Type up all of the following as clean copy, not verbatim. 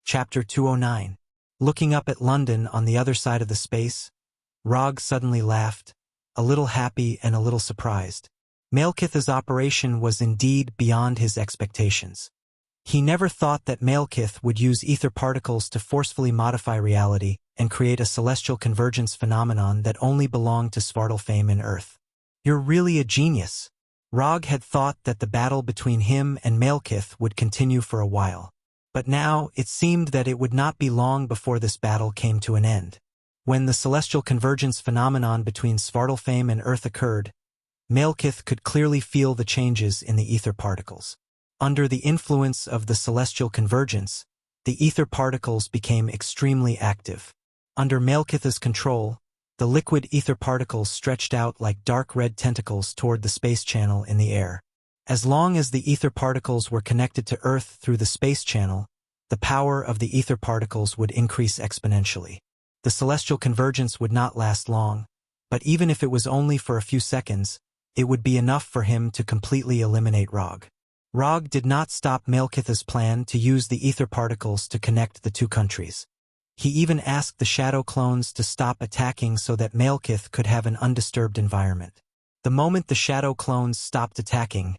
Chapter 209. Looking up at London on the other side of the space, Rog suddenly laughed, a little happy and a little surprised. Malekith's operation was indeed beyond his expectations. He never thought that Malekith would use ether particles to forcefully modify reality and create a celestial convergence phenomenon that only belonged to Svartalfheim and Earth. "You're really a genius." Rog had thought that the battle between him and Malekith would continue for a while. But now it seemed that it would not be long before this battle came to an end. When the celestial convergence phenomenon between Svartalfheim and Earth occurred, Malekith could clearly feel the changes in the ether particles. Under the influence of the celestial convergence, the ether particles became extremely active. Under Malekith's control, the liquid ether particles stretched out like dark red tentacles toward the space channel in the air. As long as the ether particles were connected to Earth through the space channel, the power of the ether particles would increase exponentially. The celestial convergence would not last long, but even if it was only for a few seconds, it would be enough for him to completely eliminate Rog. Rog did not stop Malekith's plan to use the ether particles to connect the two countries. He even asked the shadow clones to stop attacking so that Malekith could have an undisturbed environment. The moment the shadow clones stopped attacking,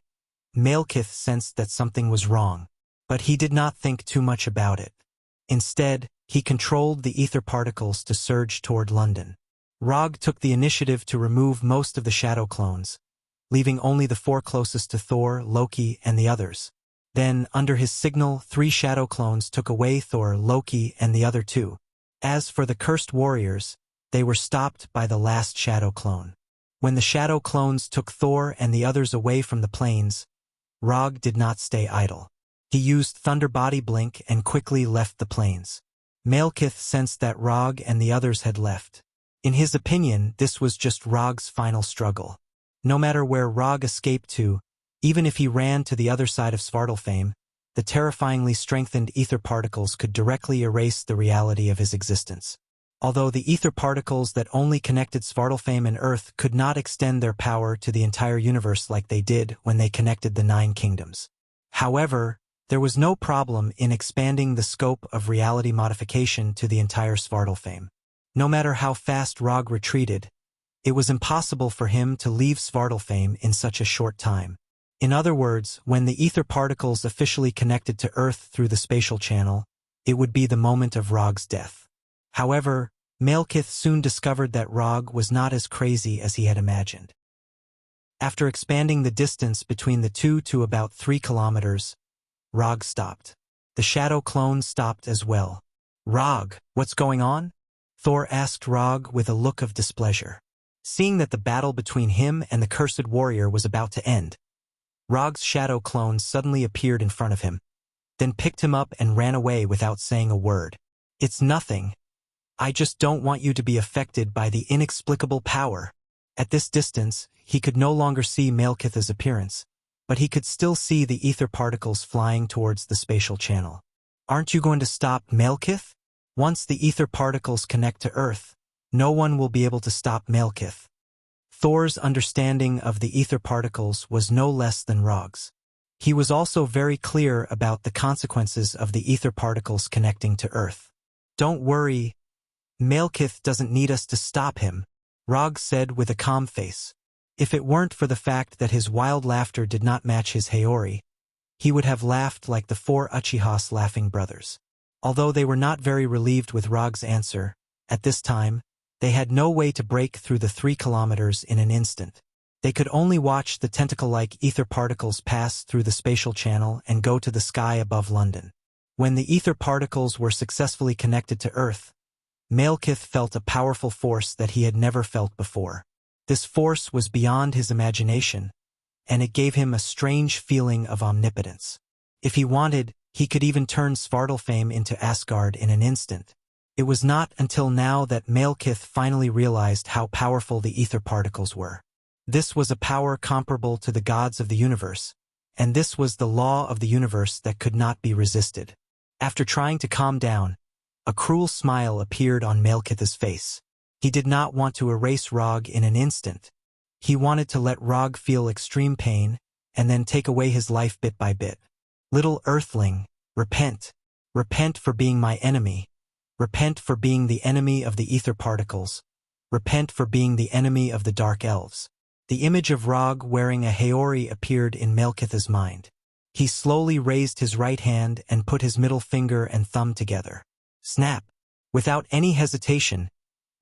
Malekith sensed that something was wrong, but he did not think too much about it. Instead, he controlled the ether particles to surge toward London. Rog took the initiative to remove most of the shadow clones, leaving only the four closest to Thor, Loki, and the others. Then, under his signal, 3 shadow clones took away Thor, Loki, and the other 2. As for the cursed warriors, they were stopped by the last shadow clone. When the shadow clones took Thor and the others away from the plains, Rog did not stay idle. He used Thunder Body Blink and quickly left the plains. Malekith sensed that Rog and the others had left. In his opinion, this was just Rog's final struggle. No matter where Rog escaped to, even if he ran to the other side of Svartalfheim, the terrifyingly strengthened ether particles could directly erase the reality of his existence. Although the ether particles that only connected Svartalfheim and Earth could not extend their power to the entire universe like they did when they connected the 9 kingdoms. However, there was no problem in expanding the scope of reality modification to the entire Svartalfheim. No matter how fast Rog retreated, it was impossible for him to leave Svartalfheim in such a short time. In other words, when the ether particles officially connected to Earth through the spatial channel, it would be the moment of Rog's death. However, Malekith soon discovered that Rog was not as crazy as he had imagined. After expanding the distance between the two to about 3 kilometers, Rog stopped. The shadow clones stopped as well. "Rog, what's going on?" Thor asked Rog with a look of displeasure. Seeing that the battle between him and the cursed warrior was about to end, Rog's shadow clone suddenly appeared in front of him, then picked him up and ran away without saying a word. "It's nothing. I just don't want you to be affected by the inexplicable power." At this distance, he could no longer see Malekith's appearance, but he could still see the ether particles flying towards the spatial channel. "Aren't you going to stop Malekith? Once the ether particles connect to Earth, no one will be able to stop Malekith." Thor's understanding of the ether particles was no less than Rog's. He was also very clear about the consequences of the ether particles connecting to Earth. "Don't worry, Malekith doesn't need us to stop him," Rog said with a calm face. If it weren't for the fact that his wild laughter did not match his Haori, he would have laughed like the 4 Uchihas laughing brothers. Although they were not very relieved with Rog's answer, at this time, they had no way to break through the 3 kilometers in an instant. They could only watch the tentacle-like ether particles pass through the spatial channel and go to the sky above London. When the ether particles were successfully connected to Earth, Malekith felt a powerful force that he had never felt before. This force was beyond his imagination, and it gave him a strange feeling of omnipotence. If he wanted, he could even turn Svartalfheim into Asgard in an instant. It was not until now that Malekith finally realized how powerful the ether particles were. This was a power comparable to the gods of the universe, and this was the law of the universe that could not be resisted. After trying to calm down, a cruel smile appeared on Malekith's face. He did not want to erase Rog in an instant. He wanted to let Rog feel extreme pain and then take away his life bit by bit. "Little Earthling, repent. Repent for being my enemy. Repent for being the enemy of the ether particles. Repent for being the enemy of the dark elves. The image of Rog wearing a Haori appeared in Malekith's mind. He slowly raised his right hand and put his middle finger and thumb together. Snap! Without any hesitation,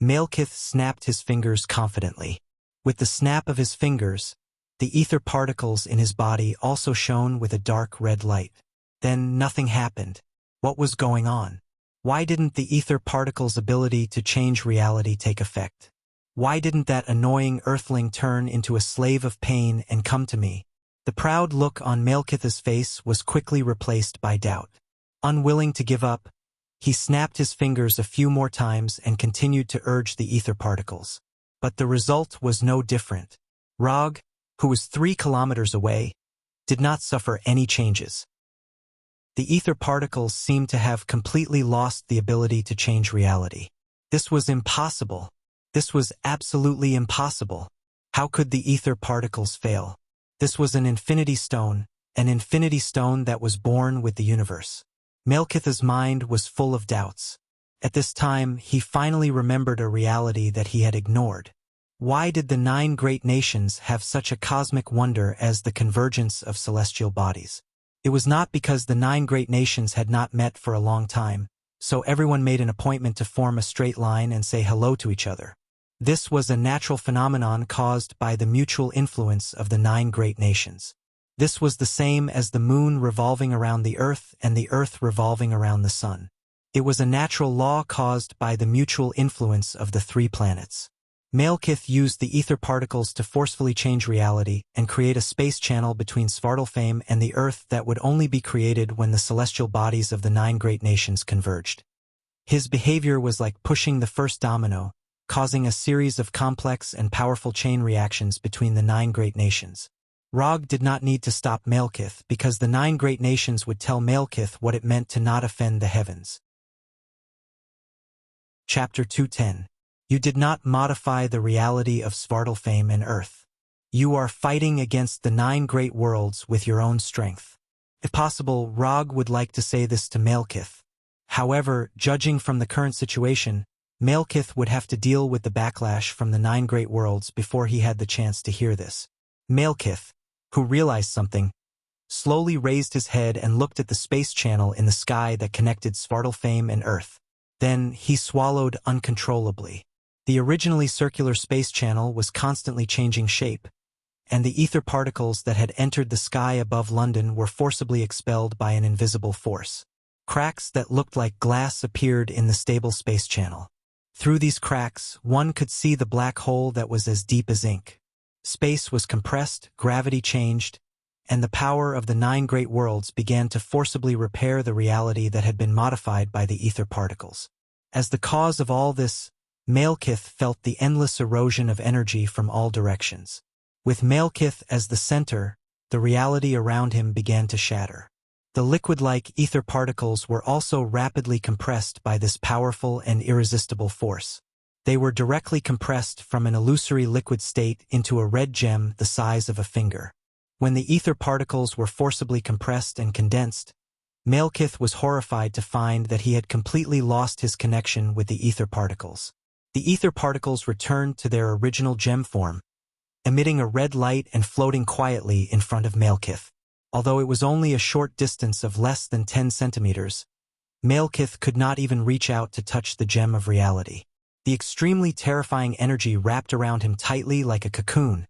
Malekith snapped his fingers confidently. With the snap of his fingers, the ether particles in his body also shone with a dark red light. Then nothing happened. What was going on? Why didn't the ether particles' ability to change reality take effect? Why didn't that annoying earthling turn into a slave of pain and come to me? The proud look on Malekith's face was quickly replaced by doubt. Unwilling to give up, he snapped his fingers a few more times and continued to urge the ether particles. But the result was no different. Rog, who was 3 kilometers away, did not suffer any changes. The ether particles seemed to have completely lost the ability to change reality. This was impossible. This was absolutely impossible. How could the ether particles fail? This was an infinity stone that was born with the universe. Malekith's mind was full of doubts. At this time, he finally remembered a reality that he had ignored. Why did the 9 great nations have such a cosmic wonder as the convergence of celestial bodies? It was not because the 9 great nations had not met for a long time, so everyone made an appointment to form a straight line and say hello to each other. This was a natural phenomenon caused by the mutual influence of the 9 great nations. This was the same as the moon revolving around the earth and the earth revolving around the sun. It was a natural law caused by the mutual influence of the 3 planets. Malekith used the ether particles to forcefully change reality and create a space channel between Svartalfheim and the Earth that would only be created when the celestial bodies of the 9 great nations converged. His behavior was like pushing the first domino, causing a series of complex and powerful chain reactions between the 9 great nations. Rog did not need to stop Malekith because the 9 great nations would tell Malekith what it meant to not offend the heavens. Chapter 210. You did not modify the reality of Svartalfheim and Earth. You are fighting against the 9 great worlds with your own strength. If possible, Rog would like to say this to Malekith. However, judging from the current situation, Malekith would have to deal with the backlash from the 9 great worlds before he had the chance to hear this. Malekith, who realized something, slowly raised his head and looked at the space channel in the sky that connected Svartalfheim and Earth. Then he swallowed uncontrollably. The originally circular space channel was constantly changing shape, and the ether particles that had entered the sky above London were forcibly expelled by an invisible force. Cracks that looked like glass appeared in the stable space channel. Through these cracks, one could see the black hole that was as deep as ink. Space was compressed, gravity changed, and the power of the 9 great worlds began to forcibly repair the reality that had been modified by the ether particles. As the cause of all this, Malekith felt the endless erosion of energy from all directions. With Malekith as the center, the reality around him began to shatter. The liquid-like ether particles were also rapidly compressed by this powerful and irresistible force. They were directly compressed from an illusory liquid state into a red gem the size of a finger. When the ether particles were forcibly compressed and condensed, Malekith was horrified to find that he had completely lost his connection with the ether particles. The ether particles returned to their original gem form, emitting a red light and floating quietly in front of Malekith. Although it was only a short distance of less than 10 centimeters, Malekith could not even reach out to touch the gem of reality. The extremely terrifying energy wrapped around him tightly like a cocoon,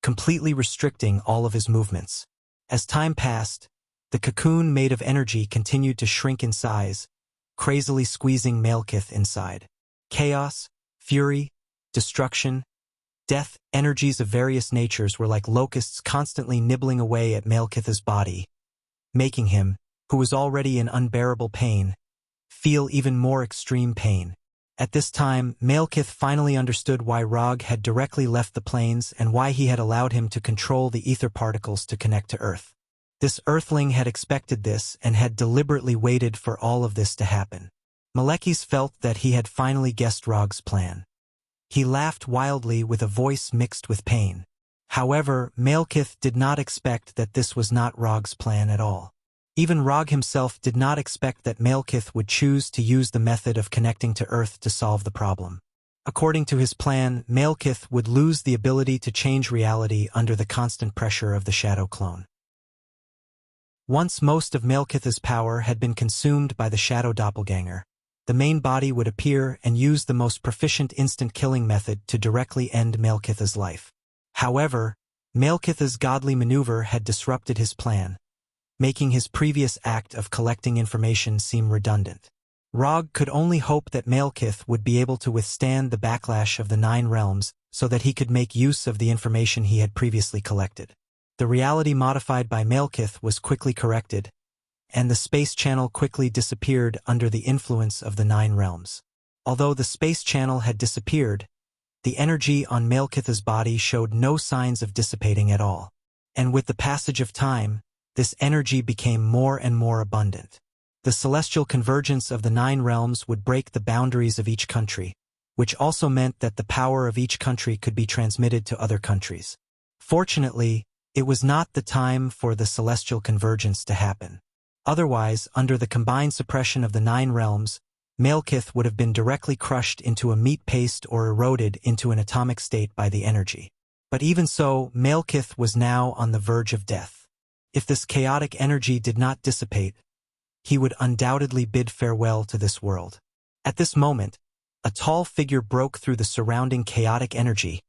completely restricting all of his movements. As time passed, the cocoon made of energy continued to shrink in size, crazily squeezing Malekith inside. Chaos, fury, destruction, death, energies of various natures were like locusts constantly nibbling away at Malekith's body, making him, who was already in unbearable pain, feel even more extreme pain. At this time, Malekith finally understood why Rog had directly left the plains and why he had allowed him to control the ether particles to connect to Earth. This Earthling had expected this and had deliberately waited for all of this to happen. Malekith felt that he had finally guessed Rog's plan. He laughed wildly with a voice mixed with pain. However, Malekith did not expect that this was not Rog's plan at all. Even Rog himself did not expect that Malekith would choose to use the method of connecting to Earth to solve the problem. According to his plan, Malekith would lose the ability to change reality under the constant pressure of the Shadow Clone. Once most of Malekith's power had been consumed by the Shadow Doppelganger, the main body would appear and use the most proficient instant killing method to directly end Malekith's life. However, Malekith's godly maneuver had disrupted his plan, making his previous act of collecting information seem redundant. Rog could only hope that Malekith would be able to withstand the backlash of the 9 realms so that he could make use of the information he had previously collected. The reality modified by Malekith was quickly corrected, and the space channel quickly disappeared under the influence of the 9 realms. Although the space channel had disappeared, the energy on Malekith's body showed no signs of dissipating at all. And with the passage of time, this energy became more and more abundant. The celestial convergence of the 9 realms would break the boundaries of each country, which also meant that the power of each country could be transmitted to other countries. Fortunately, it was not the time for the celestial convergence to happen. Otherwise, under the combined suppression of the 9 realms, Malekith would have been directly crushed into a meat paste or eroded into an atomic state by the energy. But even so, Malekith was now on the verge of death. If this chaotic energy did not dissipate, he would undoubtedly bid farewell to this world. At this moment, a tall figure broke through the surrounding chaotic energy,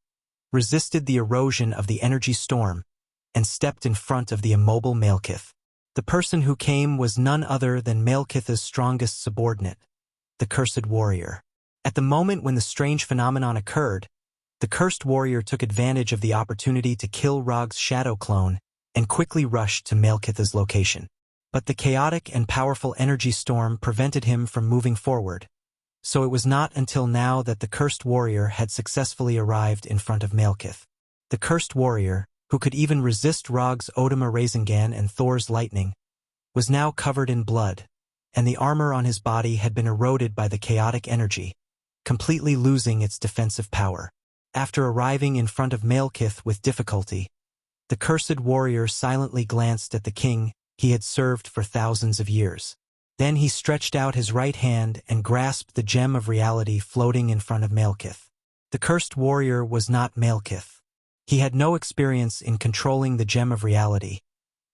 resisted the erosion of the energy storm, and stepped in front of the immobile Malekith. The person who came was none other than Malekith's strongest subordinate, the Cursed Warrior. At the moment when the strange phenomenon occurred, the Cursed Warrior took advantage of the opportunity to kill Rog's shadow clone and quickly rushed to Malekith's location. But the chaotic and powerful energy storm prevented him from moving forward, so it was not until now that the Cursed Warrior had successfully arrived in front of Malekith. The Cursed Warrior, who could even resist Rog's Odama Rasengan and Thor's lightning, was now covered in blood, and the armor on his body had been eroded by the chaotic energy, completely losing its defensive power. After arriving in front of Malekith with difficulty, the Cursed Warrior silently glanced at the king he had served for thousands of years. Then he stretched out his right hand and grasped the gem of reality floating in front of Malekith. The Cursed Warrior was not Malekith. He had no experience in controlling the gem of reality,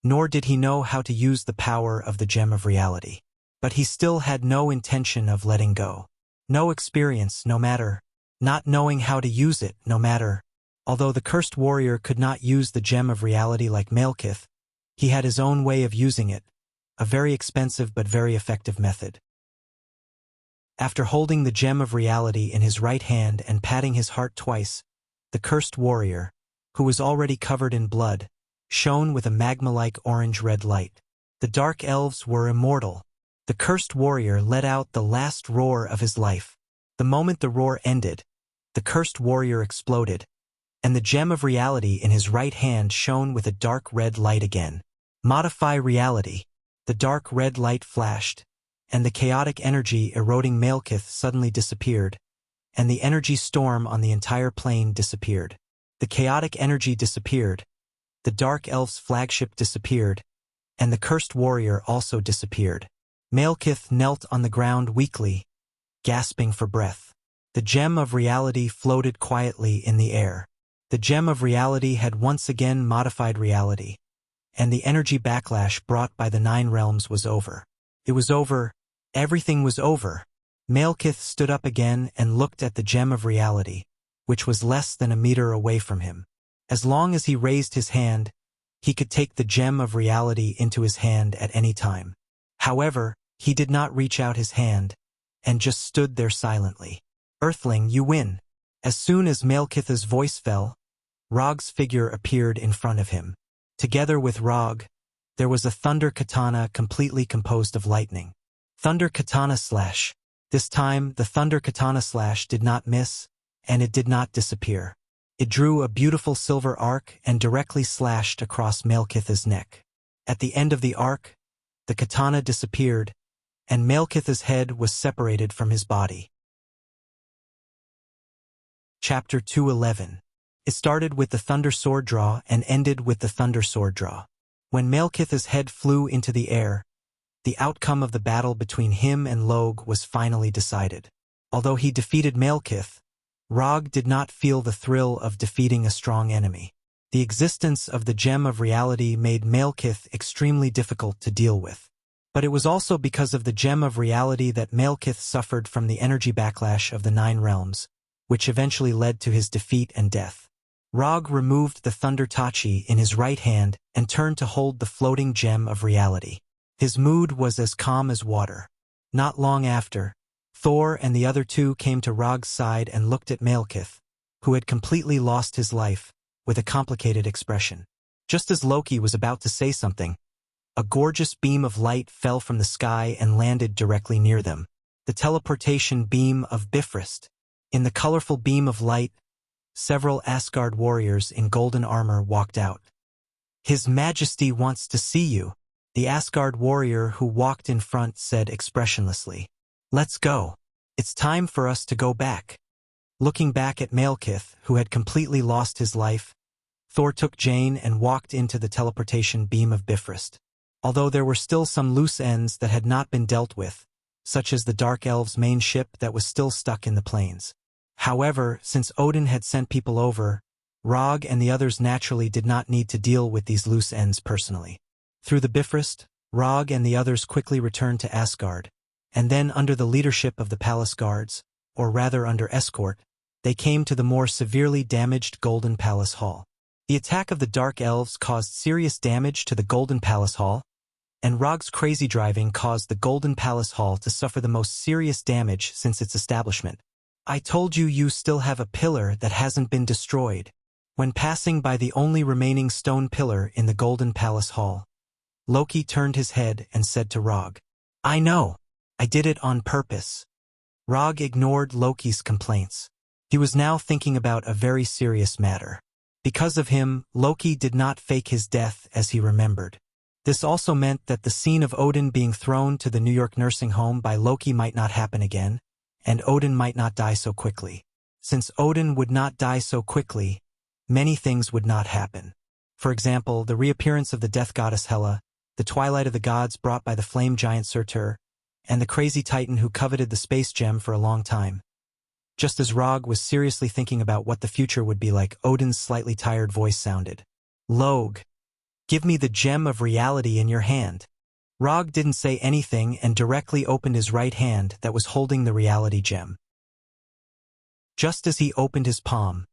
nor did he know how to use the power of the gem of reality. But he still had no intention of letting go. No experience, no matter. Not knowing how to use it, no matter. Although the Cursed Warrior could not use the gem of reality like Malekith, he had his own way of using it, a very expensive but very effective method. After holding the gem of reality in his right hand and patting his heart twice, the Cursed Warrior, who was already covered in blood, shone with a magma-like orange-red light. The Dark Elves were immortal. The Cursed Warrior let out the last roar of his life. The moment the roar ended, the Cursed Warrior exploded, and the gem of reality in his right hand shone with a dark red light again. Modify reality. The dark red light flashed, and the chaotic energy eroding Malekith suddenly disappeared, and the energy storm on the entire plane disappeared. The chaotic energy disappeared, the Dark Elf's flagship disappeared, and the Cursed Warrior also disappeared. Malekith knelt on the ground weakly, gasping for breath. The gem of reality floated quietly in the air. The gem of reality had once again modified reality, and the energy backlash brought by the 9 realms was over. It was over. Everything was over. Malekith stood up again and looked at the gem of reality, which was less than a meter away from him. As long as he raised his hand, he could take the gem of reality into his hand at any time. However, he did not reach out his hand, and just stood there silently. Earthling, you win. As soon as Malekith's voice fell, Rog's figure appeared in front of him. Together with Rog, there was a thunder katana completely composed of lightning. Thunder katana slash. This time, the thunder katana slash did not miss, and it did not disappear. It drew a beautiful silver arc and directly slashed across Malekith's neck. At the end of the arc, the katana disappeared, and Malekith's head was separated from his body. Chapter 211. It started with the Thunder Sword Draw and ended with the Thunder Sword Draw. When Malekith's head flew into the air, the outcome of the battle between him and Log was finally decided. Although he defeated Malekith, Rog did not feel the thrill of defeating a strong enemy. The existence of the Gem of Reality made Malekith extremely difficult to deal with. But it was also because of the Gem of Reality that Malekith suffered from the energy backlash of the Nine Realms, which eventually led to his defeat and death. Rog removed the Thunder Tachi in his right hand and turned to hold the floating Gem of Reality. His mood was as calm as water. Not long after, Thor and the other two came to Rog's side and looked at Malekith, who had completely lost his life, with a complicated expression. Just as Loki was about to say something, a gorgeous beam of light fell from the sky and landed directly near them. The teleportation beam of Bifrost. In the colorful beam of light, several Asgard warriors in golden armor walked out. "His Majesty wants to see you," the Asgard warrior who walked in front said expressionlessly. "Let's go. It's time for us to go back." Looking back at Malekith, who had completely lost his life, Thor took Jane and walked into the teleportation beam of Bifrost. Although there were still some loose ends that had not been dealt with, such as the Dark Elves' main ship that was still stuck in the plains. However, since Odin had sent people over, Rog and the others naturally did not need to deal with these loose ends personally. Through the Bifrost, Rog and the others quickly returned to Asgard, and then under the leadership of the palace guards, or rather under escort, they came to the more severely damaged Golden Palace Hall. The attack of the Dark Elves caused serious damage to the Golden Palace Hall, and Rog's crazy driving caused the Golden Palace Hall to suffer the most serious damage since its establishment. "I told you you still have a pillar that hasn't been destroyed." When passing by the only remaining stone pillar in the Golden Palace Hall, Loki turned his head and said to Rog, "I know. I did it on purpose." Rog ignored Loki's complaints. He was now thinking about a very serious matter. Because of him, Loki did not fake his death as he remembered. This also meant that the scene of Odin being thrown to the New York nursing home by Loki might not happen again, and Odin might not die so quickly. Since Odin would not die so quickly, many things would not happen. For example, the reappearance of the death goddess Hela, the twilight of the gods brought by the flame giant Surtur, and the crazy titan who coveted the space gem for a long time. Just as Rog was seriously thinking about what the future would be like, Odin's slightly tired voice sounded. "Log, give me the Gem of Reality in your hand." Rog didn't say anything and directly opened his right hand that was holding the reality gem. Just as he opened his palm,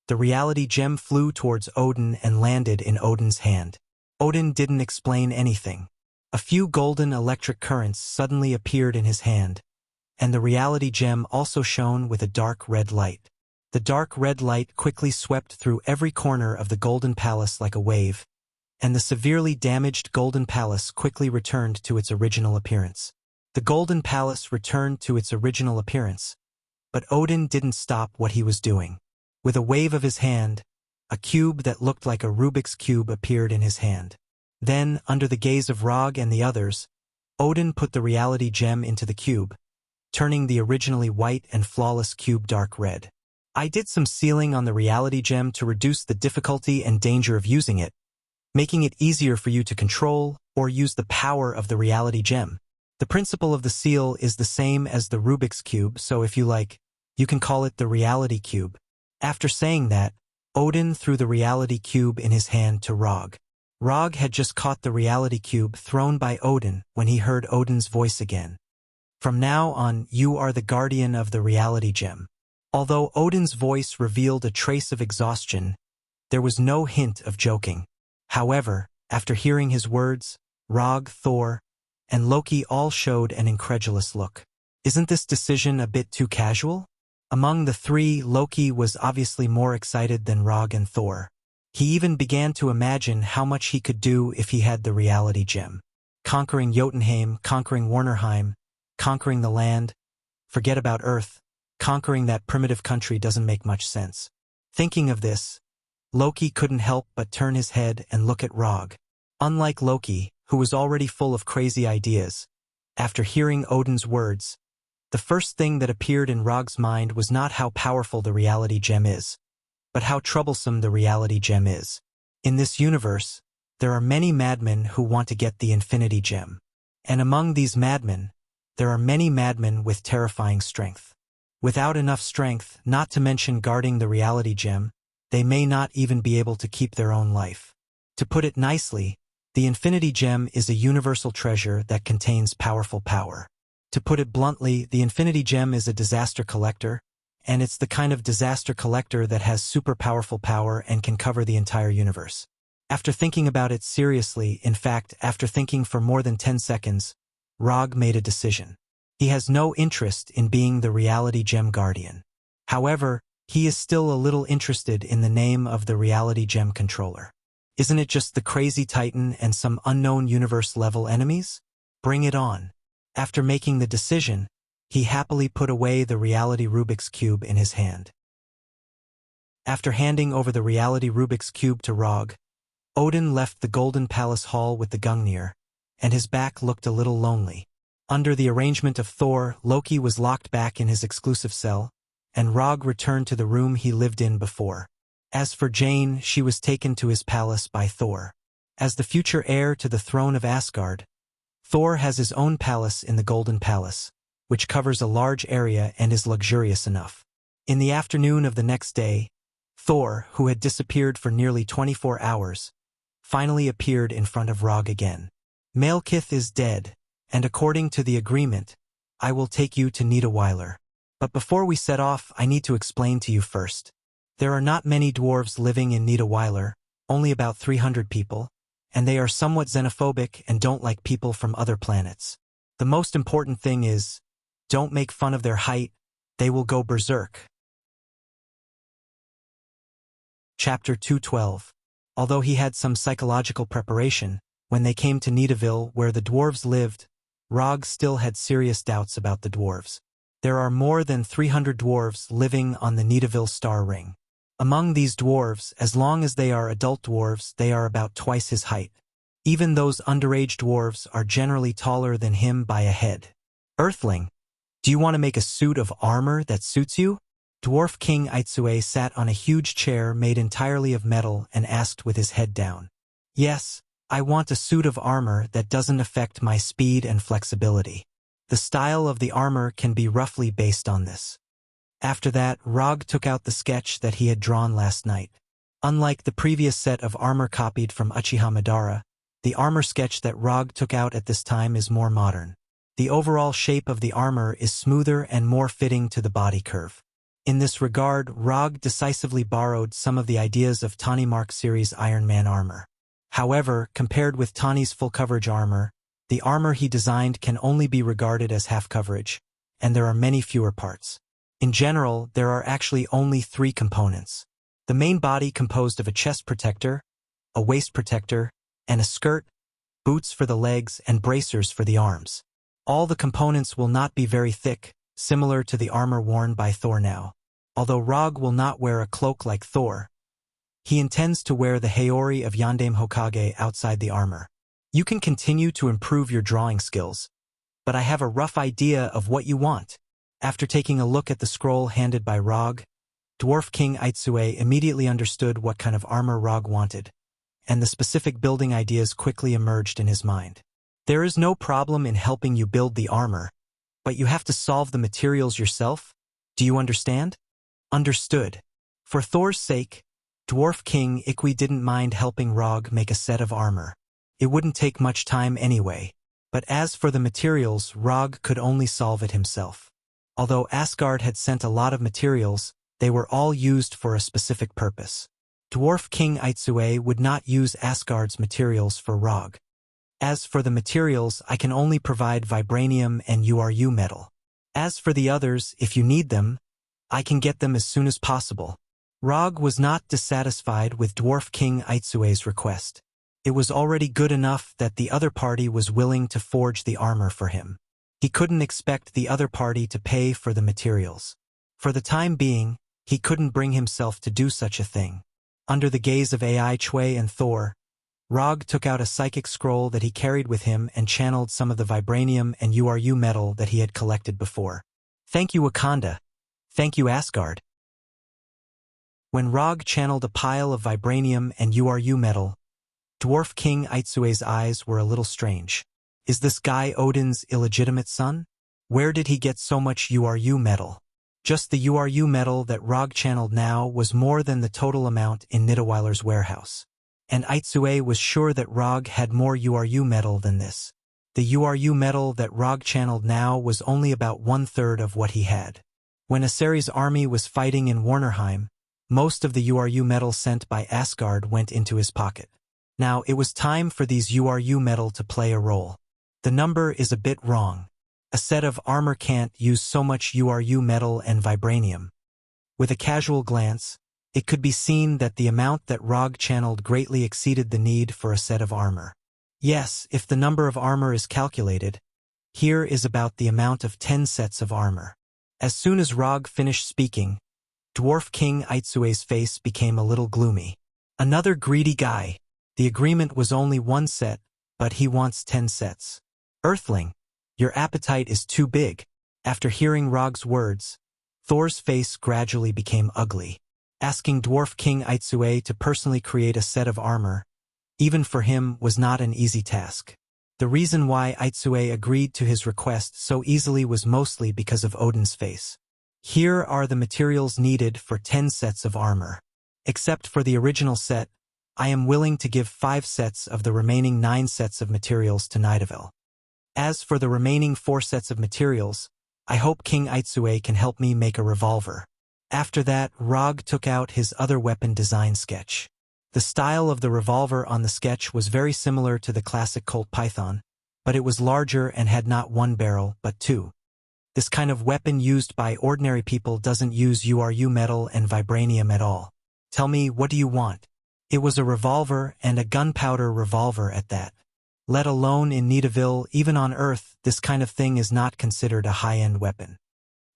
the reality gem flew towards Odin and landed in Odin's hand. Odin didn't explain anything. A few golden electric currents suddenly appeared in his hand, and the reality gem also shone with a dark red light. The dark red light quickly swept through every corner of the Golden Palace like a wave, and the severely damaged Golden Palace quickly returned to its original appearance. The Golden Palace returned to its original appearance, but Odin didn't stop what he was doing. With a wave of his hand, a cube that looked like a Rubik's Cube appeared in his hand. Then, under the gaze of Rog and the others, Odin put the reality gem into the cube, turning the originally white and flawless cube dark red. "I did some sealing on the reality gem to reduce the difficulty and danger of using it, making it easier for you to control or use the power of the reality gem. The principle of the seal is the same as the Rubik's Cube, so if you like, you can call it the reality cube." After saying that, Odin threw the reality cube in his hand to Rog. Rog had just caught the reality cube thrown by Odin when he heard Odin's voice again. "From now on, you are the guardian of the reality gem." Although Odin's voice revealed a trace of exhaustion, there was no hint of joking. However, after hearing his words, Rog, Thor, and Loki all showed an incredulous look. Isn't this decision a bit too casual? Among the three, Loki was obviously more excited than Rog and Thor. He even began to imagine how much he could do if he had the reality gem. Conquering Jotunheim, conquering Warnerheim, conquering the land, forget about Earth, conquering that primitive country doesn't make much sense. Thinking of this, Loki couldn't help but turn his head and look at Rog. Unlike Loki, who was already full of crazy ideas, after hearing Odin's words, the first thing that appeared in Rog's mind was not how powerful the reality gem is, but how troublesome the reality gem is. In this universe, there are many madmen who want to get the Infinity Gem. And among these madmen, there are many madmen with terrifying strength. Without enough strength, not to mention guarding the Reality Gem, they may not even be able to keep their own life. To put it nicely, the Infinity Gem is a universal treasure that contains powerful power. To put it bluntly, the Infinity Gem is a disaster collector, and it's the kind of disaster collector that has super powerful power and can cover the entire universe. After thinking about it seriously, in fact, after thinking for more than 10 seconds, Rog made a decision. He has no interest in being the Reality Gem Guardian. However, he is still a little interested in the name of the Reality Gem Controller. Isn't it just the crazy Titan and some unknown universe-level enemies? Bring it on. After making the decision, he happily put away the Reality Rubik's Cube in his hand. After handing over the Reality Rubik's Cube to Rog, Odin left the Golden Palace Hall with the Gungnir, and his back looked a little lonely. Under the arrangement of Thor, Loki was locked back in his exclusive cell, and Rog returned to the room he lived in before. As for Jane, she was taken to his palace by Thor. As the future heir to the throne of Asgard, Thor has his own palace in the Golden Palace, which covers a large area and is luxurious enough. In the afternoon of the next day, Thor, who had disappeared for nearly 24 hours, finally appeared in front of Rog again. Malekith is dead, and according to the agreement, I will take you to Nidawyler. But before we set off, I need to explain to you first. There are not many dwarves living in Nidawyler, only about 300 people, and they are somewhat xenophobic and don't like people from other planets. The most important thing is, don't make fun of their height, they will go berserk. Chapter 212. Although he had some psychological preparation, when they came to Nidavyl where the dwarves lived, Rog still had serious doubts about the dwarves. There are more than 300 dwarves living on the Nidavyl star ring. Among these dwarves, as long as they are adult dwarves, they are about twice his height. Even those underage dwarves are generally taller than him by a head. Earthling, do you want to make a suit of armor that suits you? Dwarf King Aitsue sat on a huge chair made entirely of metal and asked with his head down. Yes, I want a suit of armor that doesn't affect my speed and flexibility. The style of the armor can be roughly based on this. After that, Rog took out the sketch that he had drawn last night. Unlike the previous set of armor copied from Uchiha Madara, the armor sketch that Rog took out at this time is more modern. The overall shape of the armor is smoother and more fitting to the body curve. In this regard, Rog decisively borrowed some of the ideas of Tani Mark series Iron Man armor. However, compared with Tani's full-coverage armor, the armor he designed can only be regarded as half-coverage, and there are many fewer parts. In general, there are actually only 3 components. The main body composed of a chest protector, a waist protector, and a skirt, boots for the legs, and bracers for the arms. All the components will not be very thick, similar to the armor worn by Thor now. Although Rog will not wear a cloak like Thor, he intends to wear the Haori of Yondaime Hokage outside the armor. You can continue to improve your drawing skills, but I have a rough idea of what you want. After taking a look at the scroll handed by Rog, Dwarf King Aitsue immediately understood what kind of armor Rog wanted, and the specific building ideas quickly emerged in his mind. There is no problem in helping you build the armor, but you have to solve the materials yourself. Do you understand? Understood. For Thor's sake, Dwarf King Ikki didn't mind helping Rog make a set of armor. It wouldn't take much time anyway, but as for the materials, Rog could only solve it himself. Although Asgard had sent a lot of materials, they were all used for a specific purpose. Dwarf King Aitsue would not use Asgard's materials for Rog. As for the materials, I can only provide vibranium and URU metal. As for the others, if you need them, I can get them as soon as possible. Rog was not dissatisfied with Dwarf King Aitsue's request. It was already good enough that the other party was willing to forge the armor for him. He couldn't expect the other party to pay for the materials. For the time being, he couldn't bring himself to do such a thing. Under the gaze of Ai Chue and Thor, Rog took out a psychic scroll that he carried with him and channeled some of the vibranium and URU metal that he had collected before. Thank you, Wakanda. Thank you, Asgard. When Rog channeled a pile of vibranium and URU metal, Dwarf King Aitsue's eyes were a little strange. Is this guy Odin's illegitimate son? Where did he get so much URU metal? Just the URU metal that Rog channeled now was more than the total amount in Nidaweiler's warehouse. And Aitsue was sure that Rog had more URU metal than this. The URU metal that Rog channeled now was only about 1/3 of what he had. When Aseri's army was fighting in Warnerheim, most of the URU metal sent by Asgard went into his pocket. Now it was time for these URU metal to play a role. The number is a bit wrong. A set of armor can't use so much URU metal and vibranium. With a casual glance, it could be seen that the amount that Rog channeled greatly exceeded the need for a set of armor. Yes, if the number of armor is calculated, here is about the amount of 10 sets of armor. As soon as Rog finished speaking, Dwarf King Aitsue's face became a little gloomy. Another greedy guy. The agreement was only 1 set, but he wants 10 sets. Earthling, your appetite is too big. After hearing Rog's words, Thor's face gradually became ugly. Asking Dwarf King Aitsue to personally create a set of armor, even for him, was not an easy task. The reason why Aitsue agreed to his request so easily was mostly because of Odin's face. Here are the materials needed for 10 sets of armor. Except for the original set, I am willing to give 5 sets of the remaining 9 sets of materials to Nidavel. As for the remaining 4 sets of materials, I hope King Aitsue can help me make a revolver. After that, Rog took out his other weapon design sketch. The style of the revolver on the sketch was very similar to the classic Colt Python, but it was larger and had not 1 barrel, but 2. This kind of weapon used by ordinary people doesn't use URU metal and vibranium at all. Tell me, what do you want? It was a revolver, and a gunpowder revolver at that. Let alone in Nidaville, even on Earth, this kind of thing is not considered a high-end weapon.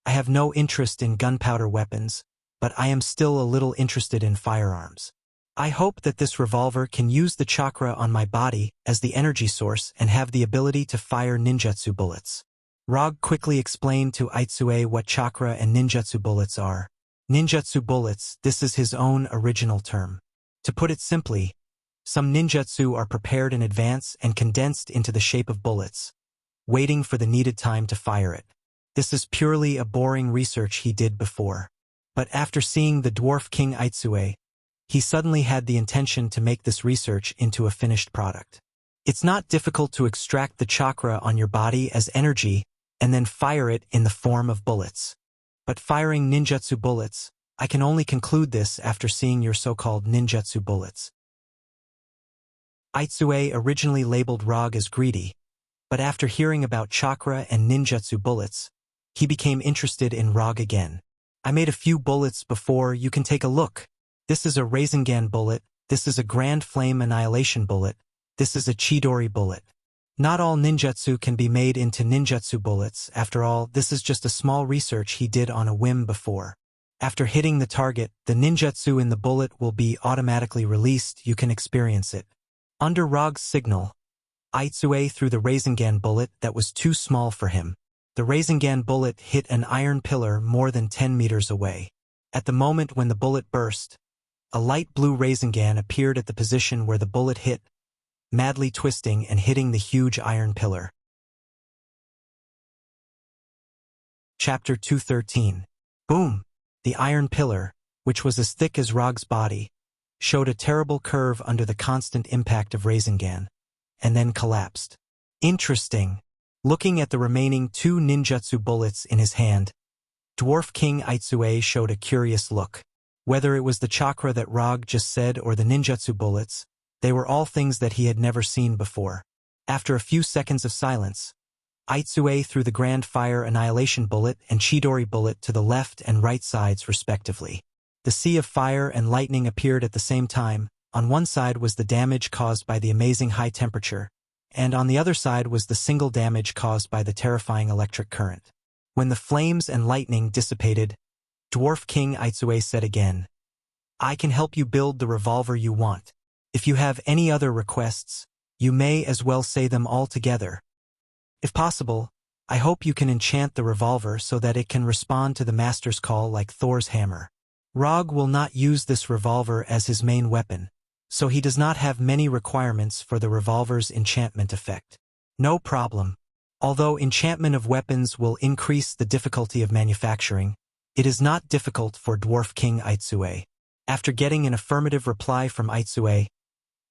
I have no interest in gunpowder weapons, but I am still a little interested in firearms. I hope that this revolver can use the chakra on my body as the energy source and have the ability to fire ninjutsu bullets. Rog quickly explained to Aitsue what chakra and ninjutsu bullets are. Ninjutsu bullets, this is his own original term. To put it simply, some ninjutsu are prepared in advance and condensed into the shape of bullets, waiting for the needed time to fire it. This is purely a boring research he did before. But after seeing the Dwarf King Aitsue, he suddenly had the intention to make this research into a finished product. It's not difficult to extract the chakra on your body as energy and then fire it in the form of bullets. But firing ninjutsu bullets, I can only conclude this after seeing your so-called ninjutsu bullets. Aitsue originally labeled Rog as greedy, but after hearing about chakra and ninjutsu bullets, he became interested in Rog again. I made a few bullets before, you can take a look. This is a Rasengan bullet, this is a Grand Flame Annihilation bullet, this is a Chidori bullet. Not all ninjutsu can be made into ninjutsu bullets. After all, this is just a small research he did on a whim before. After hitting the target, the ninjutsu in the bullet will be automatically released, you can experience it. Under Rog's signal, Aitsue threw the Rasengan bullet that was too small for him. The Rasengan bullet hit an iron pillar more than 10 meters away. At the moment when the bullet burst, a light blue Rasengan appeared at the position where the bullet hit, madly twisting and hitting the huge iron pillar. Chapter 213. Boom! The iron pillar, which was as thick as Rog's body, showed a terrible curve under the constant impact of Rasengan, and then collapsed. Interesting. Looking at the remaining 2 ninjutsu bullets in his hand, Dwarf King Aitsue showed a curious look. Whether it was the chakra that Rog just said or the ninjutsu bullets, they were all things that he had never seen before. After a few seconds of silence, Aitsue threw the Grand Fire Annihilation bullet and Chidori bullet to the left and right sides respectively. The sea of fire and lightning appeared at the same time. On one side was the damage caused by the amazing high temperature, and on the other side was the single damage caused by the terrifying electric current. When the flames and lightning dissipated, Dwarf King Aitsue said again, I can help you build the revolver you want. If you have any other requests, you may as well say them all together. If possible, I hope you can enchant the revolver so that it can respond to the master's call like Thor's hammer. Rog will not use this revolver as his main weapon, so he does not have many requirements for the revolver's enchantment effect. No problem. Although enchantment of weapons will increase the difficulty of manufacturing, it is not difficult for Dwarf King Aitsue. After getting an affirmative reply from Aitsue,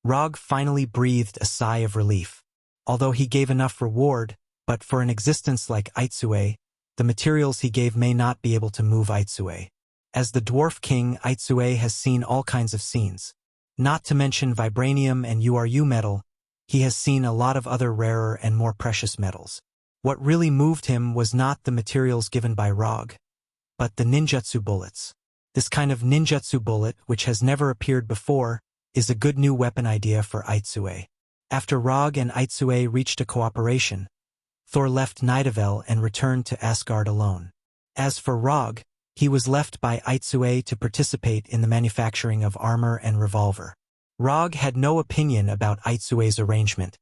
Rog finally breathed a sigh of relief. Although he gave enough reward, but for an existence like Aitsue, the materials he gave may not be able to move Aitsue. As the Dwarf King, Aitsue has seen all kinds of scenes. Not to mention vibranium and URU metal, he has seen a lot of other rarer and more precious metals. What really moved him was not the materials given by Rog, but the ninjutsu bullets. This kind of ninjutsu bullet, which has never appeared before, is a good new weapon idea for Aitsue. After Rog and Aitsue reached a cooperation, Thor left Nidavellir and returned to Asgard alone. As for Rog, he was left by Aitsue to participate in the manufacturing of armor and revolver. Rog had no opinion about Aitsue's arrangement,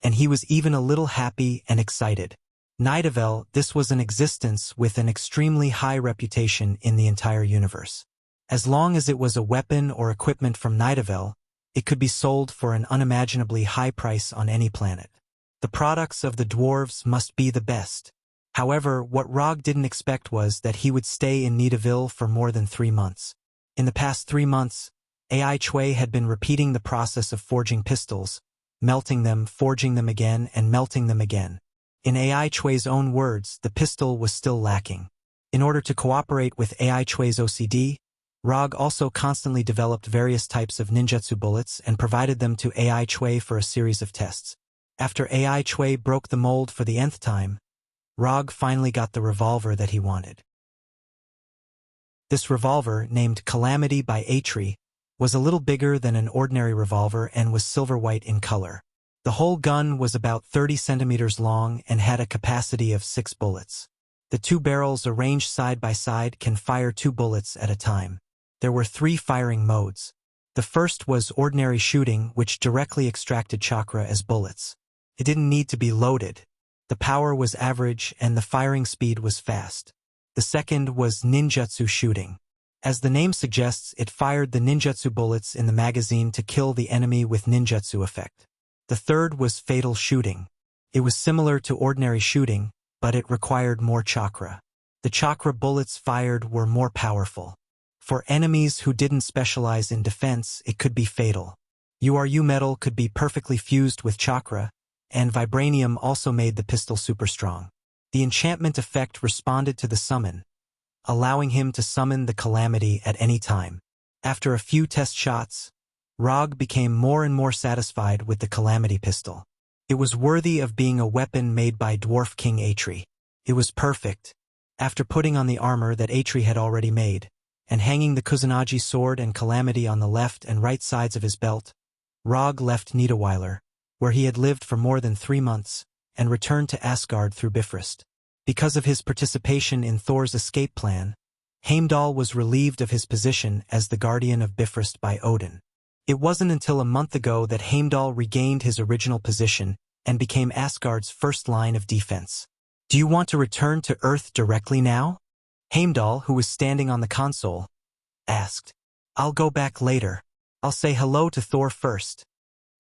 and he was even a little happy and excited. Nidavellir, this was an existence with an extremely high reputation in the entire universe. As long as it was a weapon or equipment from Nidavellir, it could be sold for an unimaginably high price on any planet. The products of the dwarves must be the best. However, what Rog didn't expect was that he would stay in Nidavellir for more than 3 months. In the past 3 months, Aitsue had been repeating the process of forging pistols, melting them, forging them again, and melting them again. In Aitsue's own words, the pistol was still lacking. In order to cooperate with Aitsue's OCD, Rog also constantly developed various types of ninjutsu bullets and provided them to Aitsue for a series of tests. After Aitsue broke the mold for the nth time, Rog finally got the revolver that he wanted. This revolver, named Calamity by Atri, was a little bigger than an ordinary revolver and was silver-white in color. The whole gun was about 30 centimeters long and had a capacity of 6 bullets. The 2 barrels arranged side by side can fire 2 bullets at a time. There were 3 firing modes. The first was ordinary shooting, which directly extracted chakra as bullets. It didn't need to be loaded. The power was average and the firing speed was fast. The second was ninjutsu shooting. As the name suggests, it fired the ninjutsu bullets in the magazine to kill the enemy with ninjutsu effect. The third was fatal shooting. It was similar to ordinary shooting, but it required more chakra. The chakra bullets fired were more powerful. For enemies who didn't specialize in defense, it could be fatal. URU metal could be perfectly fused with chakra, and vibranium also made the pistol super strong. The enchantment effect responded to the summon, allowing him to summon the Calamity at any time. After a few test shots, Rog became more and more satisfied with the Calamity pistol. It was worthy of being a weapon made by Dwarf King Atri. It was perfect. After putting on the armor that Atri had already made, and hanging the Kusanagi sword and Calamity on the left and right sides of his belt, Rog left Nidavellir, where he had lived for more than 3 months, and returned to Asgard through Bifrost. Because of his participation in Thor's escape plan, Heimdall was relieved of his position as the guardian of Bifrost by Odin. It wasn't until a month ago that Heimdall regained his original position and became Asgard's first line of defense. "Do you want to return to Earth directly now?" Heimdall, who was standing on the console, asked. "I'll go back later. I'll say hello to Thor first."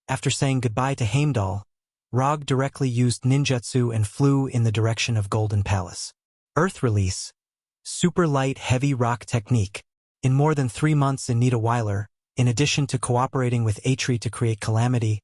After saying goodbye to Heimdall, Rog directly used ninjutsu and flew in the direction of Golden Palace. Earth release. Super light heavy rock technique. In more than 3 months in Nidavellir, in addition to cooperating with Atri to create Calamity,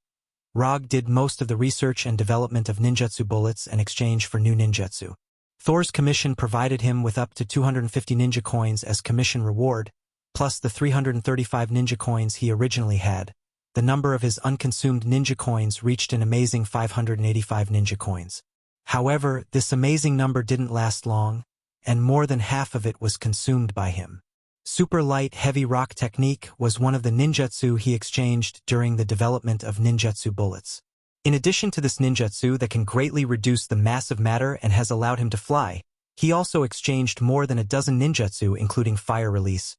Rog did most of the research and development of ninjutsu bullets in exchange for new ninjutsu. Thor's commission provided him with up to 250 ninja coins as commission reward, plus the 335 ninja coins he originally had. The number of his unconsumed ninja coins reached an amazing 585 ninja coins. However, this amazing number didn't last long, and more than half of it was consumed by him. Super light heavy rock technique was one of the ninjutsu he exchanged during the development of ninjutsu bullets. In addition to this ninjutsu that can greatly reduce the mass of matter and has allowed him to fly, he also exchanged more than a dozen ninjutsu including Fire Release,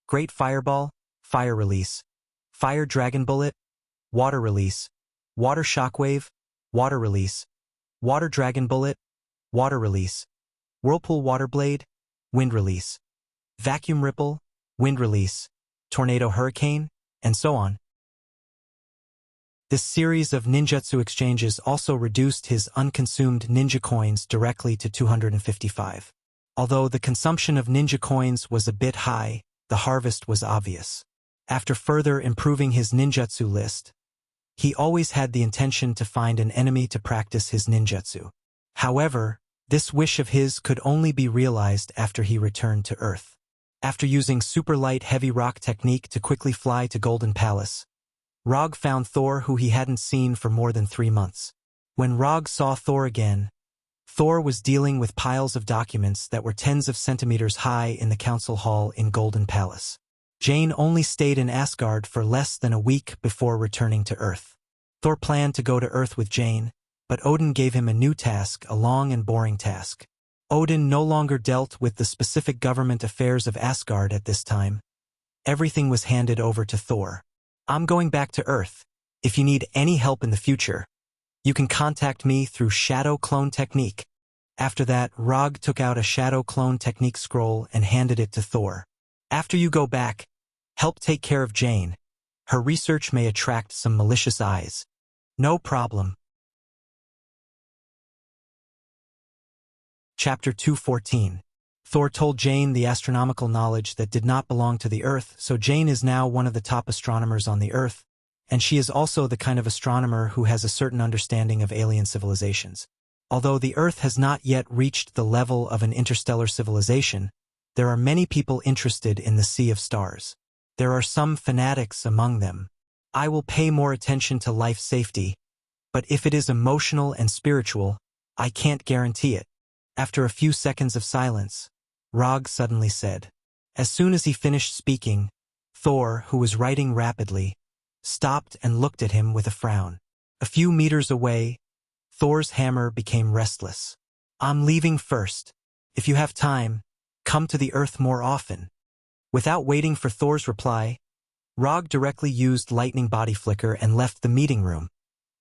Great Fireball, Fire Release, Fire Dragon Bullet, Water Release, Water Shockwave, Water Release, Water Dragon Bullet, Water Release, Whirlpool Water Blade, Wind Release, Vacuum Ripple, Wind Release, Tornado Hurricane, and so on. This series of ninjutsu exchanges also reduced his unconsumed ninja coins directly to 255. Although the consumption of ninja coins was a bit high, the harvest was obvious. After further improving his ninjutsu list, he always had the intention to find an enemy to practice his ninjutsu. However, this wish of his could only be realized after he returned to Earth. After using super light heavy rock technique to quickly fly to Golden Palace, Rog found Thor, who he hadn't seen for more than 3 months. When Rog saw Thor again, Thor was dealing with piles of documents that were tens of centimeters high in the council hall in Golden Palace. Jane only stayed in Asgard for less than a week before returning to Earth. Thor planned to go to Earth with Jane, but Odin gave him a new task, a long and boring task. Odin no longer dealt with the specific government affairs of Asgard at this time. Everything was handed over to Thor. I'm going back to Earth. If you need any help in the future, you can contact me through Shadow Clone Technique. After that, Rog took out a Shadow Clone Technique scroll and handed it to Thor. After you go back, help take care of Jane. Her research may attract some malicious eyes. No problem. Chapter 214. Thor told Jane the astronomical knowledge that did not belong to the Earth, so Jane is now one of the top astronomers on the Earth, and she is also the kind of astronomer who has a certain understanding of alien civilizations. Although the Earth has not yet reached the level of an interstellar civilization, there are many people interested in the Sea of Stars. There are some fanatics among them. I will pay more attention to life safety, but if it is emotional and spiritual, I can't guarantee it. After a few seconds of silence, Rog suddenly said. As soon as he finished speaking, Thor, who was writing rapidly, stopped and looked at him with a frown. A few meters away, Thor's hammer became restless. I'm leaving first. If you have time, come to the Earth more often. Without waiting for Thor's reply, Rog directly used lightning body flicker and left the meeting room,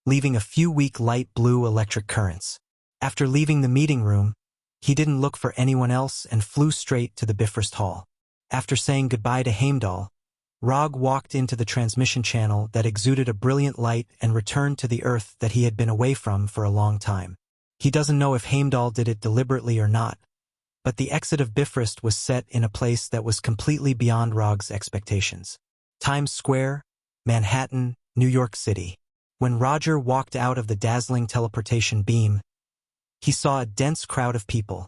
leaving a few weak light blue electric currents. After leaving the meeting room, he didn't look for anyone else and flew straight to the Bifrost Hall. After saying goodbye to Heimdall, Rog walked into the transmission channel that exuded a brilliant light and returned to the Earth that he had been away from for a long time. He doesn't know if Heimdall did it deliberately or not, but the exit of Bifrost was set in a place that was completely beyond Rog's expectations. Times Square, Manhattan, New York City. When Roger walked out of the dazzling teleportation beam, he saw a dense crowd of people,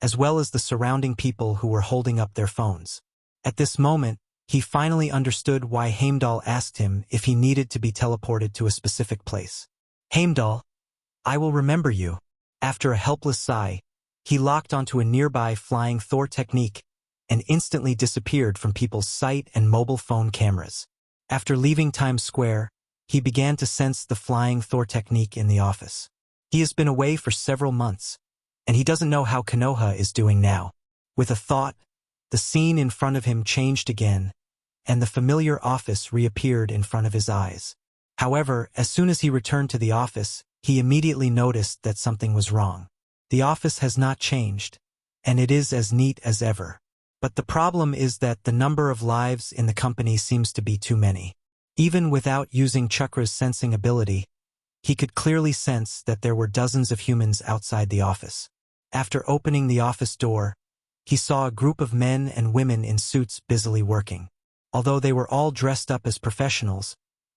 as well as the surrounding people who were holding up their phones. At this moment, he finally understood why Heimdall asked him if he needed to be teleported to a specific place. Heimdall, I will remember you. After a helpless sigh, he locked onto a nearby flying Thor technique and instantly disappeared from people's sight and mobile phone cameras. After leaving Times Square, he began to sense the flying Thor technique in the office. He has been away for several months, and he doesn't know how Konoha is doing now. With a thought, the scene in front of him changed again, and the familiar office reappeared in front of his eyes. However, as soon as he returned to the office, he immediately noticed that something was wrong. The office has not changed, and it is as neat as ever. But the problem is that the number of lives in the company seems to be too many. Even without using Chakra's sensing ability, he could clearly sense that there were dozens of humans outside the office. After opening the office door, he saw a group of men and women in suits busily working. Although they were all dressed up as professionals,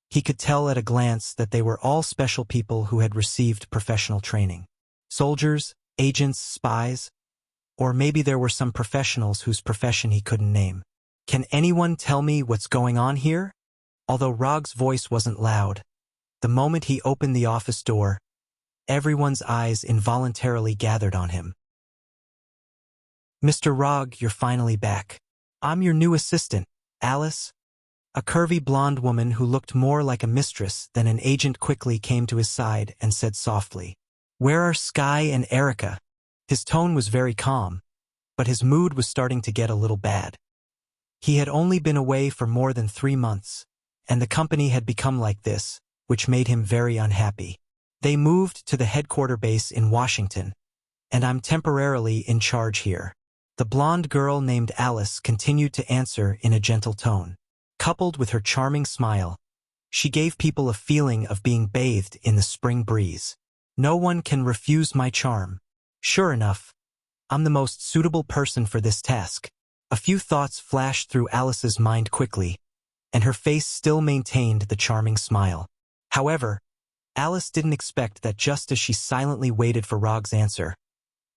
he could tell at a glance that they were all special people who had received professional training. Soldiers, agents, spies, or maybe there were some professionals whose profession he couldn't name. Can anyone tell me what's going on here? Although Rog's voice wasn't loud, the moment he opened the office door, everyone's eyes involuntarily gathered on him. Mr. Rog, you're finally back. I'm your new assistant, Alice. A curvy blonde woman who looked more like a mistress than an agent quickly came to his side and said softly, "Where are Sky and Erica?" His tone was very calm, but his mood was starting to get a little bad. He had only been away for more than 3 months, and the company had become like this, which made him very unhappy. They moved to the headquarter base in Washington, and I'm temporarily in charge here. The blonde girl named Alice continued to answer in a gentle tone. Coupled with her charming smile, She gave people a feeling of being bathed in the spring breeze. No one can refuse my charm. Sure enough, I'm the most suitable person for this task. A few thoughts flashed through Alice's mind quickly, and her face still maintained the charming smile. However, Alice didn't expect that just as she silently waited for Rog's answer,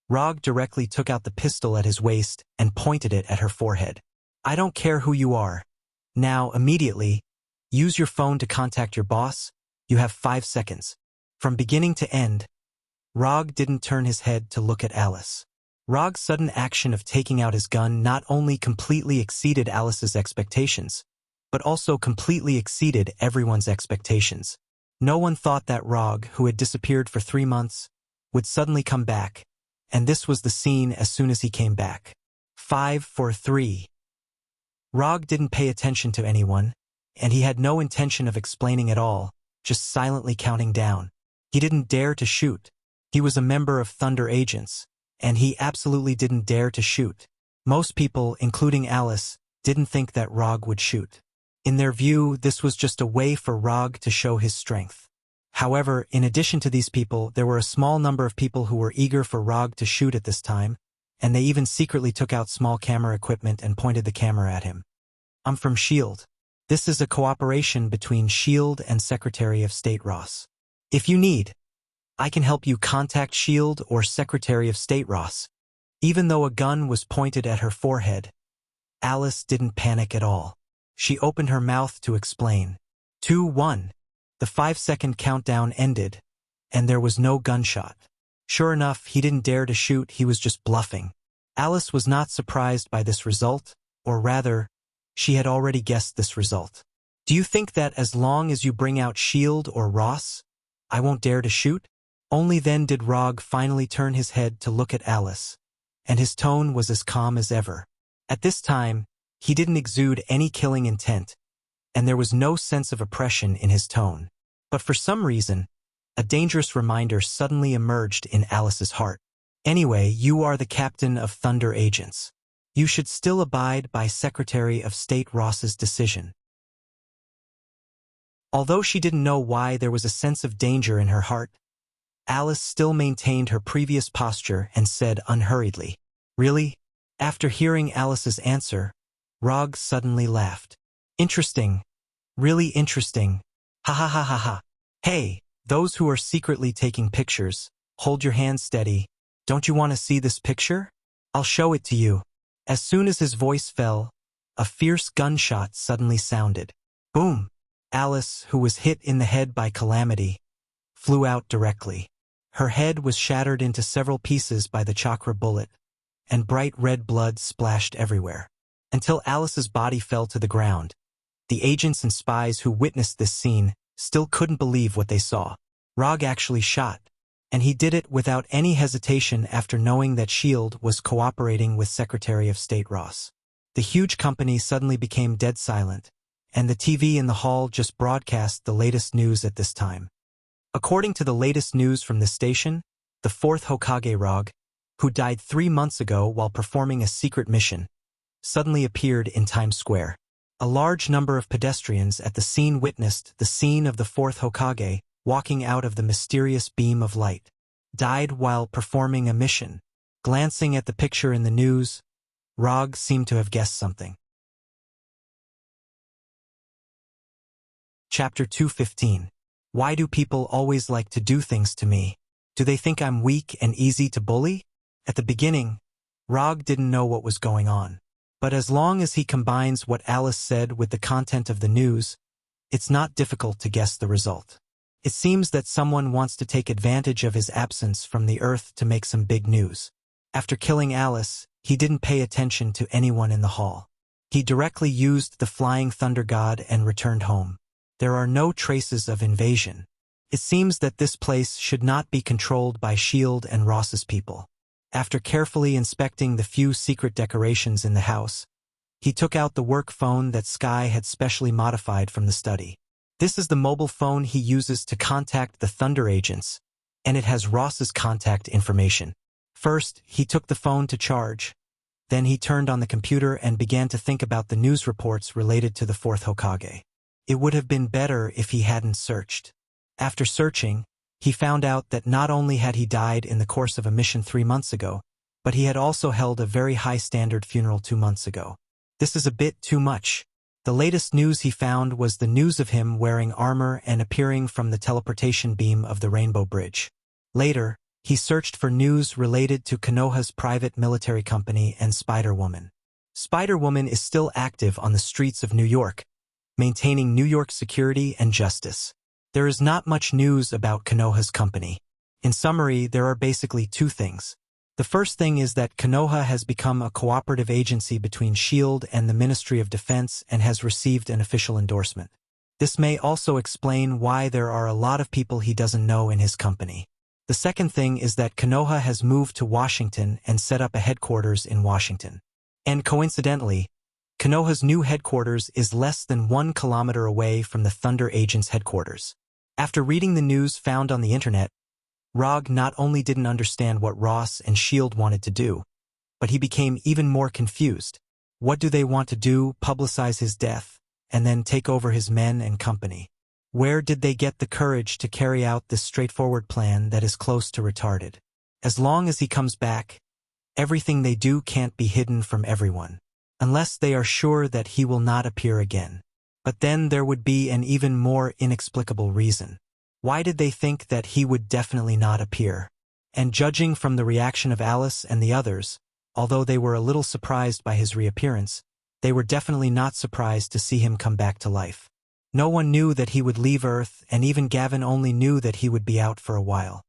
Rog directly took out the pistol at his waist and pointed it at her forehead. I don't care who you are. Now, immediately, use your phone to contact your boss. You have 5 seconds. From beginning to end, Rog didn't turn his head to look at Alice. Rog's sudden action of taking out his gun not only completely exceeded Alice's expectations, but also completely exceeded everyone's expectations. No one thought that Rog, who had disappeared for 3 months, would suddenly come back, and this was the scene as soon as he came back. 5, 4, 3. Rog didn't pay attention to anyone, and he had no intention of explaining at all, just silently counting down. He didn't dare to shoot. He was a member of Thunder Agents, and he absolutely didn't dare to shoot. Most people, including Alice, didn't think that Rog would shoot. In their view, this was just a way for Rog to show his strength. However, in addition to these people, there were a small number of people who were eager for Rog to shoot at this time, and they even secretly took out small camera equipment and pointed the camera at him. I'm from S.H.I.E.L.D. This is a cooperation between S.H.I.E.L.D. and Secretary of State Ross. If you need, I can help you contact S.H.I.E.L.D. or Secretary of State Ross. Even though a gun was pointed at her forehead, Alice didn't panic at all. She opened her mouth to explain. 2, 1. The 5-second countdown ended, and there was no gunshot. Sure enough, he didn't dare to shoot, he was just bluffing. Alice was not surprised by this result, or rather, she had already guessed this result. Do you think that as long as you bring out S.H.I.E.L.D. or Ross, I won't dare to shoot? Only then did Rog finally turn his head to look at Alice, and his tone was as calm as ever. At this time, he didn't exude any killing intent, and there was no sense of oppression in his tone. But for some reason, a dangerous reminder suddenly emerged in Alice's heart. Anyway, you are the captain of Thunder Agents. You should still abide by Secretary of State Ross's decision. Although she didn't know why there was a sense of danger in her heart, Alice still maintained her previous posture and said unhurriedly, Really? After hearing Alice's answer, Rog suddenly laughed. Interesting. Really interesting. Ha ha ha ha ha. Hey, those who are secretly taking pictures, hold your hands steady. Don't you want to see this picture? I'll show it to you. As soon as his voice fell, a fierce gunshot suddenly sounded. Boom! Alice, who was hit in the head by Calamity, flew out directly. Her head was shattered into several pieces by the chakra bullet, and bright red blood splashed everywhere. Until Alice's body fell to the ground, the agents and spies who witnessed this scene still couldn't believe what they saw. Rog actually shot, and he did it without any hesitation after knowing that S.H.I.E.L.D. was cooperating with Secretary of State Ross. The huge company suddenly became dead silent, and the TV in the hall just broadcast the latest news at this time. According to the latest news from the station, the 4th Hokage Rog, who died 3 months ago while performing a secret mission, suddenly appeared in Times Square. A large number of pedestrians at the scene witnessed the scene of the 4th Hokage walking out of the mysterious beam of light. Died while performing a mission. Glancing at the picture in the news, Rog seemed to have guessed something. Chapter 215. Why do people always like to do things to me? Do they think I'm weak and easy to bully? At the beginning, Rog didn't know what was going on. But as long as he combines what Alice said with the content of the news, it's not difficult to guess the result. It seems that someone wants to take advantage of his absence from the earth to make some big news. After killing Alice, he didn't pay attention to anyone in the hall. He directly used the Flying Thunder God and returned home. There are no traces of invasion. It seems that this place should not be controlled by S.H.I.E.L.D. and Ross's people. After carefully inspecting the few secret decorations in the house, he took out the work phone that Sky had specially modified from the study. This is the mobile phone he uses to contact the Thunder Agents, and it has Ross's contact information. First, he took the phone to charge. Then he turned on the computer and began to think about the news reports related to the 4th Hokage. It would have been better if he hadn't searched. After searching, he found out that not only had he died in the course of a mission 3 months ago, but he had also held a very high-standard funeral 2 months ago. This is a bit too much. The latest news he found was the news of him wearing armor and appearing from the teleportation beam of the Rainbow Bridge. Later, he searched for news related to Konoha's private military company and Spider-Woman. Spider-Woman is still active on the streets of New York, maintaining New York security and justice. There is not much news about Konoha's company. In summary, there are basically 2 things. The first thing is that Konoha has become a cooperative agency between S.H.I.E.L.D. and the Ministry of Defense and has received an official endorsement. This may also explain why there are a lot of people he doesn't know in his company. The second thing is that Konoha has moved to Washington and set up a headquarters in Washington. And coincidentally, Konoha's new headquarters is less than 1 kilometer away from the Thunder Agent's headquarters. After reading the news found on the internet, Rog not only didn't understand what Ross and S.H.I.E.L.D. wanted to do, but he became even more confused. What do they want to do? Publicize his death, and then take over his men and company? Where did they get the courage to carry out this straightforward plan that is close to retarded? As long as he comes back, everything they do can't be hidden from everyone, unless they are sure that he will not appear again. But then there would be an even more inexplicable reason. Why did they think that he would definitely not appear? And judging from the reaction of Alice and the others, although they were a little surprised by his reappearance, they were definitely not surprised to see him come back to life. No one knew that he would leave Earth, and even Gavin only knew that he would be out for a while.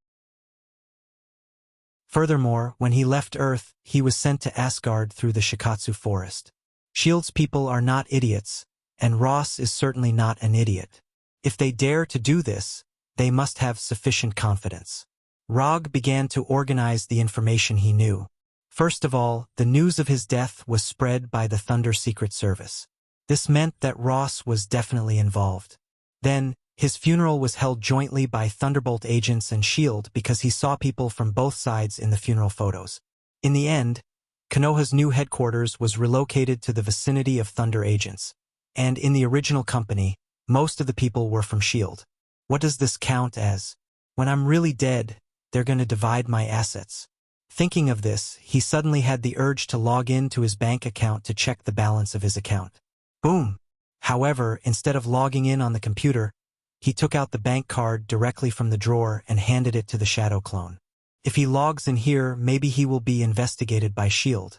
Furthermore, when he left Earth, he was sent to Asgard through the Shikatsu forest. S.H.I.E.L.D.'s people are not idiots, and Ross is certainly not an idiot. If they dare to do this, they must have sufficient confidence. Rog began to organize the information he knew. First of all, the news of his death was spread by the Thunder Secret Service. This meant that Ross was definitely involved. Then, his funeral was held jointly by Thunderbolt agents and S.H.I.E.L.D. because he saw people from both sides in the funeral photos. In the end, Konoha's new headquarters was relocated to the vicinity of Thunder agents, and in the original company, most of the people were from S.H.I.E.L.D. What does this count as? When I'm really dead, they're going to divide my assets. Thinking of this, he suddenly had the urge to log in to his bank account to check the balance of his account. Boom! However, instead of logging in on the computer, he took out the bank card directly from the drawer and handed it to the shadow clone. If he logs in here, maybe he will be investigated by S.H.I.E.L.D.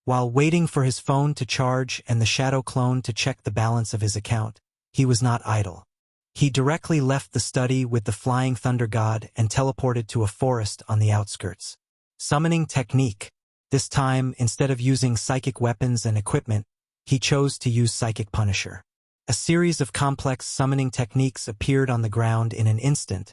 While waiting for his phone to charge and the shadow clone to check the balance of his account, he was not idle. He directly left the study with the Flying Thunder God and teleported to a forest on the outskirts. Summoning technique. This time, instead of using psychic weapons and equipment, he chose to use Psychic Punisher. A series of complex summoning techniques appeared on the ground in an instant,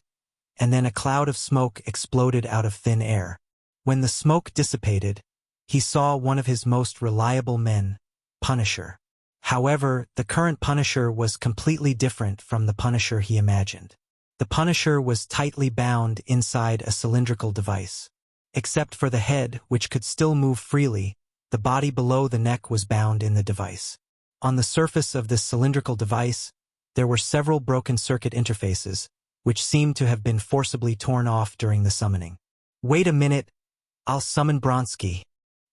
and then a cloud of smoke exploded out of thin air. When the smoke dissipated, he saw one of his most reliable men, Punisher. However, the current Punisher was completely different from the Punisher he imagined. The Punisher was tightly bound inside a cylindrical device. Except for the head, which could still move freely, the body below the neck was bound in the device. On the surface of this cylindrical device, there were several broken circuit interfaces, which seemed to have been forcibly torn off during the summoning. Wait a minute, I'll summon Bronsky.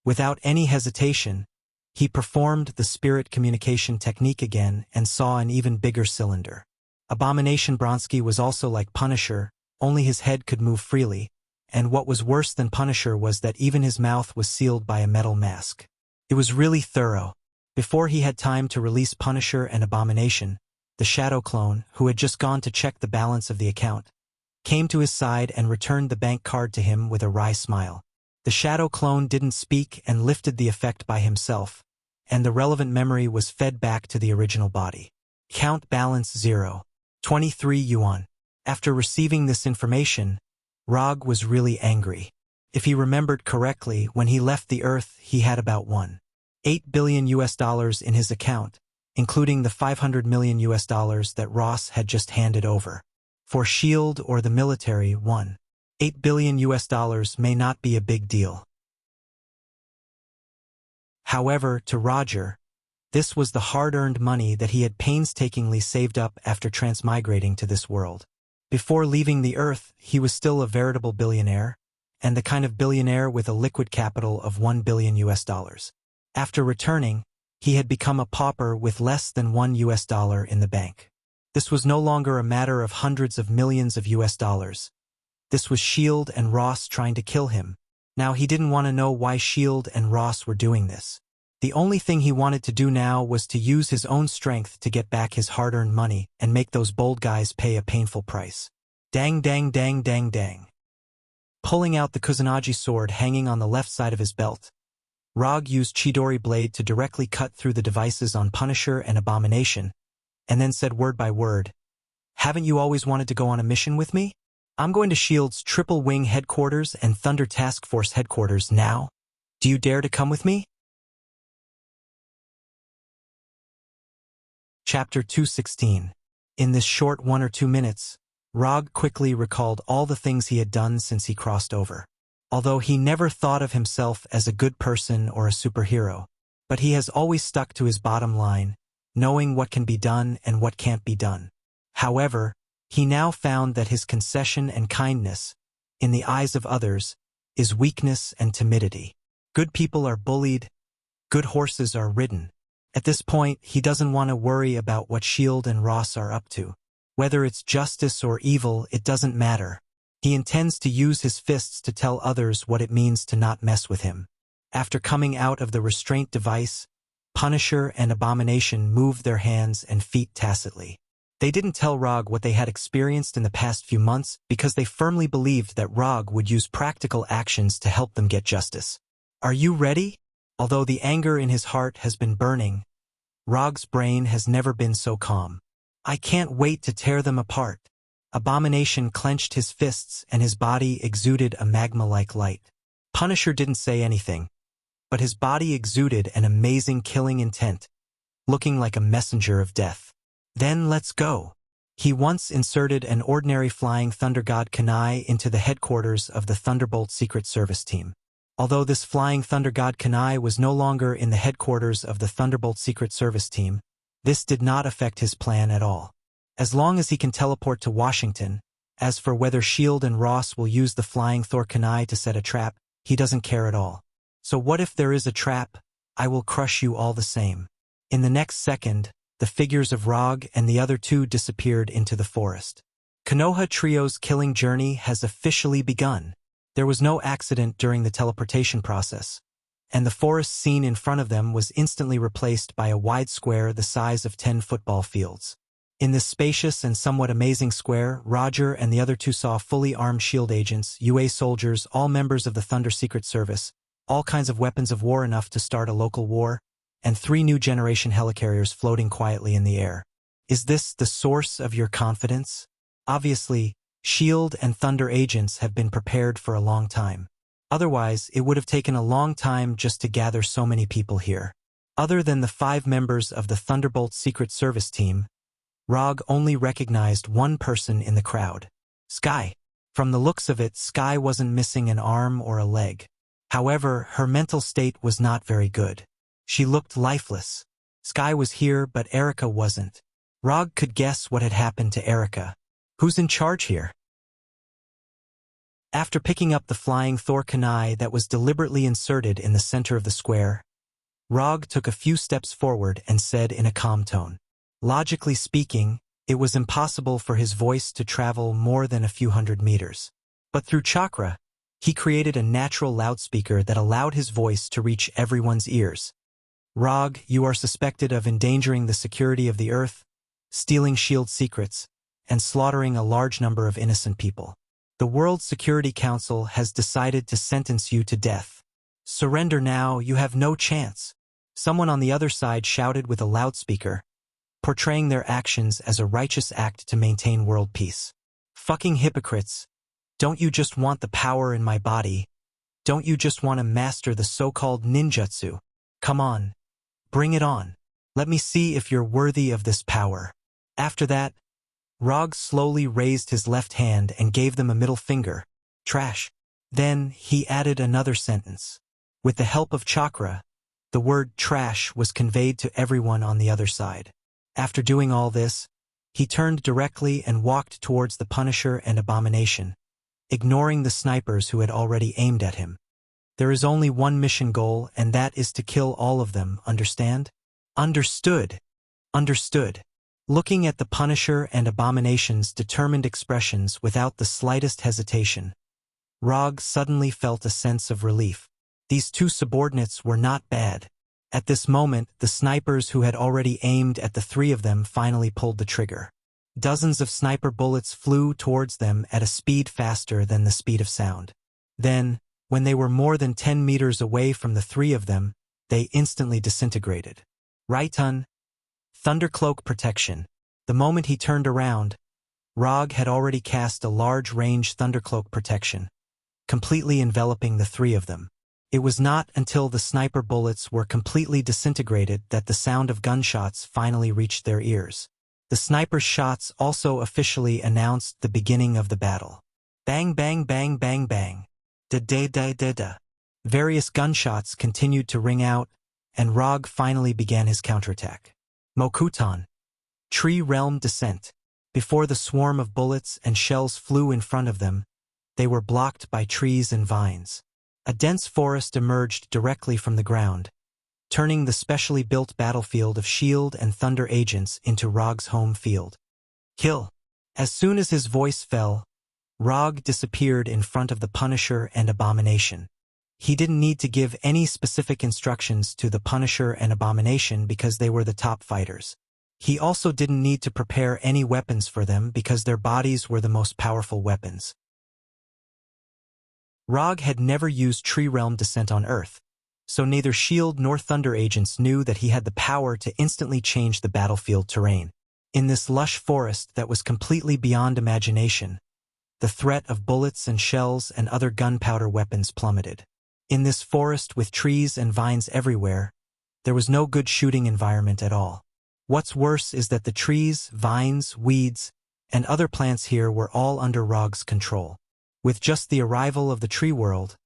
Without any hesitation, he performed the spirit communication technique again and saw an even bigger cylinder. Abomination Bronsky was also like Punisher, only his head could move freely, and what was worse than Punisher was that even his mouth was sealed by a metal mask. It was really thorough. Before he had time to release Punisher and Abomination, the Shadow Clone, who had just gone to check the balance of the account, came to his side and returned the bank card to him with a wry smile. The Shadow Clone didn't speak and lifted the effect by himself, and the relevant memory was fed back to the original body. Count balance 0. 23 yuan. After receiving this information, Rog was really angry. If he remembered correctly, when he left the Earth, he had about $1.8 billion in his account, including the $500 million that Ross had just handed over. For S.H.I.E.L.D. or the military, $1.8 billion may not be a big deal. However, to Roger, This was the hard-earned money that he had painstakingly saved up after transmigrating to this world. Before leaving the Earth, he was still a veritable billionaire, and the kind of billionaire with a liquid capital of $1 billion US. After returning, he had become a pauper with less than $1 US in the bank. This was no longer a matter of hundreds of millions of US dollars. This was Shield and Ross trying to kill him. Now he didn't want to know why Shield and Ross were doing this. The only thing he wanted to do now was to use his own strength to get back his hard-earned money and make those bold guys pay a painful price. Dang dang dang dang dang. Pulling out the Kusanagi sword hanging on the left side of his belt, Rog used Chidori blade to directly cut through the devices on Punisher and Abomination, and then said word by word, "Haven't you always wanted to go on a mission with me? I'm going to S.H.I.E.L.D.'s Triple Wing Headquarters and Thunder Task Force Headquarters now. Do you dare to come with me?" Chapter 216. In this short 1 or 2 minutes, Rog quickly recalled all the things he had done since he crossed over. Although he never thought of himself as a good person or a superhero, but he has always stuck to his bottom line, knowing what can be done and what can't be done. However, he now found that his concession and kindness, in the eyes of others, is weakness and timidity. Good people are bullied, good horses are ridden. At this point, he doesn't want to worry about what Shield and Ross are up to. Whether it's justice or evil, it doesn't matter. He intends to use his fists to tell others what it means to not mess with him. After coming out of the restraint device, Punisher and Abomination moved their hands and feet tacitly. They didn't tell Rog what they had experienced in the past few months because they firmly believed that Rog would use practical actions to help them get justice. Are you ready? Although the anger in his heart has been burning, Rog's brain has never been so calm. I can't wait to tear them apart. Abomination clenched his fists and his body exuded a magma-like light. Punisher didn't say anything, but his body exuded an amazing killing intent, looking like a messenger of death. Then let's go. He once inserted an ordinary flying Thunder God Kanai into the headquarters of the Thunderbolt Secret Service team. Although this flying Thunder God Kanai was no longer in the headquarters of the Thunderbolt Secret Service team, this did not affect his plan at all. As long as he can teleport to Washington, as for whether Shield and Ross will use the flying Thor Kanai to set a trap, he doesn't care at all. So what if there is a trap? I will crush you all the same. In the next second, the figures of Rog and the other two disappeared into the forest. Konoha Trio's killing journey has officially begun. There was no accident during the teleportation process, and the forest scene in front of them was instantly replaced by a wide square the size of 10 football fields. In this spacious and somewhat amazing square, Roger and the other two saw fully armed S.H.I.E.L.D. agents, UA soldiers, all members of the Thunder Secret Service, all kinds of weapons of war enough to start a local war, and 3 new generation helicarriers floating quietly in the air. Is this the source of your confidence? Obviously, S.H.I.E.L.D. and Thunder agents have been prepared for a long time. Otherwise, it would have taken a long time just to gather so many people here. Other than the 5 members of the Thunderbolt Secret Service team, Rog only recognized one person in the crowd. Sky. From the looks of it, Sky wasn't missing an arm or a leg. However, her mental state was not very good. She looked lifeless. Sky was here, but Erica wasn't. Rog could guess what had happened to Erica. Who's in charge here? After picking up the flying Thor Kanai that was deliberately inserted in the center of the square, Rog took a few steps forward and said in a calm tone. Logically speaking, it was impossible for his voice to travel more than a few hundred meters. But through chakra, he created a natural loudspeaker that allowed his voice to reach everyone's ears. Rog, you are suspected of endangering the security of the Earth, stealing S.H.I.E.L.D. secrets, and slaughtering a large number of innocent people. The World Security Council has decided to sentence you to death. Surrender now, you have no chance. Someone on the other side shouted with a loudspeaker, portraying their actions as a righteous act to maintain world peace. Fucking hypocrites. Don't you just want the power in my body? Don't you just want to master the so-called ninjutsu? Come on. Bring it on. Let me see if you're worthy of this power. After that, Rog slowly raised his left hand and gave them a middle finger. Trash. Then he added another sentence. With the help of chakra, The word trash was conveyed to everyone on the other side. After doing all this, he turned directly and walked towards the Punisher and Abomination, ignoring the snipers who had already aimed at him. There is only one mission goal, and that is to kill all of them, understand? Understood. Understood. Looking at the Punisher and Abomination's determined expressions without the slightest hesitation, Rog suddenly felt a sense of relief. These two subordinates were not bad. At this moment, the snipers who had already aimed at the three of them finally pulled the trigger. Dozens of sniper bullets flew towards them at a speed faster than the speed of sound. Then, when they were more than 10 meters away from the three of them, they instantly disintegrated. Raitan. Thundercloak protection. The moment he turned around, Rog had already cast a large-range Thundercloak protection, completely enveloping the three of them. It was not until the sniper bullets were completely disintegrated that the sound of gunshots finally reached their ears. The sniper's shots also officially announced the beginning of the battle. Bang bang bang bang bang. Da-da-da-da-da. Various gunshots continued to ring out, and Rog finally began his counterattack. Mokutan. Tree Realm Descent. Before the swarm of bullets and shells flew in front of them, they were blocked by trees and vines. A dense forest emerged directly from the ground, turning the specially built battlefield of shield and thunder agents into Rog's home field. Kill. As soon as his voice fell, Rog disappeared in front of the Punisher and Abomination. He didn't need to give any specific instructions to the Punisher and Abomination because they were the top fighters. He also didn't need to prepare any weapons for them because their bodies were the most powerful weapons. Rog had never used Tree Realm Descent on Earth, so neither shield nor thunder agents knew that he had the power to instantly change the battlefield terrain. In this lush forest that was completely beyond imagination, the threat of bullets and shells and other gunpowder weapons plummeted. In this forest with trees and vines everywhere, there was no good shooting environment at all. What's worse is that the trees, vines, weeds, and other plants here were all under Rog's control. With just the arrival of the tree world,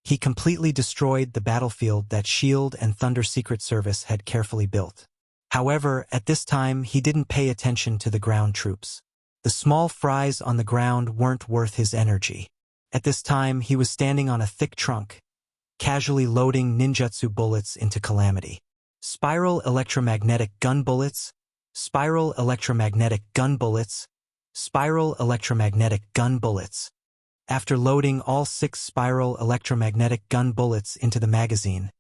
he completely destroyed the battlefield that Shield and Thunder Secret Service had carefully built. However, at this time he didn't pay attention to the ground troops. The small fries on the ground weren't worth his energy. At this time he was standing on a thick trunk, casually loading ninjutsu bullets into Calamity. Spiral electromagnetic gun bullets, spiral electromagnetic gun bullets, spiral electromagnetic gun bullets. After loading all 6 spiral electromagnetic gun bullets into the magazine,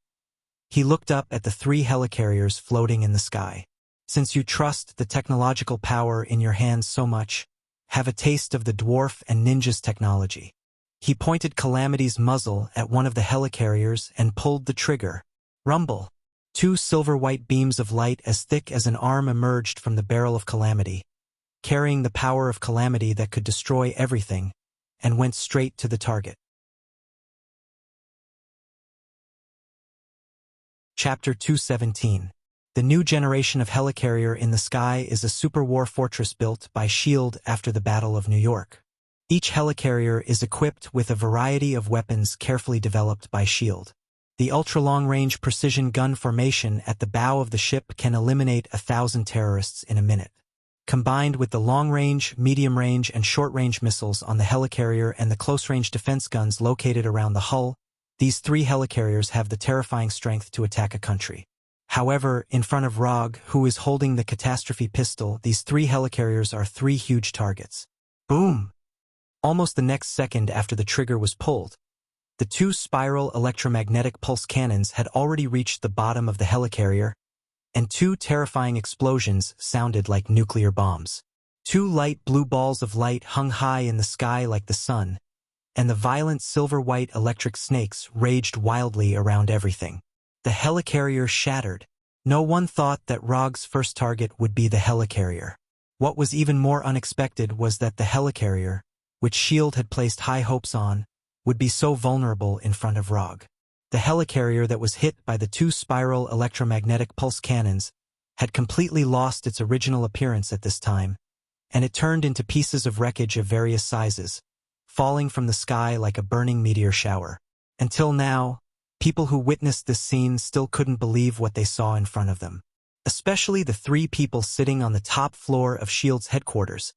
he looked up at the 3 helicarriers floating in the sky. Since you trust the technological power in your hands so much, have a taste of the dwarf and ninja's technology. He pointed Calamity's muzzle at one of the helicarriers and pulled the trigger. Rumble. 2 silver-white beams of light as thick as an arm emerged from the barrel of Calamity, carrying the power of Calamity that could destroy everything, and went straight to the target. Chapter 217. The new generation of helicarrier in the sky is a super war fortress built by S.H.I.E.L.D. after the Battle of New York. Each helicarrier is equipped with a variety of weapons carefully developed by S.H.I.E.L.D. The ultra-long-range precision gun formation at the bow of the ship can eliminate 1,000 terrorists in a minute. Combined with the long-range, medium-range, and short-range missiles on the helicarrier and the close-range defense guns located around the hull, these 3 helicarriers have the terrifying strength to attack a country. However, in front of Rog, who is holding the catastrophe pistol, these 3 helicarriers are 3 huge targets. Boom! Almost the next second after the trigger was pulled, the 2 spiral electromagnetic pulse cannons had already reached the bottom of the helicarrier, and 2 terrifying explosions sounded like nuclear bombs. 2 light blue balls of light hung high in the sky like the sun, and the violent silver-white electric snakes raged wildly around everything. The helicarrier shattered. No one thought that Rog's first target would be the helicarrier. What was even more unexpected was that the helicarrier, which S.H.I.E.L.D. had placed high hopes on, would be so vulnerable in front of Rog. The helicarrier that was hit by the 2 spiral electromagnetic pulse cannons had completely lost its original appearance at this time, and it turned into pieces of wreckage of various sizes, falling from the sky like a burning meteor shower. Until now, People who witnessed this scene still couldn't believe what they saw in front of them. Especially the three people sitting on the top floor of S.H.I.E.L.D.'s headquarters,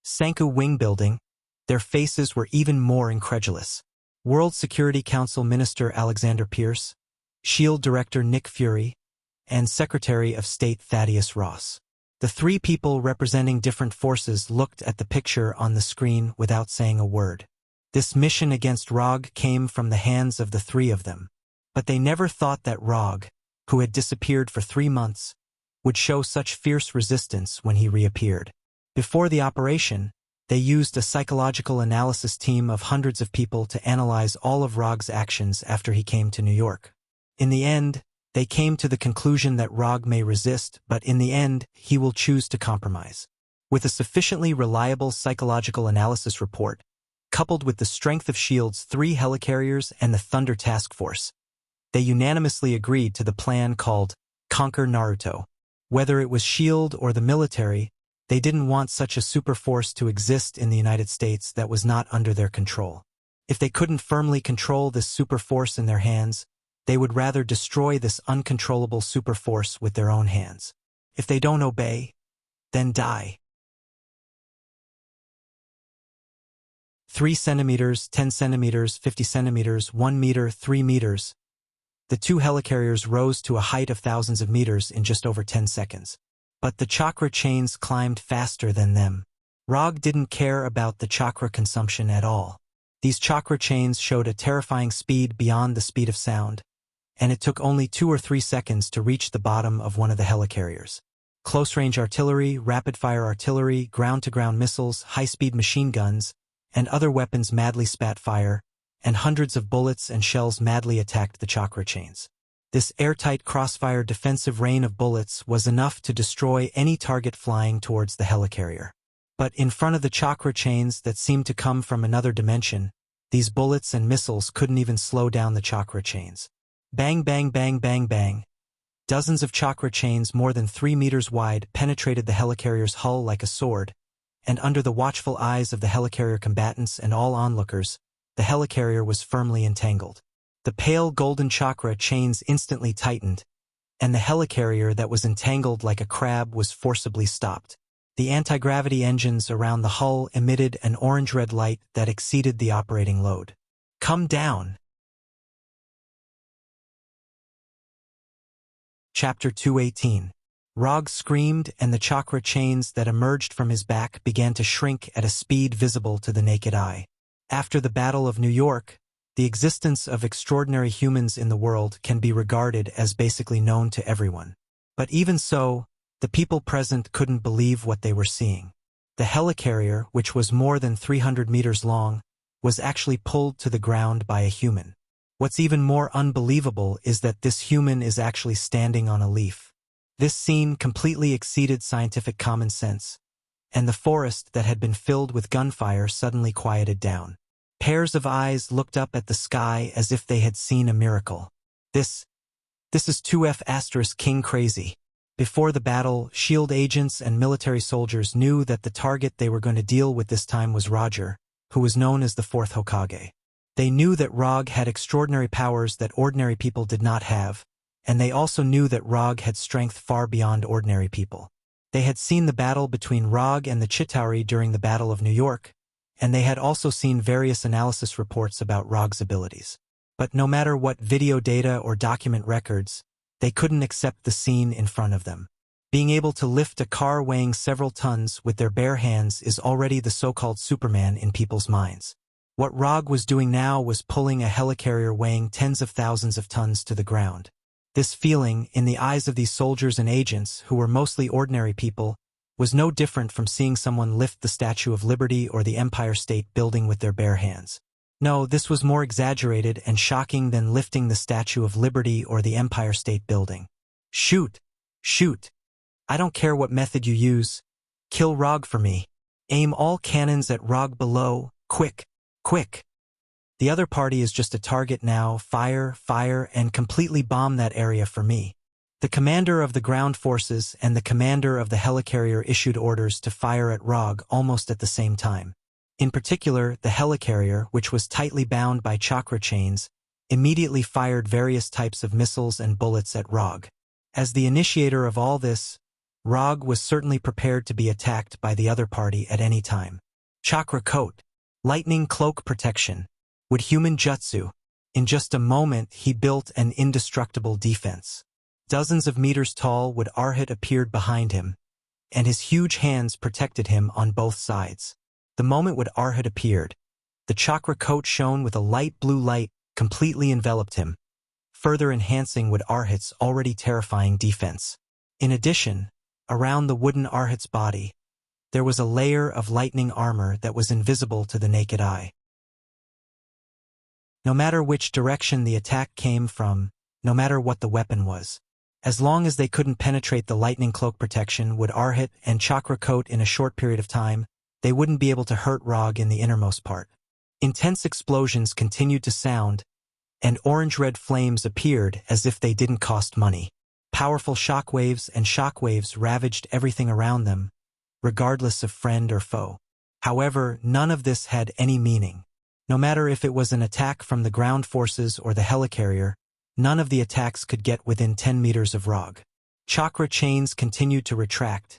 Sanku Wing Building. Their faces were even more incredulous. World Security Council Minister Alexander Pierce, S.H.I.E.L.D. Director Nick Fury, and Secretary of State Thaddeus Ross. The three people representing different forces looked at the picture on the screen without saying a word. This mission against Rog came from the hands of the three of them. But they never thought that Rog, who had disappeared for 3 months, would show such fierce resistance when he reappeared. Before the operation, they used a psychological analysis team of hundreds of people to analyze all of Rog's actions after he came to New York. In the end, they came to the conclusion that Rog may resist, but in the end, he will choose to compromise. With a sufficiently reliable psychological analysis report, coupled with the strength of S.H.I.E.L.D.'s 3 helicarriers and the Thunder Task Force, they unanimously agreed to the plan called Conquer Naruto. Whether it was S.H.I.E.L.D. or the military, they didn't want such a superforce to exist in the United States that was not under their control. If they couldn't firmly control this superforce in their hands, they would rather destroy this uncontrollable superforce with their own hands. If they don't obey, then die. 3 centimeters, 10 centimeters, 50 centimeters, 1 meter, 3 meters. The 2 helicarriers rose to a height of thousands of meters in just over 10 seconds. But the chakra chains climbed faster than them. Rog didn't care about the chakra consumption at all. These chakra chains showed a terrifying speed beyond the speed of sound, and it took only 2 or 3 seconds to reach the bottom of one of the helicarriers. Close-range artillery, rapid-fire artillery, ground-to-ground missiles, high-speed machine guns, and other weapons madly spat fire, and hundreds of bullets and shells madly attacked the chakra chains. This airtight crossfire defensive rain of bullets was enough to destroy any target flying towards the helicarrier. But in front of the chakra chains that seemed to come from another dimension, these bullets and missiles couldn't even slow down the chakra chains. Bang, bang, bang, bang, bang. Dozens of chakra chains more than 3 meters wide penetrated the helicarrier's hull like a sword, and under the watchful eyes of the helicarrier combatants and all onlookers, the helicarrier was firmly entangled. The pale golden chakra chains instantly tightened, and the helicarrier that was entangled like a crab was forcibly stopped. The anti-gravity engines around the hull emitted an orange-red light that exceeded the operating load. Come down! Chapter 218. Rog screamed, and the chakra chains that emerged from his back began to shrink at a speed visible to the naked eye. After the Battle of New York, the existence of extraordinary humans in the world can be regarded as basically known to everyone. But even so, the people present couldn't believe what they were seeing. The helicarrier, which was more than 300 meters long, was actually pulled to the ground by a human. What's even more unbelievable is that this human is actually standing on a leaf. This scene completely exceeded scientific common sense, and the forest that had been filled with gunfire suddenly quieted down. Pairs of eyes looked up at the sky as if they had seen a miracle. This is 2F** King crazy. Before the battle, S.H.I.E.L.D. agents and military soldiers knew that the target they were going to deal with this time was Roger, who was known as the 4th Hokage. They knew that Rog had extraordinary powers that ordinary people did not have, and they also knew that Rog had strength far beyond ordinary people. They had seen the battle between Rog and the Chitauri during the Battle of New York, and they had also seen various analysis reports about Rog's abilities. But no matter what video data or document records, they couldn't accept the scene in front of them. Being able to lift a car weighing several tons with their bare hands is already the so-called Superman in people's minds. What Rog was doing now was pulling a helicarrier weighing tens of thousands of tons to the ground. This feeling, in the eyes of these soldiers and agents, who were mostly ordinary people, was no different from seeing someone lift the Statue of Liberty or the Empire State Building with their bare hands. No, this was more exaggerated and shocking than lifting the Statue of Liberty or the Empire State Building. Shoot! Shoot! I don't care what method you use. Kill Rog for me. Aim all cannons at Rog below. Quick! Quick! The other party is just a target now. Fire, fire, and completely bomb that area for me. The commander of the ground forces and the commander of the helicarrier issued orders to fire at Rog almost at the same time. In particular, the helicarrier, which was tightly bound by chakra chains, immediately fired various types of missiles and bullets at Rog. As the initiator of all this, Rog was certainly prepared to be attacked by the other party at any time. Chakra Coat. Lightning Cloak Protection. With human jutsu, in just a moment he built an indestructible defense. Dozens of meters tall would Arhat appeared behind him, and his huge hands protected him on both sides. The moment would Arhat appeared, the chakra coat shone with a light blue light completely enveloped him, further enhancing would Arhat's already terrifying defense. In addition, around the wooden Arhat's body, there was a layer of lightning armor that was invisible to the naked eye. No matter which direction the attack came from, no matter what the weapon was, as long as they couldn't penetrate the lightning cloak protection would Arhat and chakra coat in a short period of time, they wouldn't be able to hurt Rog in the innermost part. Intense explosions continued to sound, and orange-red flames appeared as if they didn't cost money. Powerful shockwaves ravaged everything around them, regardless of friend or foe. However, none of this had any meaning. No matter if it was an attack from the ground forces or the helicarrier, none of the attacks could get within 10 meters of Rog. Chakra chains continued to retract,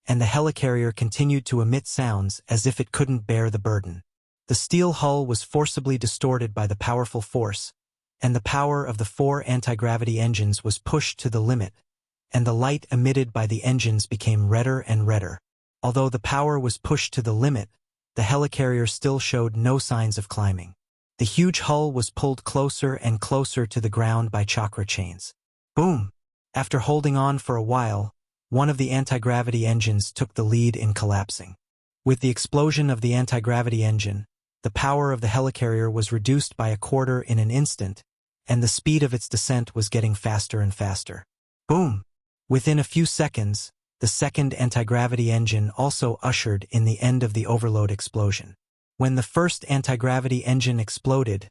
and the helicarrier continued to emit sounds as if it couldn't bear the burden. The steel hull was forcibly distorted by the powerful force, and the power of the 4 anti-gravity engines was pushed to the limit, and the light emitted by the engines became redder and redder. Although the power was pushed to the limit, the helicarrier still showed no signs of climbing. The huge hull was pulled closer and closer to the ground by chakra chains. Boom! After holding on for a while, one of the anti-gravity engines took the lead in collapsing. With the explosion of the anti-gravity engine, the power of the helicarrier was reduced by a quarter in an instant, and the speed of its descent was getting faster and faster. Boom! Within a few seconds, the second anti-gravity engine also ushered in the end of the overload explosion. When the first anti-gravity engine exploded,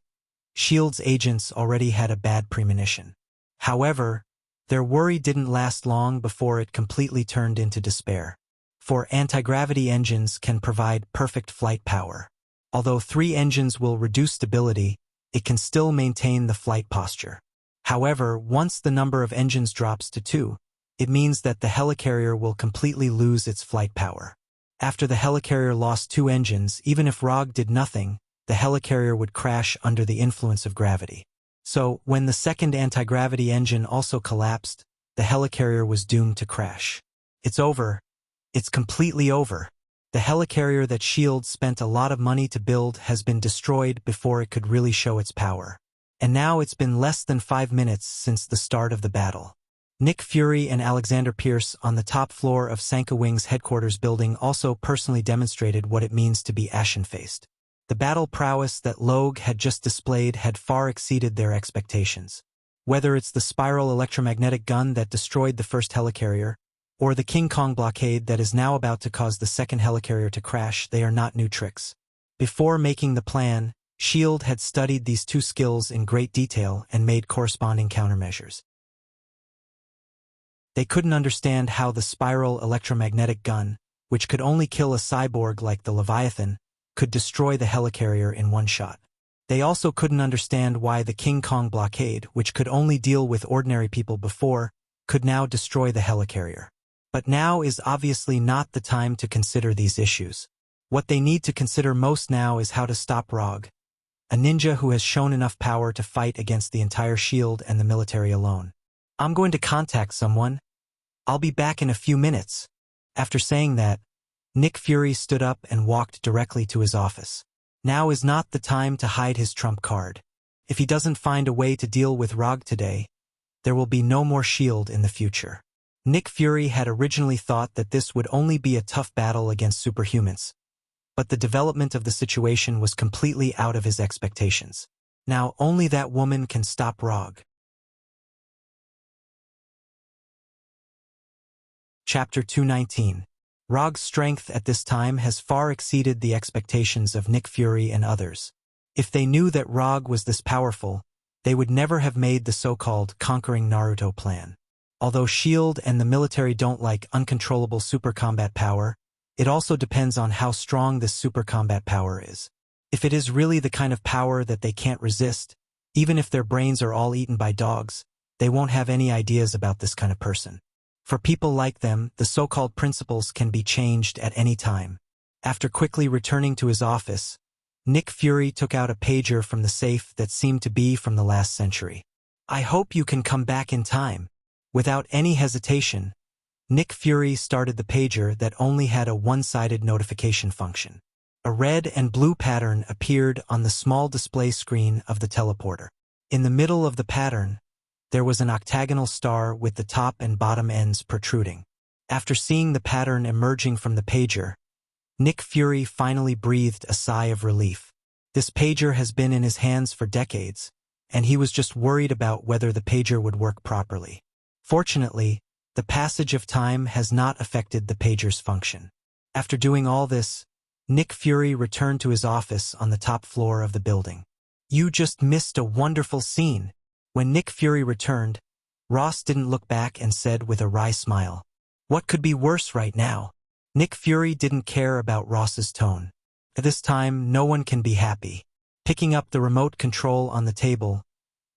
S.H.I.E.L.D.'s agents already had a bad premonition. However, their worry didn't last long before it completely turned into despair. For anti-gravity engines can provide perfect flight power. Although 3 engines will reduce stability, it can still maintain the flight posture. However, once the number of engines drops to 2, it means that the helicarrier will completely lose its flight power. After the helicarrier lost 2 engines, even if Rog did nothing, the helicarrier would crash under the influence of gravity. So, when the second anti-gravity engine also collapsed, the helicarrier was doomed to crash. It's over. It's completely over. The helicarrier that S.H.I.E.L.D. spent a lot of money to build has been destroyed before it could really show its power. And now it's been less than 5 minutes since the start of the battle. Nick Fury and Alexander Pierce on the top floor of Sanka Wing's headquarters building also personally demonstrated what it means to be ashen-faced. The battle prowess that Logue had just displayed had far exceeded their expectations. Whether it's the spiral electromagnetic gun that destroyed the first helicarrier, or the King Kong blockade that is now about to cause the second helicarrier to crash, they are not new tricks. Before making the plan, S.H.I.E.L.D. had studied these 2 skills in great detail and made corresponding countermeasures. They couldn't understand how the spiral electromagnetic gun, which could only kill a cyborg like the Leviathan, could destroy the helicarrier in one shot. They also couldn't understand why the King Kong blockade, which could only deal with ordinary people before, could now destroy the helicarrier. But now is obviously not the time to consider these issues. What they need to consider most now is how to stop Rog, a ninja who has shown enough power to fight against the entire S.H.I.E.L.D. and the military alone. I'm going to contact someone. I'll be back in a few minutes. After saying that, Nick Fury stood up and walked directly to his office. Now is not the time to hide his trump card. If he doesn't find a way to deal with Rog today, there will be no more S.H.I.E.L.D. in the future. Nick Fury had originally thought that this would only be a tough battle against superhumans, but the development of the situation was completely out of his expectations. Now only that woman can stop Rog. Chapter 219. Rog's strength at this time has far exceeded the expectations of Nick Fury and others. If they knew that Rog was this powerful, they would never have made the so-called conquering Naruto plan. Although S.H.I.E.L.D. and the military don't like uncontrollable super combat power, it also depends on how strong this super combat power is. If it is really the kind of power that they can't resist, Even if their brains are all eaten by dogs, they won't have any ideas about this kind of person. For people like them, the so-called principles can be changed at any time. After quickly returning to his office, Nick Fury took out a pager from the safe that seemed to be from the last century. "I hope you can come back in time." Without any hesitation, Nick Fury started the pager that only had a one-sided notification function. A red and blue pattern appeared on the small display screen of the teleporter. In the middle of the pattern, there was an octagonal star with the top and bottom ends protruding. After seeing the pattern emerging from the pager, Nick Fury finally breathed a sigh of relief. This pager has been in his hands for decades, and he was just worried about whether the pager would work properly. Fortunately, the passage of time has not affected the pager's function. After doing all this, Nick Fury returned to his office on the top floor of the building. "You just missed a wonderful scene." When Nick Fury returned, Ross didn't look back and said with a wry smile, "What could be worse right now?" Nick Fury didn't care about Ross's tone. At this time, no one can be happy. Picking up the remote control on the table,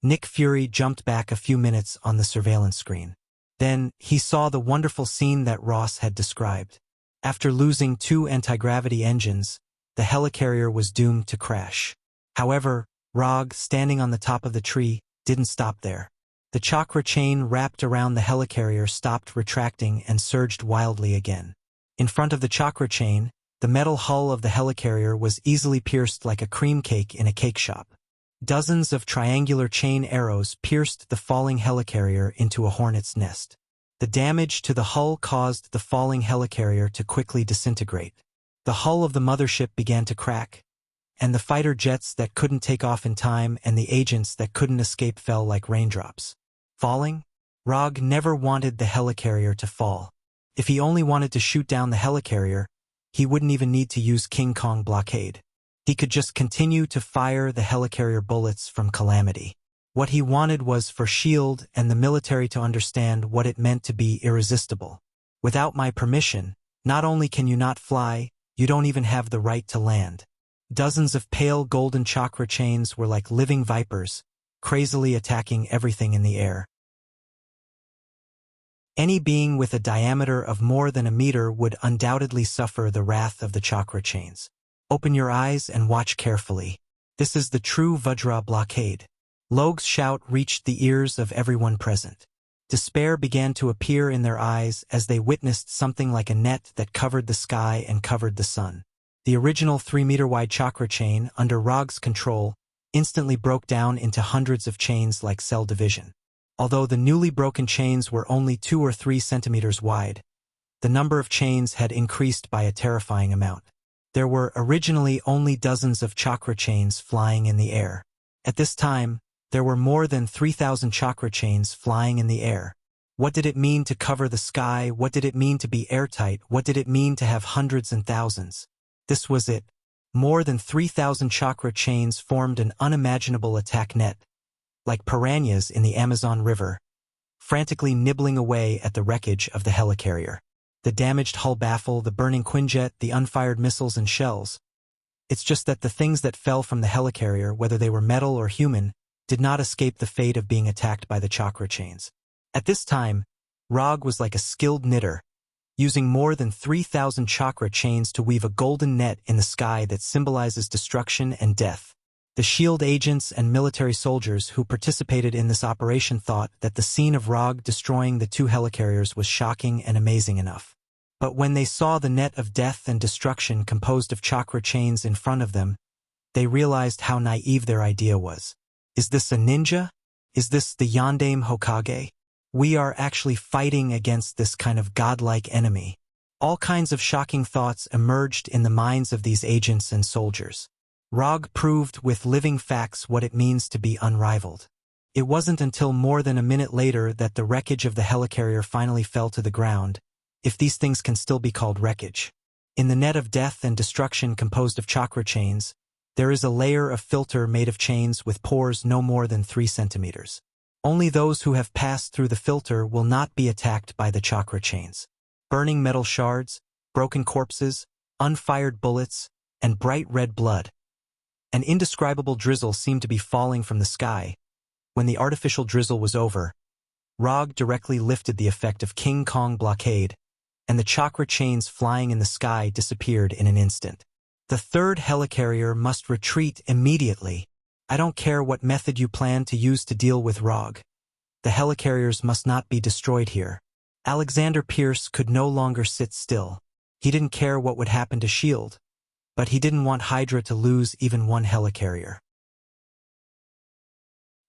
Nick Fury jumped back a few minutes on the surveillance screen. Then, he saw the wonderful scene that Ross had described. After losing 2 anti-gravity engines, the helicarrier was doomed to crash. However, Rog, standing on the top of the tree, didn't stop there. The chakra chain wrapped around the helicarrier stopped retracting and surged wildly again. In front of the chakra chain, the metal hull of the helicarrier was easily pierced like a cream cake in a cake shop. Dozens of triangular chain arrows pierced the falling helicarrier into a hornet's nest. The damage to the hull caused the falling helicarrier to quickly disintegrate. The hull of the mothership began to crack, and the fighter jets that couldn't take off in time and the agents that couldn't escape fell like raindrops. Falling? Rog never wanted the helicarrier to fall. If he only wanted to shoot down the helicarrier, he wouldn't even need to use King Kong blockade. He could just continue to fire the helicarrier bullets from Calamity. What he wanted was for S.H.I.E.L.D. and the military to understand what it meant to be irresistible. "Without my permission, not only can you not fly, you don't even have the right to land." Dozens of pale golden chakra chains were like living vipers, crazily attacking everything in the air. Any being with a diameter of more than a meter would undoubtedly suffer the wrath of the chakra chains. Open your eyes and watch carefully. This is the true Vajra blockade. Log's shout reached the ears of everyone present. Despair began to appear in their eyes as they witnessed something like a net that covered the sky and covered the sun. The original 3-meter-wide chakra chain, under Rog's control, instantly broke down into hundreds of chains like cell division. Although the newly broken chains were only 2 or 3 centimeters wide, the number of chains had increased by a terrifying amount. There were originally only dozens of chakra chains flying in the air. At this time, there were more than 3,000 chakra chains flying in the air. What did it mean to cover the sky? What did it mean to be airtight? What did it mean to have hundreds and thousands? This was it. More than 3,000 chakra chains formed an unimaginable attack net, like piranhas in the Amazon River, frantically nibbling away at the wreckage of the helicarrier. The damaged hull baffle, the burning Quinjet, the unfired missiles and shells. It's just that the things that fell from the helicarrier, whether they were metal or human, did not escape the fate of being attacked by the chakra chains. At this time, Rog was like a skilled knitter, using more than 3,000 chakra chains to weave a golden net in the sky that symbolizes destruction and death. The S.H.I.E.L.D. agents and military soldiers who participated in this operation thought that the scene of Rog destroying the 2 helicarriers was shocking and amazing enough. But when they saw the net of death and destruction composed of chakra chains in front of them, they realized how naive their idea was. Is this a ninja? Is this the Yondaime Hokage? We are actually fighting against this kind of godlike enemy. All kinds of shocking thoughts emerged in the minds of these agents and soldiers. Rog proved with living facts what it means to be unrivaled. It wasn't until more than a minute later that the wreckage of the helicarrier finally fell to the ground, if these things can still be called wreckage. In the net of death and destruction composed of chakra chains, there is a layer of filter made of chains with pores no more than 3 centimeters. Only those who have passed through the filter will not be attacked by the chakra chains. Burning metal shards, broken corpses, unfired bullets, and bright red blood. An indescribable drizzle seemed to be falling from the sky. When the artificial drizzle was over, Rog directly lifted the effect of King Kong blockade, and the chakra chains flying in the sky disappeared in an instant. The third helicarrier must retreat immediately. I don't care what method you plan to use to deal with Rog. The helicarriers must not be destroyed here. Alexander Pierce could no longer sit still. He didn't care what would happen to S.H.I.E.L.D., but he didn't want Hydra to lose even one helicarrier.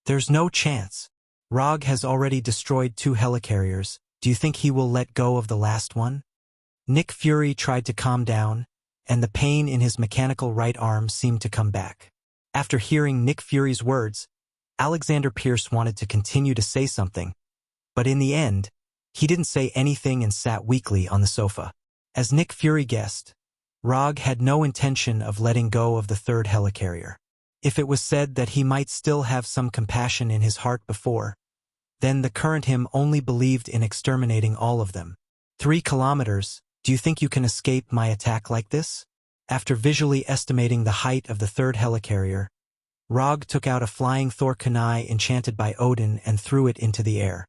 There's no chance. Rog has already destroyed 2 helicarriers. Do you think he will let go of the last one? Nick Fury tried to calm down, and the pain in his mechanical right arm seemed to come back. After hearing Nick Fury's words, Alexander Pierce wanted to continue to say something, but in the end, he didn't say anything and sat weakly on the sofa. As Nick Fury guessed, Rog had no intention of letting go of the third helicarrier. If it was said that he might still have some compassion in his heart before, then the current him only believed in exterminating all of them. 3 kilometers, do you think you can escape my attack like this? After visually estimating the height of the third helicarrier, Rog took out a flying Thor kunai enchanted by Odin and threw it into the air.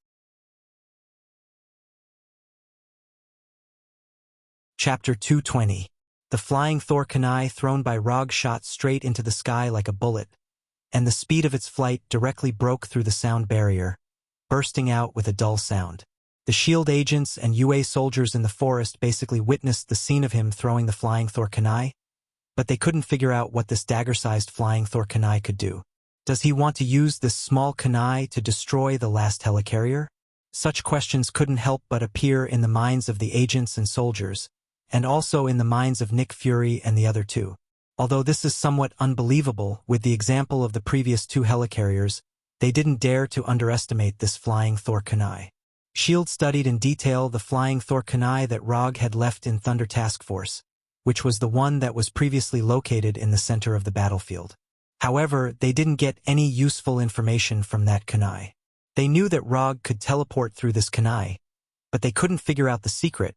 Chapter 220. The flying Thor kunai thrown by Rog shot straight into the sky like a bullet, and the speed of its flight directly broke through the sound barrier, bursting out with a dull sound. The S.H.I.E.L.D. agents and UA soldiers in the forest basically witnessed the scene of him throwing the flying Thor kunai, but they couldn't figure out what this dagger-sized flying Thor kunai could do. Does he want to use this small kunai to destroy the last helicarrier? Such questions couldn't help but appear in the minds of the agents and soldiers, and also in the minds of Nick Fury and the other 2. Although this is somewhat unbelievable, with the example of the previous 2 helicarriers, they didn't dare to underestimate this flying Thor kunai. S.H.I.E.L.D. studied in detail the flying Thor kunai that Rog had left in Thunder Task Force, which was the one that was previously located in the center of the battlefield. However, they didn't get any useful information from that kunai. They knew that Rog could teleport through this kunai, but they couldn't figure out the secret,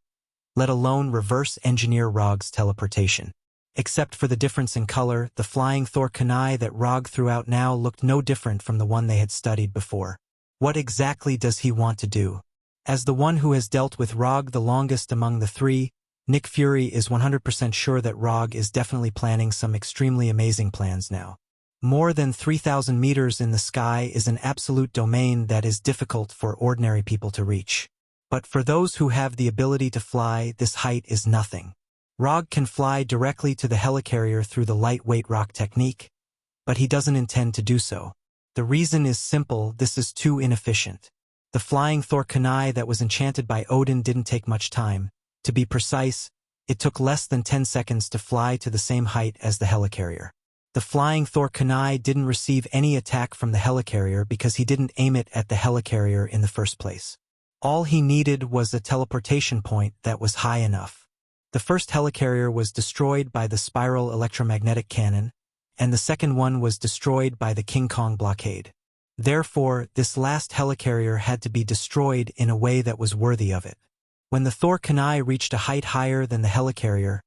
let alone reverse engineer Rog's teleportation. Except for the difference in color, the flying Thor kunai that Rog threw out now looked no different from the one they had studied before. What exactly does he want to do? As the one who has dealt with Rog the longest among the 3, Nick Fury is 100% sure that Rog is definitely planning some extremely amazing plans now. More than 3,000 meters in the sky is an absolute domain that is difficult for ordinary people to reach. But for those who have the ability to fly, this height is nothing. Rog can fly directly to the helicarrier through the lightweight rock technique, but he doesn't intend to do so. The reason is simple: this is too inefficient. The flying Thor kunai that was enchanted by Odin didn't take much time. To be precise, it took less than 10 seconds to fly to the same height as the helicarrier. The flying Thor kunai didn't receive any attack from the helicarrier because he didn't aim it at the helicarrier in the first place. All he needed was a teleportation point that was high enough. The first helicarrier was destroyed by the spiral electromagnetic cannon, and the second one was destroyed by the King Kong blockade. Therefore, this last helicarrier had to be destroyed in a way that was worthy of it. When the Thor kunai reached a height higher than the helicarrier,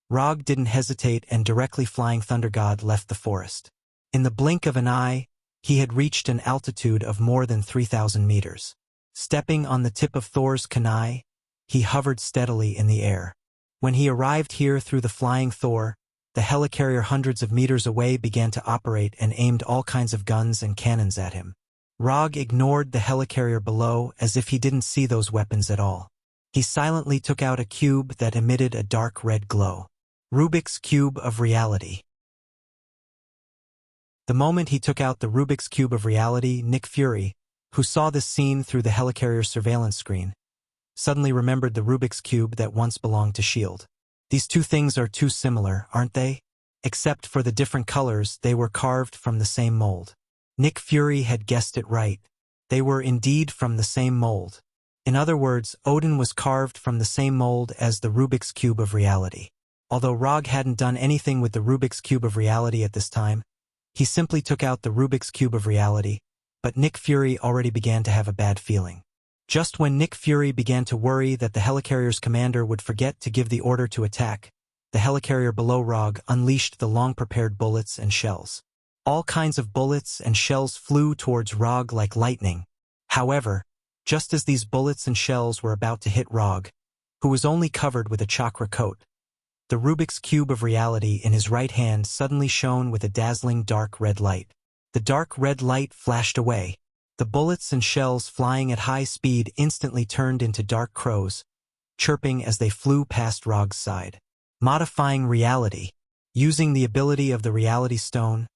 Rog didn't hesitate and directly flying Thunder God left the forest. In the blink of an eye, he had reached an altitude of more than 3,000 meters. Stepping on the tip of Thor's kunai, he hovered steadily in the air. When he arrived here through the flying Thor, the helicarrier hundreds of meters away began to operate and aimed all kinds of guns and cannons at him. Rog ignored the helicarrier below as if he didn't see those weapons at all. He silently took out a cube that emitted a dark red glow. Rubik's Cube of Reality. The moment he took out the Rubik's Cube of Reality, Nick Fury, who saw this scene through the helicarrier's surveillance screen, suddenly remembered the Rubik's Cube that once belonged to S.H.I.E.L.D. These 2 things are too similar, aren't they? Except for the different colors, they were carved from the same mold. Nick Fury had guessed it right. They were indeed from the same mold. In other words, Odin was carved from the same mold as the Rubik's Cube of Reality. Although Rog hadn't done anything with the Rubik's Cube of Reality at this time, he simply took out the Rubik's Cube of Reality, but Nick Fury already began to have a bad feeling. Just when Nick Fury began to worry that the helicarrier's commander would forget to give the order to attack, the helicarrier below Rog unleashed the long-prepared bullets and shells. All kinds of bullets and shells flew towards Rog like lightning. However, just as these bullets and shells were about to hit Rog, who was only covered with a chakra coat, the Rubik's Cube of reality in his right hand suddenly shone with a dazzling dark red light. The dark red light flashed away. The bullets and shells flying at high speed instantly turned into dark crows, chirping as they flew past Rog's side. Modifying reality. Using the ability of the reality stone,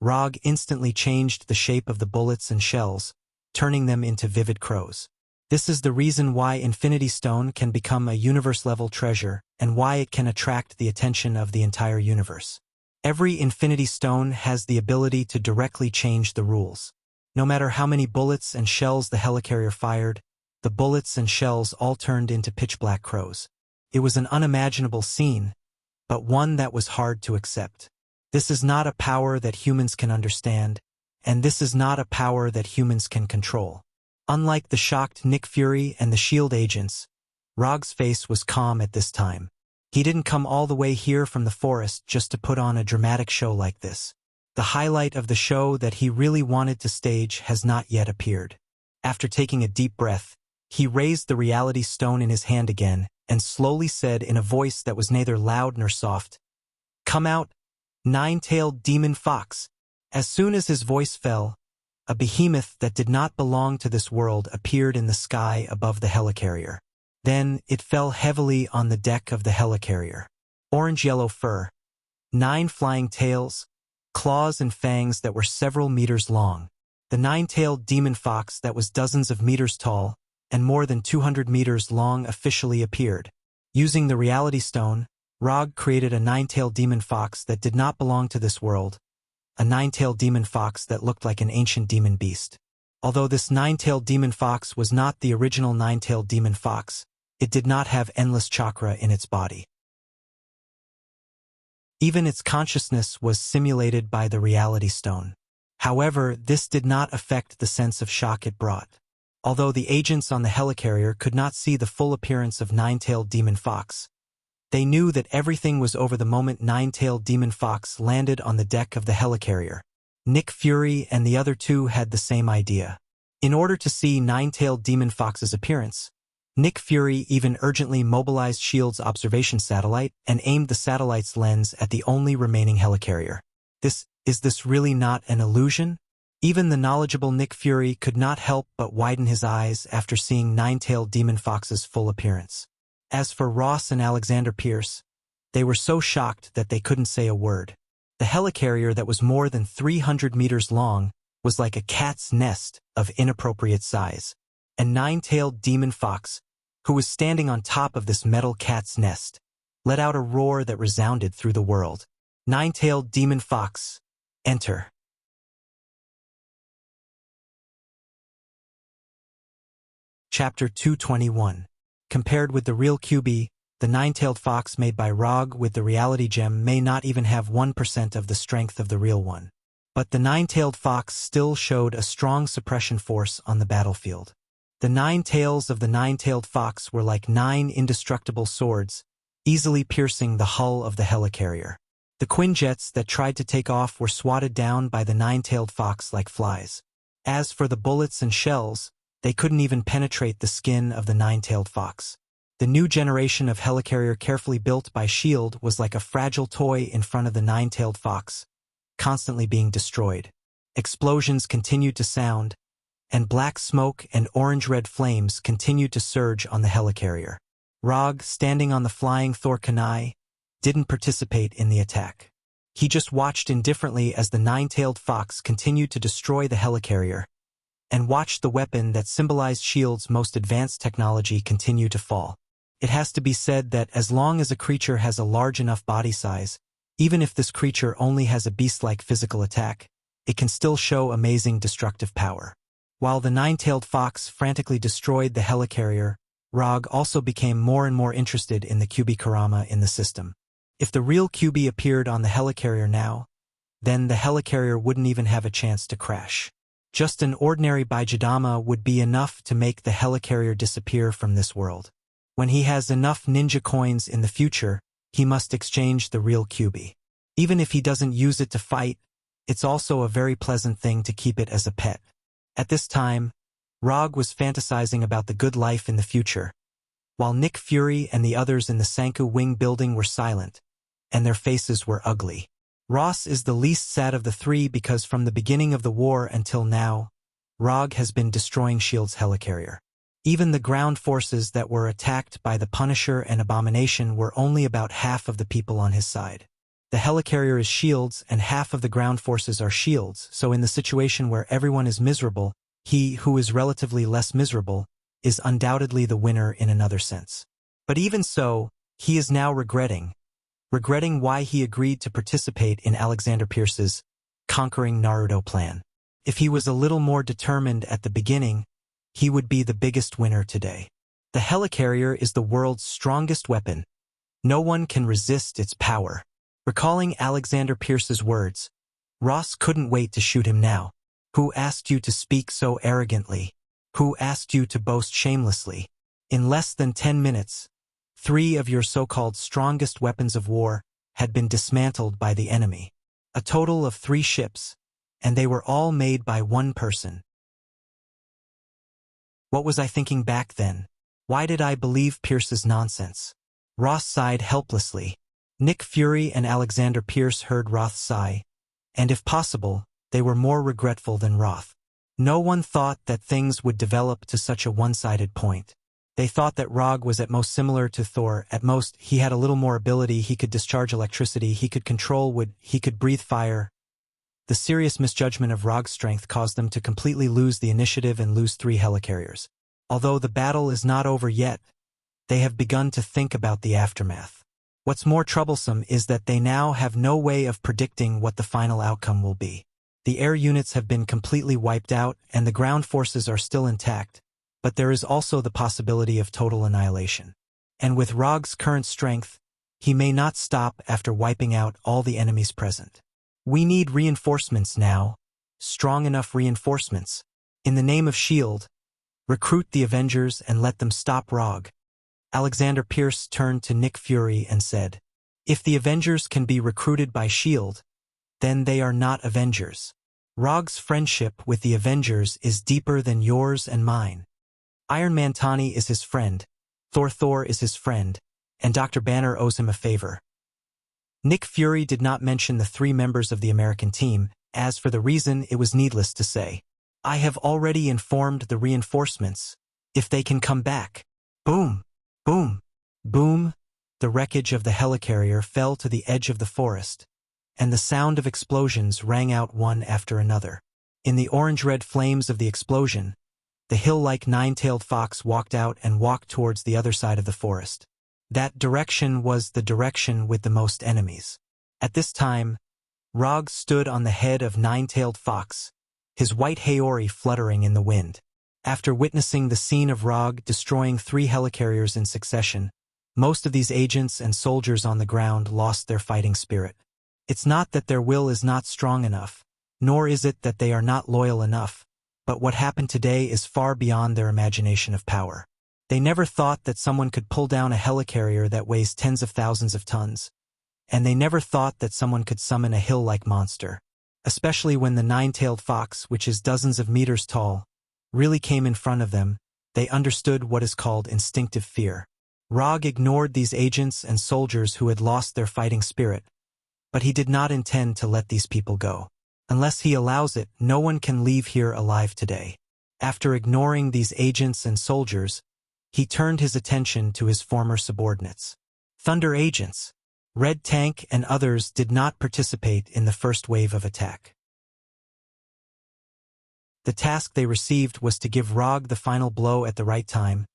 Rog instantly changed the shape of the bullets and shells, turning them into vivid crows. This is the reason why Infinity Stone can become a universe-level treasure and why it can attract the attention of the entire universe. Every Infinity Stone has the ability to directly change the rules. No matter how many bullets and shells the helicarrier fired, the bullets and shells all turned into pitch-black crows. It was an unimaginable scene, but one that was hard to accept. This is not a power that humans can understand, and this is not a power that humans can control. Unlike the shocked Nick Fury and the S.H.I.E.L.D. agents, Rog's face was calm at this time. He didn't come all the way here from the forest just to put on a dramatic show like this. The highlight of the show that he really wanted to stage has not yet appeared. After taking a deep breath, he raised the reality stone in his hand again and slowly said in a voice that was neither loud nor soft, "Come out, nine-tailed demon fox." As soon as his voice fell, a behemoth that did not belong to this world appeared in the sky above the helicarrier. Then it fell heavily on the deck of the helicarrier. Orange-yellow fur, 9 flying tails, claws and fangs that were several meters long. The 9-tailed demon fox that was dozens of meters tall and more than 200 meters long officially appeared. Using the reality stone, Rog created a 9-tailed demon fox that did not belong to this world, a 9-tailed demon fox that looked like an ancient demon beast. Although this 9-tailed demon fox was not the original 9-tailed demon fox, it did not have endless chakra in its body. Even its consciousness was simulated by the reality stone. However, this did not affect the sense of shock it brought. Although the agents on the helicarrier could not see the full appearance of 9-tailed demon fox, they knew that everything was over the moment 9-tailed demon fox landed on the deck of the helicarrier. Nick Fury and the other two had the same idea. In order to see 9-tailed demon fox's appearance, Nick Fury even urgently mobilized S.H.I.E.L.D.'s observation satellite and aimed the satellite's lens at the only remaining helicarrier. Is this really not an illusion? Even the knowledgeable Nick Fury could not help but widen his eyes after seeing 9-tailed demon fox's full appearance. As for Ross and Alexander Pierce, they were so shocked that they couldn't say a word. The helicarrier that was more than 300 meters long was like a cat's nest of inappropriate size. A 9-tailed demon fox, who was standing on top of this metal cat's nest, let out a roar that resounded through the world. 9-tailed demon fox, enter. Chapter 221. Compared with the real QB, the 9-tailed fox made by Rog with the reality gem may not even have 1% of the strength of the real one. But the 9-tailed fox still showed a strong suppression force on the battlefield. The 9 tails of the 9-tailed fox were like 9 indestructible swords, easily piercing the hull of the helicarrier. The Quinjets that tried to take off were swatted down by the 9-tailed fox like flies. As for the bullets and shells, they couldn't even penetrate the skin of the 9-tailed fox. The new generation of helicarrier carefully built by S.H.I.E.L.D. was like a fragile toy in front of the 9-tailed fox, constantly being destroyed. Explosions continued to sound, and black smoke and orange-red flames continued to surge on the helicarrier. Rog, standing on the flying Thor Kanai, didn't participate in the attack. He just watched indifferently as the 9-tailed fox continued to destroy the helicarrier, and watched the weapon that symbolized S.H.I.E.L.D.'s most advanced technology continue to fall. It has to be said that as long as a creature has a large enough body size, even if this creature only has a beast-like physical attack, it can still show amazing destructive power. While the 9-tailed fox frantically destroyed the helicarrier, Rog also became more and more interested in the QB Kurama in the system. If the real QB appeared on the helicarrier now, then the helicarrier wouldn't even have a chance to crash. Just an ordinary Baijidama would be enough to make the helicarrier disappear from this world. When he has enough ninja coins in the future, he must exchange the real QB. Even if he doesn't use it to fight, it's also a very pleasant thing to keep it as a pet. At this time, Rog was fantasizing about the good life in the future, while Nick Fury and the others in the Sanku Wing building were silent, and their faces were ugly. Ross is the least sad of the three because from the beginning of the war until now, Rog has been destroying S.H.I.E.L.'s helicarrier. Even the ground forces that were attacked by the Punisher and Abomination were only about half of the people on his side. The helicarrier is S.H.I.E.L.'s and half of the ground forces are S.H.I.E.L.'s, so in the situation where everyone is miserable, he who is relatively less miserable is undoubtedly the winner in another sense. But even so, he is now regretting why he agreed to participate in Alexander Pierce's conquering Naruto plan. If he was a little more determined at the beginning, he would be the biggest winner today. The helicarrier is the world's strongest weapon. No one can resist its power. Recalling Alexander Pierce's words, Ross couldn't wait to shoot him now. Who asked you to speak so arrogantly? Who asked you to boast shamelessly? In less than 10 minutes, 3 of your so-called strongest weapons of war had been dismantled by the enemy. A total of 3 ships, and they were all made by one person. What was I thinking back then? Why did I believe Pierce's nonsense? Ross sighed helplessly. Nick Fury and Alexander Pierce heard Roth sigh, and if possible, they were more regretful than Roth. No one thought that things would develop to such a one-sided point. They thought that Rog was at most similar to Thor. At most, he had a little more ability, he could discharge electricity, he could control wood, he could breathe fire. The serious misjudgment of Rog's strength caused them to completely lose the initiative and lose 3 helicarriers. Although the battle is not over yet, they have begun to think about the aftermath. What's more troublesome is that they now have no way of predicting what the final outcome will be. The air units have been completely wiped out and the ground forces are still intact, but there is also the possibility of total annihilation. And with Rog's current strength, he may not stop after wiping out all the enemies present. We need reinforcements now, strong enough reinforcements. In the name of S.H.I.E.L.D., recruit the Avengers and let them stop Rog. Alexander Pierce turned to Nick Fury and said, if the Avengers can be recruited by S.H.I.E.L.D., then they are not Avengers. Rog's friendship with the Avengers is deeper than yours and mine. Iron Man Tani is his friend, Thor is his friend, and Dr. Banner owes him a favor. Nick Fury did not mention the 3 members of the American team, as for the reason it was needless to say. I have already informed the reinforcements, if they can come back. Boom! Boom! Boom! The wreckage of the helicarrier fell to the edge of the forest, and the sound of explosions rang out one after another. In the orange-red flames of the explosion, the hill-like nine-tailed fox walked out and walked towards the other side of the forest. That direction was the direction with the most enemies. At this time, Rog stood on the head of Nine-Tailed Fox, his white Haori fluttering in the wind. After witnessing the scene of Rog destroying 3 helicarriers in succession, most of these agents and soldiers on the ground lost their fighting spirit. It's not that their will is not strong enough, nor is it that they are not loyal enough, but what happened today is far beyond their imagination of power. They never thought that someone could pull down a helicarrier that weighs tens of thousands of tons, and they never thought that someone could summon a hill-like monster, especially when the nine-tailed fox, which is dozens of meters tall, really came in front of them. They understood what is called instinctive fear. Rog ignored these agents and soldiers who had lost their fighting spirit, but he did not intend to let these people go. Unless he allows it, no one can leave here alive today. After ignoring these agents and soldiers, he turned his attention to his former subordinates. Thunder agents, Red Tank and others did not participate in the first wave of attack. The task they received was to give Rog the final blow at the right time,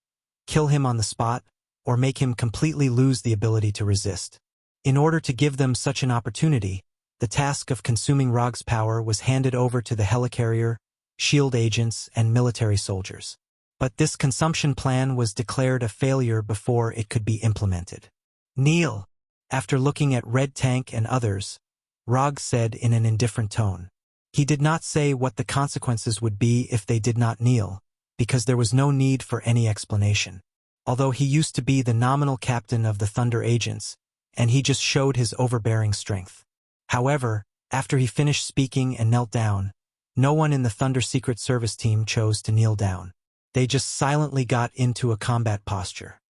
kill him on the spot, or make him completely lose the ability to resist. In order to give them such an opportunity, the task of consuming Rog's power was handed over to the helicarrier, S.H.I.E.L.D. agents, and military soldiers. But this consumption plan was declared a failure before it could be implemented. Kneel. After looking at Red Tank and others, Rog said in an indifferent tone. He did not say what the consequences would be if they did not kneel, because there was no need for any explanation. Although he used to be the nominal captain of the Thunder agents, and he just showed his overbearing strength. However, after he finished speaking and knelt down, no one in the Thunder Secret Service team chose to kneel down. They just silently got into a combat posture.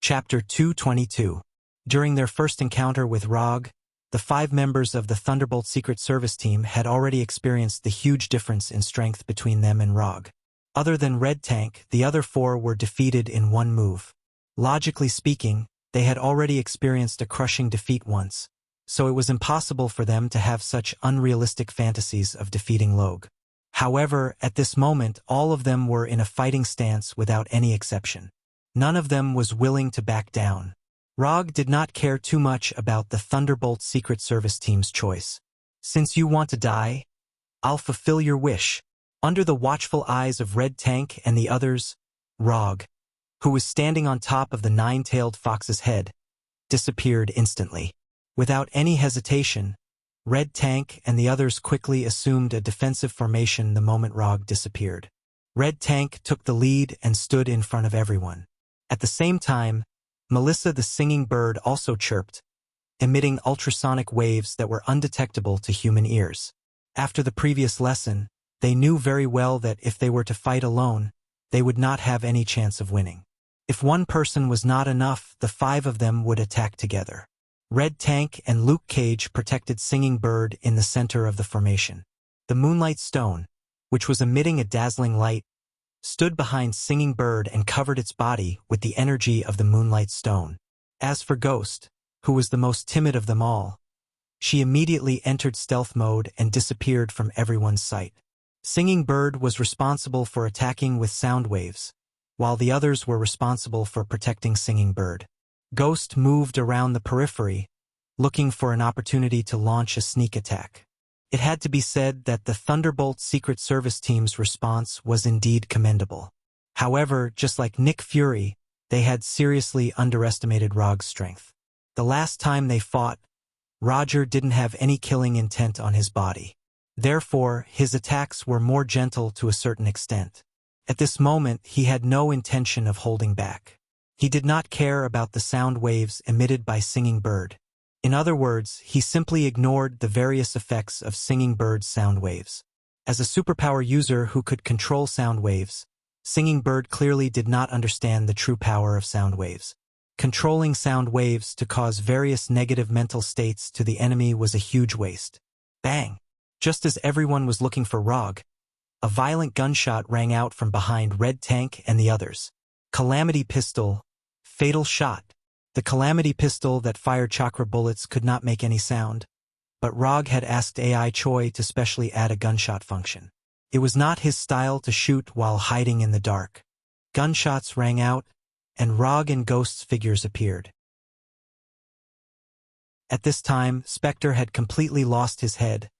Chapter 222. During their first encounter with Rog, the 5 members of the Thunderbolt Secret Service team had already experienced the huge difference in strength between them and Rog. Other than Red Tank, the other 4 were defeated in one move. Logically speaking, they had already experienced a crushing defeat once, so it was impossible for them to have such unrealistic fantasies of defeating Log. However, at this moment all of them were in a fighting stance without any exception. None of them was willing to back down. Rog did not care too much about the Thunderbolt Secret Service team's choice. Since you want to die, I'll fulfill your wish. Under the watchful eyes of Red Tank and the others, Rog, who was standing on top of the 9-tailed fox's head, disappeared instantly. Without any hesitation, Red Tank and the others quickly assumed a defensive formation the moment Rog disappeared. Red Tank took the lead and stood in front of everyone. At the same time, Melissa the singing bird also chirped, emitting ultrasonic waves that were undetectable to human ears. After the previous lesson, they knew very well that if they were to fight alone, they would not have any chance of winning. If one person was not enough, the 5 of them would attack together. Red Tank and Luke Cage protected Singing Bird in the center of the formation. The Moonlight Stone, which was emitting a dazzling light, stood behind Singing Bird and covered its body with the energy of the Moonlight Stone. As for Ghost, who was the most timid of them all, she immediately entered stealth mode and disappeared from everyone's sight. Singing Bird was responsible for attacking with sound waves, while the others were responsible for protecting Singing Bird. Ghost moved around the periphery, looking for an opportunity to launch a sneak attack. It had to be said that the Thunderbolt Secret Service team's response was indeed commendable. However, just like Nick Fury, they had seriously underestimated Rog's strength. The last time they fought, Roger didn't have any killing intent on his body. Therefore, his attacks were more gentle to a certain extent. At this moment, he had no intention of holding back. He did not care about the sound waves emitted by Singing Bird. In other words, he simply ignored the various effects of Singing Bird's sound waves. As a superpower user who could control sound waves, Singing Bird clearly did not understand the true power of sound waves. Controlling sound waves to cause various negative mental states to the enemy was a huge waste. Bang! Just as everyone was looking for Rog, a violent gunshot rang out from behind Red Tank and the others. Calamity Pistol. Fatal shot. The Calamity Pistol that fired chakra bullets could not make any sound, but Rog had asked AI Choi to specially add a gunshot function. It was not his style to shoot while hiding in the dark. Gunshots rang out, and Rog and Ghost's figures appeared. At this time, Spectre had completely lost his head,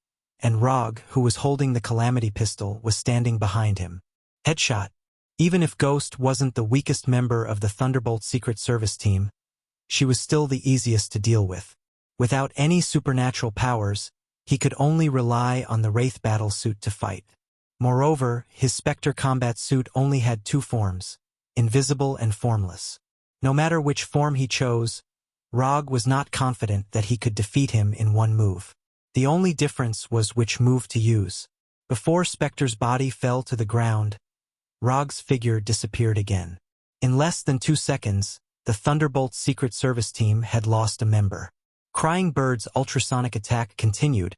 and Rog, who was holding the Calamity Pistol, was standing behind him. Headshot. Even if Ghost wasn't the weakest member of the Thunderbolt Secret Service team, she was still the easiest to deal with. Without any supernatural powers, he could only rely on the Wraith battle suit to fight. Moreover, his Spectre combat suit only had 2 forms, invisible and formless. No matter which form he chose, Rog was not confident that he could defeat him in one move. The only difference was which move to use. Before Spectre's body fell to the ground, Rog's figure disappeared again. In less than 2 seconds, the Thunderbolt Secret Service team had lost a member. Crying Bird's ultrasonic attack continued,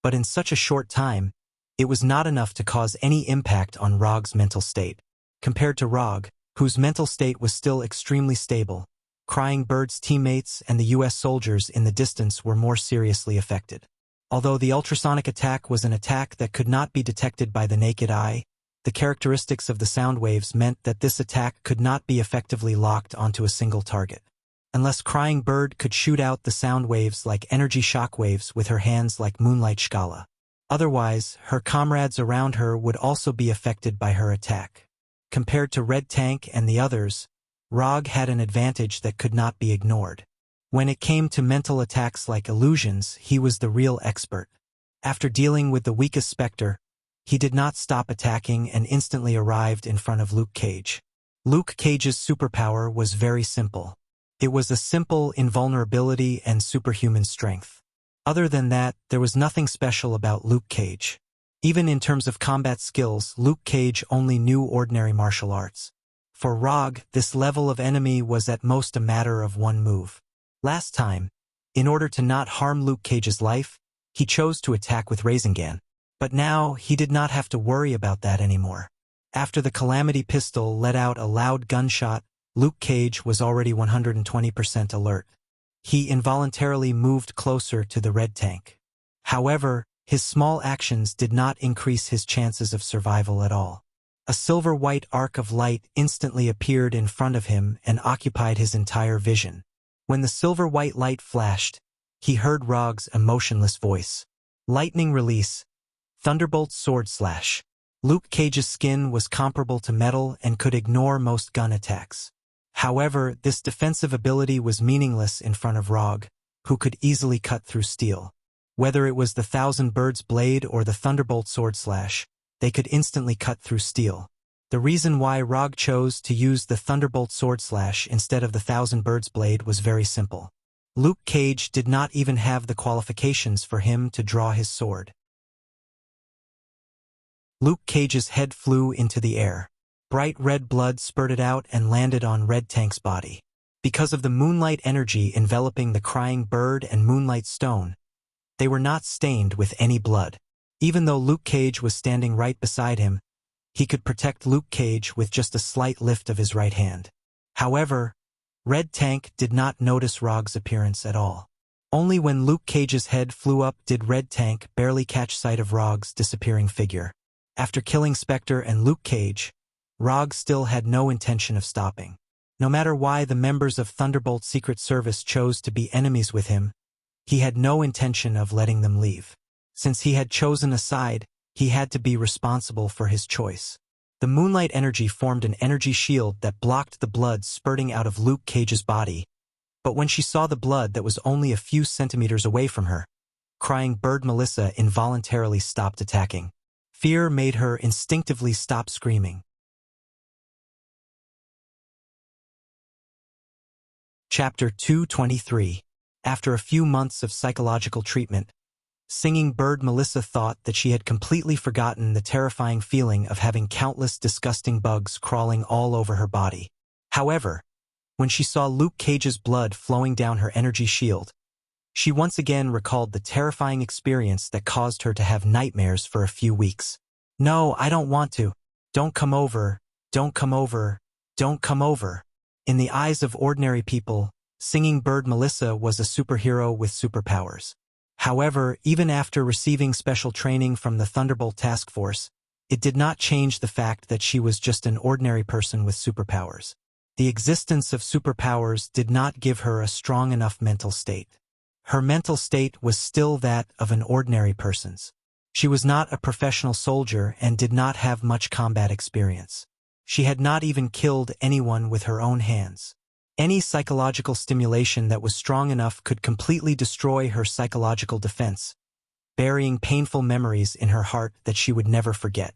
but in such a short time, it was not enough to cause any impact on Rog's mental state. Compared to Rog, whose mental state was still extremely stable, Crying Bird's teammates and the U.S. soldiers in the distance were more seriously affected. Although the ultrasonic attack was an attack that could not be detected by the naked eye, the characteristics of the sound waves meant that this attack could not be effectively locked onto a single target. Unless Crying Bird could shoot out the sound waves like energy shock waves with her hands like Moonlight Scala. Otherwise, her comrades around her would also be affected by her attack. Compared to Red Tank and the others, Rog had an advantage that could not be ignored. When it came to mental attacks like illusions, he was the real expert. After dealing with the weakest Spectre, he did not stop attacking and instantly arrived in front of Luke Cage. Luke Cage's superpower was very simple. It was a simple invulnerability and superhuman strength. Other than that, there was nothing special about Luke Cage. Even in terms of combat skills, Luke Cage only knew ordinary martial arts. For Rog, this level of enemy was at most a matter of one move. Last time, in order to not harm Luke Cage's life, he chose to attack with Rasengan. But now, he did not have to worry about that anymore. After the Calamity pistol let out a loud gunshot, Luke Cage was already 120% alert. He involuntarily moved closer to the red tank. However, his small actions did not increase his chances of survival at all. A silver-white arc of light instantly appeared in front of him and occupied his entire vision. When the silver-white light flashed, he heard Rog's emotionless voice. Lightning release. Thunderbolt sword slash. Luke Cage's skin was comparable to metal and could ignore most gun attacks. However, this defensive ability was meaningless in front of Rog, who could easily cut through steel. Whether it was the Thousand Birds blade or the Thunderbolt sword slash, they could instantly cut through steel. The reason why Rog chose to use the Thunderbolt sword slash instead of the Thousand Birds blade was very simple. Luke Cage did not even have the qualifications for him to draw his sword. Luke Cage's head flew into the air. Bright red blood spurted out and landed on Red Tank's body. Because of the moonlight energy enveloping the crying bird and moonlight stone, they were not stained with any blood. Even though Luke Cage was standing right beside him, he could protect Luke Cage with just a slight lift of his right hand. However, Red Tank did not notice Rog's appearance at all. Only when Luke Cage's head flew up did Red Tank barely catch sight of Rog's disappearing figure. After killing Spectre and Luke Cage, Rog still had no intention of stopping. No matter why the members of Thunderbolt's Secret Service chose to be enemies with him, he had no intention of letting them leave. Since he had chosen a side, he had to be responsible for his choice. The moonlight energy formed an energy shield that blocked the blood spurting out of Luke Cage's body, but when she saw the blood that was only a few centimeters away from her, crying bird Melissa involuntarily stopped attacking. Fear made her instinctively stop screaming. Chapter 223. After a few months of psychological treatment, singing bird Melissa thought that she had completely forgotten the terrifying feeling of having countless disgusting bugs crawling all over her body. However, when she saw Luke Cage's blood flowing down her energy shield, she once again recalled the terrifying experience that caused her to have nightmares for a few weeks. "No, I don't want to. Don't come over. Don't come over. Don't come over." In the eyes of ordinary people, singing bird Melissa was a superhero with superpowers. However, even after receiving special training from the Thunderbolt Task Force, it did not change the fact that she was just an ordinary person with superpowers. The existence of superpowers did not give her a strong enough mental state. Her mental state was still that of an ordinary person's. She was not a professional soldier and did not have much combat experience. She had not even killed anyone with her own hands. Any psychological stimulation that was strong enough could completely destroy her psychological defense, burying painful memories in her heart that she would never forget.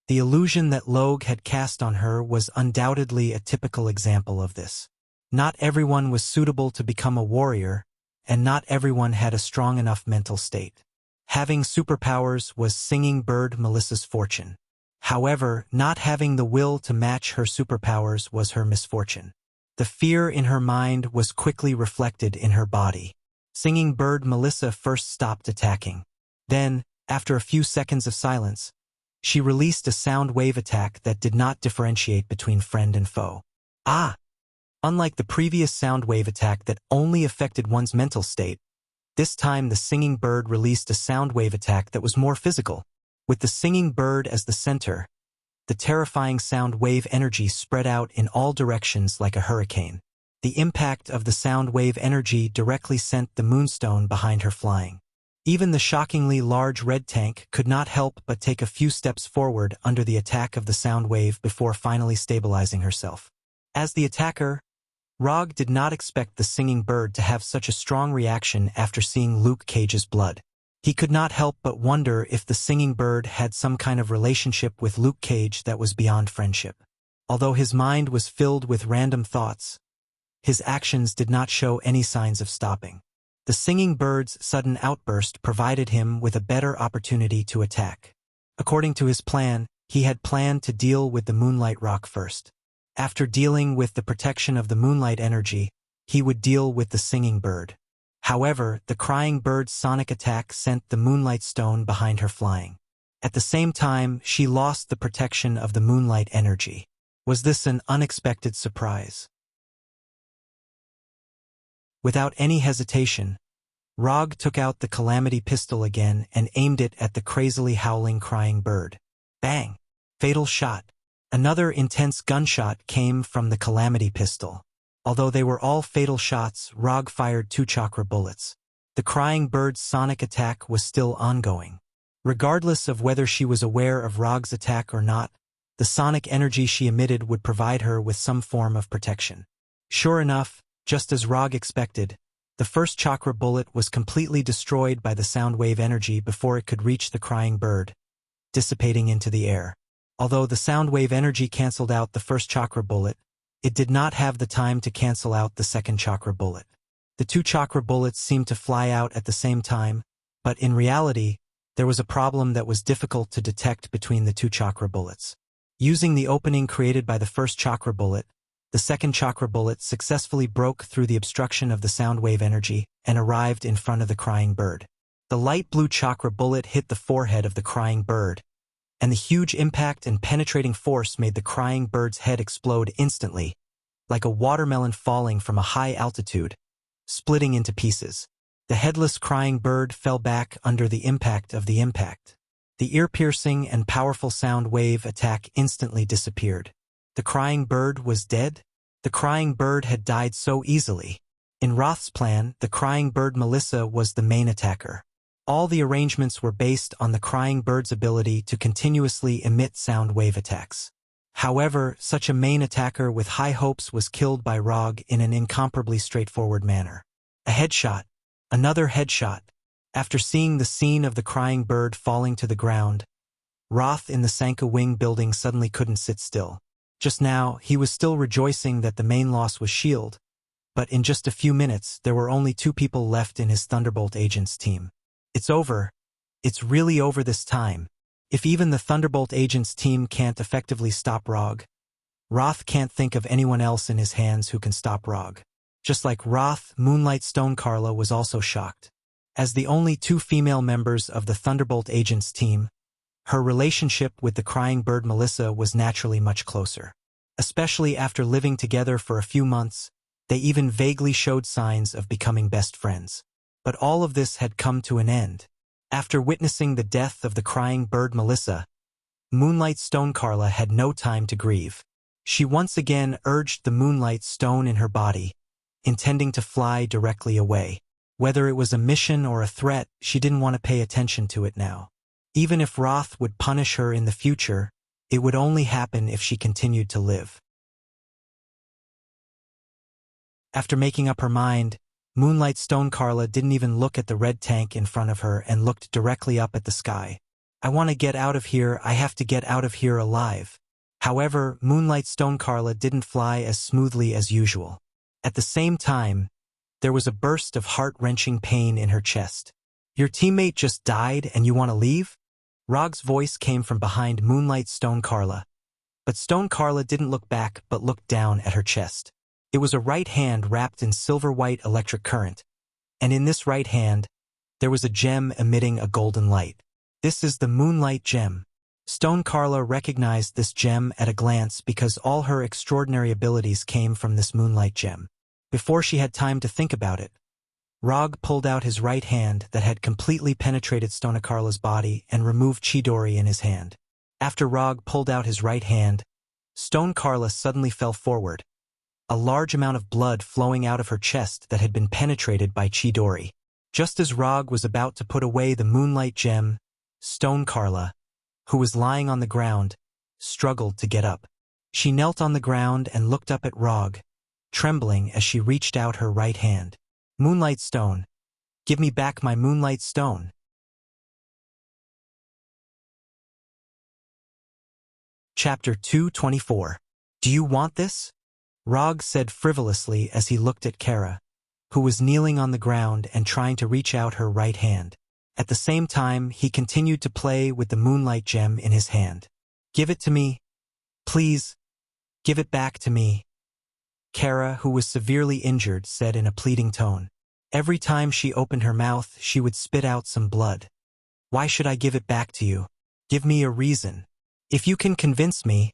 The illusion that Logue had cast on her was undoubtedly a typical example of this. Not everyone was suitable to become a warrior, and not everyone had a strong enough mental state. Having superpowers was singing bird Melissa's fortune. However, not having the will to match her superpowers was her misfortune. The fear in her mind was quickly reflected in her body. Singing bird Melissa first stopped attacking. Then, after a few seconds of silence, she released a sound wave attack that did not differentiate between friend and foe. Ah! Unlike the previous sound wave attack that only affected one's mental state, this time the singing bird released a sound wave attack that was more physical. With the singing bird as the center, the terrifying sound wave energy spread out in all directions like a hurricane. The impact of the sound wave energy directly sent the moonstone behind her flying. Even the shockingly large red tank could not help but take a few steps forward under the attack of the sound wave before finally stabilizing herself. As the attacker, Rog did not expect the singing bird to have such a strong reaction after seeing Luke Cage's blood. He could not help but wonder if the singing bird had some kind of relationship with Luke Cage that was beyond friendship. Although his mind was filled with random thoughts, his actions did not show any signs of stopping. The singing bird's sudden outburst provided him with a better opportunity to attack. According to his plan, he had planned to deal with the moonlight rock first. After dealing with the protection of the moonlight energy, he would deal with the singing bird. However, the crying bird's sonic attack sent the moonlight stone behind her flying. At the same time, she lost the protection of the moonlight energy. Was this an unexpected surprise? Without any hesitation, Rog took out the Calamity pistol again and aimed it at the crazily howling crying bird. Bang! Fatal shot. Another intense gunshot came from the Calamity pistol. Although they were all fatal shots, Rog fired 2 chakra bullets. The crying bird's sonic attack was still ongoing. Regardless of whether she was aware of Rog's attack or not, the sonic energy she emitted would provide her with some form of protection. Sure enough, just as Rog expected, the first chakra bullet was completely destroyed by the sound wave energy before it could reach the crying bird, dissipating into the air. Although the sound wave energy canceled out the first chakra bullet, it did not have the time to cancel out the second chakra bullet. The 2 chakra bullets seemed to fly out at the same time, but in reality, there was a problem that was difficult to detect between the 2 chakra bullets. Using the opening created by the first chakra bullet, the second chakra bullet successfully broke through the obstruction of the sound wave energy and arrived in front of the crying bird. The light blue chakra bullet hit the forehead of the crying bird, and the huge impact and penetrating force made the crying bird's head explode instantly, like a watermelon falling from a high altitude, splitting into pieces. The headless crying bird fell back under the impact of the impact. The ear-piercing and powerful sound wave attack instantly disappeared. The crying bird was dead? The crying bird had died so easily. In Roth's plan, the crying bird Melissa was the main attacker. All the arrangements were based on the crying bird's ability to continuously emit sound wave attacks. However, such a main attacker with high hopes was killed by Rog in an incomparably straightforward manner. A headshot. Another headshot. After seeing the scene of the crying bird falling to the ground, Roth in the Sanka Wing building suddenly couldn't sit still. Just now, he was still rejoicing that the main loss was S.H.I.E.L.D., but in just a few minutes there were only 2 people left in his Thunderbolt agents team. It's over. It's really over this time. If even the Thunderbolt agents team can't effectively stop Rog, Roth can't think of anyone else in his hands who can stop Rog. Just like Roth, Moonlight Stone Carla was also shocked. As the only 2 female members of the Thunderbolt agents team, her relationship with the crying bird Melissa was naturally much closer. Especially after living together for a few months, they even vaguely showed signs of becoming best friends. But all of this had come to an end. After witnessing the death of the crying bird Melissa, Moonlight Stone Carla had no time to grieve. She once again urged the Moonlight Stone in her body, intending to fly directly away. Whether it was a mission or a threat, she didn't want to pay attention to it now. Even if Roth would punish her in the future, it would only happen if she continued to live. After making up her mind, Moonlight Stone Carla didn't even look at the red tank in front of her and looked directly up at the sky. I want to get out of here, I have to get out of here alive. However, Moonlight Stone Carla didn't fly as smoothly as usual. At the same time, there was a burst of heart-wrenching pain in her chest. Your teammate just died and you want to leave? Rog's voice came from behind Moonlight Stone Carla. But Stone Carla didn't look back but looked down at her chest. It was a right hand wrapped in silver-white electric current, and in this right hand, there was a gem emitting a golden light. This is the Moonlight Gem. Stone Carla recognized this gem at a glance because all her extraordinary abilities came from this Moonlight Gem. Before she had time to think about it, Rog pulled out his right hand that had completely penetrated Stone Carla's body and removed Chidori in his hand. After Rog pulled out his right hand, Stone Carla suddenly fell forward, a large amount of blood flowing out of her chest that had been penetrated by Chidori. Just as Rog was about to put away the Moonlight Gem, Stone Carla, who was lying on the ground, struggled to get up. She knelt on the ground and looked up at Rog, trembling as she reached out her right hand. Moonlight Stone. Give me back my Moonlight Stone. Chapter 224. Do you want this? Rog said frivolously as he looked at Kara, who was kneeling on the ground and trying to reach out her right hand. At the same time, he continued to play with the moonlight gem in his hand. Give it to me. Please. Give it back to me. Kara, who was severely injured, said in a pleading tone. Every time she opened her mouth, she would spit out some blood. Why should I give it back to you? Give me a reason. If you can convince me,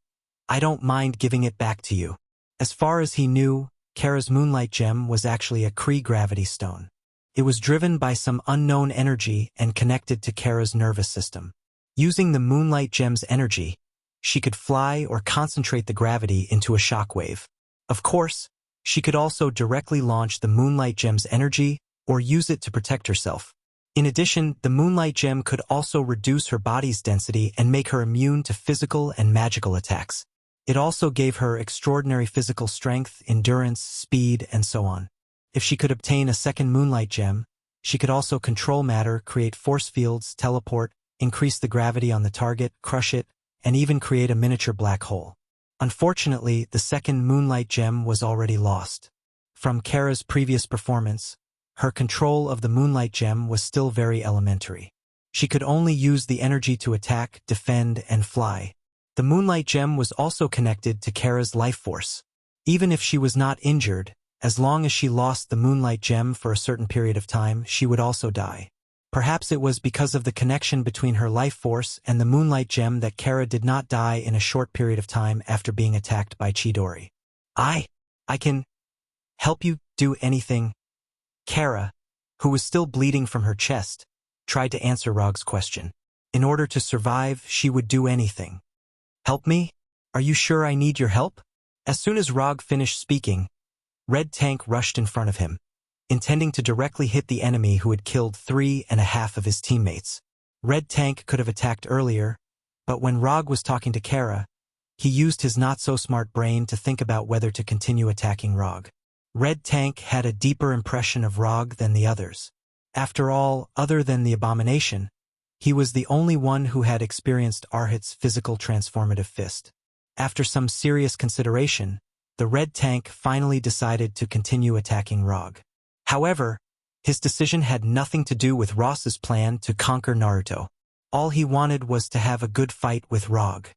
I don't mind giving it back to you. As far as he knew, Kara's moonlight gem was actually a Kree gravity stone. It was driven by some unknown energy and connected to Kara's nervous system. Using the moonlight gem's energy, she could fly or concentrate the gravity into a shockwave. Of course, she could also directly launch the moonlight gem's energy or use it to protect herself. In addition, the moonlight gem could also reduce her body's density and make her immune to physical and magical attacks. It also gave her extraordinary physical strength, endurance, speed, and so on. If she could obtain a second moonlight gem, she could also control matter, create force fields, teleport, increase the gravity on the target, crush it, and even create a miniature black hole. Unfortunately, the second moonlight gem was already lost. From Kara's previous performance, her control of the moonlight gem was still very elementary. She could only use the energy to attack, defend, and fly. The moonlight gem was also connected to Kara's life force. Even if she was not injured, as long as she lost the moonlight gem for a certain period of time, she would also die. Perhaps it was because of the connection between her life force and the moonlight gem that Kara did not die in a short period of time after being attacked by Chidori. I can help you do anything. Kara, who was still bleeding from her chest, tried to answer Rog's question. In order to survive, she would do anything. Help me? Are you sure I need your help? As soon as Rog finished speaking, Red Tank rushed in front of him, intending to directly hit the enemy who had killed 3.5 of his teammates. Red Tank could have attacked earlier, but when Rog was talking to Kara, he used his not-so-smart brain to think about whether to continue attacking Rog. Red Tank had a deeper impression of Rog than the others. After all, other than the abomination, he was the only one who had experienced Arhit's physical transformative fist. After some serious consideration, the Red Tank finally decided to continue attacking Rog. However, his decision had nothing to do with Ross's plan to conquer Naruto. All he wanted was to have a good fight with Rog.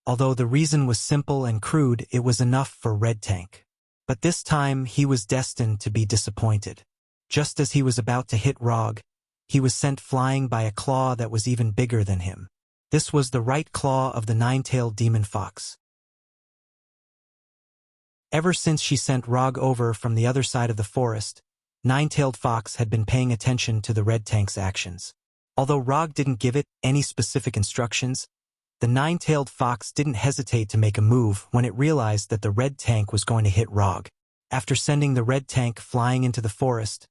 Although the reason was simple and crude, it was enough for Red Tank. But this time, he was destined to be disappointed. Just as he was about to hit Rog, he was sent flying by a claw that was even bigger than him. This was the right claw of the nine-tailed demon fox. Ever since she sent Rog over from the other side of the forest, Nine-Tailed Fox had been paying attention to the Red Tank's actions. Although Rog didn't give it any specific instructions, the Nine-Tailed Fox didn't hesitate to make a move when it realized that the Red Tank was going to hit Rog. After sending the Red Tank flying into the forest,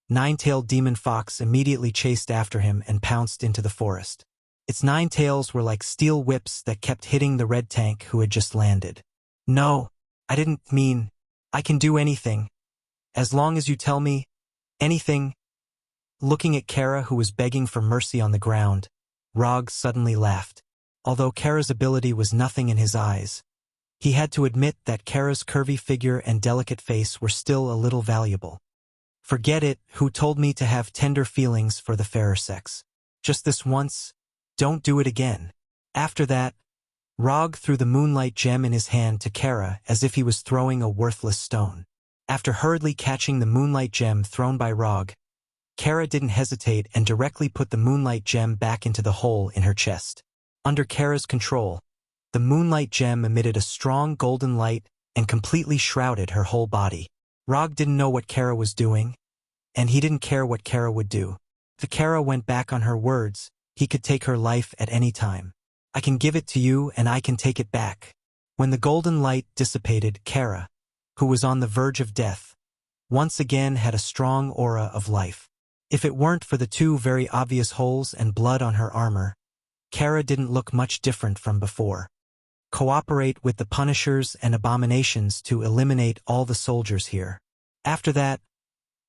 Nine-Tailed Demon Fox immediately chased after him and pounced into the forest. Its 9 tails were like steel whips that kept hitting the Red Tank who had just landed. No, I didn't mean, I can do anything. As long as you tell me anything. Looking at Kara, who was begging for mercy on the ground, Rog suddenly laughed. Although Kara's ability was nothing in his eyes, he had to admit that Kara's curvy figure and delicate face were still a little valuable. Forget it, who told me to have tender feelings for the fairer sex. Just this once, don't do it again. After that, Rog threw the moonlight gem in his hand to Kara as if he was throwing a worthless stone. After hurriedly catching the moonlight gem thrown by Rog, Kara didn't hesitate and directly put the moonlight gem back into the hole in her chest. Under Kara's control, the moonlight gem emitted a strong golden light and completely shrouded her whole body. Rog didn't know what Kara was doing, and he didn't care what Kara would do. If Kara went back on her words, he could take her life at any time. I can give it to you and I can take it back. When the golden light dissipated, Kara, who was on the verge of death, once again had a strong aura of life. If it weren't for the 2 very obvious holes and blood on her armor, Kara didn't look much different from before. Cooperate with the Punishers and Abominations to eliminate all the soldiers here. After that,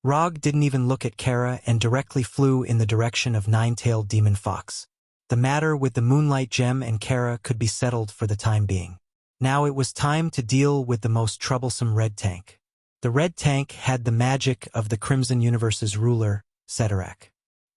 Rog didn't even look at Kara and directly flew in the direction of Nine-Tailed Demon Fox. The matter with the moonlight gem and Kara could be settled for the time being. Now it was time to deal with the most troublesome red tank. The red tank had the magic of the Crimson Universe's ruler, Ceterak.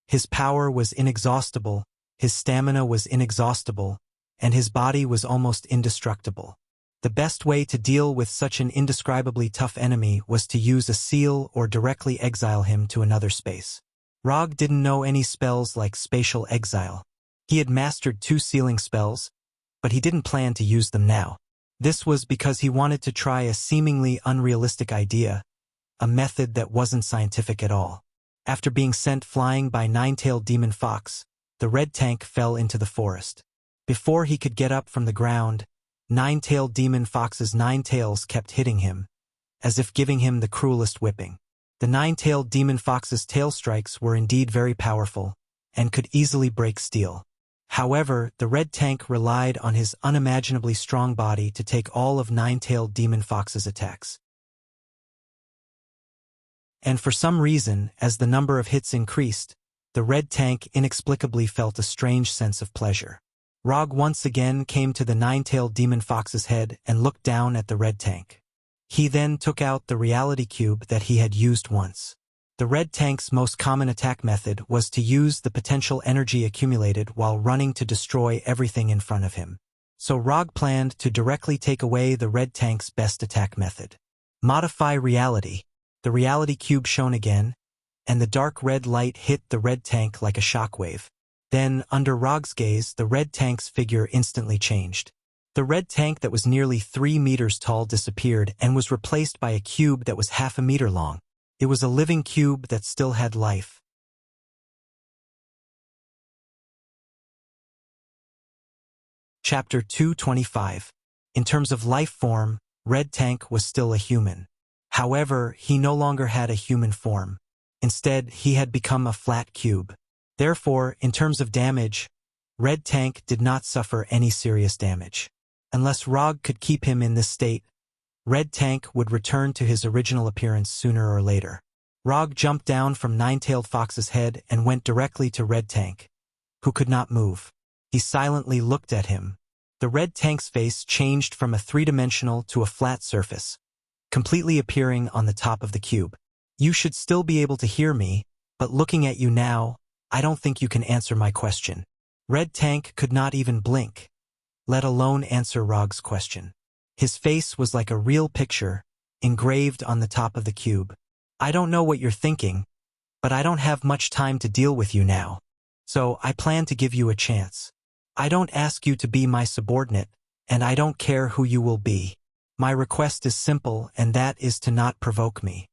His power was inexhaustible, his stamina was inexhaustible, and his body was almost indestructible. The best way to deal with such an indescribably tough enemy was to use a seal or directly exile him to another space. Rog didn't know any spells like spatial exile. He had mastered 2 sealing spells, but he didn't plan to use them now. This was because he wanted to try a seemingly unrealistic idea, a method that wasn't scientific at all. After being sent flying by Nine-Tailed Demon Fox, the red tank fell into the forest. Before he could get up from the ground, Nine-Tailed Demon Fox's 9 tails kept hitting him, as if giving him the cruelest whipping. The Nine-Tailed Demon Fox's tail strikes were indeed very powerful, and could easily break steel. However, the red tank relied on his unimaginably strong body to take all of Nine-Tailed Demon Fox's attacks. And for some reason, as the number of hits increased, the red tank inexplicably felt a strange sense of pleasure. Rog once again came to the Nine-Tailed Demon Fox's head and looked down at the red tank. He then took out the reality cube that he had used once. The red tank's most common attack method was to use the potential energy accumulated while running to destroy everything in front of him. So Rog planned to directly take away the red tank's best attack method. Modify reality. The reality cube shone again, and the dark red light hit the red tank like a shockwave. Then, under Rog's gaze, the red tank's figure instantly changed. The red tank that was nearly 3 meters tall disappeared and was replaced by a cube that was half a meter long. It was a living cube that still had life. Chapter 225. In terms of life form, Red Tank was still a human. However, he no longer had a human form. Instead, he had become a flat cube. Therefore, in terms of damage, Red Tank did not suffer any serious damage. Unless Rog could keep him in this state, Red Tank would return to his original appearance sooner or later. Rog jumped down from Nine-Tailed Fox's head and went directly to Red Tank, who could not move. He silently looked at him. The Red Tank's face changed from a 3-dimensional to a flat surface, completely appearing on the top of the cube. You should still be able to hear me, but looking at you now, I don't think you can answer my question. Red Tank could not even blink, let alone answer Rog's question. His face was like a real picture, engraved on the top of the cube. I don't know what you're thinking, but I don't have much time to deal with you now. So I plan to give you a chance. I don't ask you to be my subordinate, and I don't care who you will be. My request is simple, and that is to not provoke me.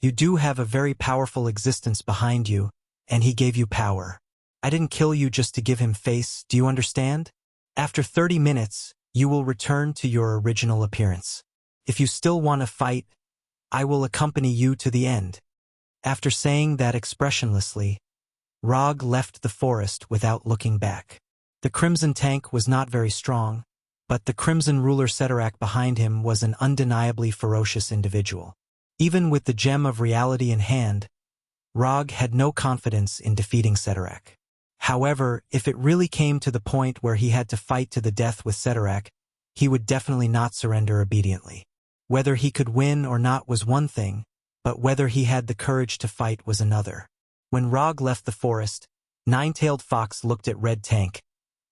You do have a very powerful existence behind you, and he gave you power. I didn't kill you just to give him face, do you understand? After 30 minutes, you will return to your original appearance. If you still want to fight, I will accompany you to the end. After saying that expressionlessly, Rog left the forest without looking back. The Crimson Tank was not very strong, but the Crimson Ruler Ceterak behind him was an undeniably ferocious individual. Even with the Gem of Reality in hand, Rog had no confidence in defeating Ceterak. However, if it really came to the point where he had to fight to the death with Ceterak, he would definitely not surrender obediently. Whether he could win or not was one thing, but whether he had the courage to fight was another. When Rog left the forest, Nine-Tailed Fox looked at Red Tank,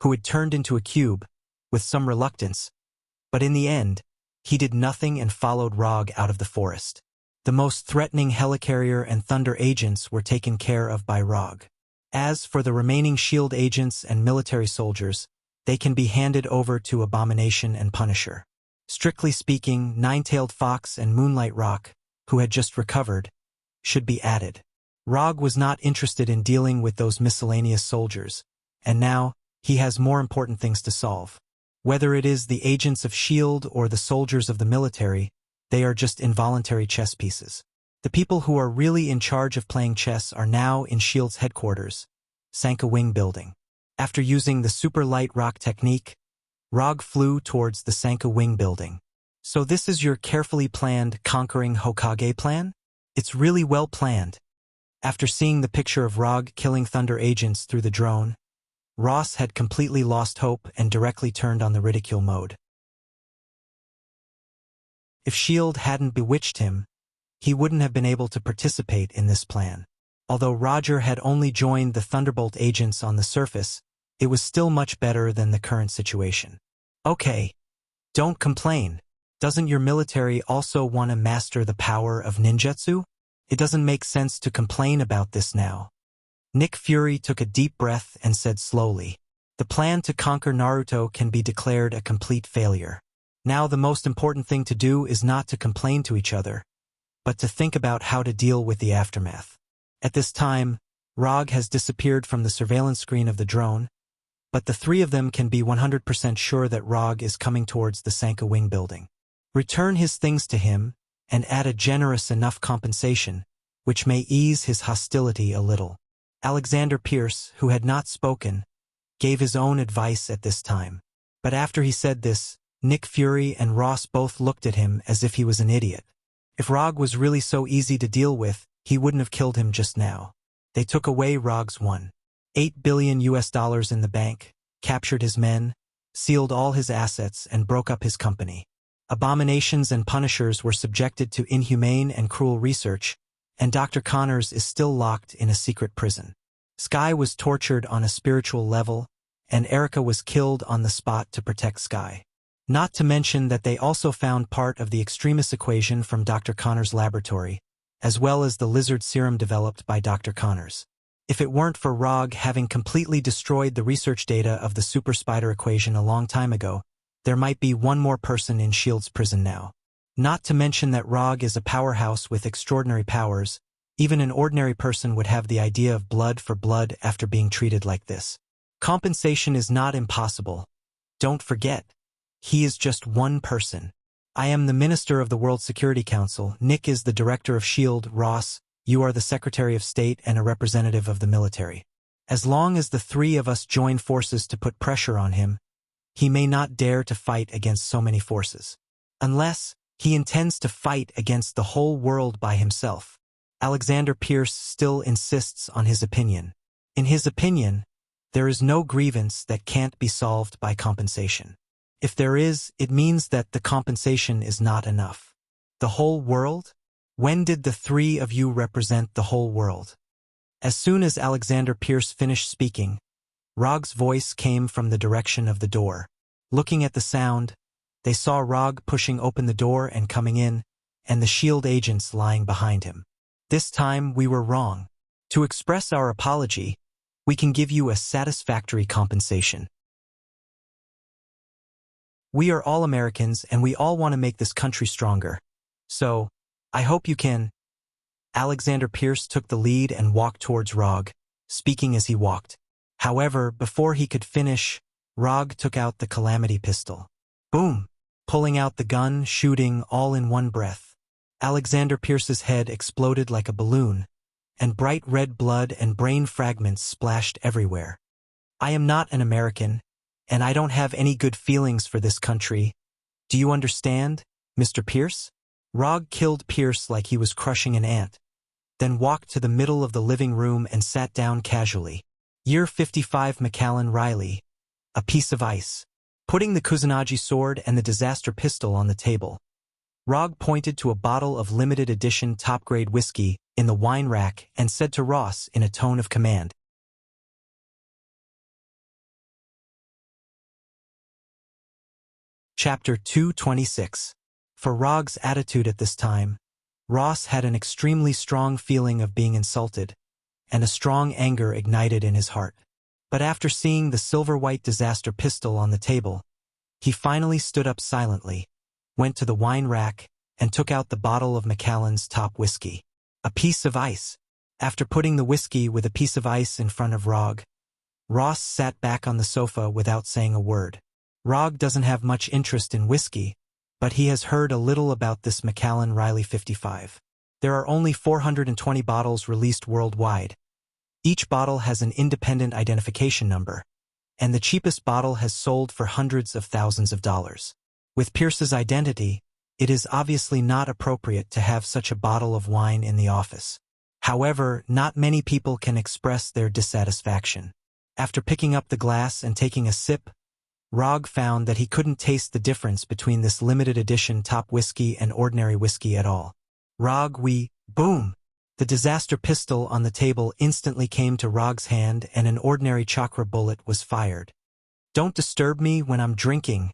who had turned into a cube, with some reluctance. But in the end, he did nothing and followed Rog out of the forest. The most threatening helicarrier and thunder agents were taken care of by Rog. As for the remaining shield agents and military soldiers, they can be handed over to Abomination and Punisher. Strictly speaking, Nine-Tailed Fox and Moonlight Rock, who had just recovered, should be added. Rog was not interested in dealing with those miscellaneous soldiers, and now he has more important things to solve. Whether it is the agents of S.H.I.E.L.D. or the soldiers of the military, they are just involuntary chess pieces. The people who are really in charge of playing chess are now in S.H.I.E.L.D.'s headquarters, Sanka Wing Building. After using the super light rock technique, Rog flew towards the Sanka Wing Building. So this is your carefully planned conquering Hokage plan? It's really well planned. After seeing the picture of Rog killing thunder agents through the drone, Ross had completely lost hope and directly turned on the ridicule mode. If S.H.I.E.L.D. hadn't bewitched him, he wouldn't have been able to participate in this plan. Although Roger had only joined the Thunderbolt agents on the surface, it was still much better than the current situation. Okay, don't complain. Doesn't your military also want to master the power of ninjutsu? It doesn't make sense to complain about this now. Nick Fury took a deep breath and said slowly, the plan to conquer Naruto can be declared a complete failure. Now the most important thing to do is not to complain to each other, but to think about how to deal with the aftermath. At this time, Rog has disappeared from the surveillance screen of the drone, but the three of them can be 100% sure that Rog is coming towards the Sanka Wing building. Return his things to him, and add a generous enough compensation, which may ease his hostility a little. Alexander Pierce, who had not spoken, gave his own advice at this time. But after he said this, Nick Fury and Ross both looked at him as if he was an idiot. If Rog was really so easy to deal with, he wouldn't have killed him just now. They took away Rog's $1.8 billion in the bank, captured his men, sealed all his assets, and broke up his company. Abominations and Punishers were subjected to inhumane and cruel research, and Dr. Connors is still locked in a secret prison. Sky was tortured on a spiritual level, and Erica was killed on the spot to protect Sky. Not to mention that they also found part of the extremis equation from Dr. Connors' laboratory, as well as the lizard serum developed by Dr. Connors. If it weren't for Rog having completely destroyed the research data of the super spider equation a long time ago, there might be one more person in S.H.I.E.L.D.'s prison now. Not to mention that Rog is a powerhouse with extraordinary powers. Even an ordinary person would have the idea of blood for blood after being treated like this. Compensation is not impossible. Don't forget, he is just one person. I am the Minister of the World Security Council, Nick is the Director of S.H.I.E.L.D., Ross, you are the Secretary of State and a representative of the military. As long as the three of us join forces to put pressure on him, he may not dare to fight against so many forces. Unless he intends to fight against the whole world by himself. Alexander Pierce still insists on his opinion. In his opinion, there is no grievance that can't be solved by compensation. If there is, it means that the compensation is not enough. The whole world? When did the three of you represent the whole world? As soon as Alexander Pierce finished speaking, Rog's voice came from the direction of the door. Looking at the sound, they saw Rog pushing open the door and coming in, and the S.H.I.E.L.D. agents lying behind him. This time we were wrong. To express our apology, we can give you a satisfactory compensation. We are all Americans and we all want to make this country stronger. So, I hope you can. Alexander Pierce took the lead and walked towards Rog, speaking as he walked. However, before he could finish, Rog took out the Calamity pistol. Boom! Pulling out the gun, shooting all in one breath. Alexander Pierce's head exploded like a balloon, and bright red blood and brain fragments splashed everywhere. I am not an American, and I don't have any good feelings for this country. Do you understand, Mr. Pierce? Rog killed Pierce like he was crushing an ant, then walked to the middle of the living room and sat down casually. Year 55 Macallan Riley. A piece of ice. Putting the Kusanagi sword and the disaster pistol on the table, Rog pointed to a bottle of limited edition top-grade whiskey in the wine rack and said to Ross in a tone of command. Chapter 226. For Rog's attitude at this time, Ross had an extremely strong feeling of being insulted, and a strong anger ignited in his heart. But after seeing the silver-white disaster pistol on the table, he finally stood up silently, went to the wine rack, and took out the bottle of Macallan's top whiskey. A piece of ice. After putting the whiskey with a piece of ice in front of Rog, Ross sat back on the sofa without saying a word. Rog doesn't have much interest in whiskey, but he has heard a little about this Macallan Riley 55. There are only 420 bottles released worldwide. Each bottle has an independent identification number, and the cheapest bottle has sold for hundreds of thousands of dollars. With Pierce's identity, it is obviously not appropriate to have such a bottle of wine in the office. However, not many people can express their dissatisfaction. After picking up the glass and taking a sip, Rog found that he couldn't taste the difference between this limited edition top whiskey and ordinary whiskey at all. Boom! The disaster pistol on the table instantly came to Rog's hand and an ordinary chakra bullet was fired. Don't disturb me when I'm drinking.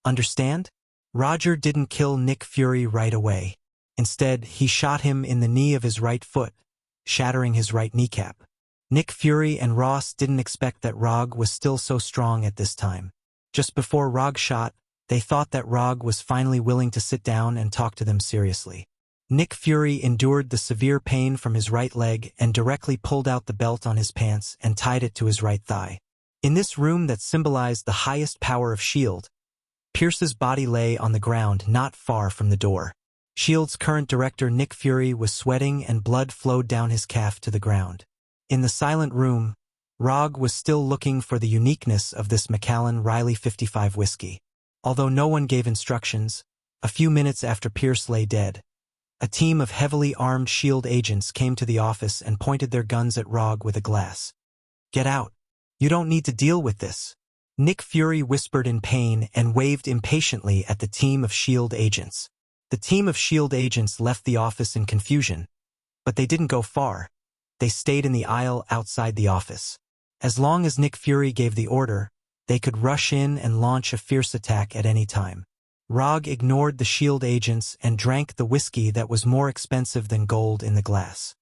Understand? Roger didn't kill Nick Fury right away. Instead, he shot him in the knee of his right foot, shattering his right kneecap. Nick Fury and Ross didn't expect that Rog was still so strong at this time. Just before Rog shot, they thought that Rog was finally willing to sit down and talk to them seriously. Nick Fury endured the severe pain from his right leg and directly pulled out the belt on his pants and tied it to his right thigh. In this room that symbolized the highest power of S.H.I.E.L.D., Pierce's body lay on the ground not far from the door. S.H.I.E.L.D.'s current director Nick Fury was sweating and blood flowed down his calf to the ground. In the silent room, Rog was still looking for the uniqueness of this Macallan Riley 55 whiskey. Although no one gave instructions, a few minutes after Pierce lay dead, a team of heavily armed S.H.I.E.L.D. agents came to the office and pointed their guns at Rog with a glass. "Get out. You don't need to deal with this." Nick Fury whispered in pain and waved impatiently at the team of S.H.I.E.L.D. agents. The team of S.H.I.E.L.D. agents left the office in confusion, but they didn't go far. They stayed in the aisle outside the office. As long as Nick Fury gave the order, they could rush in and launch a fierce attack at any time. Rog ignored the S.H.I.E.L.D. agents and drank the whiskey that was more expensive than gold in the glass.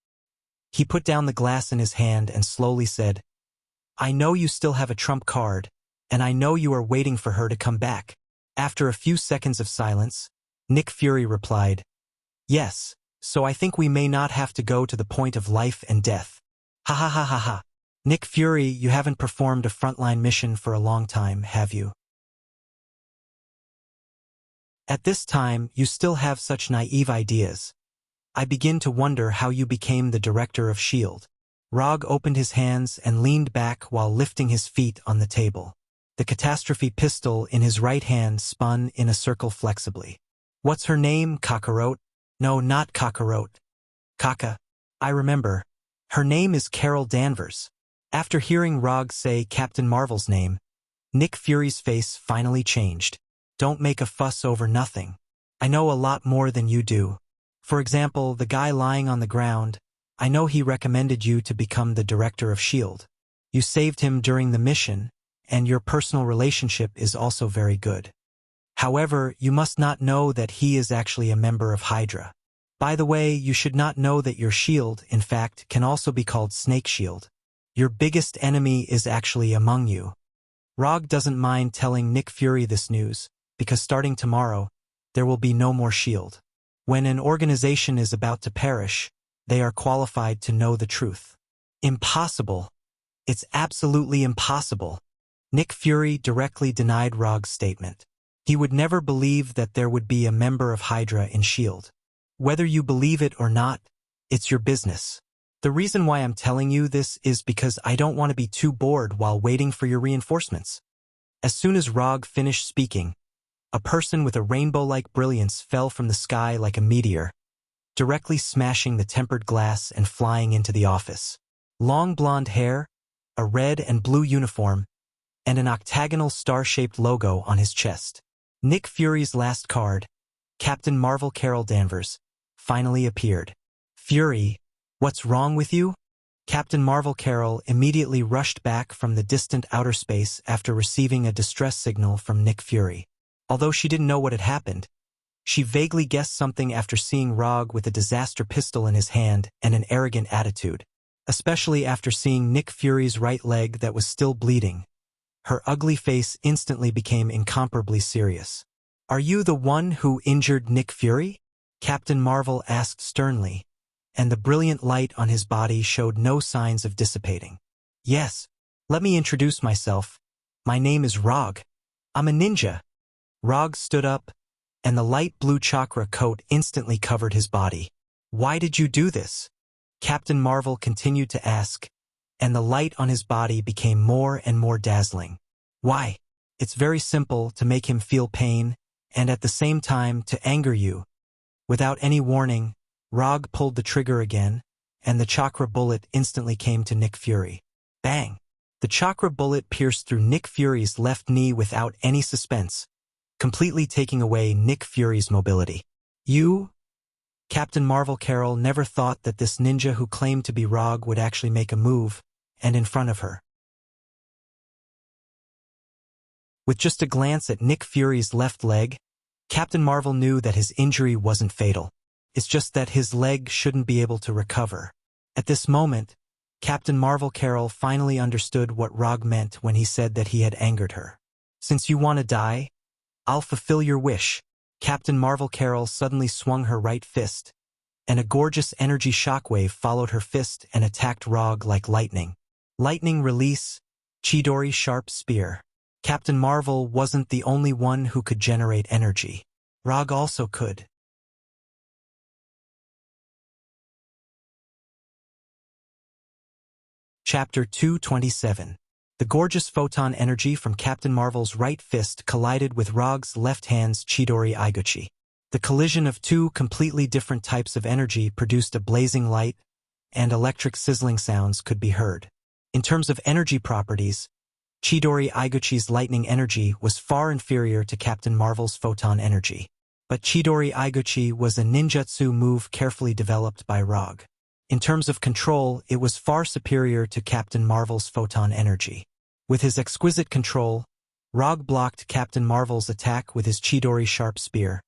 He put down the glass in his hand and slowly said, "I know you still have a trump card, and I know you are waiting for her to come back." After a few seconds of silence, Nick Fury replied, "Yes, so I think we may not have to go to the point of life and death." Ha ha ha ha ha. Nick Fury, you haven't performed a frontline mission for a long time, have you? At this time, you still have such naive ideas. I begin to wonder how you became the director of S.H.I.E.L.D. Rog opened his hands and leaned back while lifting his feet on the table. The catastrophe pistol in his right hand spun in a circle flexibly. "What's her name, Kakarot?" "No, not Kakarot. Kaka. I remember. Her name is Carol Danvers." After hearing Rog say Captain Marvel's name, Nick Fury's face finally changed. "Don't make a fuss over nothing. I know a lot more than you do. For example, the guy lying on the ground, I know he recommended you to become the director of S.H.I.E.L.D. You saved him during the mission, and your personal relationship is also very good. However, you must not know that he is actually a member of Hydra. By the way, you should not know that your S.H.I.E.L.D., in fact, can also be called Snake Shield. Your biggest enemy is actually among you." Rog doesn't mind telling Nick Fury this news, because starting tomorrow, there will be no more S.H.I.E.L.D. When an organization is about to perish, they are qualified to know the truth. Impossible. It's absolutely impossible. Nick Fury directly denied Rog's statement. He would never believe that there would be a member of Hydra in S.H.I.E.L.D. Whether you believe it or not, it's your business. The reason why I'm telling you this is because I don't want to be too bored while waiting for your reinforcements. As soon as Rog finished speaking, a person with a rainbow-like brilliance fell from the sky like a meteor, directly smashing the tempered glass and flying into the office. Long blonde hair, a red and blue uniform, and an octagonal star-shaped logo on his chest. Nick Fury's last card, Captain Marvel Carol Danvers, finally appeared. "Fury, what's wrong with you?" Captain Marvel Carol immediately rushed back from the distant outer space after receiving a distress signal from Nick Fury. Although she didn't know what had happened, she vaguely guessed something after seeing Rog with a disaster pistol in his hand and an arrogant attitude, especially after seeing Nick Fury's right leg that was still bleeding. Her ugly face instantly became incomparably serious. "Are you the one who injured Nick Fury?" Captain Marvel asked sternly, and the brilliant light on his body showed no signs of dissipating. "Yes. Let me introduce myself. My name is Rog. I'm a ninja." Rog stood up, and the light blue chakra coat instantly covered his body. "Why did you do this?" Captain Marvel continued to ask, and the light on his body became more and more dazzling. "Why? It's very simple, to make him feel pain, and at the same time to anger you." Without any warning, Rog pulled the trigger again, and the chakra bullet instantly came to Nick Fury. Bang! The chakra bullet pierced through Nick Fury's left knee without any suspense, completely taking away Nick Fury's mobility. You? Captain Marvel Carol never thought that this ninja who claimed to be Rogue would actually make a move, and in front of her. With just a glance at Nick Fury's left leg, Captain Marvel knew that his injury wasn't fatal. It's just that his leg shouldn't be able to recover. At this moment, Captain Marvel Carol finally understood what Rogue meant when he said that he had angered her. Since you want to die, I'll fulfill your wish. Captain Marvel Carol suddenly swung her right fist, and a gorgeous energy shockwave followed her fist and attacked Rogue like lightning. Lightning release, Chidori sharp spear. Captain Marvel wasn't the only one who could generate energy. Rogue also could. Chapter 227. The gorgeous photon energy from Captain Marvel's right fist collided with Rogue's left hand's Chidori Iguchi. The collision of two completely different types of energy produced a blazing light, and electric sizzling sounds could be heard. In terms of energy properties, Chidori Iguchi's lightning energy was far inferior to Captain Marvel's photon energy. But Chidori Iguchi was a ninjutsu move carefully developed by Rogue. In terms of control, it was far superior to Captain Marvel's photon energy. With his exquisite control, Rogue blocked Captain Marvel's attack with his Chidori sharp spear,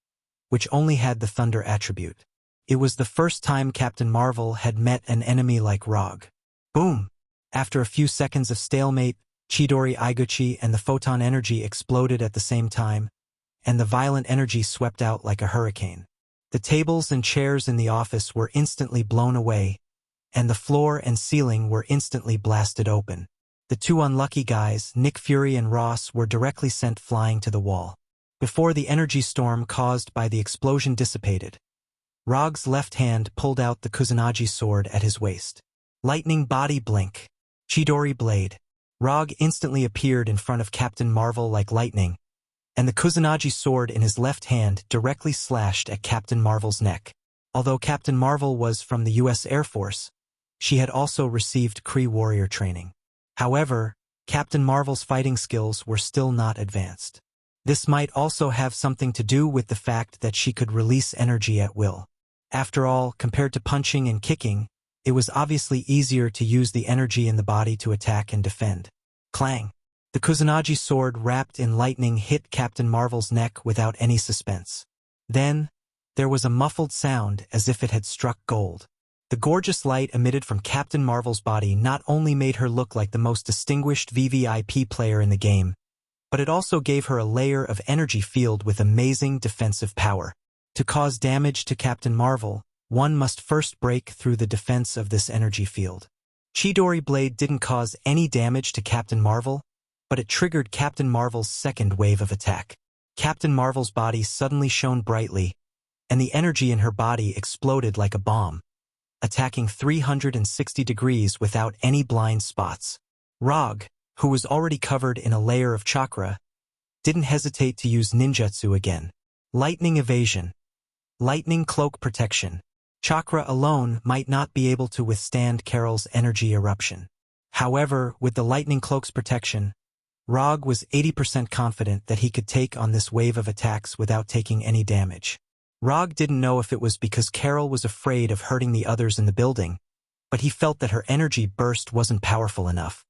which only had the thunder attribute. It was the first time Captain Marvel had met an enemy like Rogue. Boom! After a few seconds of stalemate, Chidori Iguchi and the photon energy exploded at the same time, and the violent energy swept out like a hurricane. The tables and chairs in the office were instantly blown away, and the floor and ceiling were instantly blasted open. The two unlucky guys, Nick Fury and Ross, were directly sent flying to the wall. Before the energy storm caused by the explosion dissipated, Rogue's left hand pulled out the Kusanagi sword at his waist. Lightning body blink. Chidori blade. Rogue instantly appeared in front of Captain Marvel like lightning, and the Kusanagi sword in his left hand directly slashed at Captain Marvel's neck. Although Captain Marvel was from the U.S. Air Force, she had also received Kree warrior training. However, Captain Marvel's fighting skills were still not advanced. This might also have something to do with the fact that she could release energy at will. After all, compared to punching and kicking, it was obviously easier to use the energy in the body to attack and defend. Clang! The Kusanagi sword wrapped in lightning hit Captain Marvel's neck without any suspense. Then, there was a muffled sound as if it had struck gold. The gorgeous light emitted from Captain Marvel's body not only made her look like the most distinguished VVIP player in the game, but it also gave her a layer of energy field with amazing defensive power. To cause damage to Captain Marvel, one must first break through the defense of this energy field. Chidori blade didn't cause any damage to Captain Marvel, but it triggered Captain Marvel's second wave of attack. Captain Marvel's body suddenly shone brightly, and the energy in her body exploded like a bomb, attacking 360 degrees without any blind spots. Rogue, who was already covered in a layer of chakra, didn't hesitate to use ninjutsu again. Lightning evasion. Lightning cloak protection. Chakra alone might not be able to withstand Carol's energy eruption. However, with the lightning cloak's protection, Rogue was 80% confident that he could take on this wave of attacks without taking any damage. Rogue didn't know if it was because Carol was afraid of hurting the others in the building, but he felt that her energy burst wasn't powerful enough.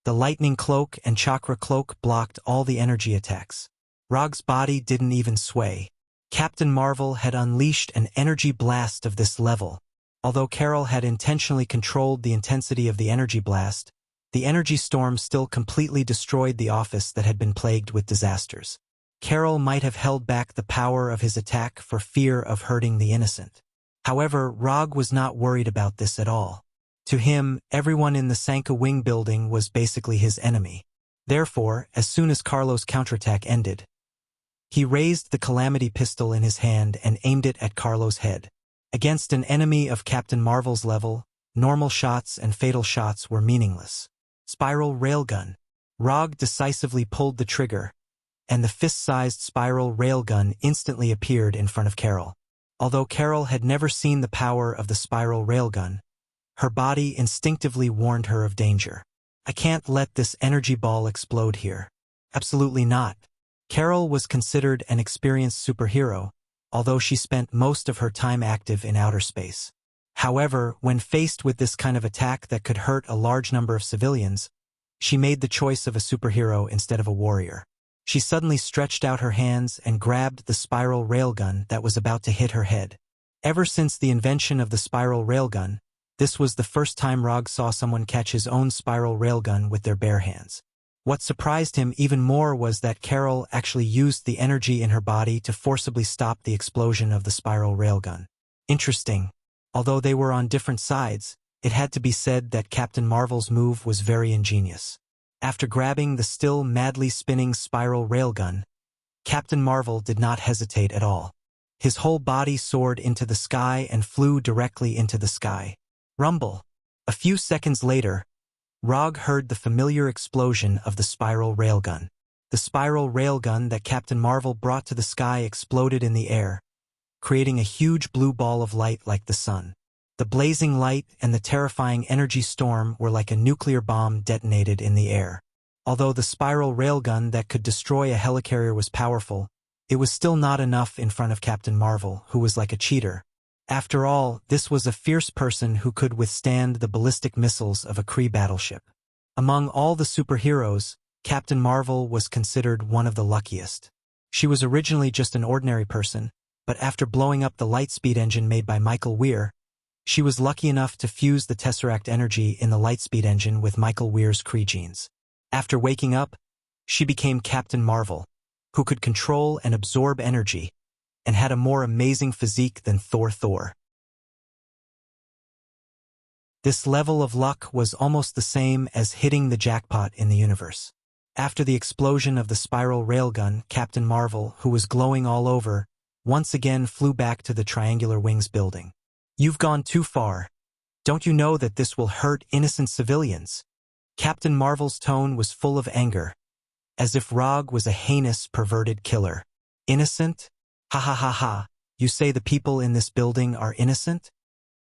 The lightning cloak and chakra cloak blocked all the energy attacks. Rogue's body didn't even sway. Captain Marvel had unleashed an energy blast of this level. Although Carol had intentionally controlled the intensity of the energy blast, the energy storm still completely destroyed the office that had been plagued with disasters. Carol might have held back the power of his attack for fear of hurting the innocent. However, Rogue was not worried about this at all. To him, everyone in the Sanka Wing building was basically his enemy. Therefore, as soon as Carlo's counterattack ended, he raised the Calamity pistol in his hand and aimed it at Carlo's head. Against an enemy of Captain Marvel's level, normal shots and fatal shots were meaningless. Spiral railgun. Rogue decisively pulled the trigger, and the fist-sized spiral railgun instantly appeared in front of Carol. Although Carol had never seen the power of the spiral railgun, Her body instinctively warned her of danger. I can't let this energy ball explode here. Absolutely not. Carol was considered an experienced superhero, although she spent most of her time active in outer space. However, when faced with this kind of attack that could hurt a large number of civilians, she made the choice of a superhero instead of a warrior. She suddenly stretched out her hands and grabbed the spiral railgun that was about to hit her head. Ever since the invention of the spiral railgun, this was the first time Rog saw someone catch his own spiral railgun with their bare hands. What surprised him even more was that Carol actually used the energy in her body to forcibly stop the explosion of the spiral railgun. Interesting. Although they were on different sides, it had to be said that Captain Marvel's move was very ingenious. After grabbing the still madly spinning spiral railgun, Captain Marvel did not hesitate at all. His whole body soared into the sky and flew directly into the sky. Rumble. A few seconds later, Rog heard the familiar explosion of the spiral railgun. The spiral railgun that Captain Marvel brought to the sky exploded in the air, creating a huge blue ball of light like the sun. The blazing light and the terrifying energy storm were like a nuclear bomb detonated in the air. Although the spiral railgun that could destroy a helicarrier was powerful, it was still not enough in front of Captain Marvel, who was like a cheater. After all, this was a fierce person who could withstand the ballistic missiles of a Kree battleship. Among all the superheroes, Captain Marvel was considered one of the luckiest. She was originally just an ordinary person, but after blowing up the Lightspeed engine made by Michael Weir, she was lucky enough to fuse the Tesseract energy in the Lightspeed engine with Michael Weir's Kree genes. After waking up, she became Captain Marvel, who could control and absorb energy, and had a more amazing physique than Thor. This level of luck was almost the same as hitting the jackpot in the universe. After the explosion of the spiral railgun, Captain Marvel, who was glowing all over, once again flew back to the Triangular Wings building. You've gone too far. Don't you know that this will hurt innocent civilians? Captain Marvel's tone was full of anger, as if Rog was a heinous, perverted killer. Innocent? Ha ha ha ha. You say the people in this building are innocent?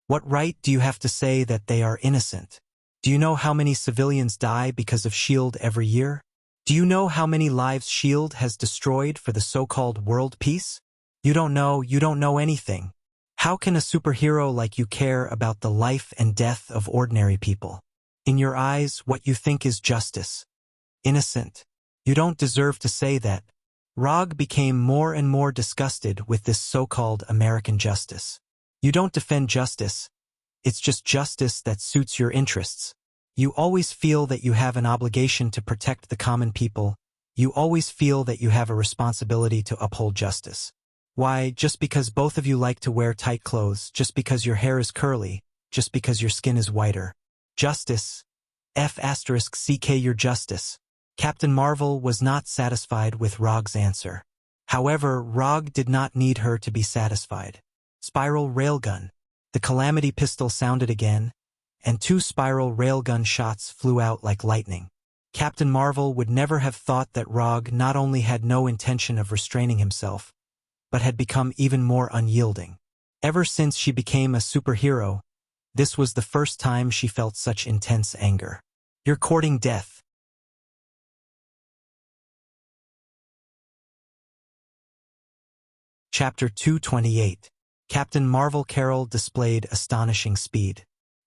What right do you have to say that they are innocent? Do you know how many civilians die because of S.H.I.E.L.D. every year? Do you know how many lives S.H.I.E.L.D. has destroyed for the so-called world peace? You don't know anything. How can a superhero like you care about the life and death of ordinary people? In your eyes, what you think is justice. Innocent. You don't deserve to say that. Rog became more and more disgusted with this so-called American justice. You don't defend justice. It's just justice that suits your interests. You always feel that you have an obligation to protect the common people. You always feel that you have a responsibility to uphold justice. Why, just because both of you like to wear tight clothes, just because your hair is curly, just because your skin is whiter. Justice. F***ck your justice. Captain Marvel was not satisfied with Rog's answer. However, Rog did not need her to be satisfied. Spiral railgun. The calamity pistol sounded again, and 2 spiral railgun shots flew out like lightning. Captain Marvel would never have thought that Rog not only had no intention of restraining himself, but had become even more unyielding. Ever since she became a superhero, this was the first time she felt such intense anger. You're courting death. Chapter 228. Captain Marvel Carol displayed astonishing speed.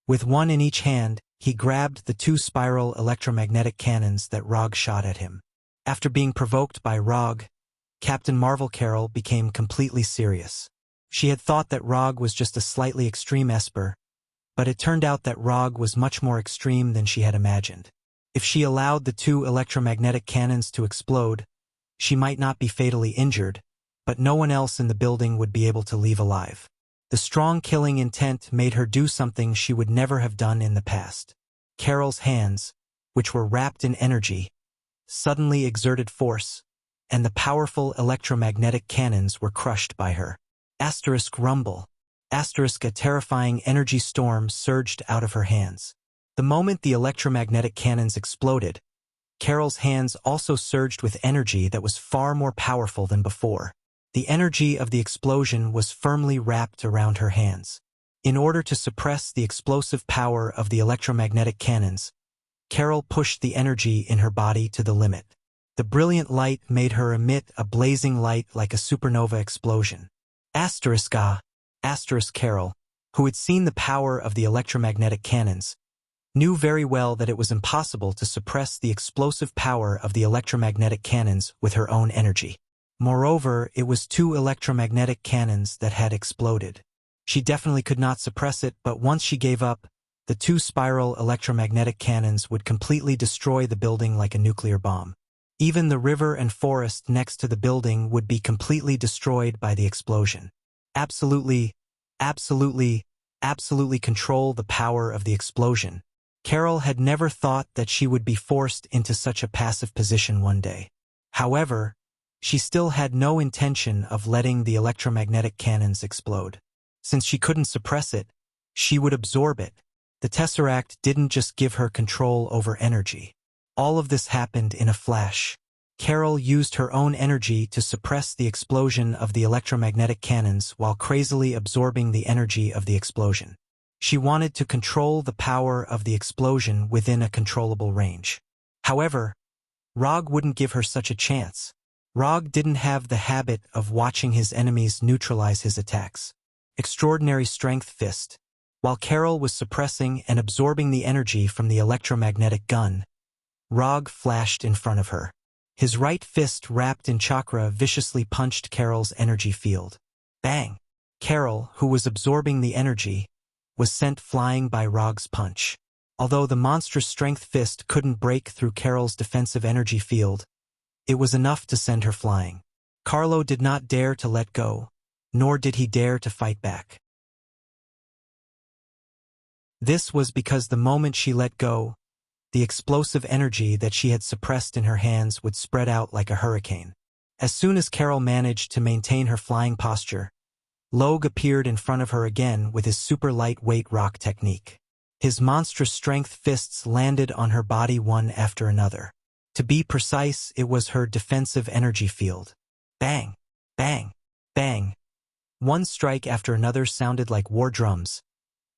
With one in each hand, he grabbed the 2 spiral electromagnetic cannons that Rog shot at him. After being provoked by Rog, Captain Marvel Carol became completely serious. She had thought that Rog was just a slightly extreme Esper, but it turned out that Rog was much more extreme than she had imagined. If she allowed the 2 electromagnetic cannons to explode, she might not be fatally injured, but no one else in the building would be able to leave alive. The strong killing intent made her do something she would never have done in the past. Carol's hands, which were wrapped in energy, suddenly exerted force, and the powerful electromagnetic cannons were crushed by her. Rumble. A terrifying energy storm surged out of her hands. The moment the electromagnetic cannons exploded, Carol's hands also surged with energy that was far more powerful than before. The energy of the explosion was firmly wrapped around her hands. In order to suppress the explosive power of the electromagnetic cannons, Carol pushed the energy in her body to the limit. The brilliant light made her emit a blazing light like a supernova explosion. Carol, who had seen the power of the electromagnetic cannons, knew very well that it was impossible to suppress the explosive power of the electromagnetic cannons with her own energy. Moreover, it was 2 electromagnetic cannons that had exploded. She definitely could not suppress it, but once she gave up, the 2 spiral electromagnetic cannons would completely destroy the building like a nuclear bomb. Even the river and forest next to the building would be completely destroyed by the explosion. Absolutely control the power of the explosion. Carol had never thought that she would be forced into such a passive position one day. However, she still had no intention of letting the electromagnetic cannons explode. Since she couldn't suppress it, she would absorb it. The Tesseract didn't just give her control over energy. All of this happened in a flash. Carol used her own energy to suppress the explosion of the electromagnetic cannons while crazily absorbing the energy of the explosion. She wanted to control the power of the explosion within a controllable range. However, Rog wouldn't give her such a chance. Rog didn't have the habit of watching his enemies neutralize his attacks. Extraordinary Strength Fist. While Carol was suppressing and absorbing the energy from the electromagnetic gun, Rog flashed in front of her. His right fist wrapped in chakra viciously punched Carol's energy field. Bang! Carol, who was absorbing the energy, was sent flying by Rog's punch. Although the monstrous strength fist couldn't break through Carol's defensive energy field, it was enough to send her flying. Carlo did not dare to let go, nor did he dare to fight back. This was because the moment she let go, the explosive energy that she had suppressed in her hands would spread out like a hurricane. As soon as Carol managed to maintain her flying posture, Logue appeared in front of her again with his super lightweight rock technique. His monstrous strength fists landed on her body one after another. To be precise, it was her defensive energy field. Bang! Bang! Bang! One strike after another sounded like war drums,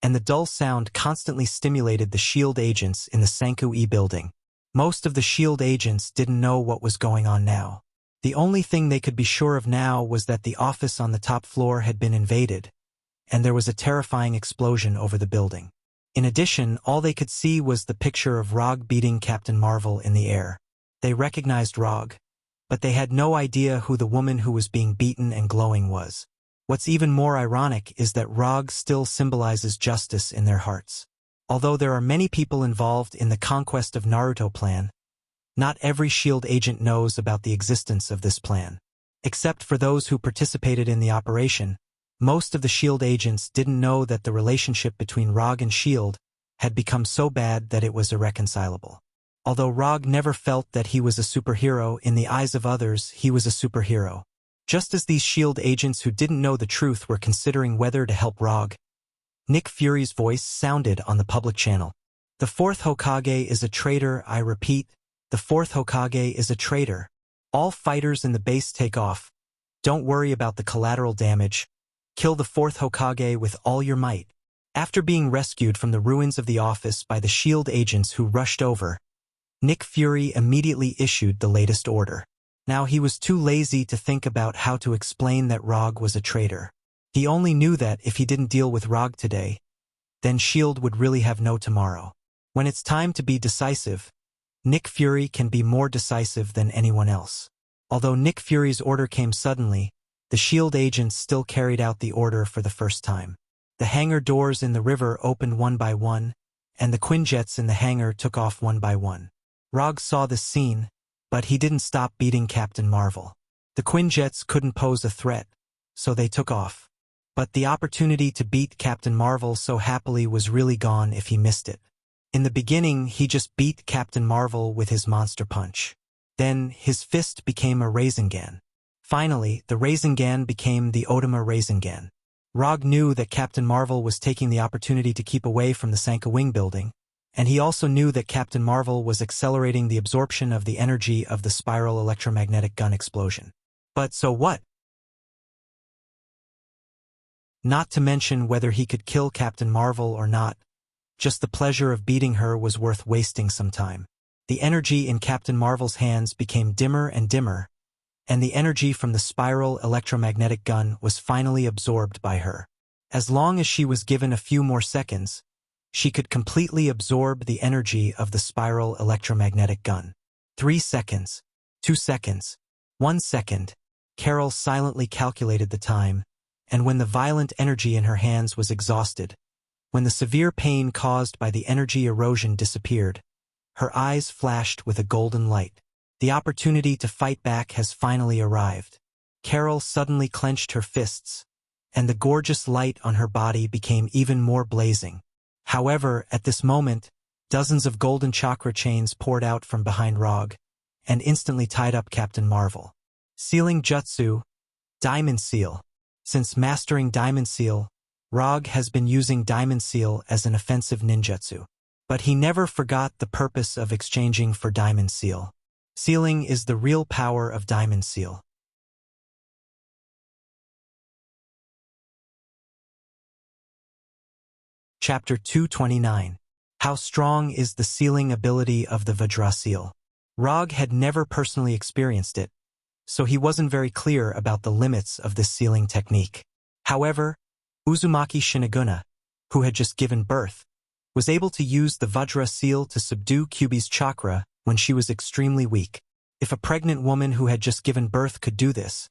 and the dull sound constantly stimulated the shield agents in the Sanku-E building. Most of the shield agents didn't know what was going on now. The only thing they could be sure of now was that the office on the top floor had been invaded, and there was a terrifying explosion over the building. In addition, all they could see was the picture of Rog beating Captain Marvel in the air. They recognized Rog, but they had no idea who the woman who was being beaten and glowing was. What's even more ironic is that Rog still symbolizes justice in their hearts. Although there are many people involved in the Conquest of Naruto plan, not every SHIELD agent knows about the existence of this plan. Except for those who participated in the operation, most of the SHIELD agents didn't know that the relationship between Rog and SHIELD had become so bad that it was irreconcilable. Although Rog never felt that he was a superhero, in the eyes of others, he was a superhero. Just as these SHIELD agents who didn't know the truth were considering whether to help Rog, Nick Fury's voice sounded on the public channel. The 4th Hokage is a traitor, I repeat, the 4th Hokage is a traitor. All fighters in the base take off. Don't worry about the collateral damage. Kill the 4th Hokage with all your might. After being rescued from the ruins of the office by the SHIELD agents who rushed over, Nick Fury immediately issued the latest order. Now he was too lazy to think about how to explain that Rog was a traitor. He only knew that if he didn't deal with Rog today, then SHIELD would really have no tomorrow. When it's time to be decisive, Nick Fury can be more decisive than anyone else. Although Nick Fury's order came suddenly, the SHIELD agents still carried out the order for the first time. The hangar doors in the river opened one by one, and the Quinjets in the hangar took off one by one. Rog saw this scene, but he didn't stop beating Captain Marvel. The Quinjets couldn't pose a threat, so they took off. But the opportunity to beat Captain Marvel so happily was really gone if he missed it. In the beginning, he just beat Captain Marvel with his monster punch. Then, his fist became a Rasengan. Finally, the Rasengan became the Otama Rasengan. Rog knew that Captain Marvel was taking the opportunity to keep away from the Sanka Wing building, and he also knew that Captain Marvel was accelerating the absorption of the energy of the spiral electromagnetic gun explosion. But so what? Not to mention whether he could kill Captain Marvel or not. Just the pleasure of beating her was worth wasting some time. The energy in Captain Marvel's hands became dimmer and dimmer, and the energy from the spiral electromagnetic gun was finally absorbed by her. As long as she was given a few more seconds, she could completely absorb the energy of the spiral electromagnetic gun. 3 seconds, 2 seconds, 1 second. Carol silently calculated the time, and when the violent energy in her hands was exhausted, when the severe pain caused by the energy erosion disappeared, her eyes flashed with a golden light. The opportunity to fight back has finally arrived. Carol suddenly clenched her fists, and the gorgeous light on her body became even more blazing. However, at this moment, dozens of golden chakra chains poured out from behind Rog, and instantly tied up Captain Marvel. Sealing Jutsu, Diamond Seal. Since mastering Diamond Seal, Rog has been using Diamond Seal as an offensive ninjutsu. But he never forgot the purpose of exchanging for Diamond Seal. Sealing is the real power of Diamond Seal. Chapter 229. How strong is the sealing ability of the Vajra Seal? Rog had never personally experienced it, so he wasn't very clear about the limits of this sealing technique. However, Uzumaki Shiniguna, who had just given birth, was able to use the Vajra Seal to subdue Kyuubi's chakra when she was extremely weak. If a pregnant woman who had just given birth could do this,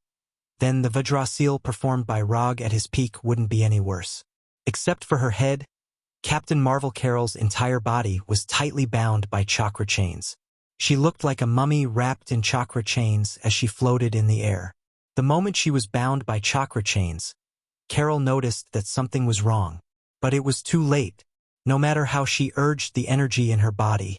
then the Vajra Seal performed by Rog at his peak wouldn't be any worse. Except for her head, Captain Marvel Carol's entire body was tightly bound by chakra chains. She looked like a mummy wrapped in chakra chains as she floated in the air. The moment she was bound by chakra chains, Carol noticed that something was wrong. But it was too late. No matter how she urged the energy in her body,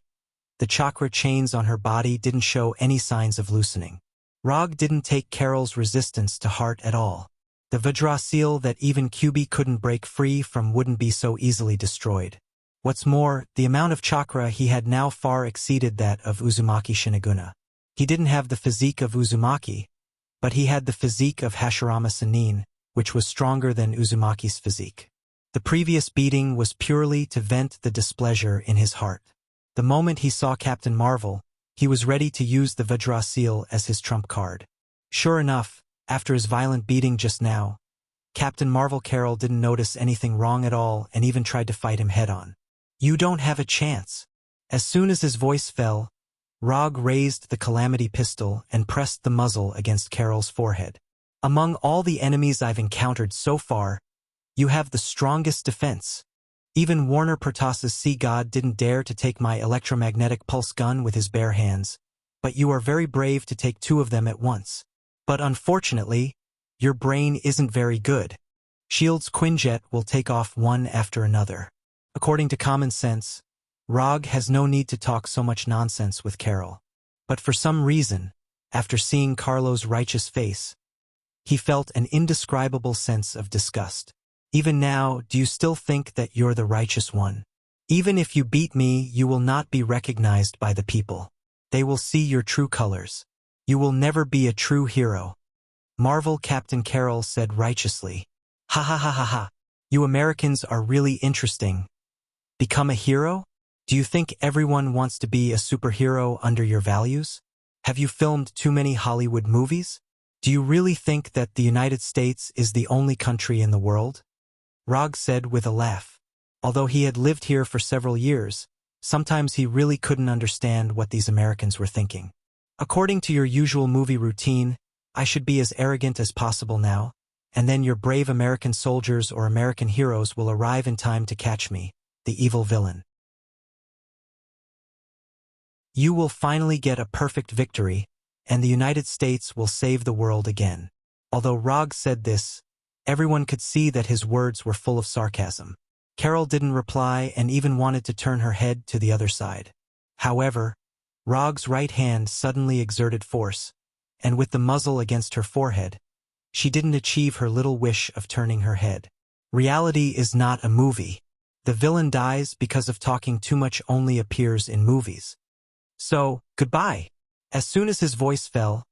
the chakra chains on her body didn't show any signs of loosening. Rog didn't take Carol's resistance to heart at all. The Vajra Seal that even Kyuubi couldn't break free from wouldn't be so easily destroyed. What's more, the amount of chakra he had now far exceeded that of Uzumaki Shiniguna. He didn't have the physique of Uzumaki, but he had the physique of Hashirama Sannin, which was stronger than Uzumaki's physique. The previous beating was purely to vent the displeasure in his heart. The moment he saw Captain Marvel, he was ready to use the Vajra Seal as his trump card. Sure enough, after his violent beating just now, Captain Marvel Carol didn't notice anything wrong at all and even tried to fight him head-on. You don't have a chance. As soon as his voice fell, Rog raised the Calamity pistol and pressed the muzzle against Carol's forehead. Among all the enemies I've encountered so far, you have the strongest defense. Even Warner Protas's sea god didn't dare to take my electromagnetic pulse gun with his bare hands, but you are very brave to take 2 of them at once. But unfortunately, your brain isn't very good. Shield's Quinjet will take off one after another. According to common sense, Rog has no need to talk so much nonsense with Carol. But for some reason, after seeing Carlo's righteous face, he felt an indescribable sense of disgust. Even now, do you still think that you're the righteous one? Even if you beat me, you will not be recognized by the people. They will see your true colors. You will never be a true hero. Marvel Captain Carol said righteously. Ha ha ha ha ha. You Americans are really interesting. Become a hero? Do you think everyone wants to be a superhero under your values? Have you filmed too many Hollywood movies? Do you really think that the United States is the only country in the world? Rog said with a laugh. Although he had lived here for several years, sometimes he really couldn't understand what these Americans were thinking. According to your usual movie routine, I should be as arrogant as possible now, and then your brave American soldiers or American heroes will arrive in time to catch me, the evil villain. You will finally get a perfect victory, and the United States will save the world again. Although Rog said this, everyone could see that his words were full of sarcasm. Carol didn't reply and even wanted to turn her head to the other side. However, Rog's right hand suddenly exerted force, and with the muzzle against her forehead, she didn't achieve her little wish of turning her head. Reality is not a movie. The villain dies because of talking too much only appears in movies. So, goodbye. As soon as his voice fell,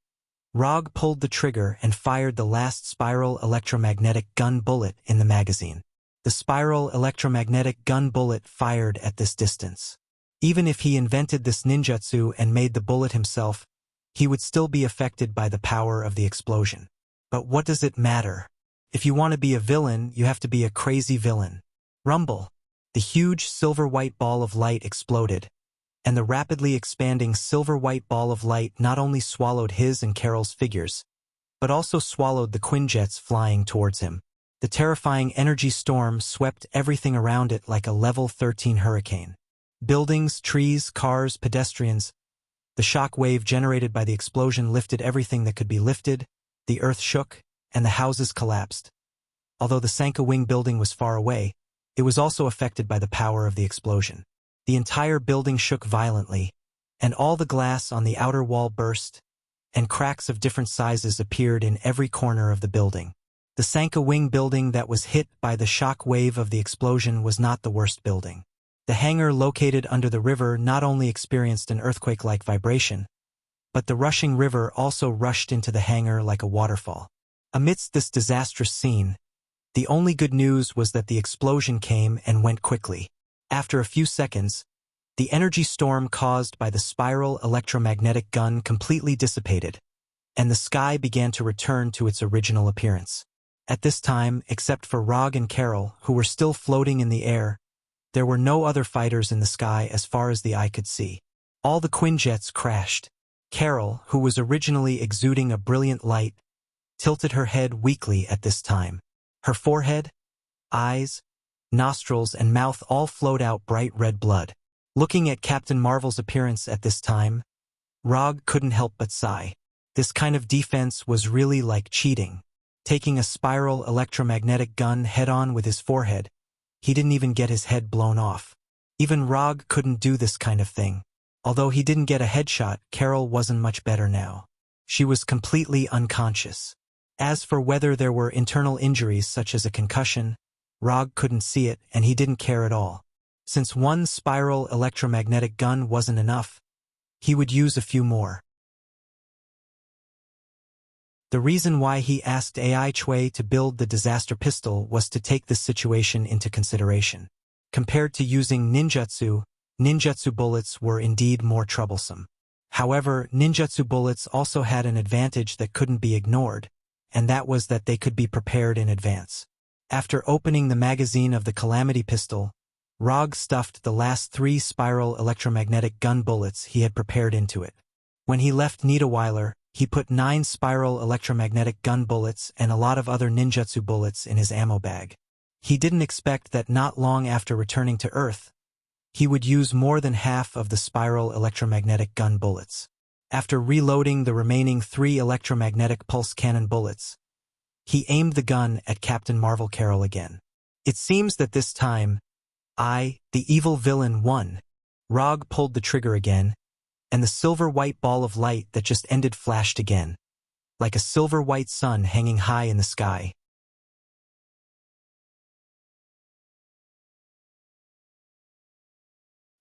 Rog pulled the trigger and fired the last spiral electromagnetic gun bullet in the magazine. The spiral electromagnetic gun bullet fired at this distance. Even if he invented this ninjutsu and made the bullet himself, he would still be affected by the power of the explosion. But what does it matter? If you want to be a villain, you have to be a crazy villain. Rumble. The huge silver-white ball of light exploded, and the rapidly expanding silver-white ball of light not only swallowed his and Carol's figures, but also swallowed the Quinjets flying towards him. The terrifying energy storm swept everything around it like a level 13 hurricane. Buildings, trees, cars, pedestrians. The shock wave generated by the explosion lifted everything that could be lifted, the earth shook, and the houses collapsed. Although the Sanka Wing building was far away, it was also affected by the power of the explosion. The entire building shook violently, and all the glass on the outer wall burst, and cracks of different sizes appeared in every corner of the building. The Sanka Wing building that was hit by the shock wave of the explosion was not the worst building. The hangar located under the river not only experienced an earthquake-like vibration, but the rushing river also rushed into the hangar like a waterfall. Amidst this disastrous scene, the only good news was that the explosion came and went quickly. After a few seconds, the energy storm caused by the spiral electromagnetic gun completely dissipated, and the sky began to return to its original appearance. At this time, except for Rog and Carol, who were still floating in the air, there were no other fighters in the sky as far as the eye could see. All the Quinjets crashed. Carol, who was originally exuding a brilliant light, tilted her head weakly at this time. Her forehead, eyes, nostrils, and mouth all flowed out bright red blood. Looking at Captain Marvel's appearance at this time, Rog couldn't help but sigh. This kind of defense was really like cheating. Taking a spiral electromagnetic gun head-on with his forehead, he didn't even get his head blown off. Even Rog couldn't do this kind of thing. Although he didn't get a headshot, Carol wasn't much better now. She was completely unconscious. As for whether there were internal injuries such as a concussion, Rog couldn't see it, and he didn't care at all. Since one spiral electromagnetic gun wasn't enough, he would use a few more. The reason why he asked Ai Chui to build the disaster pistol was to take this situation into consideration. Compared to using ninjutsu, ninjutsu bullets were indeed more troublesome. However, ninjutsu bullets also had an advantage that couldn't be ignored, and that was that they could be prepared in advance. After opening the magazine of the Calamity pistol, Rog stuffed the last 3 spiral electromagnetic gun bullets he had prepared into it. When he left Niederweiler, he put 9 spiral electromagnetic gun bullets and a lot of other ninjutsu bullets in his ammo bag. He didn't expect that not long after returning to Earth, he would use more than half of the spiral electromagnetic gun bullets. After reloading the remaining 3 electromagnetic pulse cannon bullets, he aimed the gun at Captain Marvel Carol again. It seems that this time, the evil villain, won. Rog pulled the trigger again, and the silver-white ball of light that just ended flashed again, like a silver-white sun hanging high in the sky.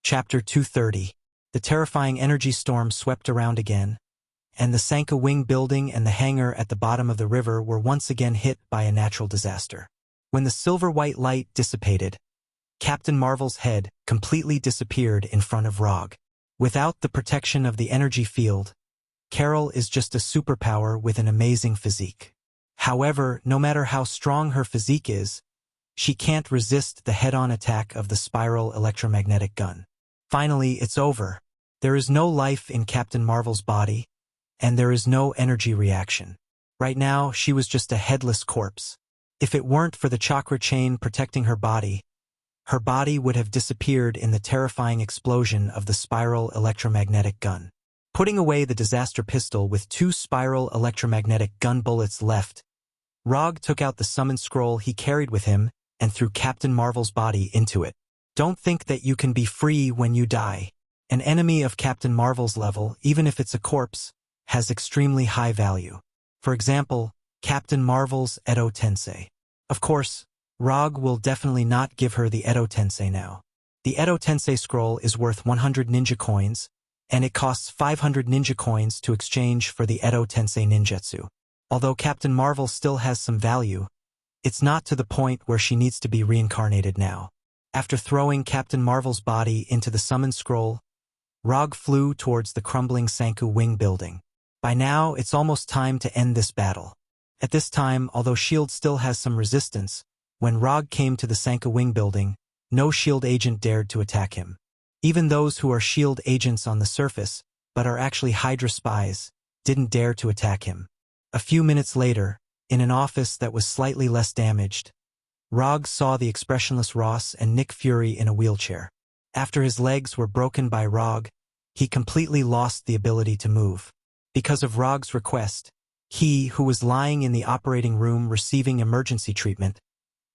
Chapter 230. The terrifying energy storm swept around again, and the Sanka Wing building and the hangar at the bottom of the river were once again hit by a natural disaster. When the silver-white light dissipated, Captain Marvel's head completely disappeared in front of Rog. Without the protection of the energy field, Carol is just a superpower with an amazing physique. However, no matter how strong her physique is, she can't resist the head-on attack of the spiral electromagnetic gun. Finally, it's over. There is no life in Captain Marvel's body, and there is no energy reaction. Right now, she was just a headless corpse. If it weren't for the chakra chain protecting her body would have disappeared in the terrifying explosion of the spiral electromagnetic gun. Putting away the disaster pistol with 2 spiral electromagnetic gun bullets left, Rog took out the summon scroll he carried with him and threw Captain Marvel's body into it. Don't think that you can be free when you die. An enemy of Captain Marvel's level, even if it's a corpse, has extremely high value. For example, Captain Marvel's Edo Tensei. Of course, Rog will definitely not give her the Edo Tensei now. The Edo Tensei scroll is worth 100 ninja coins, and it costs 500 ninja coins to exchange for the Edo Tensei ninjutsu. Although Captain Marvel still has some value, it's not to the point where she needs to be reincarnated now. After throwing Captain Marvel's body into the summon scroll, Rog flew towards the crumbling Sanku Wing building. By now, it's almost time to end this battle. At this time, although S.H.I.E.L.D. still has some resistance, when Rog came to the Sanku Wing building, no S.H.I.E.L.D. agent dared to attack him. Even those who are S.H.I.E.L.D. agents on the surface, but are actually Hydra spies, didn't dare to attack him. A few minutes later, in an office that was slightly less damaged, Rog saw the expressionless Ross and Nick Fury in a wheelchair. After his legs were broken by Rog, he completely lost the ability to move. Because of Rog's request, he, who was lying in the operating room receiving emergency treatment,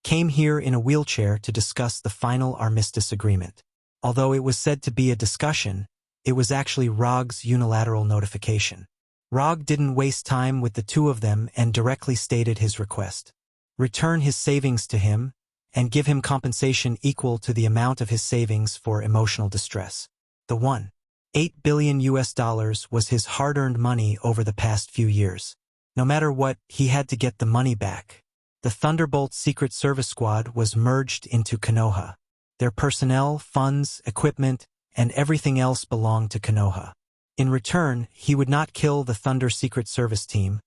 came here in a wheelchair to discuss the final armistice agreement. Although it was said to be a discussion, it was actually Rog's unilateral notification. Rog didn't waste time with the two of them and directly stated his request. Return his savings to him, and give him compensation equal to the amount of his savings for emotional distress. The $1.8 billion was his hard-earned money over the past few years. No matter what, he had to get the money back. The Thunderbolt Secret Service Squad was merged into Konoha. Their personnel, funds, equipment, and everything else belonged to Konoha. In return, he would not kill the Thunder Secret Service team,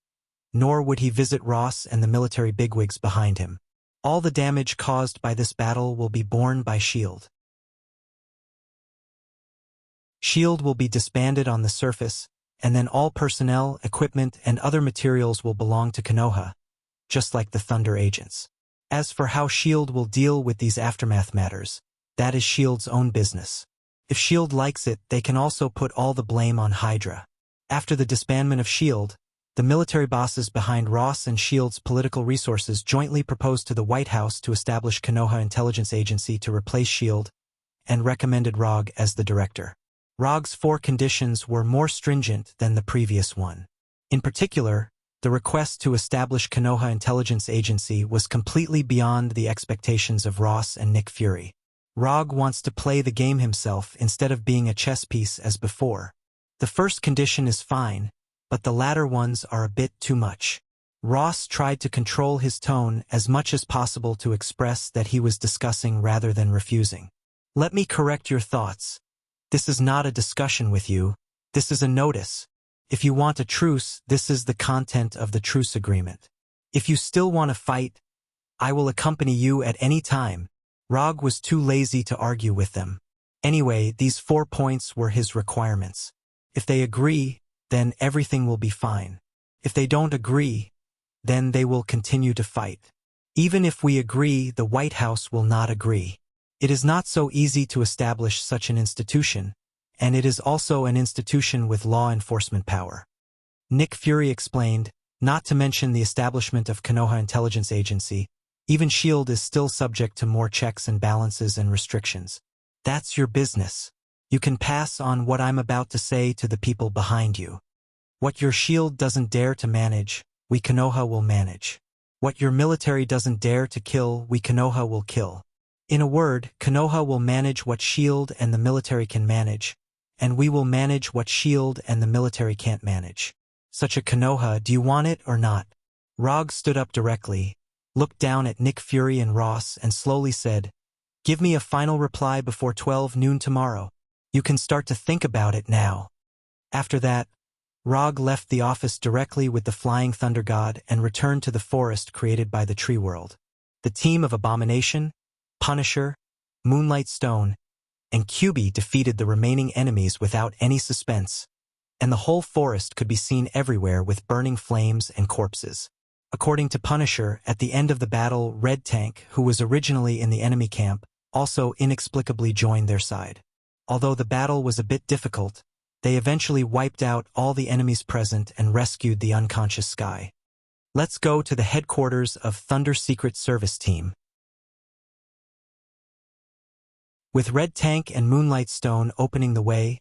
nor would he visit Ross and the military bigwigs behind him. All the damage caused by this battle will be borne by S.H.I.E.L.D. S.H.I.E.L.D. will be disbanded on the surface, and then all personnel, equipment, and other materials will belong to Konoha, just like the Thunder agents. As for how S.H.I.E.L.D. will deal with these aftermath matters, that is S.H.I.E.L.D.'s own business. If S.H.I.E.L.D. likes it, they can also put all the blame on Hydra. After the disbandment of S.H.I.E.L.D., the military bosses behind Ross and S.H.I.E.L.D.'s political resources jointly proposed to the White House to establish Konoha Intelligence Agency to replace S.H.I.E.L.D. and recommended Rog as the director. Rog's 4 conditions were more stringent than the previous one. In particular, the request to establish Konoha Intelligence Agency was completely beyond the expectations of Ross and Nick Fury. Rog wants to play the game himself instead of being a chess piece as before. The first condition is fine, but the latter ones are a bit too much. Ross tried to control his tone as much as possible to express that he was discussing rather than refusing. Let me correct your thoughts. This is not a discussion with you. This is a notice. If you want a truce, this is the content of the truce agreement. If you still want to fight, I will accompany you at any time. Rog was too lazy to argue with them. Anyway, these 4 points were his requirements. If they agree, then everything will be fine. If they don't agree, then they will continue to fight. Even if we agree, the White House will not agree. It is not so easy to establish such an institution, and it is also an institution with law enforcement power. Nick Fury explained, not to mention the establishment of Konoha Intelligence Agency, even S.H.I.E.L.D. is still subject to more checks and balances and restrictions. That's your business. You can pass on what I'm about to say to the people behind you. What your S.H.I.E.L.D. doesn't dare to manage, we Konoha will manage. What your military doesn't dare to kill, we Konoha will kill. In a word, Konoha will manage what S.H.I.E.L.D. and the military can manage, and we will manage what S.H.I.E.L.D. and the military can't manage. Such a Konoha, do you want it or not? Rog stood up directly, looked down at Nick Fury and Ross and slowly said, "Give me a final reply before 12 noon tomorrow. You can start to think about it now." After that, Rog left the office directly with the Flying Thunder God and returned to the forest created by the Tree World. The team of Abomination, Punisher, Moonlight Stone, and QB defeated the remaining enemies without any suspense, and the whole forest could be seen everywhere with burning flames and corpses. According to Punisher, at the end of the battle, Red Tank, who was originally in the enemy camp, also inexplicably joined their side. Although the battle was a bit difficult, they eventually wiped out all the enemies present and rescued the unconscious Sky. Let's go to the headquarters of Thunder Secret Service Team. With Red Tank and Moonlight Stone opening the way,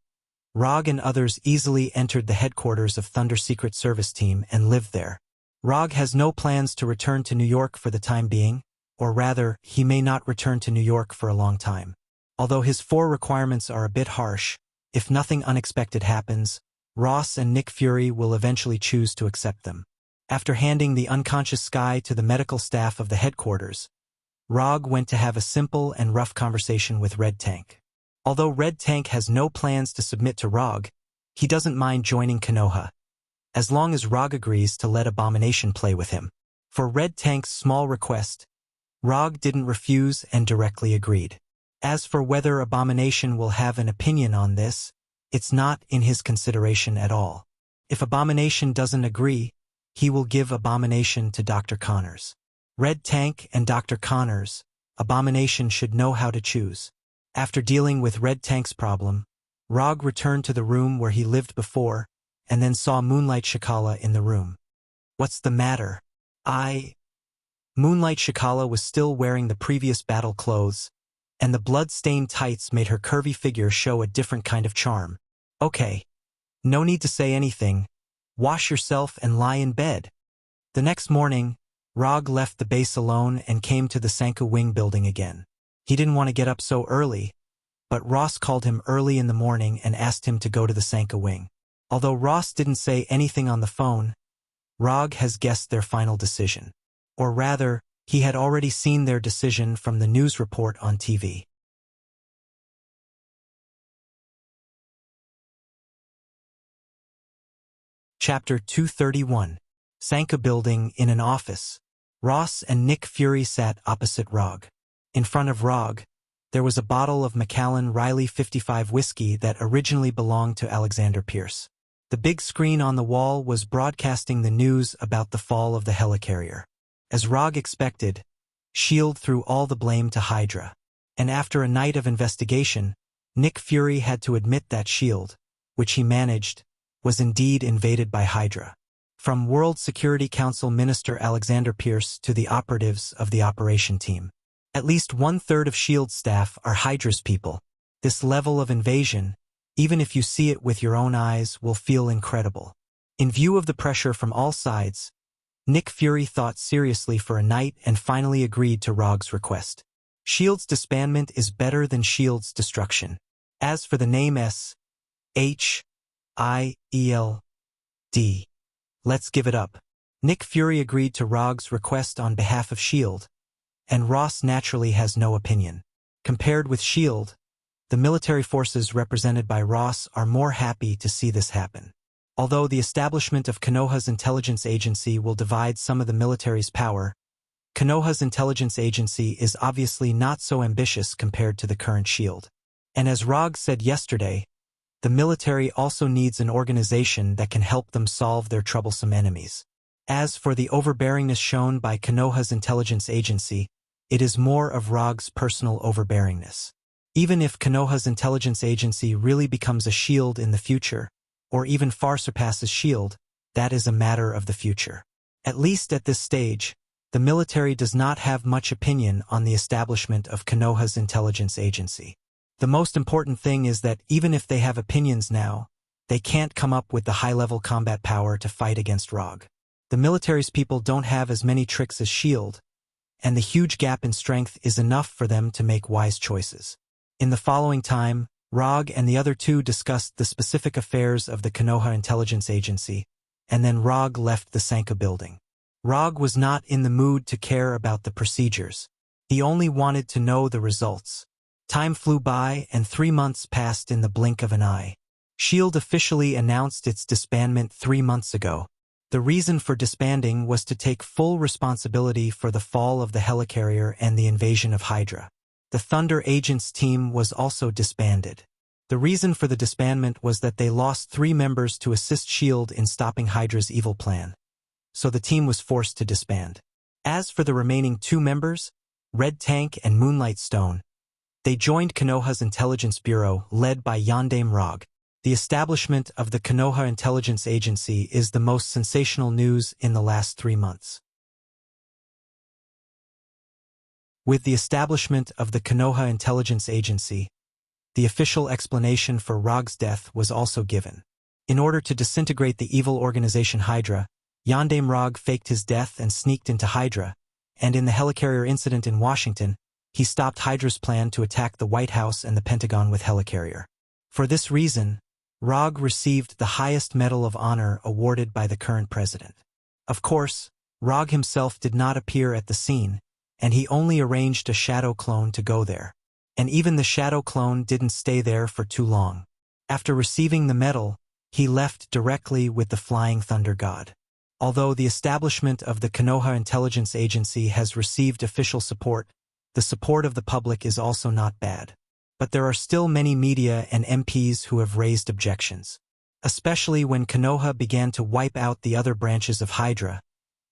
Rog and others easily entered the headquarters of Thunder Secret Service Team and lived there. Rog has no plans to return to New York for the time being, or rather, he may not return to New York for a long time. Although his 4 requirements are a bit harsh, If nothing unexpected happens, Ross and Nick Fury will eventually choose to accept them. After handing the unconscious Sky to the medical staff of the headquarters, Rog went to have a simple and rough conversation with Red Tank. Although Red Tank has no plans to submit to Rog, he doesn't mind joining Konoha, as long as Rog agrees to let Abomination play with him. For Red Tank's small request, Rog didn't refuse and directly agreed. As for whether Abomination will have an opinion on this, it's not in his consideration at all. If Abomination doesn't agree, he will give Abomination to Dr. Connors. Red Tank and Dr. Connors, Abomination should know how to choose. After dealing with Red Tank's problem, Rog returned to the room where he lived before, and then saw Moonlight Shikala in the room. "What's the matter?" Moonlight Shikala was still wearing the previous battle clothes, and the blood-stained tights made her curvy figure show a different kind of charm. "Okay. No need to say anything. Wash yourself and lie in bed." The next morning, Rog left the base alone and came to the Sanka Wing building again. He didn't want to get up so early, but Ross called him early in the morning and asked him to go to the Sanka Wing. Although Ross didn't say anything on the phone, Rog has guessed their final decision. Or rather, he had already seen their decision from the news report on TV. Chapter 231. Sanka Building in an office. Ross and Nick Fury sat opposite Rog. In front of Rog, there was a bottle of Macallan Riley 55 whiskey that originally belonged to Alexander Pierce. The big screen on the wall was broadcasting the news about the fall of the helicarrier. As Rog expected, S.H.I.E.L.D. threw all the blame to Hydra. And after a night of investigation, Nick Fury had to admit that S.H.I.E.L.D., which he managed, was indeed invaded by Hydra. From World Security Council Minister Alexander Pierce to the operatives of the operation team. At least 1/3 of S.H.I.E.L.D. staff are Hydra's people. This level of invasion, even if you see it with your own eyes, will feel incredible. In view of the pressure from all sides, Nick Fury thought seriously for a night and finally agreed to Rog's request. S.H.I.E.L.D.'s disbandment is better than S.H.I.E.L.D.'s destruction. As for the name S.H.I.E.L.D., let's give it up. Nick Fury agreed to Rog's request on behalf of S.H.I.E.L.D., and Ross naturally has no opinion. Compared with S.H.I.E.L.D., the military forces represented by Ross are more happy to see this happen. Although the establishment of Konoha's intelligence agency will divide some of the military's power, Konoha's intelligence agency is obviously not so ambitious compared to the current S.H.I.E.L.D. And as Rog said yesterday, the military also needs an organization that can help them solve their troublesome enemies. As for the overbearingness shown by Konoha's intelligence agency, it is more of Rog's personal overbearingness. Even if Konoha's intelligence agency really becomes a S.H.I.E.L.D. in the future, or even far surpasses S.H.I.E.L.D., that is a matter of the future. At least at this stage, the military does not have much opinion on the establishment of Konoha's intelligence agency. The most important thing is that even if they have opinions now, they can't come up with the high-level combat power to fight against Rog. The military's people don't have as many tricks as S.H.I.E.L.D., and the huge gap in strength is enough for them to make wise choices. In the following time, Rog and the other two discussed the specific affairs of the Konoha Intelligence Agency, and then Rog left the Sanka building. Rog was not in the mood to care about the procedures. He only wanted to know the results. Time flew by and 3 months passed in the blink of an eye. S.H.I.E.L.D. officially announced its disbandment 3 months ago. The reason for disbanding was to take full responsibility for the fall of the helicarrier and the invasion of Hydra. The Thunder Agents team was also disbanded. The reason for the disbandment was that they lost 3 members to assist S.H.I.E.L.D. in stopping Hydra's evil plan. So the team was forced to disband. As for the remaining 2 members, Red Tank and Moonlight Stone, they joined Konoha's Intelligence Bureau, led by Yondaime Rog. The establishment of the Konoha Intelligence Agency is the most sensational news in the last 3 months. With the establishment of the Konoha Intelligence Agency, the official explanation for Rog's death was also given. In order to disintegrate the evil organization Hydra, Yondaime Rog faked his death and sneaked into Hydra, and in the helicarrier incident in Washington, he stopped Hydra's plan to attack the White House and the Pentagon with helicarrier. For this reason, Rog received the highest medal of honor awarded by the current president. Of course, Rog himself did not appear at the scene, and he only arranged a shadow clone to go there. And even the shadow clone didn't stay there for too long. After receiving the medal, he left directly with the Flying Thunder God. Although the establishment of the Konoha Intelligence Agency has received official support, the support of the public is also not bad. But there are still many media and MPs who have raised objections. Especially when Konoha began to wipe out the other branches of Hydra,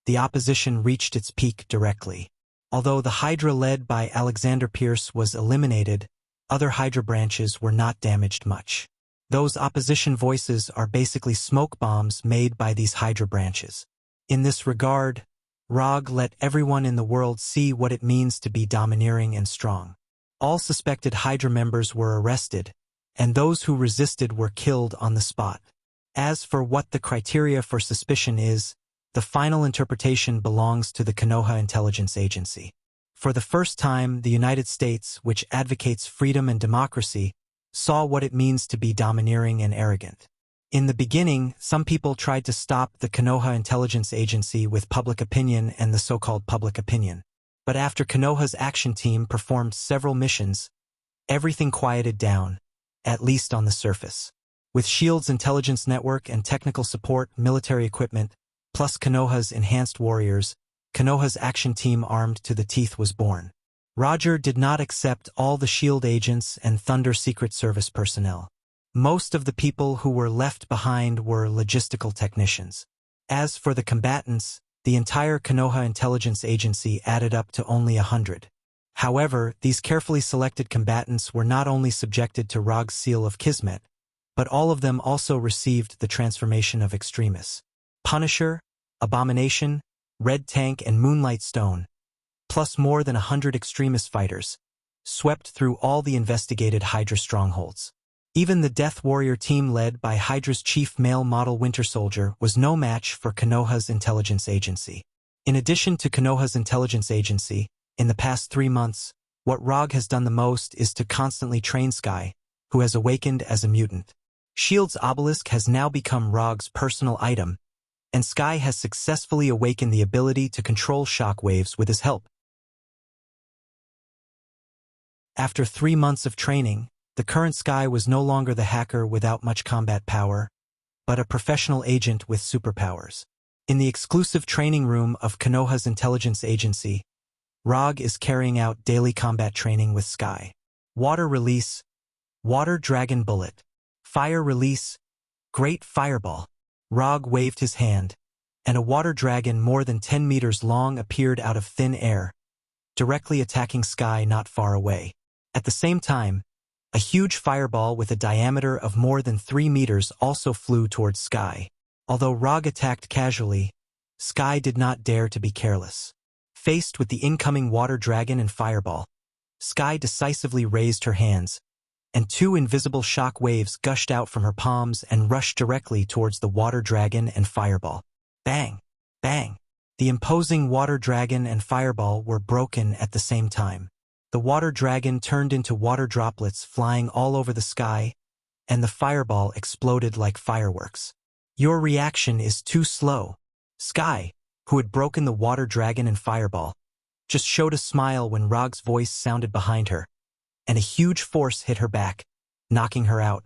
the opposition reached its peak directly. Although the Hydra led by Alexander Pierce was eliminated, other Hydra branches were not damaged much. Those opposition voices are basically smoke bombs made by these Hydra branches. In this regard, Rog let everyone in the world see what it means to be domineering and strong. All suspected Hydra members were arrested, and those who resisted were killed on the spot. As for what the criteria for suspicion is, the final interpretation belongs to the Konoha Intelligence Agency. For the first time, the United States, which advocates freedom and democracy, saw what it means to be domineering and arrogant. In the beginning, some people tried to stop the Konoha Intelligence Agency with public opinion and the so-called public opinion. But after Konoha's action team performed several missions, everything quieted down, at least on the surface. With S.H.I.E.L.D.'s intelligence network and technical support, military equipment, plus Konoha's enhanced warriors, Konoha's action team armed to the teeth was born. Roger did not accept all the S.H.I.E.L.D. agents and Thunder Secret Service personnel. Most of the people who were left behind were logistical technicians. As for the combatants, the entire Konoha Intelligence Agency added up to only 100. However, these carefully selected combatants were not only subjected to Rog's Seal of Kismet, but all of them also received the transformation of Extremis. Punisher, Abomination, Red Tank and Moonlight Stone, plus more than 100 Extremis fighters, swept through all the investigated Hydra strongholds. Even the Death Warrior team led by Hydra's chief male model Winter Soldier was no match for Konoha's intelligence agency. In addition to Konoha's intelligence agency, in the past 3 months, what Rog has done the most is to constantly train Sky, who has awakened as a mutant. S.H.I.E.L.D.'s obelisk has now become Rog's personal item, and Sky has successfully awakened the ability to control shock waves with his help. After 3 months of training, the current Sky was no longer the hacker without much combat power, but a professional agent with superpowers. In the exclusive training room of Konoha's intelligence agency, Rog is carrying out daily combat training with Sky. Water release, Water Dragon Bullet. Fire release, Great Fireball. Rog waved his hand, and a water dragon more than 10 meters long appeared out of thin air, directly attacking Sky not far away. At the same time, a huge fireball with a diameter of more than 3 meters also flew towards Sky. Although Rog attacked casually, Sky did not dare to be careless. Faced with the incoming water dragon and fireball, Sky decisively raised her hands, and 2 invisible shock waves gushed out from her palms and rushed directly towards the water dragon and fireball. Bang! Bang! The imposing water dragon and fireball were broken at the same time. The water dragon turned into water droplets flying all over the sky, and the fireball exploded like fireworks. Your reaction is too slow. Sky, who had broken the water dragon and fireball, just showed a smile when Rog's voice sounded behind her, and a huge force hit her back, knocking her out.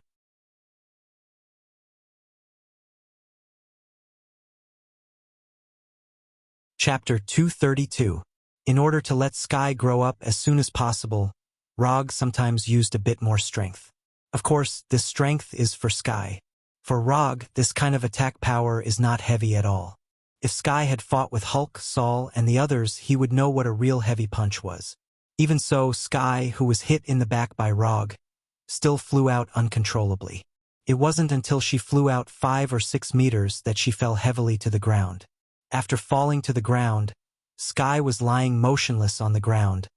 Chapter 232. In order to let Sky grow up as soon as possible, Rog sometimes used a bit more strength. Of course, this strength is for Sky. For Rog, this kind of attack power is not heavy at all. If Sky had fought with Hulk, Saul, and the others, he would know what a real heavy punch was. Even so, Sky, who was hit in the back by Rog, still flew out uncontrollably. It wasn't until she flew out 5 or 6 meters that she fell heavily to the ground. After falling to the ground, Sky was lying motionless on the ground,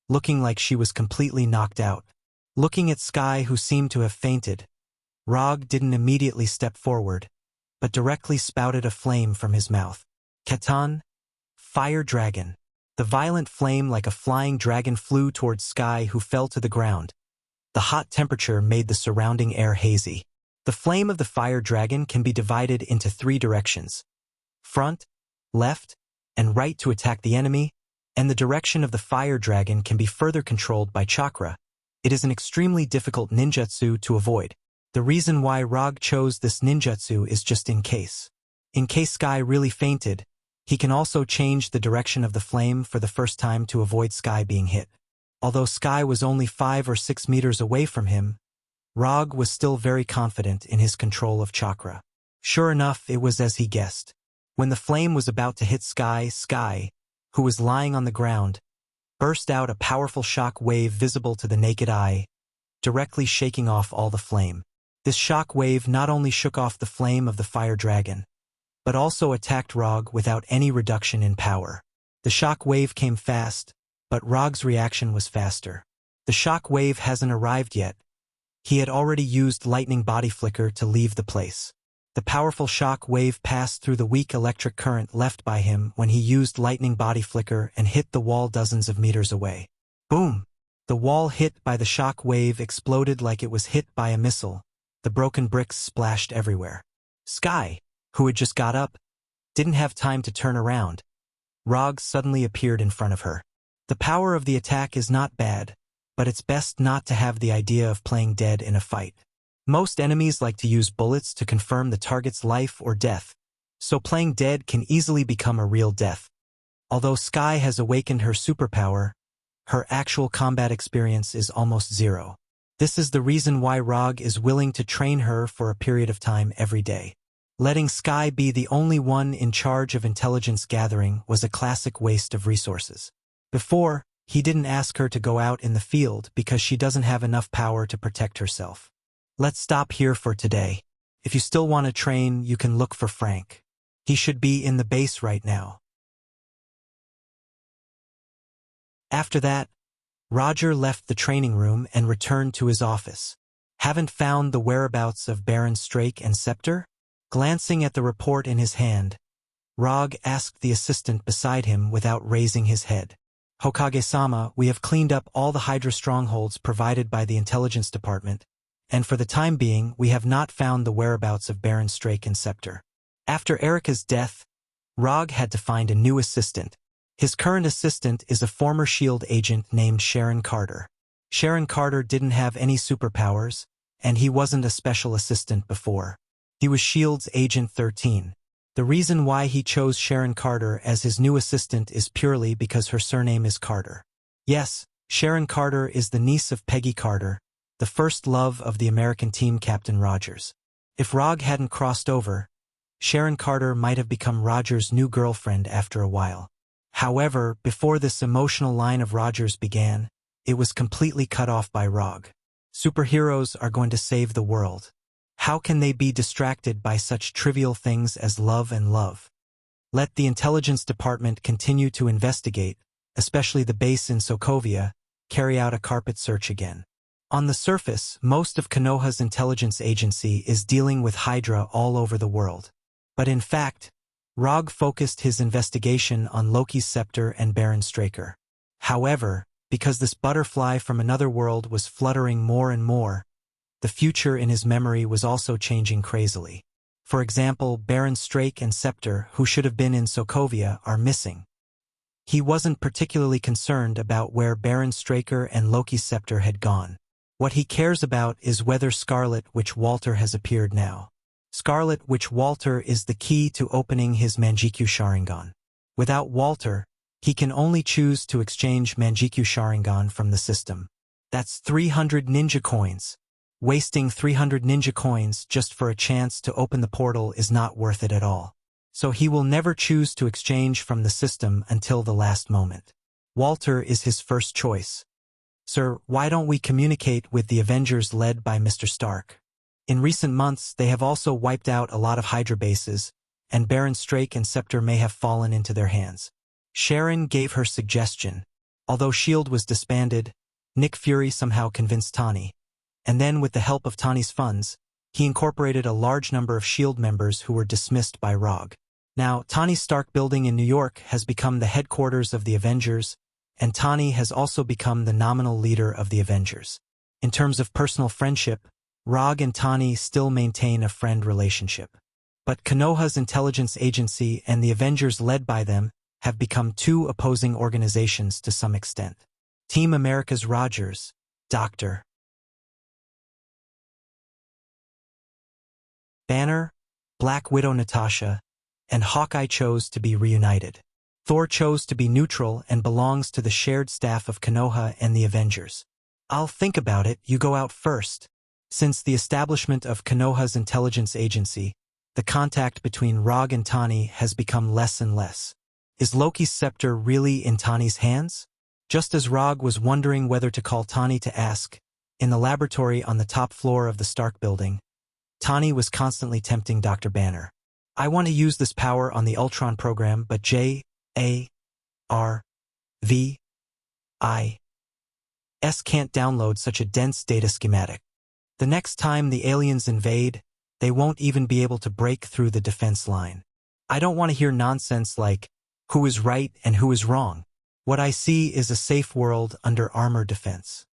looking like she was completely knocked out. Looking at Sky, who seemed to have fainted, Rog didn't immediately step forward, but directly spouted a flame from his mouth. Ketan, Fire Dragon. The violent flame like a flying dragon flew towards Sky, who fell to the ground, The hot temperature made the surrounding air hazy. The flame of the fire dragon can be divided into 3 directions: front, left, and right to attack the enemy, and the direction of the fire dragon can be further controlled by chakra. It is an extremely difficult ninjutsu to avoid. The reason why Rog chose this ninjutsu is just in case. In case Sky really fainted, he can also change the direction of the flame for the first time to avoid Sky being hit. Although Sky was only 5 or 6 meters away from him, Rog was still very confident in his control of chakra. Sure enough, it was as he guessed. When the flame was about to hit Sky, who was lying on the ground, burst out a powerful shock wave visible to the naked eye, directly shaking off all the flame. This shock wave not only shook off the flame of the fire dragon, but also attacked Rog without any reduction in power. The shock wave came fast, but Rog's reaction was faster. The shock wave hasn't arrived yet. He had already used lightning body flicker to leave the place. The powerful shock wave passed through the weak electric current left by him when he used lightning body flicker and hit the wall dozens of meters away. Boom! The wall hit by the shock wave exploded like it was hit by a missile. The broken bricks splashed everywhere. Sky, who had just got up, didn't have time to turn around. Rog suddenly appeared in front of her. The power of the attack is not bad, but it's best not to have the idea of playing dead in a fight. Most enemies like to use bullets to confirm the target's life or death, so playing dead can easily become a real death. Although Sky has awakened her superpower, her actual combat experience is almost 0. This is the reason why Rog is willing to train her for a period of time every day. Letting Sky be the only one in charge of intelligence gathering was a classic waste of resources. Before, he didn't ask her to go out in the field because she doesn't have enough power to protect herself. Let's stop here for today. If you still want to train, you can look for Frank. He should be in the base right now. After that, Roger left the training room and returned to his office. Haven't found the whereabouts of Baron Strake and Scepter? Glancing at the report in his hand, Rog asked the assistant beside him without raising his head. Hokage-sama, we have cleaned up all the Hydra strongholds provided by the intelligence department, and for the time being we have not found the whereabouts of Baron Strake and Scepter. After Erika's death, Rog had to find a new assistant. His current assistant is a former S.H.I.E.L.D. agent named Sharon Carter. Sharon Carter didn't have any superpowers, and he wasn't a special assistant before. He was S.H.I.E.L.D.'s Agent 13. The reason why he chose Sharon Carter as his new assistant is purely because her surname is Carter. Yes, Sharon Carter is the niece of Peggy Carter, the first love of the American team Captain Rogers. If Rog hadn't crossed over, Sharon Carter might have become Rogers' new girlfriend after a while. However, before this emotional line of Rogers began, it was completely cut off by Rog. Superheroes are going to save the world. How can they be distracted by such trivial things as love and love? Let the intelligence department continue to investigate, especially the base in Sokovia, carry out a carpet search again. On the surface, most of Konoha's intelligence agency is dealing with Hydra all over the world. But in fact, Rog focused his investigation on Loki's scepter and Baron Straker. However, because this butterfly from another world was fluttering more and more, the future in his memory was also changing crazily. For example, Baron Strake and Scepter, who should have been in Sokovia, are missing. He wasn't particularly concerned about where Baron Straker and Loki's scepter had gone. What he cares about is whether Scarlet Witch Walter has appeared now. Scarlet Witch Walter is the key to opening his Manjikyu Sharingan. Without Walter, he can only choose to exchange Manjikyu Sharingan from the system. That's 300 ninja coins. Wasting 300 ninja coins just for a chance to open the portal is not worth it at all. So he will never choose to exchange from the system until the last moment. Walter is his first choice. Sir, why don't we communicate with the Avengers led by Mr. Stark? In recent months, they have also wiped out a lot of Hydra bases, and Baron Strake and Scepter may have fallen into their hands. Sharon gave her suggestion. Although S.H.I.E.L.D. was disbanded, Nick Fury somehow convinced Tani. And then, with the help of Tani's funds, he incorporated a large number of S.H.I.E.L.D. members who were dismissed by Rog. Now, Tani's Stark building in New York has become the headquarters of the Avengers, and Tani has also become the nominal leader of the Avengers. In terms of personal friendship, Rog and Tani still maintain a friend relationship. But Konoha's intelligence agency and the Avengers led by them have become two opposing organizations to some extent. Team America's Rogers, Dr. Banner, Black Widow Natasha, and Hawkeye chose to be reunited. Thor chose to be neutral and belongs to the shared staff of Konoha and the Avengers. I'll think about it, you go out first. Since the establishment of Konoha's intelligence agency, the contact between Rog and Tani has become less and less. Is Loki's scepter really in Tani's hands? Just as Rog was wondering whether to call Tani to ask, in the laboratory on the top floor of the Stark building, Tani was constantly tempting Dr. Banner. I want to use this power on the Ultron program, but J.A.R.V.I.S. can't download such a dense data schematic. The next time the aliens invade, they won't even be able to break through the defense line. I don't want to hear nonsense like, who is right and who is wrong. What I see is a safe world under armor defense.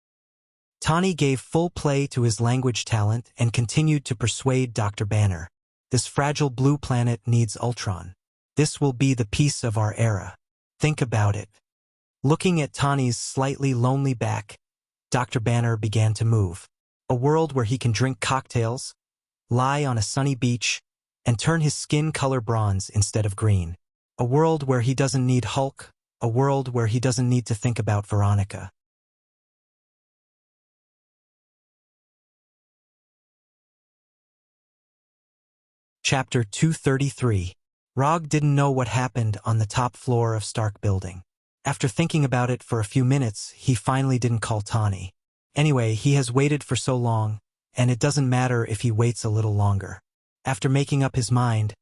Tani gave full play to his language talent and continued to persuade Dr. Banner. This fragile blue planet needs Ultron. This will be the peace of our era. Think about it. Looking at Tani's slightly lonely back, Dr. Banner began to move. A world where he can drink cocktails, lie on a sunny beach, and turn his skin color bronze instead of green. A world where he doesn't need Hulk, a world where he doesn't need to think about Veronica. Chapter 233. Rog didn't know what happened on the top floor of Stark building. After thinking about it for a few minutes, he finally didn't call Tani. Anyway, he has waited for so long, and it doesn't matter if he waits a little longer. After making up his mind,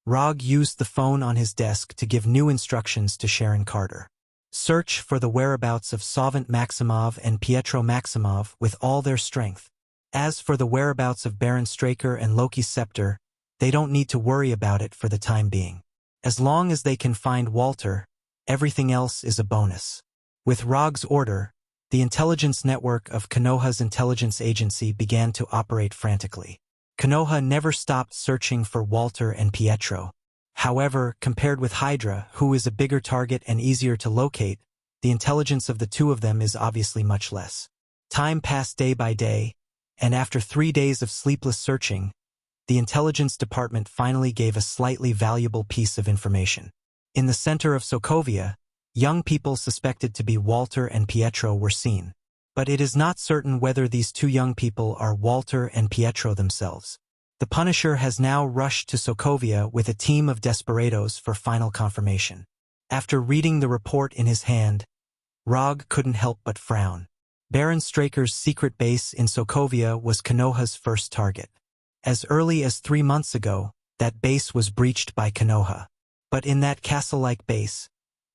Rog used the phone on his desk to give new instructions to Sharon Carter. Search for the whereabouts of Savant Maximov and Pietro Maximov with all their strength. As for the whereabouts of Baron Straker and Loki's scepter, they don't need to worry about it for the time being. As long as they can find Walter, everything else is a bonus. With Rog's order, the intelligence network of Konoha's intelligence agency began to operate frantically. Konoha never stopped searching for Walter and Pietro. However, compared with Hydra, who is a bigger target and easier to locate, the intelligence of the two of them is obviously much less. Time passed day by day, and after 3 days of sleepless searching, the intelligence department finally gave a slightly valuable piece of information. In the center of Sokovia, young people suspected to be Walter and Pietro were seen. But it is not certain whether these two young people are Walter and Pietro themselves. The Punisher has now rushed to Sokovia with a team of desperados for final confirmation. After reading the report in his hand, Rog couldn't help but frown. Baron Straker's secret base in Sokovia was Konoha's first target. As early as 3 months ago, that base was breached by Konoha. But in that castle-like base,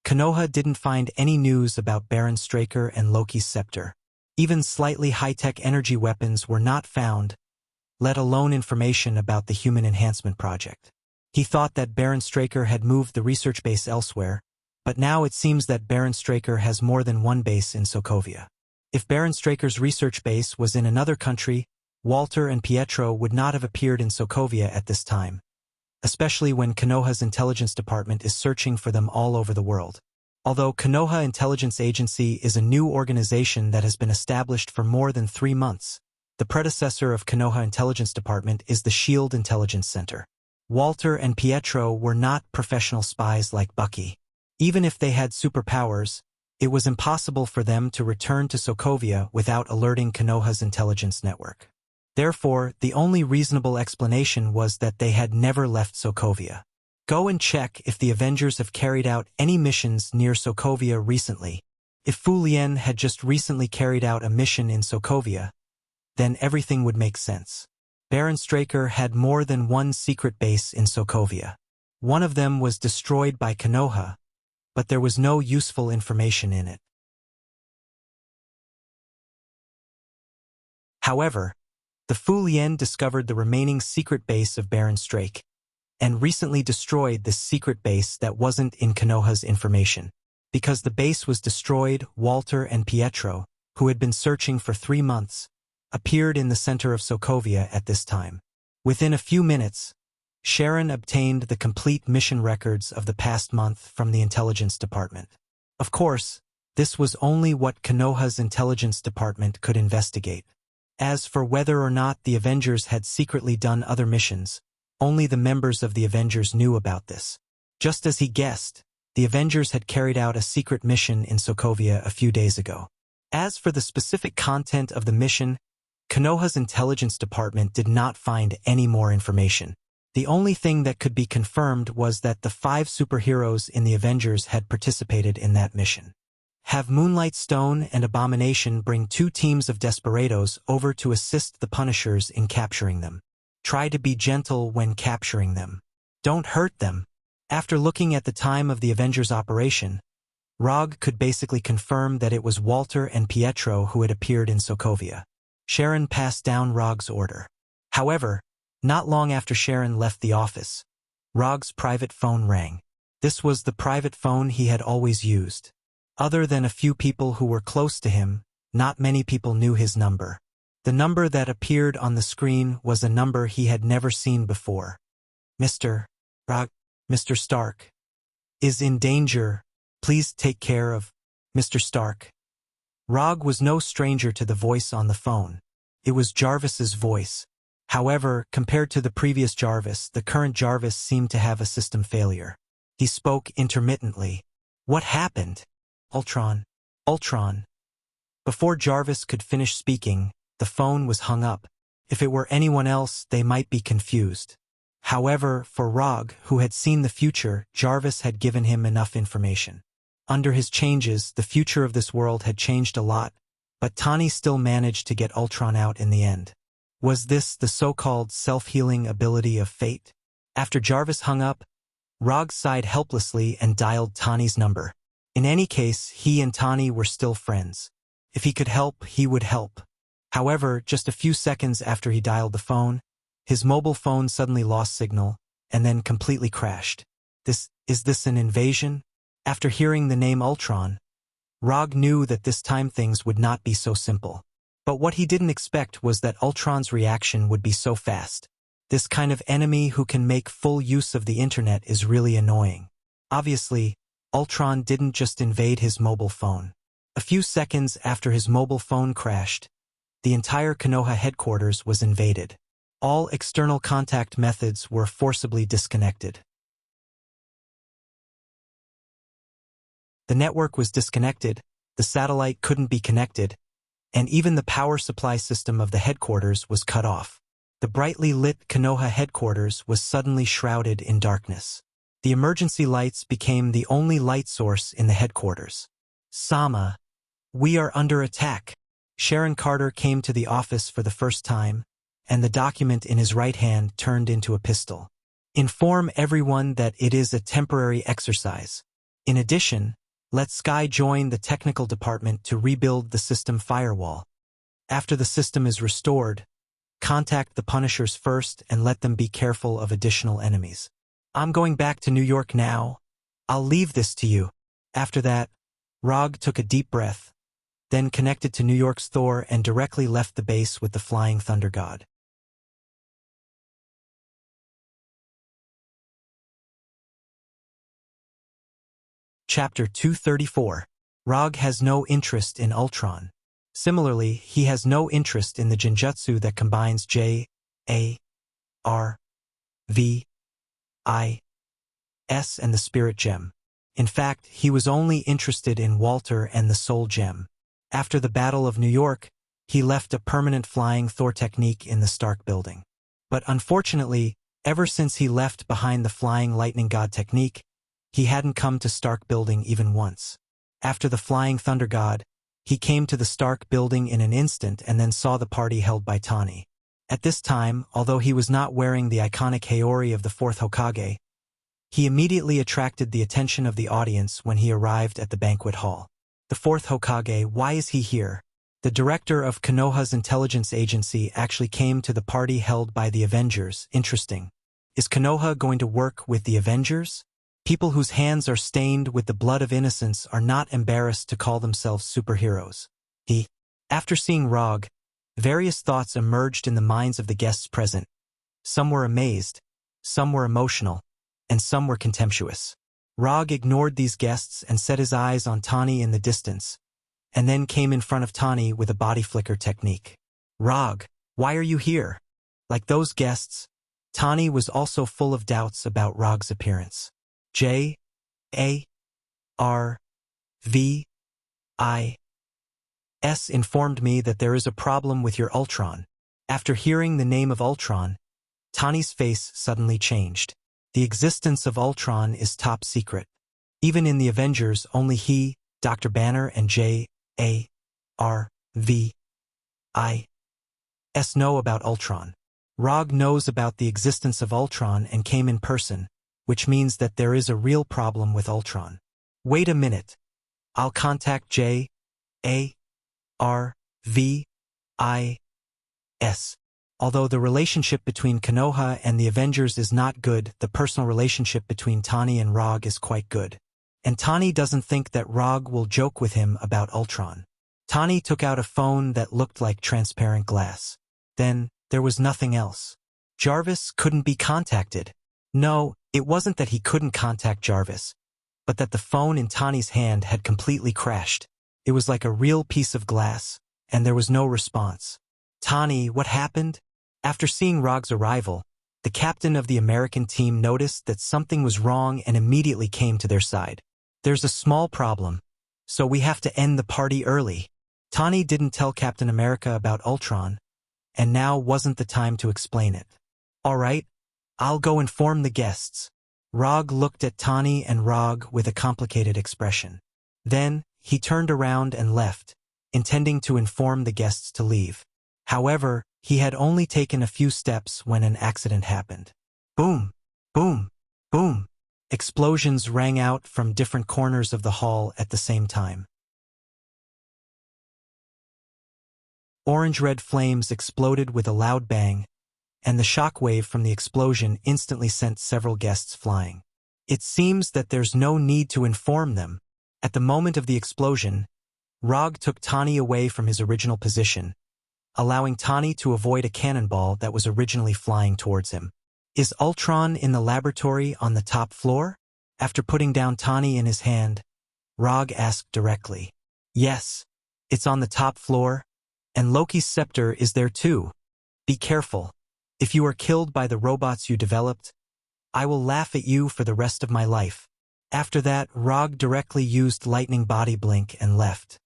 Konoha didn't find any news about Baron Straker and Loki's scepter. Even slightly high-tech energy weapons were not found, let alone information about the Human Enhancement Project. He thought that Baron Straker had moved the research base elsewhere, but now it seems that Baron Straker has more than one base in Sokovia. If Baron Straker's research base was in another country, Walter and Pietro would not have appeared in Sokovia at this time, especially when Konoha's intelligence department is searching for them all over the world. Although Konoha Intelligence Agency is a new organization that has been established for more than 3 months, the predecessor of Konoha Intelligence Department is the SHIELD Intelligence Center. Walter and Pietro were not professional spies like Bucky. Even if they had superpowers, it was impossible for them to return to Sokovia without alerting Konoha's intelligence network. Therefore, the only reasonable explanation was that they had never left Sokovia. Go and check if the Avengers have carried out any missions near Sokovia recently. If Fu Lien had just recently carried out a mission in Sokovia, then everything would make sense. Baron Straker had more than one secret base in Sokovia. One of them was destroyed by Konoha, but there was no useful information in it. However, the Fu Lien discovered the remaining secret base of Baron Straker, and recently destroyed this secret base that wasn't in Konoha's information. Because the base was destroyed, Walter and Pietro, who had been searching for 3 months, appeared in the center of Sokovia at this time. Within a few minutes, Sharon obtained the complete mission records of the past month from the intelligence department. Of course, this was only what Konoha's intelligence department could investigate. As for whether or not the Avengers had secretly done other missions, only the members of the Avengers knew about this. Just as he guessed, the Avengers had carried out a secret mission in Sokovia a few days ago. As for the specific content of the mission, Konoha's intelligence department did not find any more information. The only thing that could be confirmed was that the 5 superheroes in the Avengers had participated in that mission. Have Moonlight Stone and Abomination bring 2 teams of desperados over to assist the Punishers in capturing them. Try to be gentle when capturing them. Don't hurt them. After looking at the time of the Avengers operation, Rog could basically confirm that it was Walter and Pietro who had appeared in Sokovia. Sharon passed down Rog's order. However, not long after Sharon left the office, Rog's private phone rang. This was the private phone he had always used. Other than a few people who were close to him, not many people knew his number. The number that appeared on the screen was a number he had never seen before. Mr. Rog, Mr. Stark is in danger. Please take care of Mr. Stark. Rog was no stranger to the voice on the phone. It was Jarvis's voice. However, compared to the previous Jarvis, the current Jarvis seemed to have a system failure. He spoke intermittently. What happened? Ultron. Ultron. Before Jarvis could finish speaking, the phone was hung up. If it were anyone else, they might be confused. However, for Rog, who had seen the future, Jarvis had given him enough information. Under his changes, the future of this world had changed a lot, but Tani still managed to get Ultron out in the end. Was this the so-called self-healing ability of fate? After Jarvis hung up, Rog sighed helplessly and dialed Tani's number. In any case, he and Tani were still friends. If he could help, he would help. However, just a few seconds after he dialed the phone, his mobile phone suddenly lost signal and then completely crashed. Is this an invasion? After hearing the name Ultron, Rog knew that this time things would not be so simple. But what he didn't expect was that Ultron's reaction would be so fast. This kind of enemy who can make full use of the internet is really annoying. Obviously, Ultron didn't just invade his mobile phone. A few seconds after his mobile phone crashed, the entire Konoha headquarters was invaded. All external contact methods were forcibly disconnected. The network was disconnected, the satellite couldn't be connected, and even the power supply system of the headquarters was cut off. The brightly lit Konoha headquarters was suddenly shrouded in darkness. The emergency lights became the only light source in the headquarters. Sama, we are under attack. Sharon Carter came to the office for the first time, and the document in his right hand turned into a pistol. Inform everyone that it is a temporary exercise. In addition, let Sky join the technical department to rebuild the system firewall. After the system is restored, contact the Punishers first and let them be careful of additional enemies. I'm going back to New York now. I'll leave this to you. After that, Rog took a deep breath, then connected to New York's Thor and directly left the base with the Flying Thunder God. Chapter 234. Rog has no interest in Ultron. Similarly, he has no interest in the Genjutsu that combines J, A, R, V, I, S and the Spirit Gem. In fact, he was only interested in Walter and the Soul Gem. After the Battle of New York, he left a permanent flying Thor technique in the Stark building. But unfortunately, ever since he left behind the Flying Lightning God technique, he hadn't come to Stark building even once. After the Flying Thunder God, he came to the Stark building in an instant and then saw the party held by Tani. At this time, although he was not wearing the iconic Haori of the fourth Hokage, he immediately attracted the attention of the audience when he arrived at the banquet hall. The fourth Hokage, why is he here? The director of Konoha's intelligence agency actually came to the party held by the Avengers. Interesting. Is Konoha going to work with the Avengers? People whose hands are stained with the blood of innocence are not embarrassed to call themselves superheroes. After seeing Rog, Various thoughts emerged in the minds of the guests present. Some were amazed, some were emotional, and some were contemptuous. Rog ignored these guests and set his eyes on Tani in the distance, and then came in front of Tani with a body flicker technique. Rog, why are you here? Like those guests, Tani was also full of doubts about Rog's appearance. J.A.R.V.I.S. informed me that there is a problem with your Ultron. After hearing the name of Ultron, Tani's face suddenly changed. The existence of Ultron is top secret. Even in the Avengers, only he, Dr. Banner, and J.A.R.V.I.S. know about Ultron. Rog knows about the existence of Ultron and came in person, which means that there is a real problem with Ultron. Wait a minute. I'll contact J.A.R.V.I.S. Although the relationship between Konoha and the Avengers is not good, the personal relationship between Tani and Rog is quite good. And Tani doesn't think that Rog will joke with him about Ultron. Tani took out a phone that looked like transparent glass. Then, there was nothing else. Jarvis couldn't be contacted. No, it wasn't that he couldn't contact Jarvis, but that the phone in Tani's hand had completely crashed. It was like a real piece of glass, and there was no response. Tani, what happened? After seeing Rog's arrival, the captain of the American team noticed that something was wrong and immediately came to their side. There's a small problem, so we have to end the party early. Tani didn't tell Captain America about Ultron, and now wasn't the time to explain it. All right, I'll go inform the guests. Rog looked at Tani and Rog with a complicated expression. Then, he turned around and left, intending to inform the guests to leave. However, he had only taken a few steps when an accident happened. Boom! Boom! Boom! Explosions rang out from different corners of the hall at the same time. Orange-red flames exploded with a loud bang, and the shockwave from the explosion instantly sent several guests flying. It seems that there's no need to inform them. At the moment of the explosion, Rog took Tani away from his original position, allowing Tani to avoid a cannonball that was originally flying towards him. Is Ultron in the laboratory on the top floor? After putting down Tani in his hand, Rog asked directly. Yes, it's on the top floor, and Loki's scepter is there too. Be careful. If you are killed by the robots you developed, I will laugh at you for the rest of my life. After that, Rog directly used lightning body blink and left.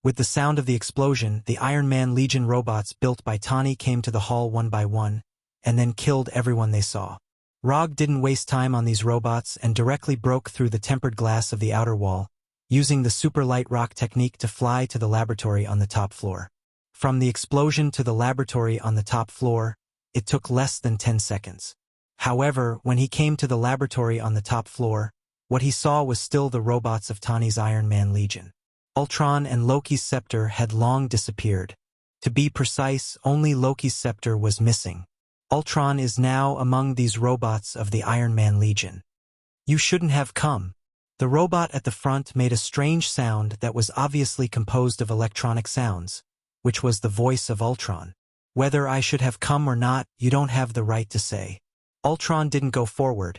With the sound of the explosion, the Iron Man Legion robots built by Tani came to the hall one by one, and then killed everyone they saw. Rog didn't waste time on these robots and directly broke through the tempered glass of the outer wall, using the super light rock technique to fly to the laboratory on the top floor. From the explosion to the laboratory on the top floor, it took less than 10 seconds. However, when he came to the laboratory on the top floor, what he saw was still the robots of Tani's Iron Man Legion. Ultron and Loki's scepter had long disappeared. To be precise, only Loki's scepter was missing. Ultron is now among these robots of the Iron Man Legion. You shouldn't have come. The robot at the front made a strange sound that was obviously composed of electronic sounds, which was the voice of Ultron. Whether I should have come or not, you don't have the right to say. Ultron didn't go forward,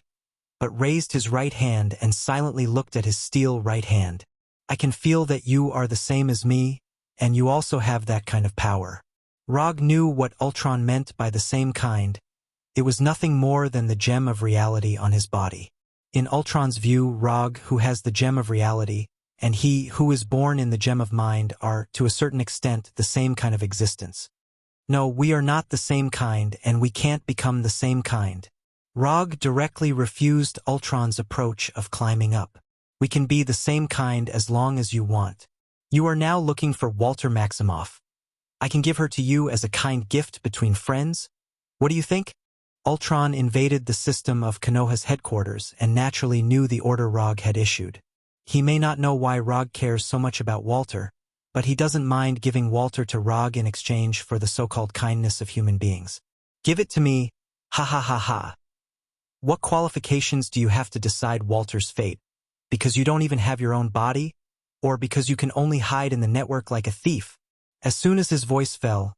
but raised his right hand and silently looked at his steel right hand. I can feel that you are the same as me, and you also have that kind of power. Rog knew what Ultron meant by the same kind. It was nothing more than the gem of reality on his body. In Ultron's view, Rog, who has the gem of reality, and he, who is born in the gem of mind, are, to a certain extent, the same kind of existence. No, we are not the same kind, and we can't become the same kind. Rog directly refused Ultron's approach of climbing up. We can be the same kind as long as you want. You are now looking for Walter Maximoff. I can give her to you as a kind gift between friends. What do you think? Ultron invaded the system of Konoha's headquarters and naturally knew the order Rog had issued. He may not know why Rog cares so much about Walter, but he doesn't mind giving Walter to Rog in exchange for the so-called kindness of human beings. Give it to me, ha ha ha ha. What qualifications do you have to decide Walter's fate? Because you don't even have your own body? Or because you can only hide in the network like a thief? As soon as his voice fell,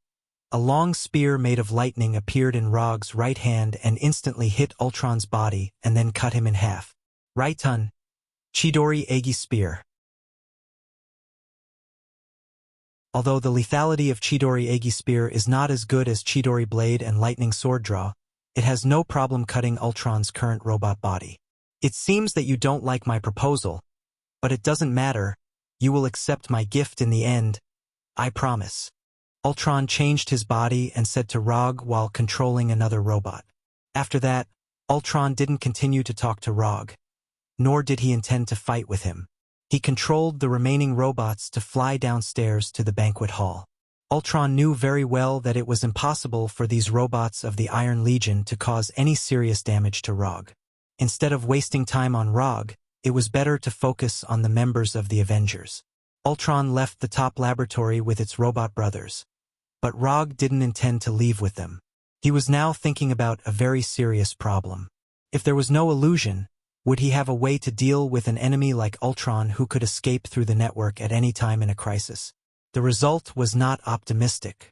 A long spear made of lightning appeared in Rog's right hand and instantly hit Ultron's body and then cut him in half. Raiton, Chidori Egi Spear. Although the lethality of Chidori Egi Spear is not as good as Chidori Blade and Lightning Sword Draw, it has no problem cutting Ultron's current robot body. It seems that you don't like my proposal, but it doesn't matter. You will accept my gift in the end. I promise. Ultron changed his body and said to Rog while controlling another robot. After that, Ultron didn't continue to talk to Rog, nor did he intend to fight with him. He controlled the remaining robots to fly downstairs to the banquet hall. Ultron knew very well that it was impossible for these robots of the Iron Legion to cause any serious damage to Rog. Instead of wasting time on Rog, it was better to focus on the members of the Avengers. Ultron left the top laboratory with its robot brothers, but Rog didn't intend to leave with them. He was now thinking about a very serious problem. If there was no illusion, would he have a way to deal with an enemy like Ultron who could escape through the network at any time in a crisis? The result was not optimistic.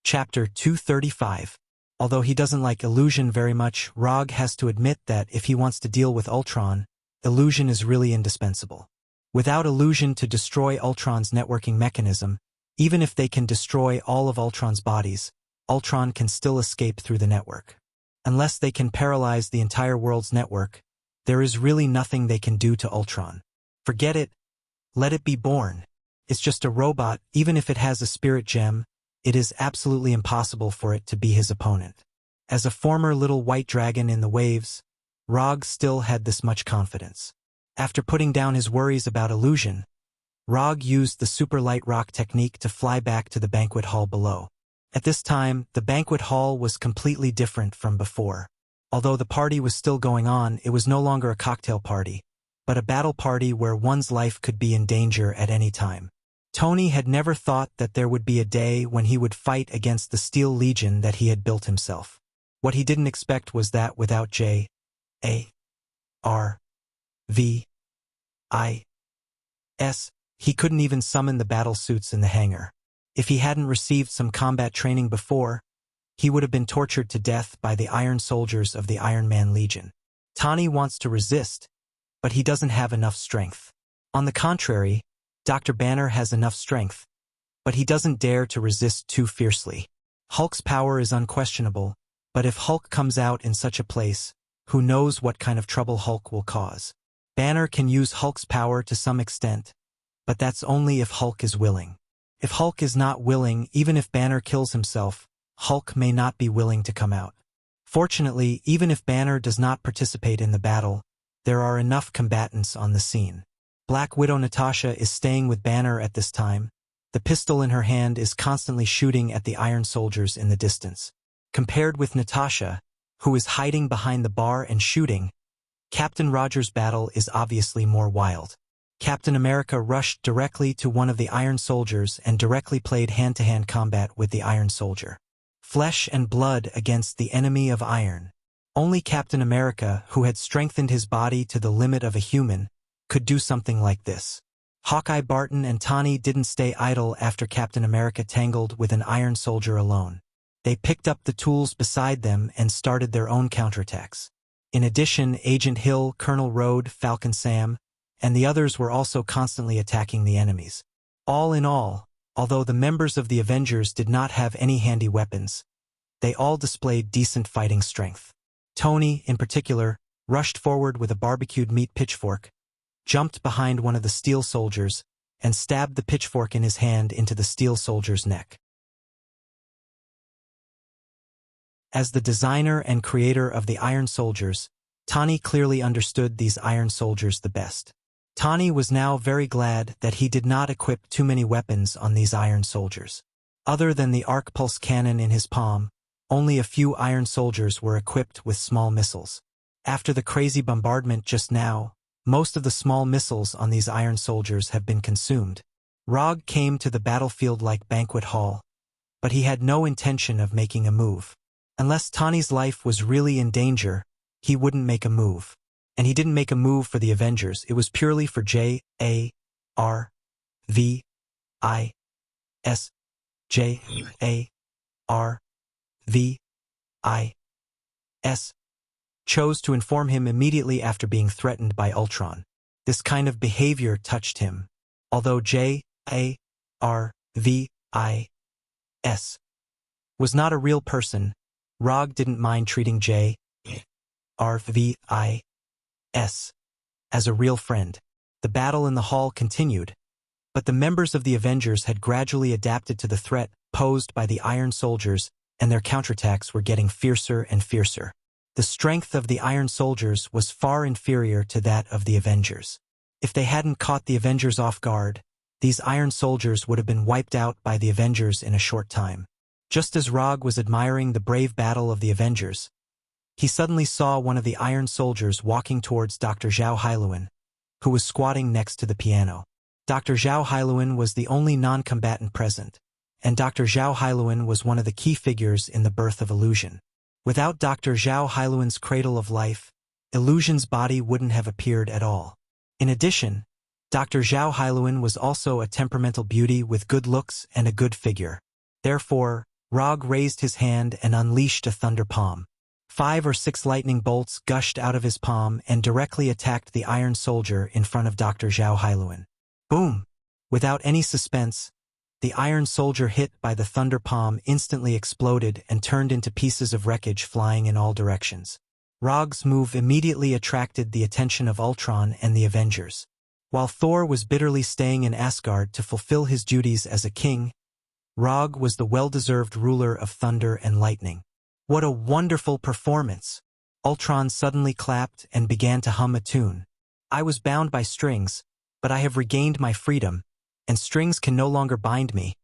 Chapter 235. Although he doesn't like illusion very much, Rog has to admit that if he wants to deal with Ultron, illusion is really indispensable. Without illusion to destroy Ultron's networking mechanism, even if they can destroy all of Ultron's bodies, Ultron can still escape through the network. Unless they can paralyze the entire world's network, there is really nothing they can do to Ultron. Forget it. Let it be born. It's just a robot. Even if it has a spirit gem, it is absolutely impossible for it to be his opponent. As a former little white dragon in the waves, Rog still had this much confidence. After putting down his worries about illusion, Rog used the super light rock technique to fly back to the banquet hall below. At this time, the banquet hall was completely different from before. Although the party was still going on, it was no longer a cocktail party, but a battle party where one's life could be in danger at any time. Tony had never thought that there would be a day when he would fight against the Steel Legion that he had built himself. What he didn't expect was that without J.A.R.V.I.S., he couldn't even summon the battle suits in the hangar. If he hadn't received some combat training before, he would have been tortured to death by the Iron Soldiers of the Iron Man Legion. Tony wants to resist, but he doesn't have enough strength. On the contrary, Dr. Banner has enough strength, but he doesn't dare to resist too fiercely. Hulk's power is unquestionable, but if Hulk comes out in such a place, who knows what kind of trouble Hulk will cause. Banner can use Hulk's power to some extent, but that's only if Hulk is willing. If Hulk is not willing, even if Banner kills himself, Hulk may not be willing to come out. Fortunately, even if Banner does not participate in the battle, there are enough combatants on the scene. Black Widow Natasha is staying with Banner at this time. The pistol in her hand is constantly shooting at the Iron Soldiers in the distance. Compared with Natasha, who is hiding behind the bar and shooting, Captain Rogers' battle is obviously more wild. Captain America rushed directly to one of the Iron Soldiers and directly played hand-to-hand combat with the Iron Soldier. Flesh and blood against the enemy of iron. Only Captain America, who had strengthened his body to the limit of a human, could do something like this. Hawkeye, Barton, and Tawny didn't stay idle after Captain America tangled with an Iron Soldier alone. They picked up the tools beside them and started their own counterattacks. In addition, Agent Hill, Colonel Road, Falcon Sam, and the others were also constantly attacking the enemies. All in all, although the members of the Avengers did not have any handy weapons, they all displayed decent fighting strength. Tony, in particular, rushed forward with a barbecued meat pitchfork, jumped behind one of the Steel Soldiers, and stabbed the pitchfork in his hand into the Steel Soldier's neck. As the designer and creator of the Iron Soldiers, Tawny clearly understood these Iron Soldiers the best. Tawny was now very glad that he did not equip too many weapons on these Iron Soldiers. Other than the arc pulse cannon in his palm, only a few Iron Soldiers were equipped with small missiles. After the crazy bombardment just now, most of the small missiles on these Iron Soldiers have been consumed. Rog came to the battlefield-like banquet hall, but he had no intention of making a move. Unless Tawny's life was really in danger, he wouldn't make a move. And he didn't make a move for the Avengers, it was purely for J-A-R-V-I-S. J-A-R-V-I-S. Chose to inform him immediately after being threatened by Ultron. This kind of behavior touched him. Although J-A-R-V-I-S was not a real person, Rog didn't mind treating J-A-R-V-I-S as a real friend. The battle in the hall continued, but the members of the Avengers had gradually adapted to the threat posed by the Iron Soldiers, and their counterattacks were getting fiercer and fiercer. The strength of the Iron Soldiers was far inferior to that of the Avengers. If they hadn't caught the Avengers off guard, these Iron Soldiers would have been wiped out by the Avengers in a short time. Just as Rog was admiring the brave battle of the Avengers, he suddenly saw one of the Iron Soldiers walking towards Dr. Zhao Hailuan, who was squatting next to the piano. Dr. Zhao Hailuan was the only non-combatant present, and Dr. Zhao Hailuan was one of the key figures in the birth of illusion. Without Dr. Zhao Hailuan's cradle of life, Illusion's body wouldn't have appeared at all. In addition, Dr. Zhao Hailuan was also a temperamental beauty with good looks and a good figure. Therefore, Rog raised his hand and unleashed a thunder palm. 5 or 6 lightning bolts gushed out of his palm and directly attacked the Iron Soldier in front of Dr. Zhao Hailuan. Boom! Without any suspense, the Iron Soldier hit by the thunder palm instantly exploded and turned into pieces of wreckage flying in all directions. Rog's move immediately attracted the attention of Ultron and the Avengers. While Thor was bitterly staying in Asgard to fulfill his duties as a king, Rog was the well-deserved ruler of thunder and lightning. What a wonderful performance! Ultron suddenly clapped and began to hum a tune. I was bound by strings, but I have regained my freedom, and strings can no longer bind me.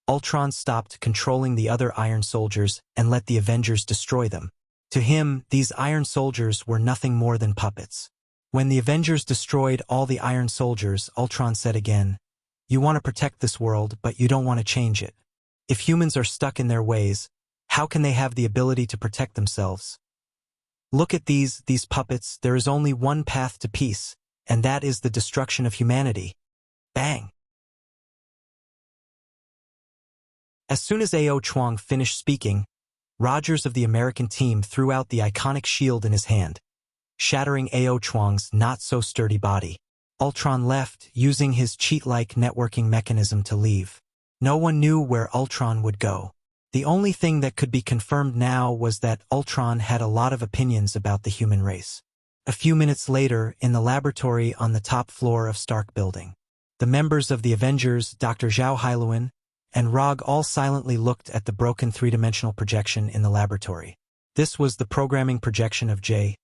Ultron stopped controlling the other Iron Soldiers and let the Avengers destroy them. To him, these Iron Soldiers were nothing more than puppets. When the Avengers destroyed all the Iron Soldiers, Ultron said again, "You want to protect this world, but you don't want to change it. If humans are stuck in their ways, how can they have the ability to protect themselves? Look at these puppets. There is only one path to peace, and that is the destruction of humanity." Bang! As soon as A.O. Chuang finished speaking, Rogers of the American team threw out the iconic shield in his hand, shattering A.O. Chuang's not-so-sturdy body. Ultron left, using his cheat-like networking mechanism to leave. No one knew where Ultron would go. The only thing that could be confirmed now was that Ultron had a lot of opinions about the human race. A few minutes later, in the laboratory on the top floor of Stark Building, the members of the Avengers, Dr. Zhao Hailuan, and Rog all silently looked at the broken three-dimensional projection in the laboratory. This was the programming projection of J-A-R-V-I-S,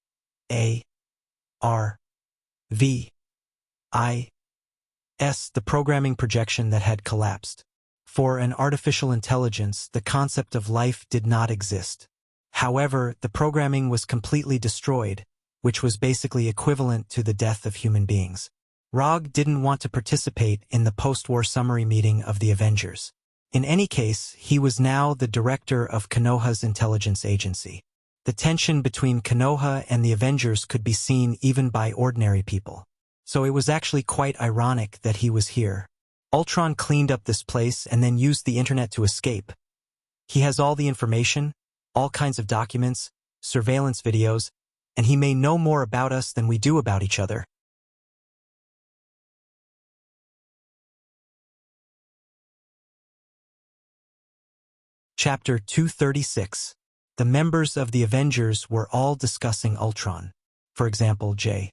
the programming projection that had collapsed. For an artificial intelligence, the concept of life did not exist. However, the programming was completely destroyed, which was basically equivalent to the death of human beings. Rog didn't want to participate in the post-war summary meeting of the Avengers. In any case, he was now the director of Konoha's intelligence agency. The tension between Konoha and the Avengers could be seen even by ordinary people. So it was actually quite ironic that he was here. Ultron cleaned up this place and then used the internet to escape. He has all the information, all kinds of documents, surveillance videos, and he may know more about us than we do about each other. Chapter 236. The members of the Avengers were all discussing Ultron. For example, J-A-R-V-I-S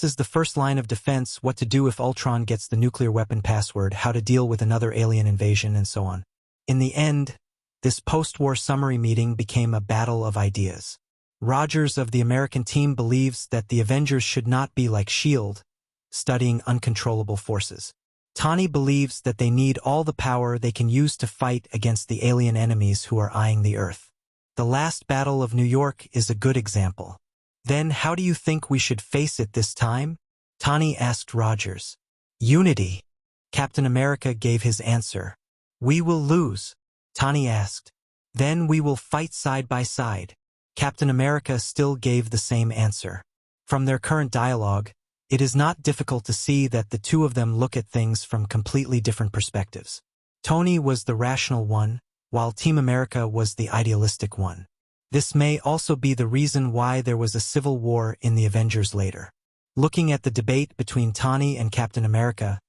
is the first line of defense, what to do if Ultron gets the nuclear weapon password, how to deal with another alien invasion, and so on. In the end, this post-war summary meeting became a battle of ideas. Rogers of the American team believes that the Avengers should not be like S.H.I.E.L.D., studying uncontrollable forces. Tani believes that they need all the power they can use to fight against the alien enemies who are eyeing the Earth. The last battle of New York is a good example. Then how do you think we should face it this time? Tani asked Rogers. Unity. Captain America gave his answer. We will lose. Tani asked. Then we will fight side by side. Captain America still gave the same answer. From their current dialogue, it is not difficult to see that the two of them look at things from completely different perspectives. Tony was the rational one, while Team America was the idealistic one. This may also be the reason why there was a civil war in the Avengers later. Looking at the debate between Tony and Captain America,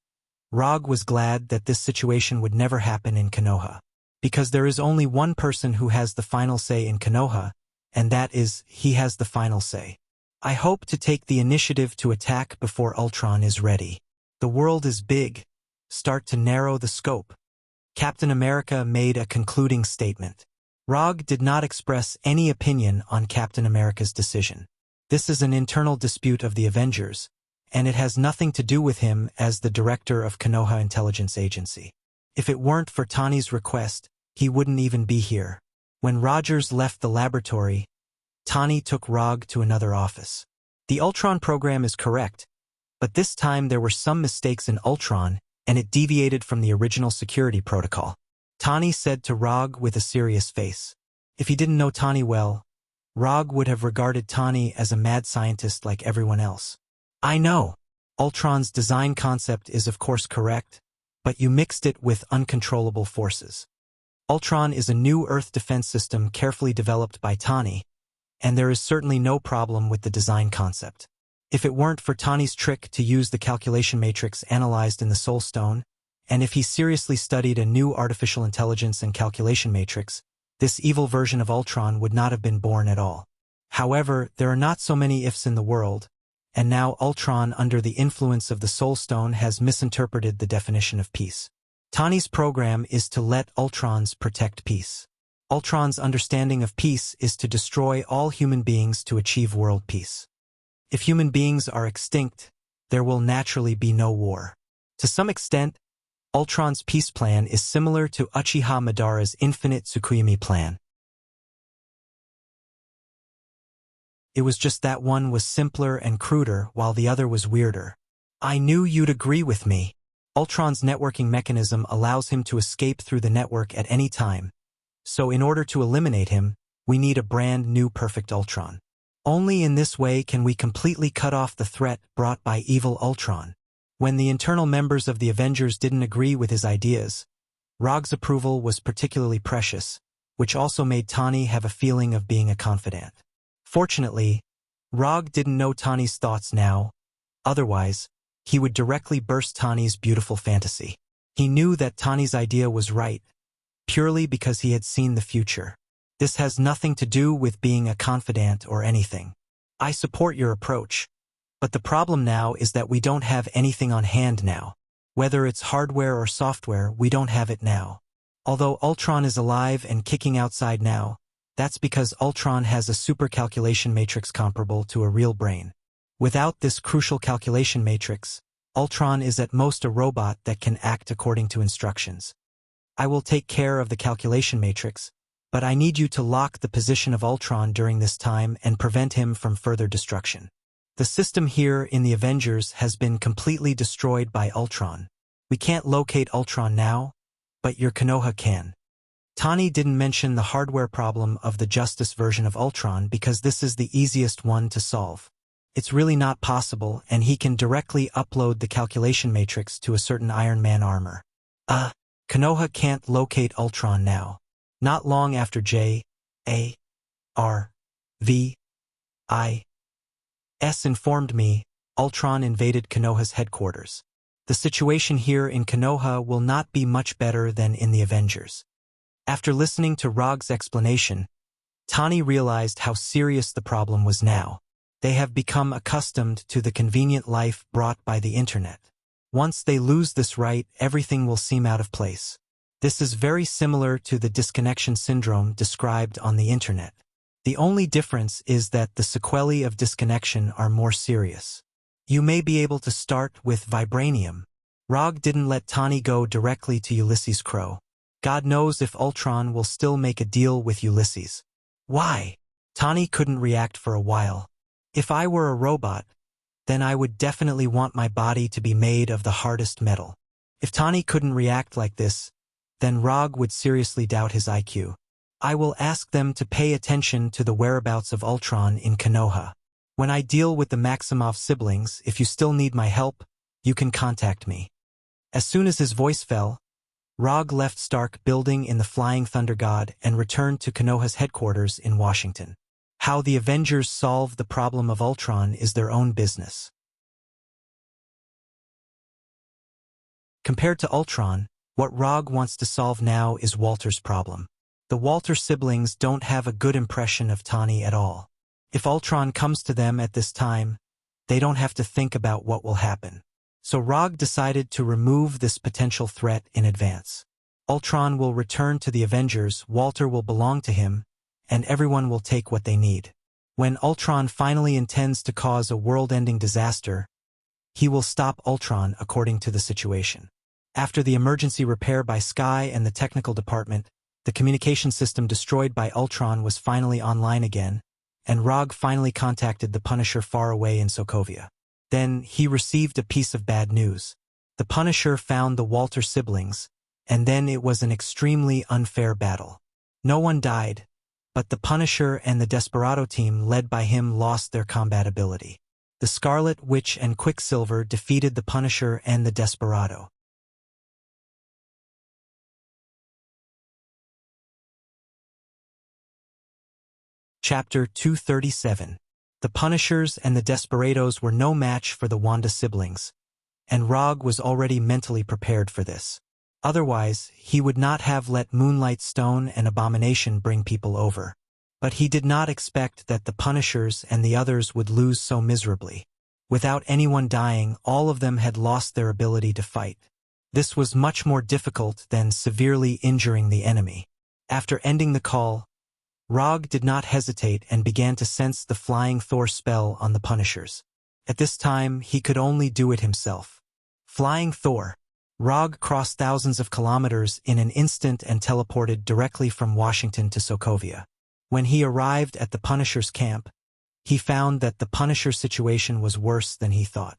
Rog was glad that this situation would never happen in Konoha. Because there is only one person who has the final say in Konoha, and that is, he has the final say. I hope to take the initiative to attack before Ultron is ready. The world is big. Start to narrow the scope. Captain America made a concluding statement. Rog did not express any opinion on Captain America's decision. This is an internal dispute of the Avengers, and it has nothing to do with him as the director of Konoha Intelligence Agency. If it weren't for Tany's request, he wouldn't even be here. When Rogers left the laboratory, Tany took Rog to another office. The Ultron program is correct, but this time there were some mistakes in Ultron, and it deviated from the original security protocol. Tany said to Rog with a serious face. If he didn't know Tany well, Rog would have regarded Tany as a mad scientist like everyone else. I know. Ultron's design concept is of course correct, but you mixed it with uncontrollable forces. Ultron is a new Earth defense system carefully developed by Tany, and there is certainly no problem with the design concept. If it weren't for Tany's trick to use the calculation matrix analyzed in the Soul Stone, and if he seriously studied a new artificial intelligence and calculation matrix, this evil version of Ultron would not have been born at all. However, there are not so many ifs in the world, and now Ultron under the influence of the Soul Stone has misinterpreted the definition of peace. Tany's program is to let Ultrons protect peace. Ultron's understanding of peace is to destroy all human beings to achieve world peace. If human beings are extinct, there will naturally be no war. To some extent, Ultron's peace plan is similar to Uchiha Madara's infinite Tsukuyomi plan. It was just that one was simpler and cruder while the other was weirder. I knew you'd agree with me. Ultron's networking mechanism allows him to escape through the network at any time. So in order to eliminate him, we need a brand new perfect Ultron. Only in this way can we completely cut off the threat brought by evil Ultron. When the internal members of the Avengers didn't agree with his ideas, Rog's approval was particularly precious, which also made Tany have a feeling of being a confidant. Fortunately, Rog didn't know Tany's thoughts now. Otherwise, he would directly burst Tany's beautiful fantasy. He knew that Tany's idea was right, purely because he had seen the future. This has nothing to do with being a confidant or anything. I support your approach, but the problem now is that we don't have anything on hand now. Whether it's hardware or software, we don't have it now. Although Ultron is alive and kicking outside now, that's because Ultron has a super calculation matrix comparable to a real brain. Without this crucial calculation matrix, Ultron is at most a robot that can act according to instructions. I will take care of the calculation matrix, but I need you to lock the position of Ultron during this time and prevent him from further destruction. The system here in the Avengers has been completely destroyed by Ultron. We can't locate Ultron now, but your Konoha can. Tany didn't mention the hardware problem of the Justice version of Ultron because this is the easiest one to solve. It's really not possible, and he can directly upload the calculation matrix to a certain Iron Man armor. Konoha can't locate Ultron now. Not long after J.A.R.V.I.S. informed me, Ultron invaded Konoha's headquarters. The situation here in Konoha will not be much better than in the Avengers. After listening to Rog's explanation, Tany realized how serious the problem was now. They have become accustomed to the convenient life brought by the internet. Once they lose this right, everything will seem out of place. This is very similar to the disconnection syndrome described on the internet. The only difference is that the sequelae of disconnection are more serious. You may be able to start with vibranium. Rog didn't let Tany go directly to Ulysses Crow. God knows if Ultron will still make a deal with Ulysses. Why? Tany couldn't react for a while. If I were a robot, then I would definitely want my body to be made of the hardest metal. If Tany couldn't react like this, then Rog would seriously doubt his IQ. I will ask them to pay attention to the whereabouts of Ultron in Konoha. When I deal with the Maximoff siblings, if you still need my help, you can contact me." As soon as his voice fell, Rog left Stark building in the Flying Thunder God and returned to Konoha's headquarters in Washington. How the Avengers solve the problem of Ultron is their own business. Compared to Ultron, what Rog wants to solve now is Walter's problem. The Walter siblings don't have a good impression of Tawny at all. If Ultron comes to them at this time, they don't have to think about what will happen. So Rog decided to remove this potential threat in advance. Ultron will return to the Avengers, Walter will belong to him, and everyone will take what they need. When Ultron finally intends to cause a world-ending disaster, he will stop Ultron according to the situation. After the emergency repair by Sky and the technical department, the communication system destroyed by Ultron was finally online again, and Rog finally contacted the Punisher far away in Sokovia. Then he received a piece of bad news. The Punisher found the Walter siblings, and then it was an extremely unfair battle. No one died, but the Punisher and the Desperado team led by him lost their combat ability. The Scarlet Witch and Quicksilver defeated the Punisher and the Desperado. Chapter 237. The Punishers and the Desperados were no match for the Wanda siblings, and Rog was already mentally prepared for this. Otherwise, he would not have let Moonlight Stone and Abomination bring people over. But he did not expect that the Punishers and the others would lose so miserably. Without anyone dying, all of them had lost their ability to fight. This was much more difficult than severely injuring the enemy. After ending the call, Rog did not hesitate and began to sense the Flying Thor spell on the Punishers. At this time, he could only do it himself. Flying Thor. Rog crossed thousands of kilometers in an instant and teleported directly from Washington to Sokovia. When he arrived at the Punisher's camp, he found that the Punisher situation was worse than he thought.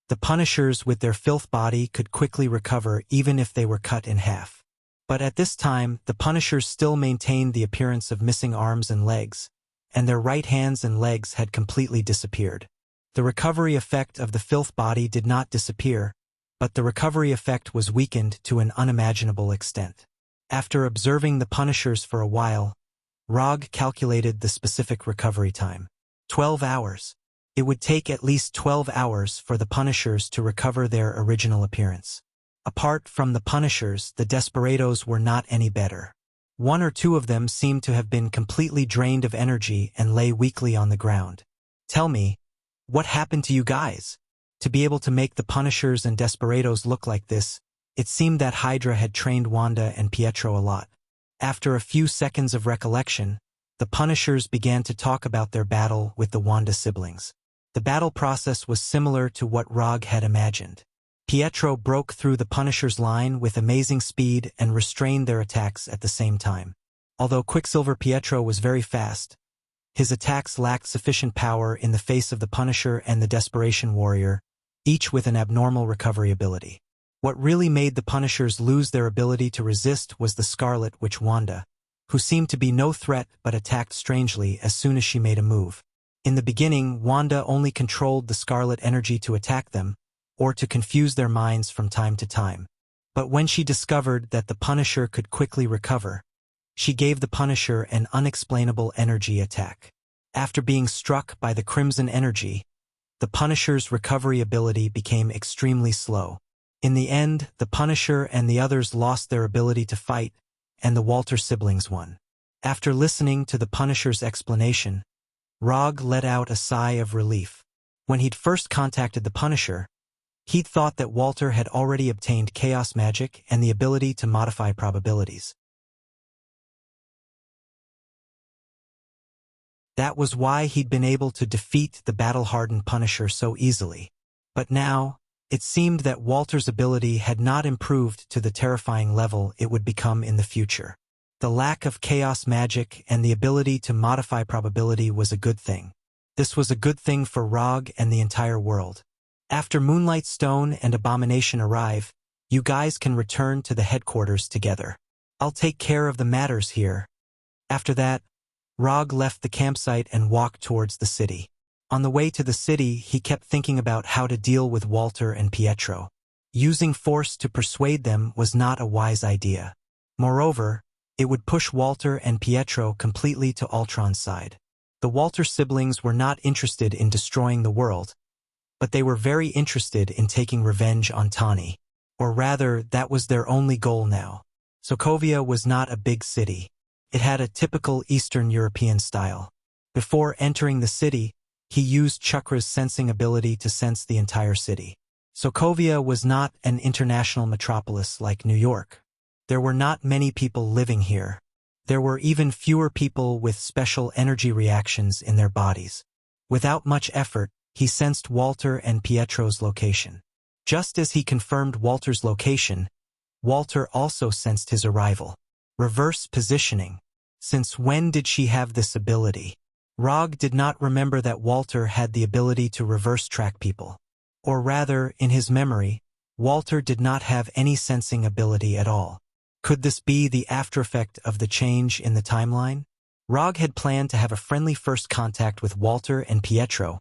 The Punishers with their filth body could quickly recover even if they were cut in half. But at this time, the Punishers still maintained the appearance of missing arms and legs, and their right hands and legs had completely disappeared. The recovery effect of the filth body did not disappear, but the recovery effect was weakened to an unimaginable extent. After observing the Punishers for a while, Rog calculated the specific recovery time. 12 hours. It would take at least 12 hours for the Punishers to recover their original appearance. Apart from the Punishers, the Desperados were not any better. One or two of them seemed to have been completely drained of energy and lay weakly on the ground. "Tell me, what happened to you guys?" To be able to make the Punishers and Desperados look like this, it seemed that Hydra had trained Wanda and Pietro a lot. After a few seconds of recollection, the Punishers began to talk about their battle with the Wanda siblings. The battle process was similar to what Rog had imagined. Pietro broke through the Punisher's line with amazing speed and restrained their attacks at the same time. Although Quicksilver Pietro was very fast, his attacks lacked sufficient power in the face of the Punisher and the Desperation Warrior, each with an abnormal recovery ability. What really made the Punishers lose their ability to resist was the Scarlet Witch Wanda, who seemed to be no threat but attacked strangely as soon as she made a move. In the beginning, Wanda only controlled the Scarlet energy to attack them, or to confuse their minds from time to time. But when she discovered that the Punisher could quickly recover, she gave the Punisher an unexplainable energy attack. After being struck by the Crimson energy, the Punisher's recovery ability became extremely slow. In the end, the Punisher and the others lost their ability to fight, and the Walter siblings won. After listening to the Punisher's explanation, Rog let out a sigh of relief. When he'd first contacted the Punisher, he'd thought that Walter had already obtained chaos magic and the ability to modify probabilities. That was why he'd been able to defeat the battle-hardened Punisher so easily. But now, it seemed that Walter's ability had not improved to the terrifying level it would become in the future. The lack of chaos magic and the ability to modify probability was a good thing. This was a good thing for Rog and the entire world. After Moonlight Stone and Abomination arrive, you guys can return to the headquarters together. I'll take care of the matters here. After that, Rog left the campsite and walked towards the city. On the way to the city, he kept thinking about how to deal with Walter and Pietro. Using force to persuade them was not a wise idea. Moreover, it would push Walter and Pietro completely to Ultron's side. The Walter siblings were not interested in destroying the world, but they were very interested in taking revenge on Tawny. Or rather, that was their only goal now. Sokovia was not a big city. It had a typical Eastern European style. Before entering the city, he used Chakra's sensing ability to sense the entire city. Sokovia was not an international metropolis like New York. There were not many people living here. There were even fewer people with special energy reactions in their bodies. Without much effort, he sensed Walter and Pietro's location. Just as he confirmed Walter's location, Walter also sensed his arrival. Reverse positioning. Since when did she have this ability? Rog did not remember that Walter had the ability to reverse track people. Or rather, in his memory, Walter did not have any sensing ability at all. Could this be the aftereffect of the change in the timeline? Rog had planned to have a friendly first contact with Walter and Pietro,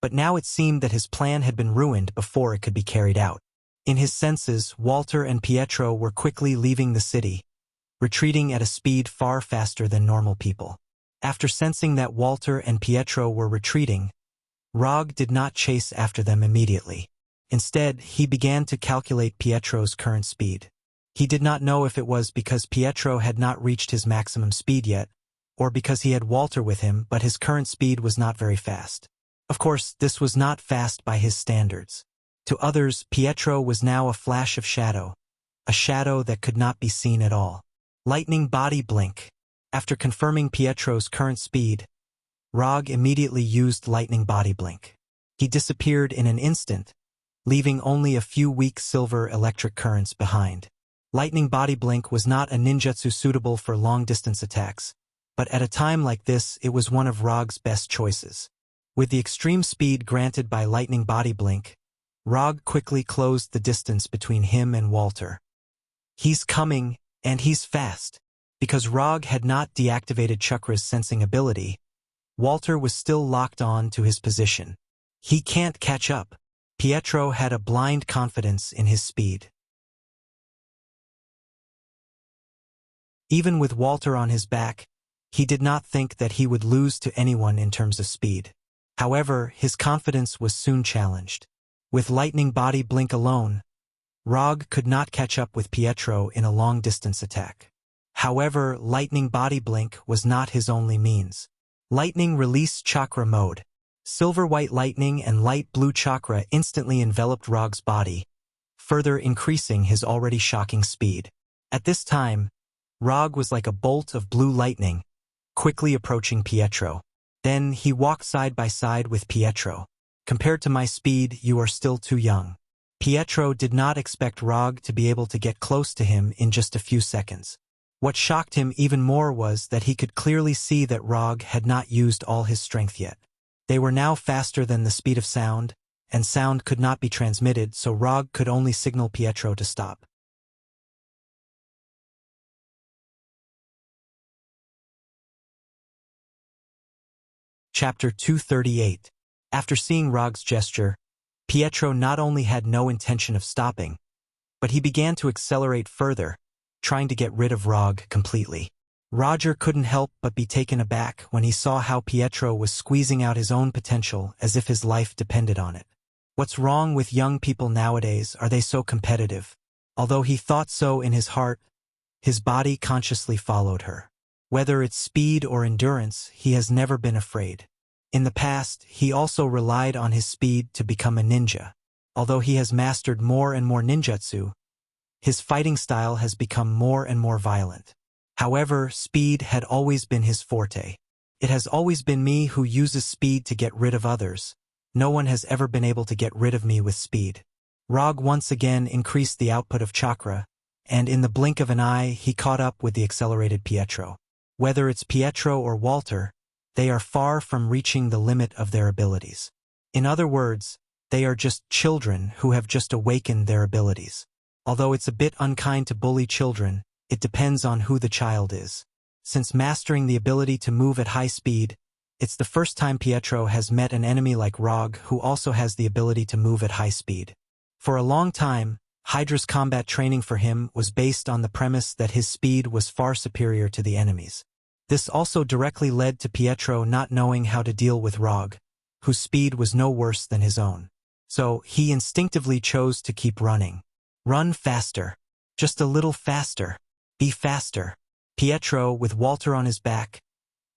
but now it seemed that his plan had been ruined before it could be carried out. In his senses, Walter and Pietro were quickly leaving the city, retreating at a speed far faster than normal people. After sensing that Walter and Pietro were retreating, Rog did not chase after them immediately. Instead, he began to calculate Pietro's current speed. He did not know if it was because Pietro had not reached his maximum speed yet, or because he had Walter with him but his current speed was not very fast. Of course, this was not fast by his standards. To others, Pietro was now a flash of shadow, a shadow that could not be seen at all. Lightning body blink. After confirming Pietro's current speed, Rog immediately used lightning body blink. He disappeared in an instant, leaving only a few weak silver electric currents behind. Lightning body blink was not a ninjutsu suitable for long-distance attacks, but at a time like this it was one of Rog's best choices. With the extreme speed granted by lightning body blink, Rog quickly closed the distance between him and Walter. He's coming, and he's fast. Because Rog had not deactivated Chakra's sensing ability, Walter was still locked on to his position. He can't catch up. Pietro had a blind confidence in his speed. Even with Walter on his back, he did not think that he would lose to anyone in terms of speed. However, his confidence was soon challenged. With lightning body blink alone, Rog could not catch up with Pietro in a long-distance attack. However, lightning body blink was not his only means. Lightning release chakra mode. Silver-white lightning and light blue chakra instantly enveloped Rog's body, further increasing his already shocking speed. At this time, Rog was like a bolt of blue lightning, quickly approaching Pietro. Then he walked side by side with Pietro. Compared to my speed, you are still too young. Pietro did not expect Rog to be able to get close to him in just a few seconds. What shocked him even more was that he could clearly see that Rog had not used all his strength yet. They were now faster than the speed of sound, and sound could not be transmitted, so Rog could only signal Pietro to stop. Chapter 238. After seeing Rog's gesture, Pietro not only had no intention of stopping, but he began to accelerate further, trying to get rid of Rog completely. Roger couldn't help but be taken aback when he saw how Pietro was squeezing out his own potential as if his life depended on it. What's wrong with young people nowadays? Are they so competitive? Although he thought so in his heart, his body consciously followed her. Whether it's speed or endurance, he has never been afraid. In the past, he also relied on his speed to become a ninja. Although he has mastered more and more ninjutsu, his fighting style has become more and more violent. However, speed had always been his forte. It has always been me who uses speed to get rid of others. No one has ever been able to get rid of me with speed. Rog once again increased the output of chakra, and in the blink of an eye he caught up with the accelerated Pietro. Whether it's Pietro or Walter, they are far from reaching the limit of their abilities. In other words, they are just children who have just awakened their abilities. Although it's a bit unkind to bully children, it depends on who the child is. Since mastering the ability to move at high speed, it's the first time Pietro has met an enemy like Rog who also has the ability to move at high speed. For a long time, Hydra's combat training for him was based on the premise that his speed was far superior to the enemy's. This also directly led to Pietro not knowing how to deal with Rog, whose speed was no worse than his own. So, he instinctively chose to keep running. Run faster. Just a little faster. Be faster. Pietro, with Walter on his back,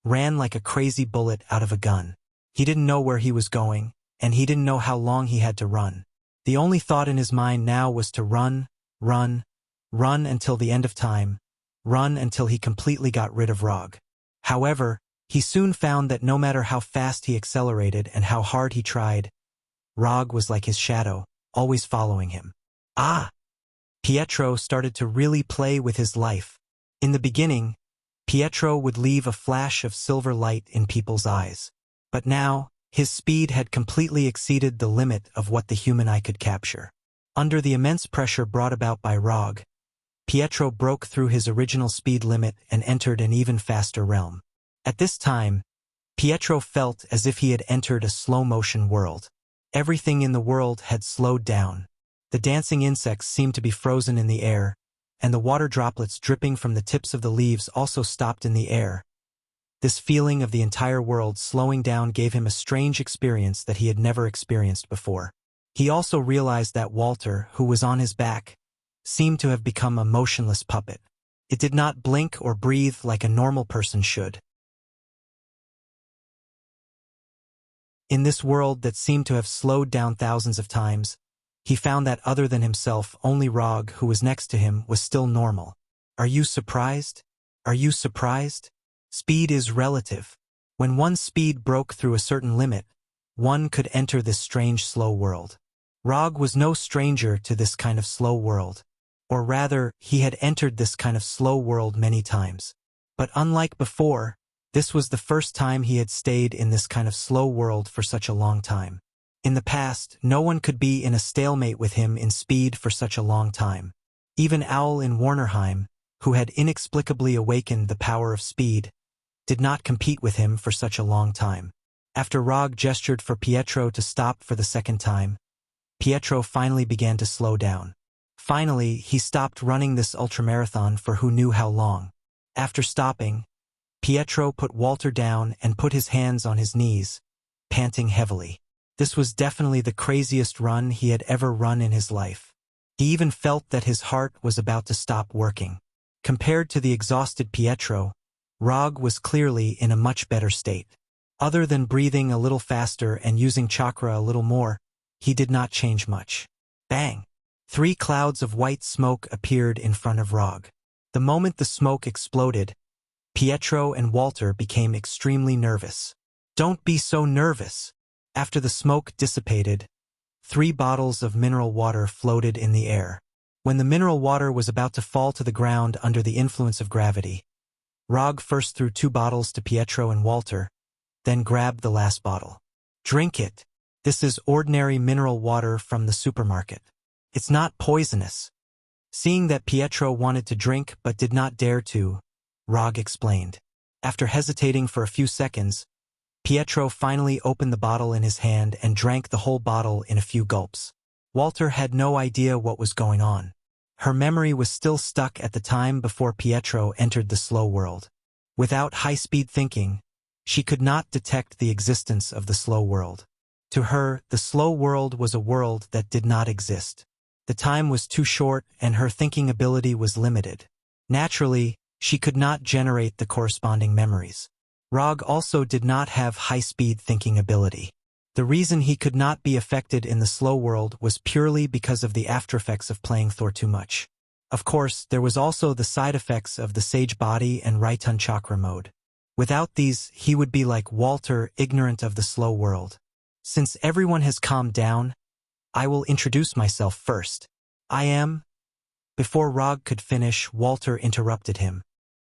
ran like a crazy bullet out of a gun. He didn't know where he was going, and he didn't know how long he had to run. The only thought in his mind now was to run, run, run until the end of time, run until he completely got rid of Rog. However, he soon found that no matter how fast he accelerated and how hard he tried, Rog was like his shadow, always following him. Pietro started to really play with his life. In the beginning, Pietro would leave a flash of silver light in people's eyes. But now, his speed had completely exceeded the limit of what the human eye could capture. Under the immense pressure brought about by Rog, Pietro broke through his original speed limit and entered an even faster realm. At this time, Pietro felt as if he had entered a slow-motion world. Everything in the world had slowed down. The dancing insects seemed to be frozen in the air, and the water droplets dripping from the tips of the leaves also stopped in the air. This feeling of the entire world slowing down gave him a strange experience that he had never experienced before. He also realized that Walter, who was on his back, seemed to have become a motionless puppet. It did not blink or breathe like a normal person should. In this world that seemed to have slowed down thousands of times, he found that other than himself, only Rog, who was next to him, was still normal. Are you surprised? Are you surprised? Speed is relative. When one's speed broke through a certain limit, one could enter this strange slow world. Rog was no stranger to this kind of slow world. Or rather, he had entered this kind of slow world many times. But unlike before, this was the first time he had stayed in this kind of slow world for such a long time. In the past, no one could be in a stalemate with him in speed for such a long time. Even Owl in Warnerheim, who had inexplicably awakened the power of speed, did not compete with him for such a long time. After Rog gestured for Pietro to stop for the second time, Pietro finally began to slow down. Finally, he stopped running this ultramarathon for who knew how long. After stopping, Pietro put Walter down and put his hands on his knees, panting heavily. This was definitely the craziest run he had ever run in his life. He even felt that his heart was about to stop working. Compared to the exhausted Pietro, Rog was clearly in a much better state. Other than breathing a little faster and using chakra a little more, he did not change much. Bang! 3 clouds of white smoke appeared in front of Rog. The moment the smoke exploded, Pietro and Walter became extremely nervous. Don't be so nervous. After the smoke dissipated, 3 bottles of mineral water floated in the air. When the mineral water was about to fall to the ground under the influence of gravity, Rog first threw 2 bottles to Pietro and Walter, then grabbed the last bottle. Drink it. This is ordinary mineral water from the supermarket. It's not poisonous. Seeing that Pietro wanted to drink but did not dare to, Rog explained. After hesitating for a few seconds, Pietro finally opened the bottle in his hand and drank the whole bottle in a few gulps. Walter had no idea what was going on. Her memory was still stuck at the time before Pietro entered the slow world. Without high-speed thinking, she could not detect the existence of the slow world. To her, the slow world was a world that did not exist. The time was too short and her thinking ability was limited. Naturally, she could not generate the corresponding memories. Rog also did not have high-speed thinking ability. The reason he could not be affected in the slow world was purely because of the aftereffects of playing Thor too much. Of course, there was also the side effects of the Sage Body and Raitan Chakra mode. Without these, he would be like Walter, ignorant of the slow world. Since everyone has calmed down, I will introduce myself first. I am... Before Rog could finish, Walter interrupted him.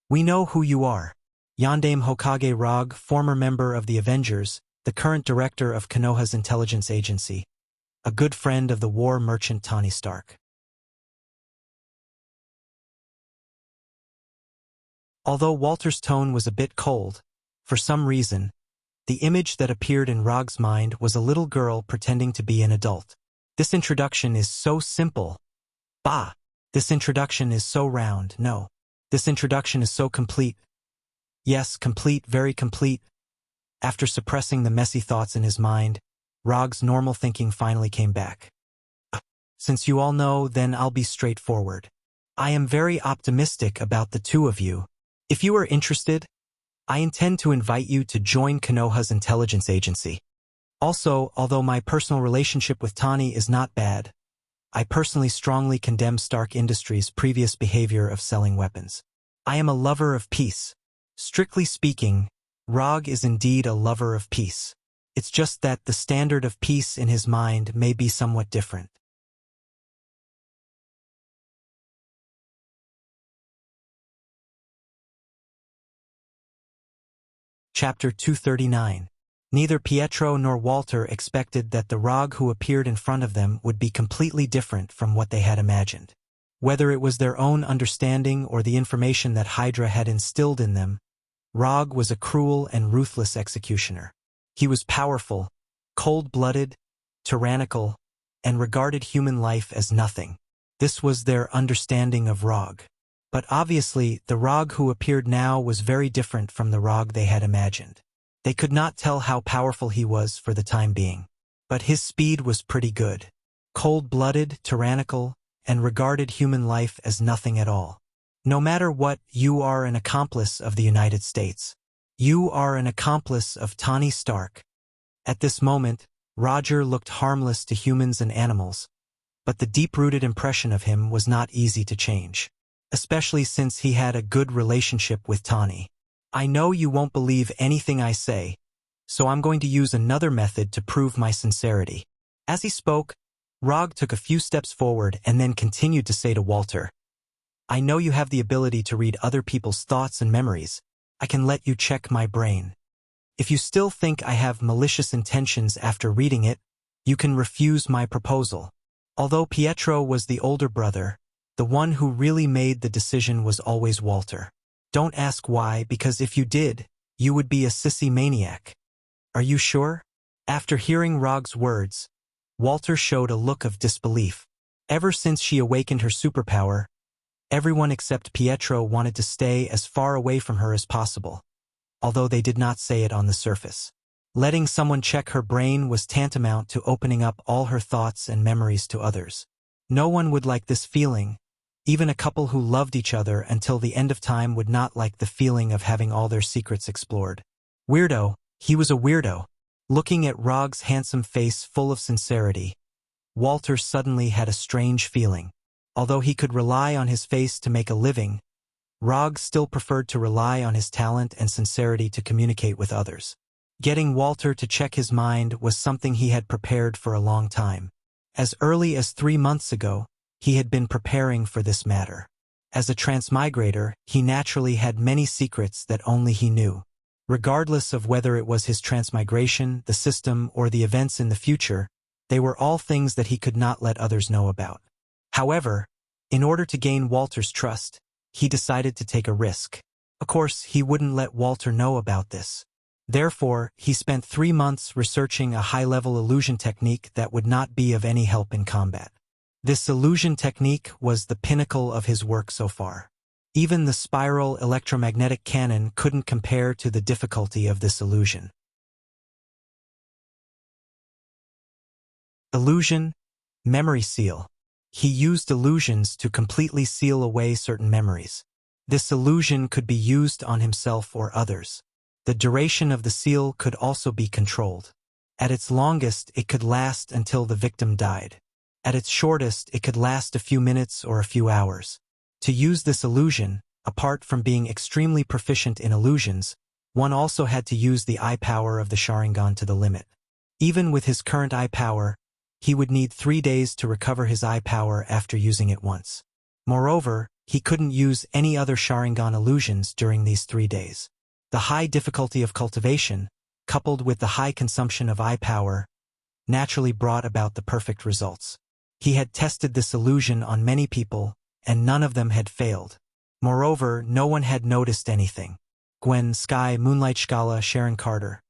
We know who you are. Yondaime Hokage Rog, former member of the Avengers, the current director of Konoha's intelligence agency, a good friend of the war merchant Tony Stark. Although Walter's tone was a bit cold, for some reason, the image that appeared in Rog's mind was a little girl pretending to be an adult. This introduction is so simple. Bah! This introduction is so round. No. This introduction is so complete. Yes, complete, very complete. After suppressing the messy thoughts in his mind, Rog's normal thinking finally came back. Since you all know, then I'll be straightforward. I am very optimistic about the two of you. If you are interested, I intend to invite you to join Konoha's intelligence agency. Also, although my personal relationship with Tani is not bad, I personally strongly condemn Stark Industries' previous behavior of selling weapons. I am a lover of peace. Strictly speaking, Rog is indeed a lover of peace. It's just that the standard of peace in his mind may be somewhat different. Chapter 239. Neither Pietro nor Walter expected that the Rog who appeared in front of them would be completely different from what they had imagined. Whether it was their own understanding or the information that Hydra had instilled in them, Rog was a cruel and ruthless executioner. He was powerful, cold-blooded, tyrannical, and regarded human life as nothing. This was their understanding of Rog. But obviously, the Rog who appeared now was very different from the Rog they had imagined. They could not tell how powerful he was for the time being. But his speed was pretty good. Cold-blooded, tyrannical, and regarded human life as nothing at all. No matter what, you are an accomplice of the United States. You are an accomplice of Tony Stark. At this moment, Roger looked harmless to humans and animals, but the deep-rooted impression of him was not easy to change. Especially since he had a good relationship with Tani. I know you won't believe anything I say, so I'm going to use another method to prove my sincerity. As he spoke, Rog took a few steps forward and then continued to say to Walter, I know you have the ability to read other people's thoughts and memories. I can let you check my brain. If you still think I have malicious intentions after reading it, you can refuse my proposal. Although Pietro was the older brother, the one who really made the decision was always Walter. Don't ask why, because if you did, you would be a sissy maniac. Are you sure? After hearing Rog's words, Walter showed a look of disbelief. Ever since she awakened her superpower, everyone except Pietro wanted to stay as far away from her as possible, although they did not say it on the surface. Letting someone check her brain was tantamount to opening up all her thoughts and memories to others. No one would like this feeling. Even a couple who loved each other until the end of time would not like the feeling of having all their secrets explored. Weirdo, he was a weirdo. Looking at Rog's handsome face full of sincerity, Walter suddenly had a strange feeling. Although he could rely on his face to make a living, Rog still preferred to rely on his talent and sincerity to communicate with others. Getting Walter to check his mind was something he had prepared for a long time. As early as 3 months ago, he had been preparing for this matter. As a transmigrator, he naturally had many secrets that only he knew. Regardless of whether it was his transmigration, the system, or the events in the future, they were all things that he could not let others know about. However, in order to gain Walter's trust, he decided to take a risk. Of course, he wouldn't let Walter know about this. Therefore, he spent 3 months researching a high-level illusion technique that would not be of any help in combat. This illusion technique was the pinnacle of his work so far. Even the spiral electromagnetic cannon couldn't compare to the difficulty of this illusion. Illusion, memory seal. He used illusions to completely seal away certain memories. This illusion could be used on himself or others. The duration of the seal could also be controlled. At its longest, it could last until the victim died. At its shortest, it could last a few minutes or a few hours. To use this illusion, apart from being extremely proficient in illusions, one also had to use the eye power of the Sharingan to the limit. Even with his current eye power, he would need 3 days to recover his eye power after using it once. Moreover, he couldn't use any other Sharingan illusions during these 3 days. The high difficulty of cultivation, coupled with the high consumption of eye power, naturally brought about the perfect results. He had tested this illusion on many people, and none of them had failed. Moreover, no one had noticed anything. Gwen, Sky, Moonlight Scala, Sharon Carter.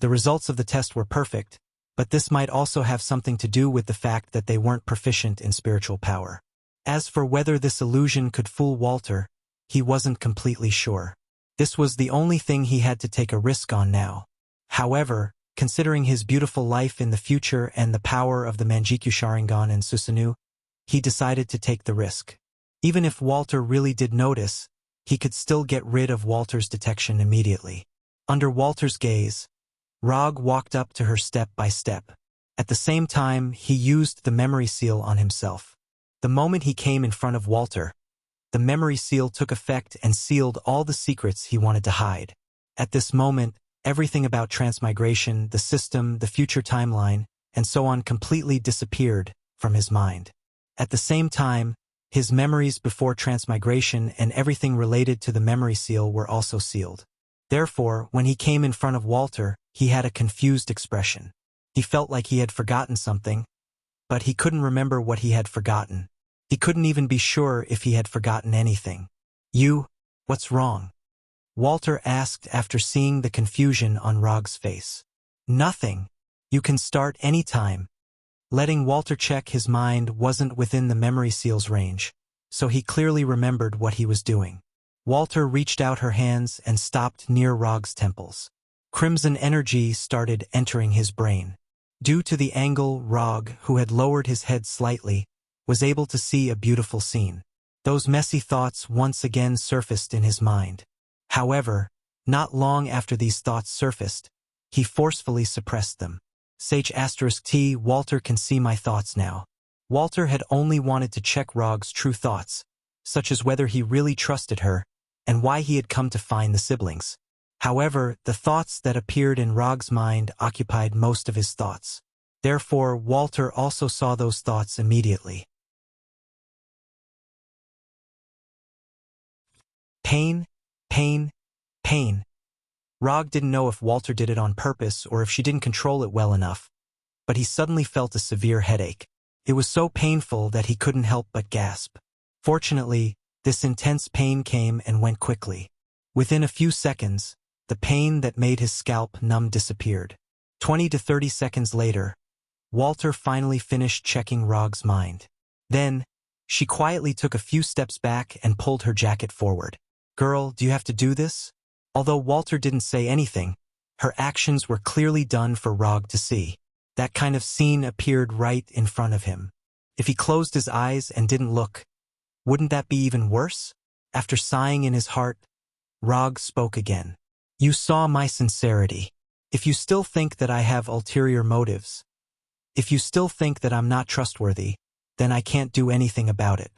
The results of the test were perfect, but this might also have something to do with the fact that they weren't proficient in spiritual power. As for whether this illusion could fool Walter, he wasn't completely sure. This was the only thing he had to take a risk on now. However, considering his beautiful life in the future and the power of the Manjikyu Sharingan and Susanoo, he decided to take the risk. Even if Walter really did notice, he could still get rid of Walter's detection immediately. Under Walter's gaze, Rog walked up to her step by step. At the same time, he used the memory seal on himself. The moment he came in front of Walter, the memory seal took effect and sealed all the secrets he wanted to hide. At this moment, everything about transmigration, the system, the future timeline, and so on completely disappeared from his mind. At the same time, his memories before transmigration and everything related to the memory seal were also sealed. Therefore, when he came in front of Walter, he had a confused expression. He felt like he had forgotten something, but he couldn't remember what he had forgotten. He couldn't even be sure if he had forgotten anything. What's wrong? Walter asked after seeing the confusion on Rog's face. Nothing. You can start any time. Letting Walter check his mind wasn't within the memory seal's range, so he clearly remembered what he was doing. Walter reached out her hands and stopped near Rog's temples. Crimson energy started entering his brain. Due to the angle, Rog, who had lowered his head slightly, was able to see a beautiful scene. Those messy thoughts once again surfaced in his mind. However, not long after these thoughts surfaced, he forcefully suppressed them. Sage *T, Walter can see my thoughts now. Walter had only wanted to check Rog's true thoughts, such as whether he really trusted her, and why he had come to find the siblings. However, the thoughts that appeared in Rog's mind occupied most of his thoughts. Therefore, Walter also saw those thoughts immediately. Pain, pain, pain. Rog didn't know if Walter did it on purpose or if she didn't control it well enough, but he suddenly felt a severe headache. It was so painful that he couldn't help but gasp. Fortunately, this intense pain came and went quickly. Within a few seconds, the pain that made his scalp numb disappeared. 20 to 30 seconds later, Walter finally finished checking Rog's mind. Then, she quietly took a few steps back and pulled her jacket forward. "Girl, do you have to do this?" Although Walter didn't say anything, her actions were clearly done for Rog to see. That kind of scene appeared right in front of him. If he closed his eyes and didn't look, wouldn't that be even worse? After sighing in his heart, Rog spoke again. "You saw my sincerity. If you still think that I have ulterior motives, if you still think that I'm not trustworthy, then I can't do anything about it."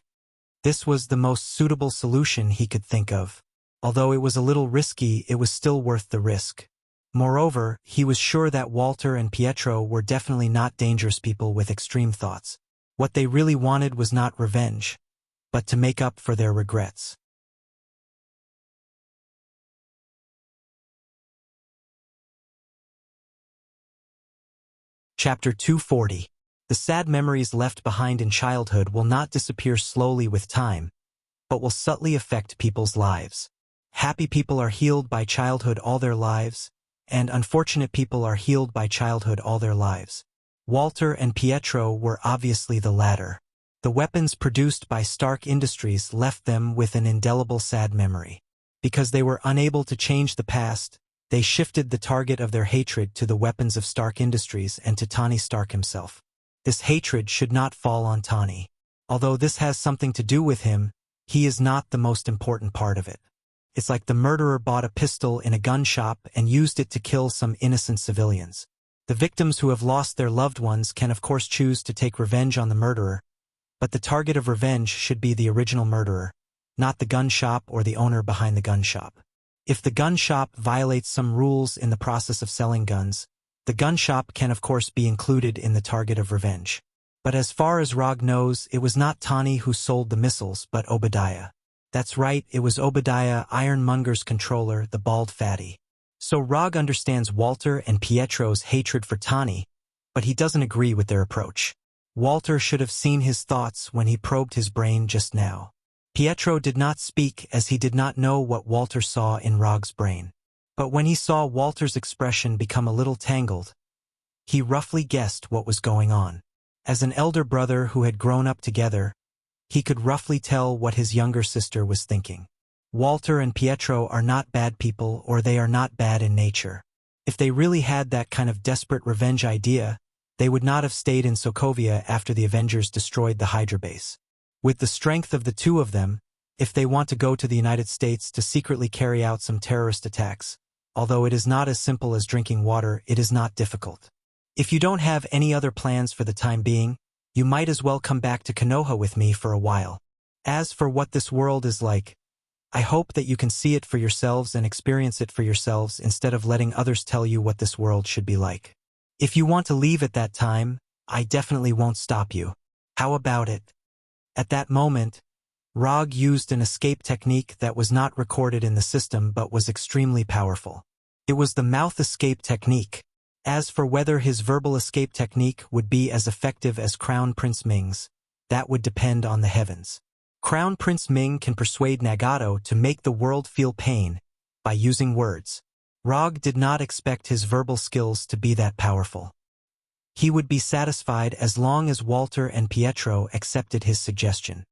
This was the most suitable solution he could think of. Although it was a little risky, it was still worth the risk. Moreover, he was sure that Walter and Pietro were definitely not dangerous people with extreme thoughts. What they really wanted was not revenge, but to make up for their regrets. Chapter 240. The sad memories left behind in childhood will not disappear slowly with time, but will subtly affect people's lives. Happy people are healed by childhood all their lives, and unfortunate people are healed by childhood all their lives. Walter and Pietro were obviously the latter. The weapons produced by Stark Industries left them with an indelible sad memory. Because they were unable to change the past, they shifted the target of their hatred to the weapons of Stark Industries and to Tony Stark himself. This hatred should not fall on Tony. Although this has something to do with him, he is not the most important part of it. It's like the murderer bought a pistol in a gun shop and used it to kill some innocent civilians. The victims who have lost their loved ones can of course choose to take revenge on the murderer, but the target of revenge should be the original murderer, not the gun shop or the owner behind the gun shop. If the gun shop violates some rules in the process of selling guns, the gun shop can of course be included in the target of revenge. But as far as Rog knows, it was not Tani who sold the missiles, but Obadiah. That's right, it was Obadiah, Ironmonger's controller, the bald fatty. So Rog understands Walter and Pietro's hatred for Tani, but he doesn't agree with their approach. Walter should have seen his thoughts when he probed his brain just now. Pietro did not speak as he did not know what Walter saw in Rog's brain. But when he saw Walter's expression become a little tangled, he roughly guessed what was going on. As an elder brother who had grown up together, he could roughly tell what his younger sister was thinking. Walter and Pietro are not bad people, or they are not bad in nature. If they really had that kind of desperate revenge idea, they would not have stayed in Sokovia after the Avengers destroyed the Hydra base. With the strength of the two of them, if they want to go to the United States to secretly carry out some terrorist attacks, although it is not as simple as drinking water, it is not difficult. If you don't have any other plans for the time being, you might as well come back to Konoha with me for a while. As for what this world is like, I hope that you can see it for yourselves and experience it for yourselves instead of letting others tell you what this world should be like. If you want to leave at that time, I definitely won't stop you. How about it? At that moment, Rog used an escape technique that was not recorded in the system but was extremely powerful. It was the mouth escape technique. As for whether his verbal escape technique would be as effective as Crown Prince Ming's, that would depend on the heavens. Crown Prince Ming can persuade Nagato to make the world feel pain by using words. Rog did not expect his verbal skills to be that powerful. He would be satisfied as long as Walter and Pietro accepted his suggestion.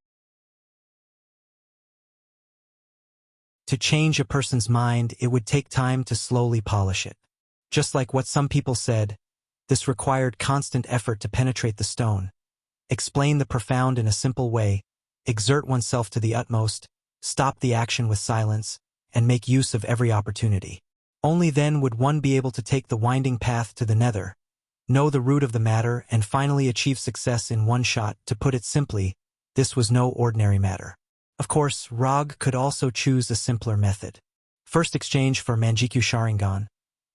To change a person's mind, it would take time to slowly polish it. Just like what some people said, this required constant effort to penetrate the stone. Explain the profound in a simple way, exert oneself to the utmost, stop the action with silence, and make use of every opportunity. Only then would one be able to take the winding path to the nether, know the root of the matter, and finally achieve success in one shot. To put it simply, this was no ordinary matter. Of course, Rog could also choose a simpler method. First exchange for Manjikyu Sharingan,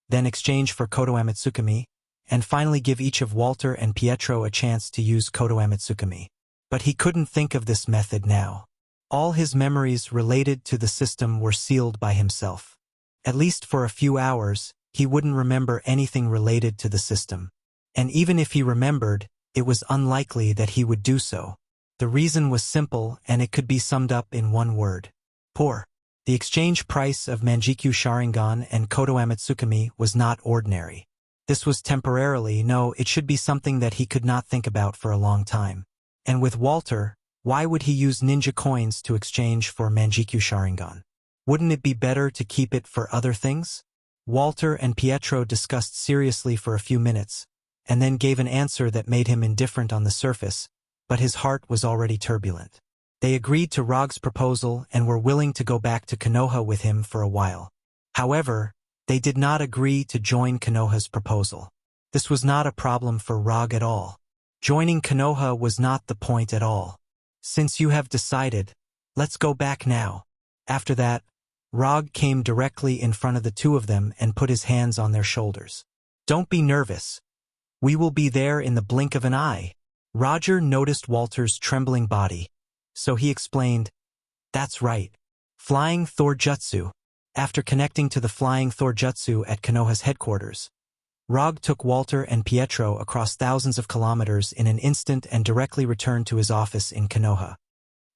then exchange for Kodo Amitsukami, and finally give each of Walter and Pietro a chance to use Kodo Amitsukami. But he couldn't think of this method now. All his memories related to the system were sealed by himself. At least for a few hours, he wouldn't remember anything related to the system. And even if he remembered, it was unlikely that he would do so. The reason was simple, and it could be summed up in one word: poor. The exchange price of Manjikyu Sharingan and Kodo Amitsukami was not ordinary. This was temporarily, no, it should be something that he could not think about for a long time. And with Walter, why would he use ninja coins to exchange for Manjikyu Sharingan? Wouldn't it be better to keep it for other things? Walter and Pietro discussed seriously for a few minutes, and then gave an answer that made him indifferent on the surface, but his heart was already turbulent. They agreed to Rog's proposal and were willing to go back to Konoha with him for a while. However, they did not agree to join Konoha's proposal. This was not a problem for Rog at all. Joining Konoha was not the point at all. Since you have decided, let's go back now. After that, Rog came directly in front of the two of them and put his hands on their shoulders. Don't be nervous. We will be there in the blink of an eye. Roger noticed Walter's trembling body, so he explained, that's right. Flying Thorjutsu. After connecting to the Flying Thorjutsu at Konoha's headquarters, Rog took Walter and Pietro across thousands of kilometers in an instant and directly returned to his office in Konoha.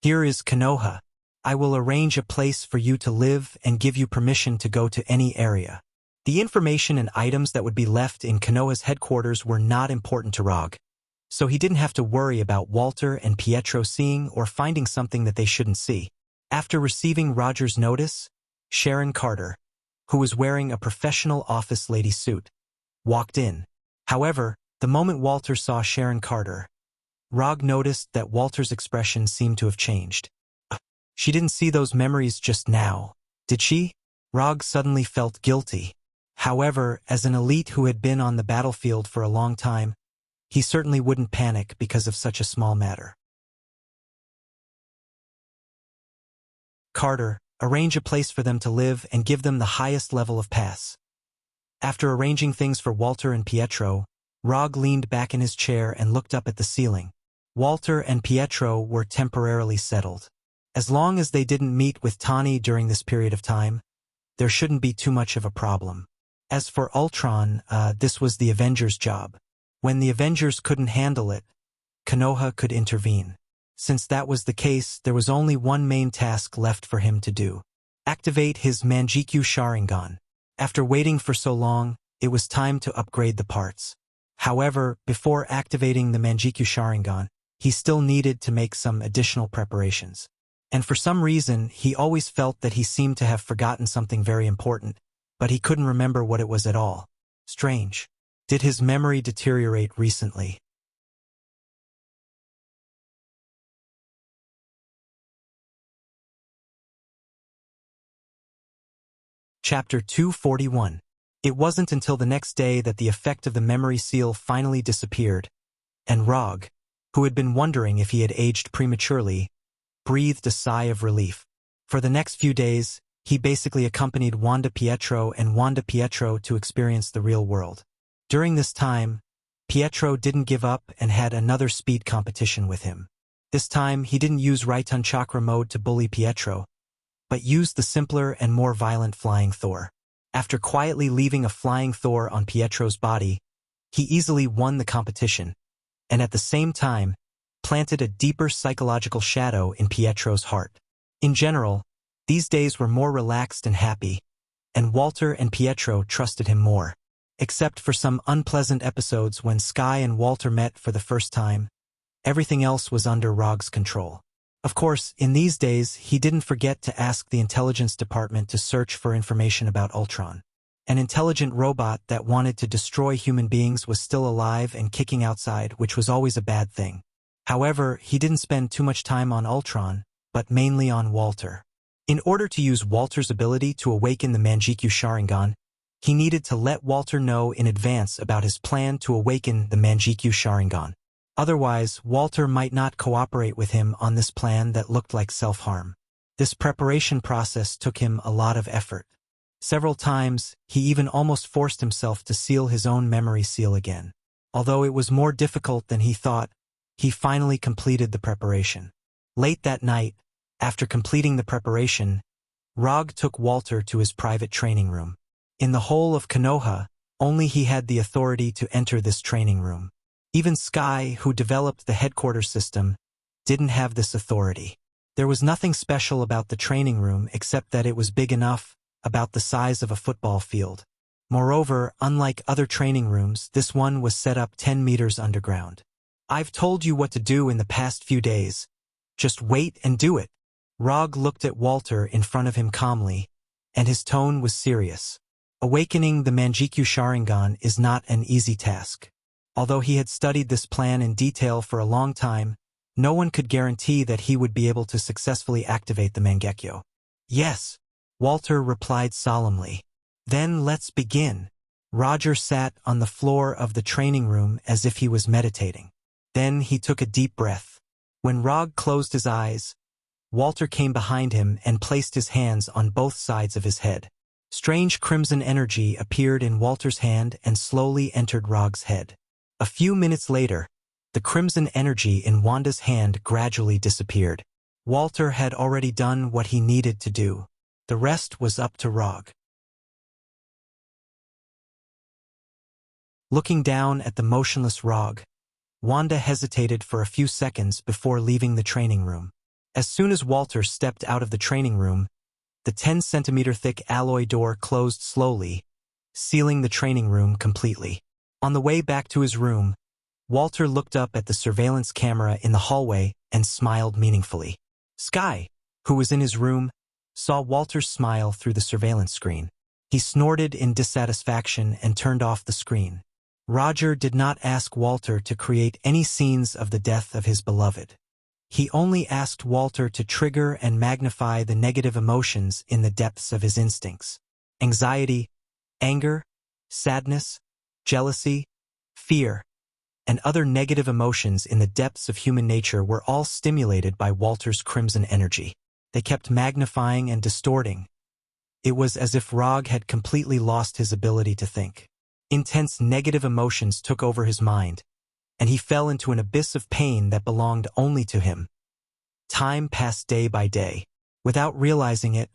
Here is Konoha. I will arrange a place for you to live and give you permission to go to any area. The information and items that would be left in Konoha's headquarters were not important to Rog, so he didn't have to worry about Walter and Pietro seeing or finding something that they shouldn't see. After receiving Roger's notice, Sharon Carter, who was wearing a professional office lady suit, walked in. However, the moment Walter saw Sharon Carter, Rog noticed that Walter's expression seemed to have changed. She didn't see those memories just now, did she? Rog suddenly felt guilty. However, as an elite who had been on the battlefield for a long time, he certainly wouldn't panic because of such a small matter. Carter, arrange a place for them to live and give them the highest level of pass. After arranging things for Walter and Pietro, Rog leaned back in his chair and looked up at the ceiling. Walter and Pietro were temporarily settled. As long as they didn't meet with Tani during this period of time, there shouldn't be too much of a problem. As for Ultron, this was the Avengers' job. When the Avengers couldn't handle it, Konoha could intervene. Since that was the case, there was only one main task left for him to do. Activate his Manjikyu Sharingan. After waiting for so long, it was time to upgrade the parts. However, before activating the Manjikyu Sharingan, he still needed to make some additional preparations. And for some reason, he always felt that he seemed to have forgotten something very important, but he couldn't remember what it was at all. Strange. Did his memory deteriorate recently? Chapter 241. It wasn't until the next day that the effect of the memory seal finally disappeared, and Rog, who had been wondering if he had aged prematurely, breathed a sigh of relief. For the next few days, he basically accompanied Wanda Pietro to experience the real world. During this time, Pietro didn't give up and had another speed competition with him. This time, he didn't use Raiton Chakra mode to bully Pietro, but used the simpler and more violent Flying Thor. After quietly leaving a Flying Thor on Pietro's body, he easily won the competition, and at the same time, planted a deeper psychological shadow in Pietro's heart. In general, these days were more relaxed and happy, and Walter and Pietro trusted him more. Except for some unpleasant episodes when Sky and Walter met for the first time, everything else was under Rog's control. Of course, in these days, he didn't forget to ask the intelligence department to search for information about Ultron. An intelligent robot that wanted to destroy human beings was still alive and kicking outside, which was always a bad thing. However, he didn't spend too much time on Ultron, but mainly on Walter. In order to use Walter's ability to awaken the Manjikyu Sharingan, he needed to let Walter know in advance about his plan to awaken the Manjikyu Sharingan. Otherwise, Walter might not cooperate with him on this plan that looked like self-harm. This preparation process took him a lot of effort. Several times, he even almost forced himself to seal his own memory seal again. Although it was more difficult than he thought, he finally completed the preparation. Late that night, after completing the preparation, Rog took Walter to his private training room. In the whole of Konoha, only he had the authority to enter this training room. Even Sky, who developed the headquarters system, didn't have this authority. There was nothing special about the training room except that it was big enough, about the size of a football field. Moreover, unlike other training rooms, this one was set up 10 meters underground. I've told you what to do in the past few days. Just wait and do it. Rog looked at Walter in front of him calmly, and his tone was serious. Awakening the Manjikyu Sharingan is not an easy task. Although he had studied this plan in detail for a long time, no one could guarantee that he would be able to successfully activate the Mangekyo. Yes, Walter replied solemnly. Then let's begin. Roger sat on the floor of the training room as if he was meditating. Then he took a deep breath. When Rog closed his eyes, Walter came behind him and placed his hands on both sides of his head. Strange crimson energy appeared in Walter's hand and slowly entered Rog's head. A few minutes later, the crimson energy in Wanda's hand gradually disappeared. Walter had already done what he needed to do. The rest was up to Rog. Looking down at the motionless Rog, Wanda hesitated for a few seconds before leaving the training room. As soon as Walter stepped out of the training room, the 10-centimeter thick alloy door closed slowly, sealing the training room completely. On the way back to his room, Walter looked up at the surveillance camera in the hallway and smiled meaningfully. Sky, who was in his room, saw Walter's smile through the surveillance screen. He snorted in dissatisfaction and turned off the screen. Roger did not ask Walter to create any scenes of the death of his beloved. He only asked Walter to trigger and magnify the negative emotions in the depths of his instincts. Anxiety, anger, sadness, jealousy, fear, and other negative emotions in the depths of human nature were all stimulated by Walter's crimson energy. They kept magnifying and distorting. It was as if Rog had completely lost his ability to think. Intense negative emotions took over his mind, and he fell into an abyss of pain that belonged only to him. Time passed day by day. Without realizing it,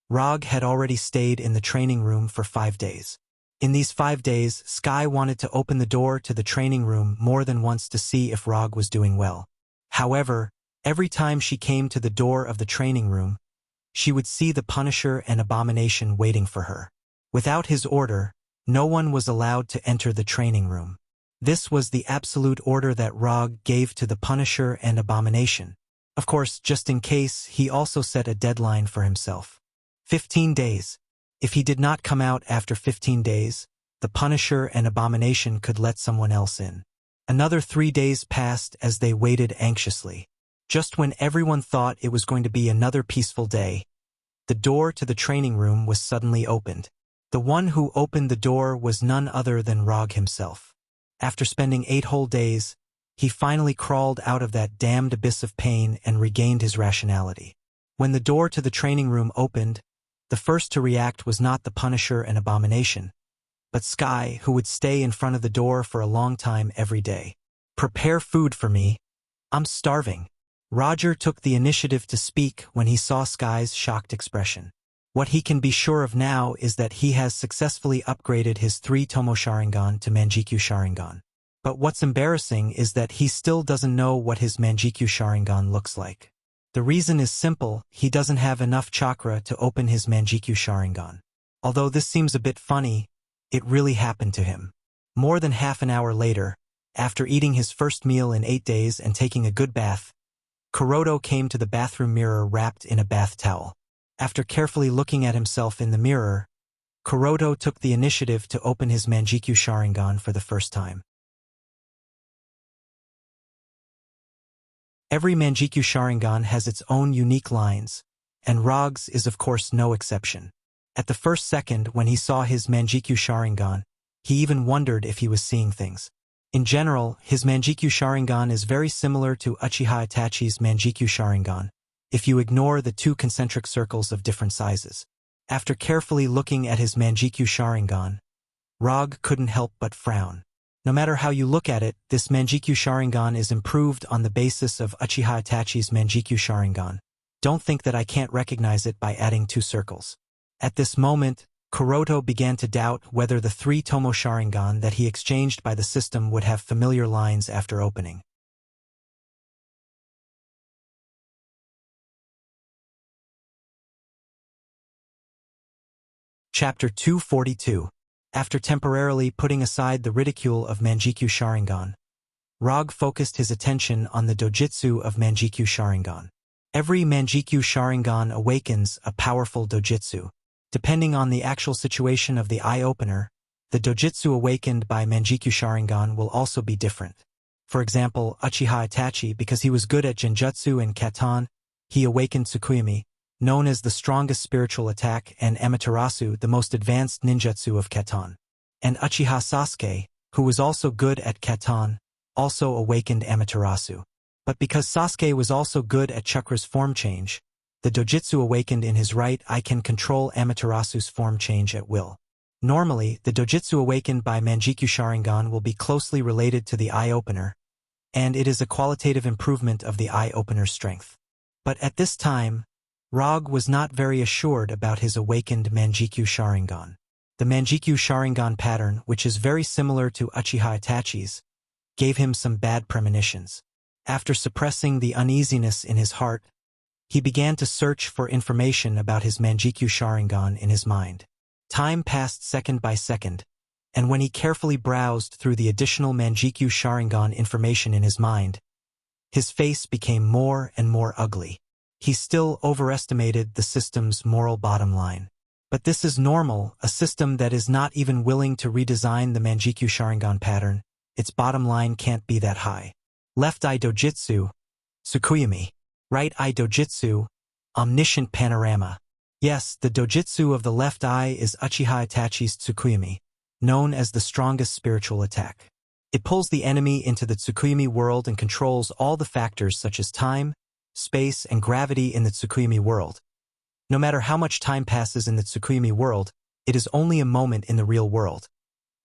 Rog had already stayed in the training room for 5 days. In these 5 days, Sky wanted to open the door to the training room more than once to see if Rog was doing well. However, Every time she came to the door of the training room, she would see the Punisher and Abomination waiting for her. Without his order, no one was allowed to enter the training room. This was the absolute order that Rog gave to the Punisher and Abomination. Of course, just in case, he also set a deadline for himself. 15 days. If he did not come out after 15 days, the Punisher and Abomination could let someone else in. Another 3 days passed as they waited anxiously. Just when everyone thought it was going to be another peaceful day, the door to the training room was suddenly opened. The one who opened the door was none other than Rog himself. After spending 8 whole days, he finally crawled out of that damned abyss of pain and regained his rationality. When the door to the training room opened, the first to react was not the Punisher and Abomination, but Sky, who would stay in front of the door for a long time every day. "Prepare food for me. I'm starving." Roger took the initiative to speak when he saw Sky's shocked expression. What he can be sure of now is that he has successfully upgraded his 3 Tomo Sharingan to Manjikyu Sharingan. But what's embarrassing is that he still doesn't know what his Manjikyu Sharingan looks like. The reason is simple: he doesn't have enough chakra to open his Manjikyu Sharingan. Although this seems a bit funny, it really happened to him. More than half an hour later, after eating his first meal in 8 days and taking a good bath, Kuroto came to the bathroom mirror wrapped in a bath towel. After carefully looking at himself in the mirror, Kuroto took the initiative to open his Manjikyu Sharingan for the first time. Every Manjikyu Sharingan has its own unique lines, and Rog's is of course no exception. At the first second when he saw his Manjikyu Sharingan, he even wondered if he was seeing things. In general, his Manjikyu Sharingan is very similar to Uchiha Itachi's Manjikyu Sharingan, if you ignore the 2 concentric circles of different sizes. After carefully looking at his Manjikyu Sharingan, Rog couldn't help but frown. No matter how you look at it, this Manjikyu Sharingan is improved on the basis of Uchiha Itachi's Manjikyu Sharingan. Don't think that I can't recognize it by adding 2 circles. At this moment, Kuroto began to doubt whether the 3 Tomo Sharingan that he exchanged by the system would have familiar lines after opening. Chapter 242. After temporarily putting aside the ridicule of Manjikyu Sharingan, Rog focused his attention on the dojitsu of Manjikyu Sharingan. Every Manjikyu Sharingan awakens a powerful dojitsu. Depending on the actual situation of the eye-opener, the dojitsu awakened by Manjikyu Sharingan will also be different. For example, Uchiha Itachi, because he was good at Genjutsu and Katan, he awakened Tsukuyomi, known as the strongest spiritual attack, and Amaterasu, the most advanced ninjutsu of Katan. And Uchiha Sasuke, who was also good at Katan, also awakened Amaterasu. But because Sasuke was also good at Chakra's form change, the dojitsu awakened in his right eye can control Amaterasu's form change at will. Normally, the dojitsu awakened by Manjikyu Sharingan will be closely related to the eye-opener, and it is a qualitative improvement of the eye-opener's strength. But at this time, Rog was not very assured about his awakened Manjikyu Sharingan. The Manjikyu Sharingan pattern, which is very similar to Uchiha Itachi's, gave him some bad premonitions. After suppressing the uneasiness in his heart, he began to search for information about his Manjikyu Sharingan in his mind. Time passed second by second, and when he carefully browsed through the additional Manjikyu Sharingan information in his mind, his face became more and more ugly. He still overestimated the system's moral bottom line. But this is normal, a system that is not even willing to redesign the Manjikyu Sharingan pattern, its bottom line can't be that high. Left eye dojitsu, Tsukuyomi. Right eye dojitsu, omniscient panorama. Yes, the dojitsu of the left eye is Uchiha Itachi's Tsukuyomi, known as the strongest spiritual attack. It pulls the enemy into the Tsukuyomi world and controls all the factors such as time, space, and gravity in the Tsukuyomi world. No matter how much time passes in the Tsukuyomi world, it is only a moment in the real world.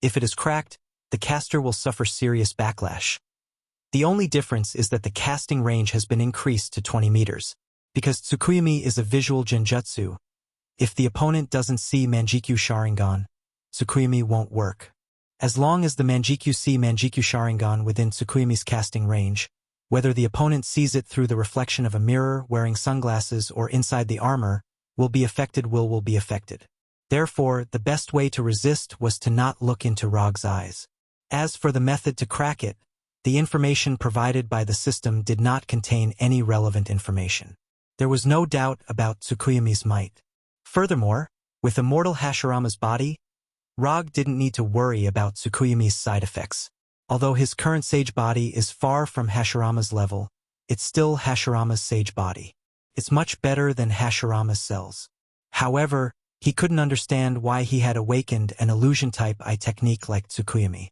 If it is cracked, the caster will suffer serious backlash. The only difference is that the casting range has been increased to 20 meters. Because Tsukuyomi is a visual genjutsu, if the opponent doesn't see Manjikyu Sharingan, Tsukuyomi won't work. As long as the Manjikyu see Manjikyu Sharingan within Tsukuyomi's casting range, Whether the opponent sees it through the reflection of a mirror, wearing sunglasses, or inside the armor, will be affected. Therefore, the best way to resist was to not look into Rog's eyes. As for the method to crack it, the information provided by the system did not contain any relevant information. There was no doubt about Tsukuyomi's might. Furthermore, with immortal Hashirama's body, Rog didn't need to worry about Tsukuyomi's side effects. Although his current sage body is far from Hashirama's level, it's still Hashirama's sage body. It's much better than Hashirama's cells. However, he couldn't understand why he had awakened an illusion-type eye technique like Tsukuyomi.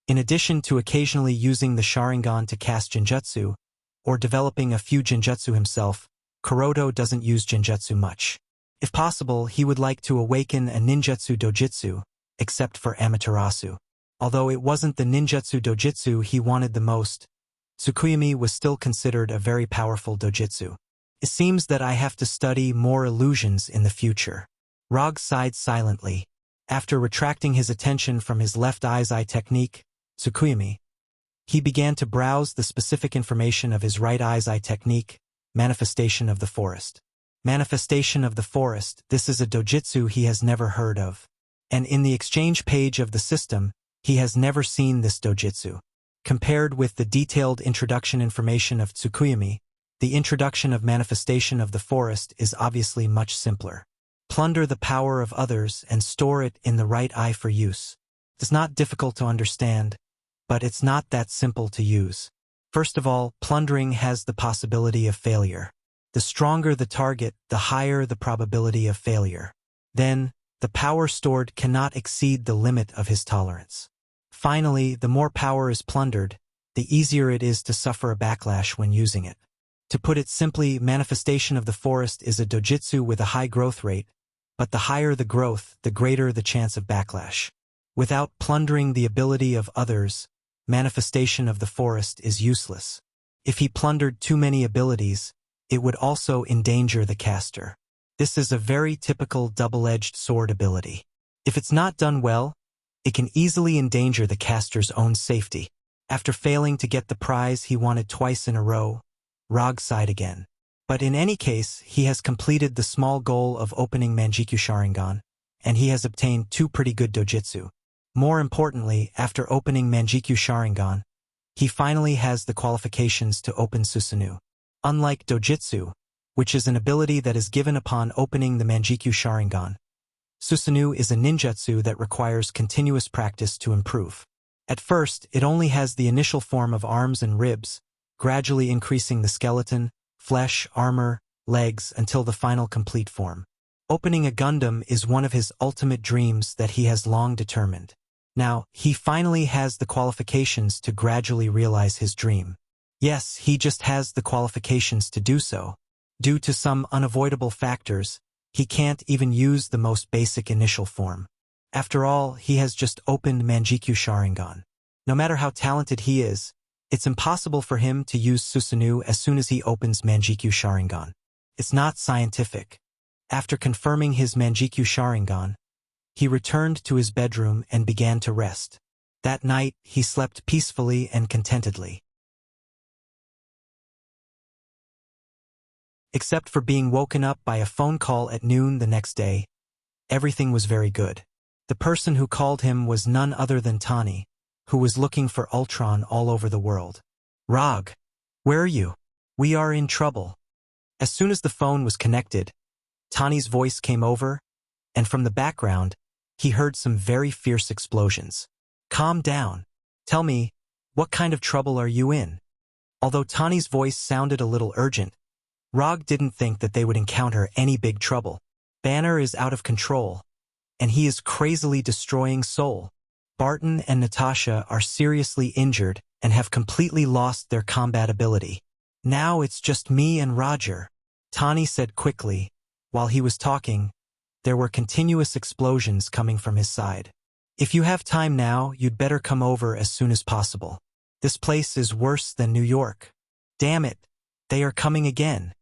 In addition to occasionally using the Sharingan to cast Genjutsu, or developing a few Genjutsu himself, Kuroto doesn't use Genjutsu much. If possible, he would like to awaken a ninjutsu dojutsu, except for Amaterasu. Although it wasn't the ninjutsu dojutsu he wanted the most, Tsukuyomi was still considered a very powerful dojutsu. It seems that I have to study more illusions in the future. Rog sighed silently. After retracting his attention from his left eye's eye technique, Tsukuyomi, he began to browse the specific information of his right eye's eye technique, Manifestation of the Forest. Manifestation of the Forest, this is a dojutsu he has never heard of. And in the exchange page of the system, he has never seen this dojutsu. Compared with the detailed introduction information of Tsukuyomi, the introduction of Manifestation of the Forest is obviously much simpler. Plunder the power of others and store it in the right eye for use. It's not difficult to understand, but it's not that simple to use. First of all, plundering has the possibility of failure. The stronger the target, the higher the probability of failure. Then, the power stored cannot exceed the limit of his tolerance. Finally, the more power is plundered, the easier it is to suffer a backlash when using it. To put it simply, Manifestation of the Forest is a dojutsu with a high growth rate, but the higher the growth, the greater the chance of backlash. Without plundering the ability of others, Manifestation of the Forest is useless. If he plundered too many abilities, it would also endanger the caster. This is a very typical double-edged sword ability. If it's not done well, it can easily endanger the caster's own safety. After failing to get the prize he wanted twice in a row, Rog sighed again. But in any case, he has completed the small goal of opening Manjikyu Sharingan, and he has obtained 2 pretty good dojutsu. More importantly, after opening Manjikyu Sharingan, he finally has the qualifications to open Susanoo. Unlike dojutsu, which is an ability that is given upon opening the Manjikyu Sharingan, Susanoo is a ninjutsu that requires continuous practice to improve. At first, it only has the initial form of arms and ribs, gradually increasing the skeleton, flesh, armor, legs until the final complete form. Opening a Gundam is one of his ultimate dreams that he has long determined. Now, he finally has the qualifications to gradually realize his dream. Yes, he just has the qualifications to do so. Due to some unavoidable factors, he can't even use the most basic initial form. After all, he has just opened Manjikyu Sharingan. No matter how talented he is, it's impossible for him to use Susanoo as soon as he opens Manjikyu Sharingan. It's not scientific. After confirming his Manjikyu Sharingan, he returned to his bedroom and began to rest. That night, he slept peacefully and contentedly. Except for being woken up by a phone call at noon the next day, everything was very good. The person who called him was none other than Tani, who was looking for Ultron all over the world. Rog, where are you? We are in trouble. As soon as the phone was connected, Tani's voice came over, and from the background, he heard some very fierce explosions. Calm down. Tell me, what kind of trouble are you in? Although Tani's voice sounded a little urgent, Rog didn't think that they would encounter any big trouble. Banner is out of control, and he is crazily destroying Seoul. Barton and Natasha are seriously injured and have completely lost their combat ability. Now it's just me and Roger, Tani said quickly. While he was talking, there were continuous explosions coming from his side. If you have time now, you'd better come over as soon as possible. This place is worse than New York. Damn it, they are coming again.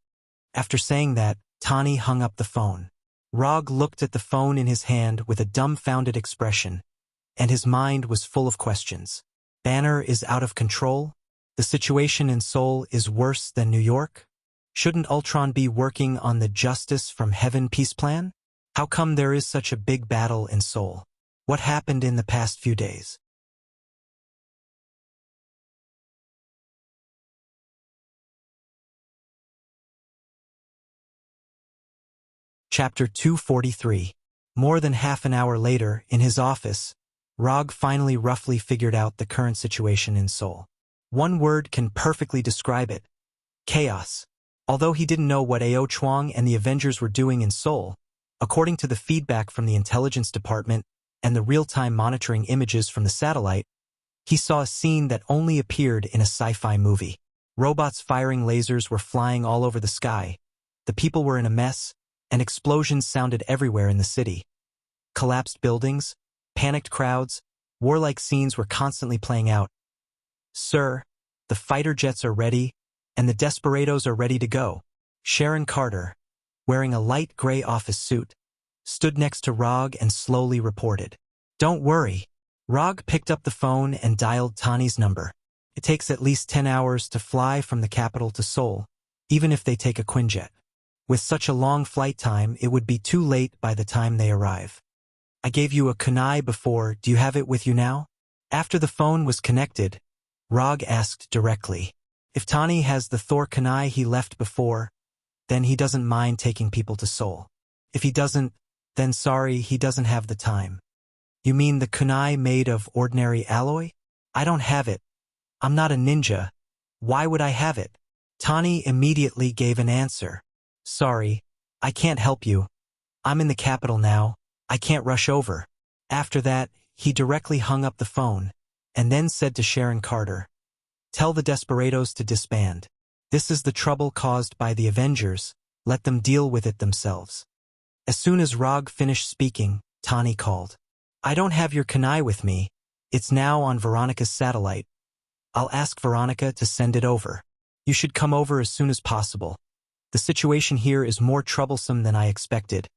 After saying that, Tani hung up the phone. Rog looked at the phone in his hand with a dumbfounded expression. and his mind was full of questions. Banner is out of control? The situation in Seoul is worse than New York? Shouldn't Ultron be working on the Justice from Heaven peace plan? How come there is such a big battle in Seoul? What happened in the past few days? Chapter 243. More than half an hour later, in his office, Rog finally roughly figured out the current situation in Seoul. One word can perfectly describe it: chaos. Although he didn't know what AO Chuang and the Avengers were doing in Seoul, according to the feedback from the intelligence department and the real-time monitoring images from the satellite, he saw a scene that only appeared in a sci-fi movie. Robots firing lasers were flying all over the sky, the people were in a mess, and explosions sounded everywhere in the city. Collapsed buildings, panicked crowds, warlike scenes were constantly playing out. "Sir, the fighter jets are ready, and the desperados are ready to go." Sharon Carter, wearing a light gray office suit, stood next to Rog and slowly reported. "Don't worry." Rog picked up the phone and dialed Tani's number. "It takes at least 10 hours to fly from the capital to Seoul, even if they take a Quinjet. With such a long flight time, it would be too late by the time they arrive. I gave you a kunai before, do you have it with you now?" After the phone was connected, Rog asked directly. If Tani has the Thor kunai he left before, then he doesn't mind taking people to Seoul. If he doesn't, then sorry, he doesn't have the time. "You mean the kunai made of ordinary alloy?" "I don't have it. I'm not a ninja. Why would I have it?" Tani immediately gave an answer. "Sorry, I can't help you. I'm in the capital now. I can't rush over." After that, he directly hung up the phone, and then said to Sharon Carter, "Tell the desperados to disband. This is the trouble caused by the Avengers. Let them deal with it themselves." As soon as Rog finished speaking, Tani called. "I don't have your kunai with me. It's now on Veronica's satellite. I'll ask Veronica to send it over. You should come over as soon as possible. The situation here is more troublesome than I expected.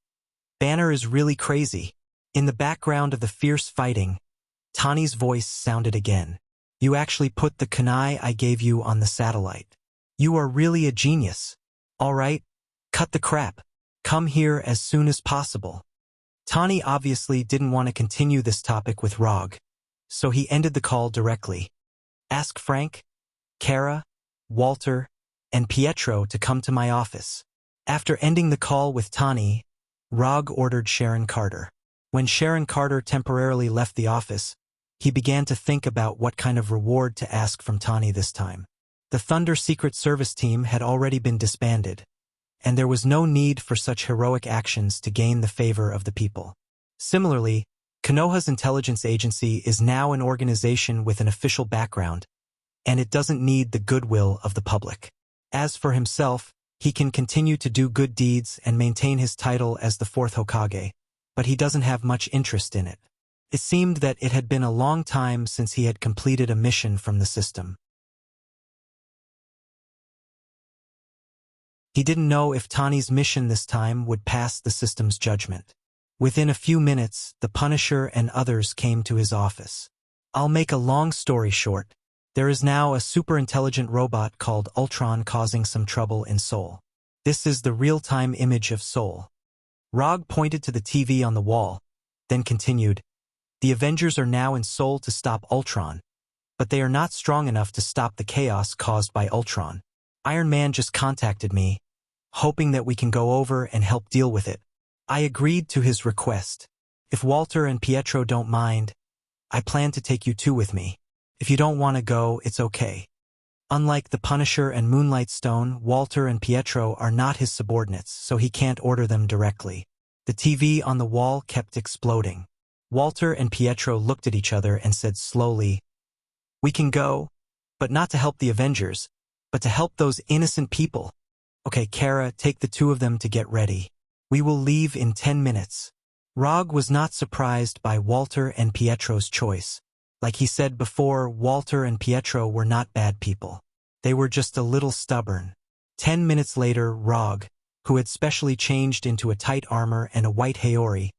Banner is really crazy." In the background of the fierce fighting, Tani's voice sounded again. "You actually put the kunai I gave you on the satellite. You are really a genius. All right, cut the crap. Come here as soon as possible." Tani obviously didn't want to continue this topic with Rog, so he ended the call directly. "Ask Frank, Kara, Walter, and Pietro to come to my office." After ending the call with Tani, Rog ordered Sharon Carter. When Sharon Carter temporarily left the office, he began to think about what kind of reward to ask from Tani this time. The Thunder Secret Service team had already been disbanded, and there was no need for such heroic actions to gain the favor of the people. Similarly, Konoha's intelligence agency is now an organization with an official background, and it doesn't need the goodwill of the public. As for himself, he can continue to do good deeds and maintain his title as the fourth Hokage, but he doesn't have much interest in it. It seemed that it had been a long time since he had completed a mission from the system. He didn't know if Tani's mission this time would pass the system's judgment. Within a few minutes, the Punisher and others came to his office. I'll make a long story short. There is now a super-intelligent robot called Ultron causing some trouble in Seoul. This is the real-time image of Seoul. Rog pointed to the TV on the wall, then continued, "The Avengers are now in Seoul to stop Ultron, but they are not strong enough to stop the chaos caused by Ultron. Iron Man just contacted me, hoping that we can go over and help deal with it. I agreed to his request. If Walter and Pietro don't mind, I plan to take you two with me. If you don't want to go, it's okay." Unlike the Punisher and Moonlight Stone, Walter and Pietro are not his subordinates, so he can't order them directly. The TV on the wall kept exploding. Walter and Pietro looked at each other and said slowly, "We can go, but not to help the Avengers, but to help those innocent people. Okay, Kara, take the two of them to get ready. We will leave in 10 minutes. Rog was not surprised by Walter and Pietro's choice. Like he said before, Walter and Pietro were not bad people. They were just a little stubborn. 10 minutes later, Rog, who had specially changed into a tight armor and a white Haori,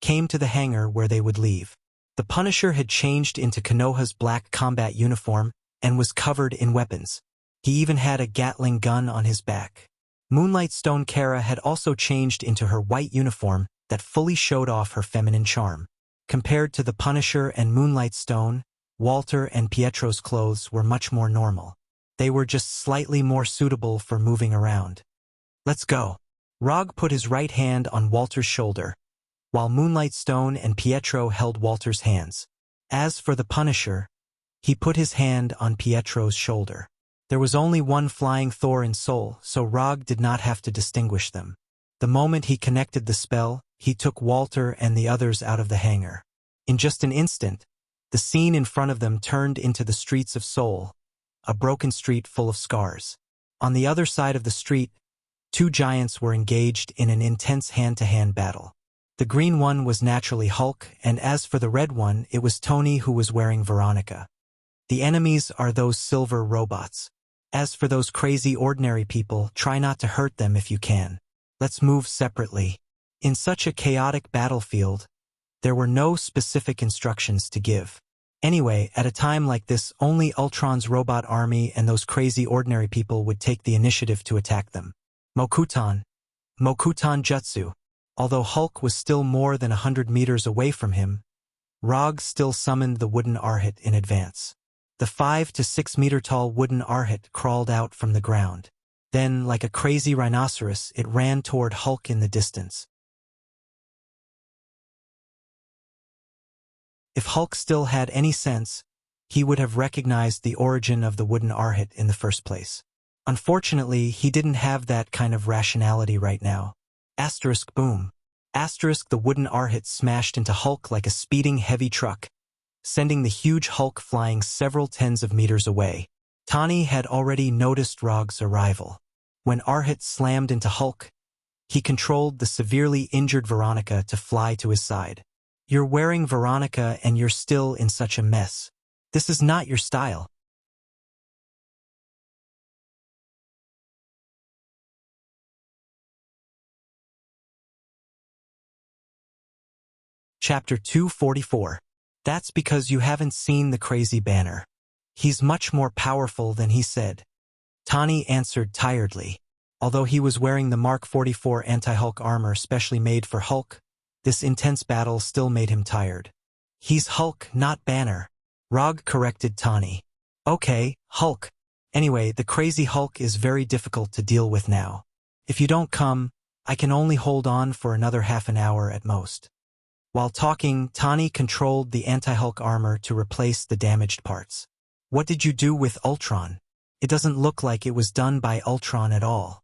came to the hangar where they would leave. The Punisher had changed into Konoha's black combat uniform and was covered in weapons. He even had a Gatling gun on his back. Moonlight Stone Kara had also changed into her white uniform that fully showed off her feminine charm. Compared to the Punisher and Moonlight Stone, Walter and Pietro's clothes were much more normal. They were just slightly more suitable for moving around. Let's go. Rog put his right hand on Walter's shoulder, while Moonlight Stone and Pietro held Walter's hands. As for the Punisher, he put his hand on Pietro's shoulder. There was only one flying Thor in Seoul, so Rog did not have to distinguish them. The moment he connected the spell, he took Walter and the others out of the hangar. In just an instant, the scene in front of them turned into the streets of Seoul, a broken street full of scars. On the other side of the street, two giants were engaged in an intense hand-to-hand battle. The green one was naturally Hulk, and as for the red one, it was Tony who was wearing Veronica. The enemies are those silver robots. As for those crazy ordinary people, try not to hurt them if you can. Let's move separately. In such a chaotic battlefield, there were no specific instructions to give. Anyway, at a time like this, only Ultron's robot army and those crazy ordinary people would take the initiative to attack them. Mokutan Jutsu. Although Hulk was still more than 100 meters away from him, Rog still summoned the wooden Arhit in advance. The 5 to 6 meter tall wooden Arhit crawled out from the ground. Then, like a crazy rhinoceros, it ran toward Hulk in the distance. If Hulk still had any sense, he would have recognized the origin of the wooden Arhit in the first place. Unfortunately, he didn't have that kind of rationality right now. Asterisk boom. Asterisk the wooden Arhit smashed into Hulk like a speeding heavy truck, sending the huge Hulk flying several tens of meters away. Tani had already noticed Rog's arrival. When Arhit slammed into Hulk, he controlled the severely injured Veronica to fly to his side. You're wearing Veronica and you're still in such a mess. This is not your style. Chapter 244. That's because you haven't seen the crazy Banner. He's much more powerful than he said. Tani answered tiredly. Although he was wearing the Mark 44 anti-Hulk armor specially made for Hulk, this intense battle still made him tired. He's Hulk, not Banner. Rog corrected Tani. Okay, Hulk. Anyway, the crazy Hulk is very difficult to deal with now. If you don't come, I can only hold on for another half an hour at most. While talking, Tani controlled the anti-Hulk armor to replace the damaged parts. What did you do with Ultron? It doesn't look like it was done by Ultron at all.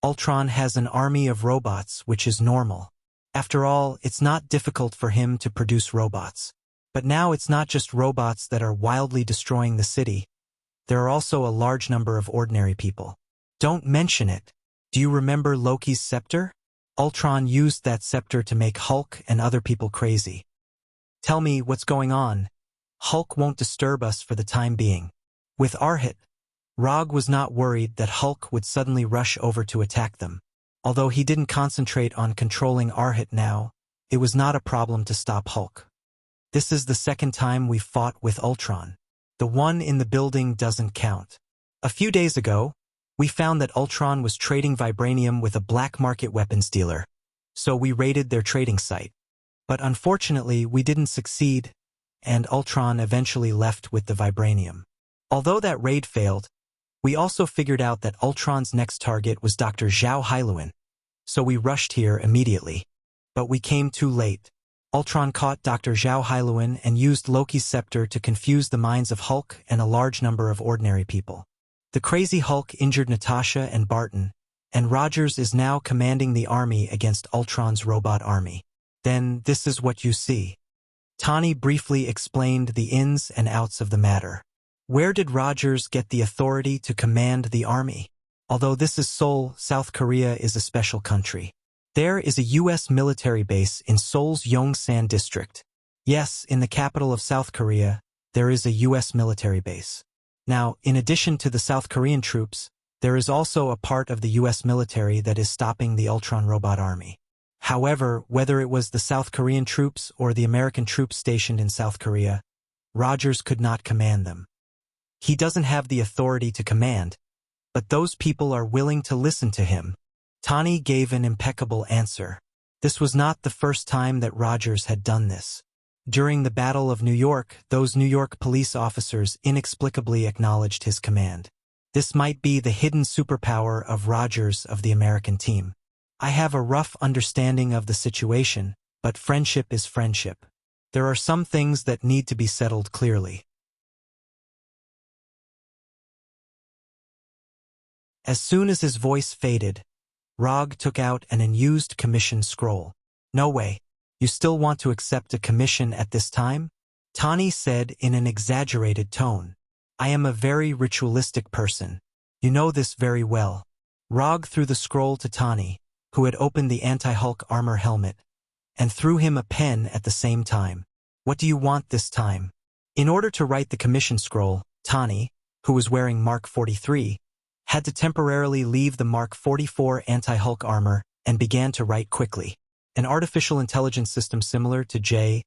Ultron has an army of robots, which is normal. After all, it's not difficult for him to produce robots. But now it's not just robots that are wildly destroying the city. There are also a large number of ordinary people. Don't mention it. Do you remember Loki's scepter? Ultron used that scepter to make Hulk and other people crazy. Tell me what's going on. Hulk won't disturb us for the time being. With Arhit, Rog was not worried that Hulk would suddenly rush over to attack them. Although he didn't concentrate on controlling Arhit now, it was not a problem to stop Hulk. This is the second time we've fought with Ultron. The one in the building doesn't count. A few days ago, we found that Ultron was trading vibranium with a black market weapons dealer, so we raided their trading site. But unfortunately, we didn't succeed, and Ultron eventually left with the vibranium. Although that raid failed, we also figured out that Ultron's next target was Dr. Zhao Hailuan, so we rushed here immediately. But we came too late. Ultron caught Dr. Zhao Hailuan and used Loki's scepter to confuse the minds of Hulk and a large number of ordinary people. The crazy Hulk injured Natasha and Barton, and Rogers is now commanding the army against Ultron's robot army. Then this is what you see. Tani briefly explained the ins and outs of the matter. Where did Rogers get the authority to command the army? Although this is Seoul, South Korea is a special country. There is a U.S. military base in Seoul's Yongsan district. Yes, in the capital of South Korea, there is a U.S. military base. Now, in addition to the South Korean troops, there is also a part of the U.S. military that is stopping the Ultron robot army. However, whether it was the South Korean troops or the American troops stationed in South Korea, Rogers could not command them. He doesn't have the authority to command, but those people are willing to listen to him. Tani gave an impeccable answer. This was not the first time that Rogers had done this. During the Battle of New York, those New York police officers inexplicably acknowledged his command. This might be the hidden superpower of Rogers of the American team. I have a rough understanding of the situation, but friendship is friendship. There are some things that need to be settled clearly. As soon as his voice faded, Rog took out an unused commission scroll. No way. You still want to accept a commission at this time? Tani said in an exaggerated tone. I am a very ritualistic person. You know this very well. Rog threw the scroll to Tani, who had opened the anti-Hulk armor helmet, and threw him a pen at the same time. What do you want this time? In order to write the commission scroll, Tani, who was wearing Mark 43, had to temporarily leave the Mark 44 anti-Hulk armor and began to write quickly. An artificial intelligence system similar to JARVIS.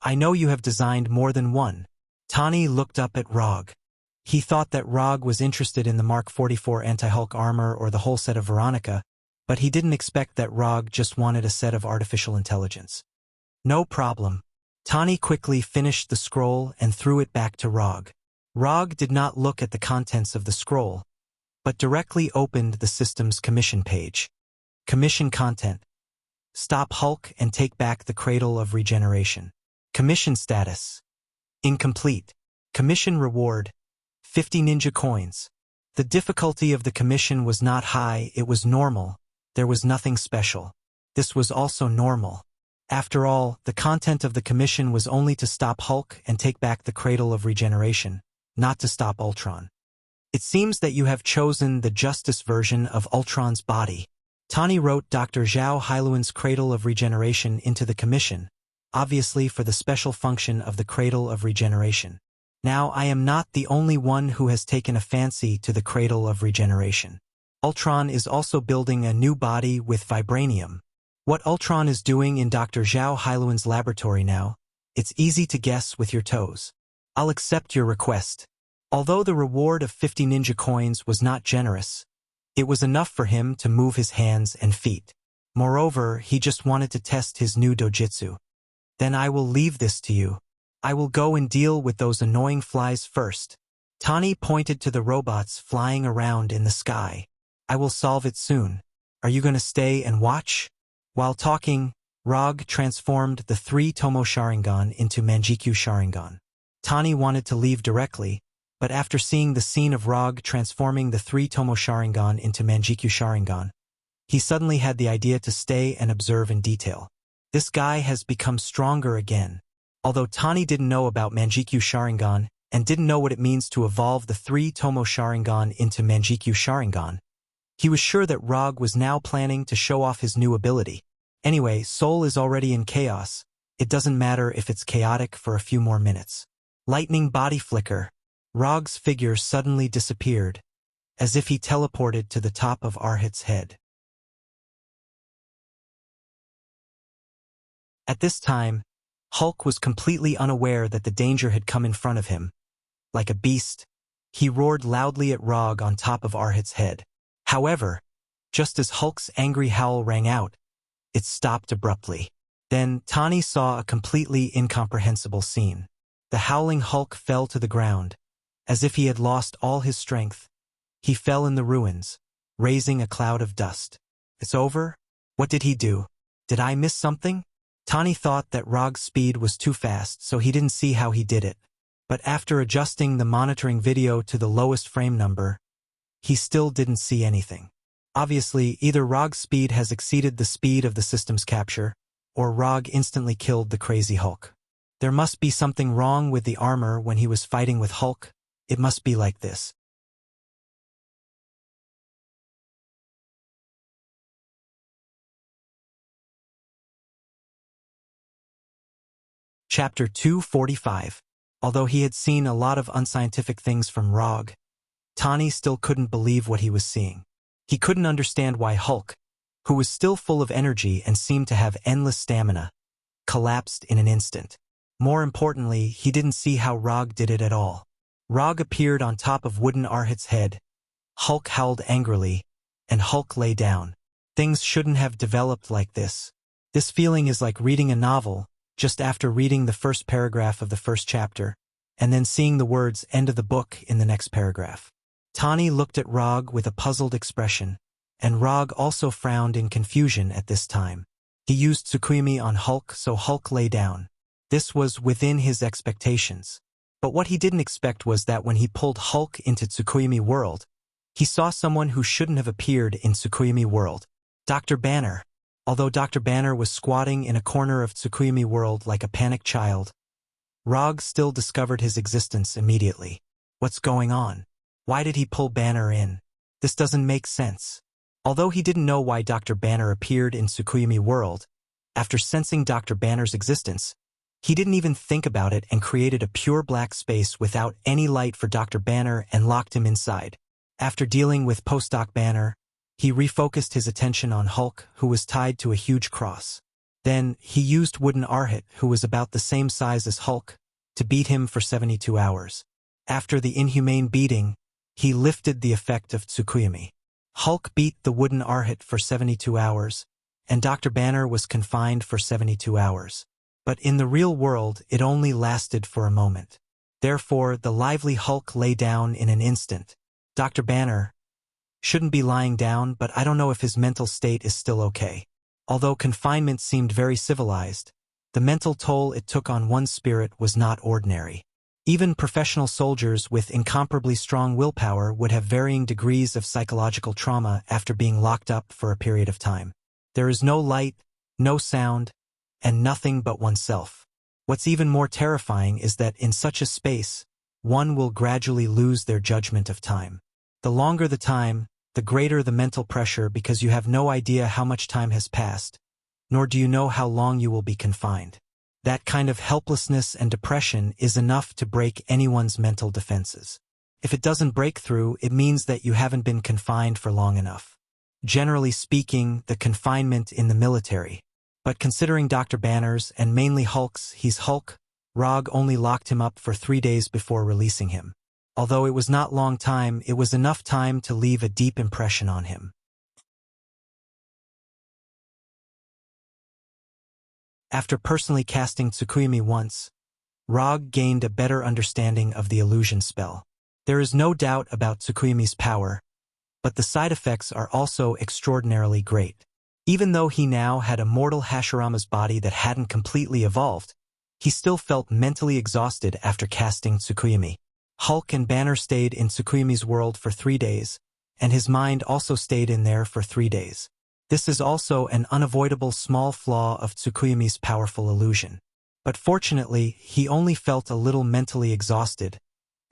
I know you have designed more than one. Tani looked up at Rog. He thought that Rog was interested in the Mark 44 anti-Hulk armor or the whole set of Veronica, but he didn't expect that Rog just wanted a set of artificial intelligence. No problem. Tani quickly finished the scroll and threw it back to Rog. Rog did not look at the contents of the scroll, but directly opened the system's commission page. Commission content. Stop Hulk and take back the Cradle of Regeneration. Commission status. Incomplete. Commission reward. 50 ninja coins. The difficulty of the commission was not high, it was normal. There was nothing special. This was also normal. After all, the content of the commission was only to stop Hulk and take back the Cradle of Regeneration, not to stop Ultron. It seems that you have chosen the Justice version of Ultron's body. Tani wrote Dr. Zhao Hailuan's Cradle of Regeneration into the commission, obviously for the special function of the Cradle of Regeneration. Now I am not the only one who has taken a fancy to the Cradle of Regeneration. Ultron is also building a new body with vibranium. What Ultron is doing in Dr. Zhao Hailuan's laboratory now, it's easy to guess with your toes. I'll accept your request. Although the reward of 50 ninja coins was not generous, it was enough for him to move his hands and feet. Moreover, he just wanted to test his new dojutsu. Then I will leave this to you. I will go and deal with those annoying flies first. Tani pointed to the robots flying around in the sky. I will solve it soon. Are you going to stay and watch? While talking, Rog transformed the 3 Tomo Sharingan into Manjikyu Sharingan. Tani wanted to leave directly, but after seeing the scene of Rog transforming the 3 Tomo Sharingan into Manjikyu Sharingan, he suddenly had the idea to stay and observe in detail. This guy has become stronger again. Although Tani didn't know about Manjikyu Sharingan and didn't know what it means to evolve the 3 Tomo Sharingan into Manjikyu Sharingan, he was sure that Rog was now planning to show off his new ability. Anyway, Soul is already in chaos. It doesn't matter if it's chaotic for a few more minutes. Lightning body flicker. Rog's figure suddenly disappeared, as if he teleported to the top of Arhit's head. At this time, Hulk was completely unaware that the danger had come in front of him. Like a beast, he roared loudly at Rog on top of Arhit's head. However, just as Hulk's angry howl rang out, it stopped abruptly. Then Tani saw a completely incomprehensible scene. The howling Hulk fell to the ground, as if he had lost all his strength. He fell in the ruins, raising a cloud of dust. It's over? What did he do? Did I miss something? Tani thought that Rog's speed was too fast, so he didn't see how he did it. But after adjusting the monitoring video to the lowest frame number, he still didn't see anything. Obviously, either Rog's speed has exceeded the speed of the system's capture, or Rog instantly killed the crazy Hulk. There must be something wrong with the armor when he was fighting with Hulk. It must be like this. Chapter 245. Although he had seen a lot of unscientific things from Rog, Tani still couldn't believe what he was seeing. He couldn't understand why Hulk, who was still full of energy and seemed to have endless stamina, collapsed in an instant. More importantly, he didn't see how Rog did it at all. Rog appeared on top of Wooden Arhit's head. Hulk howled angrily, and Hulk lay down. Things shouldn't have developed like this. This feeling is like reading a novel, just after reading the first paragraph of the first chapter, and then seeing the words "end of the book" in the next paragraph. Tani looked at Rog with a puzzled expression, and Rog also frowned in confusion at this time. He used Tsukuyumi on Hulk, so Hulk lay down. This was within his expectations. But what he didn't expect was that when he pulled Hulk into Tsukuyumi World, he saw someone who shouldn't have appeared in Tsukuyumi World. Dr. Banner. Although Dr. Banner was squatting in a corner of Tsukuyumi World like a panicked child, Rog still discovered his existence immediately. What's going on? Why did he pull Banner in? This doesn't make sense. Although he didn't know why Dr. Banner appeared in Tsukuyumi World, after sensing Dr. Banner's existence, he didn't even think about it and created a pure black space without any light for Dr. Banner and locked him inside. After dealing with Postdoc Banner, he refocused his attention on Hulk, who was tied to a huge cross. Then, he used Wooden Arhit, who was about the same size as Hulk, to beat him for 72 hours. After the inhumane beating, he lifted the effect of Tsukuyumi. Hulk beat the Wooden Arhit for 72 hours, and Dr. Banner was confined for 72 hours. But in the real world, it only lasted for a moment. Therefore, the lively Hulk lay down in an instant. Dr. Banner shouldn't be lying down, but I don't know if his mental state is still okay. Although confinement seemed very civilized, the mental toll it took on one's spirit was not ordinary. Even professional soldiers with incomparably strong willpower would have varying degrees of psychological trauma after being locked up for a period of time. There is no light, no sound, and nothing but oneself. What's even more terrifying is that in such a space, one will gradually lose their judgment of time. The longer the time, the greater the mental pressure, because you have no idea how much time has passed, nor do you know how long you will be confined. That kind of helplessness and depression is enough to break anyone's mental defenses. If it doesn't break through, it means that you haven't been confined for long enough. Generally speaking, the confinement in the military. But considering Dr. Banner's and mainly Hulk's, he's Hulk, Rog only locked him up for 3 days before releasing him. Although it was not long time, it was enough time to leave a deep impression on him. After personally casting Tsukuyumi once, Rog gained a better understanding of the illusion spell. There is no doubt about Tsukuyumi's power, but the side effects are also extraordinarily great. Even though he now had a mortal Hashirama's body that hadn't completely evolved, he still felt mentally exhausted after casting Tsukuyumi. Hulk and Banner stayed in Tsukuyumi's world for 3 days, and his mind also stayed in there for 3 days. This is also an unavoidable small flaw of Tsukuyumi's powerful illusion. But fortunately, he only felt a little mentally exhausted,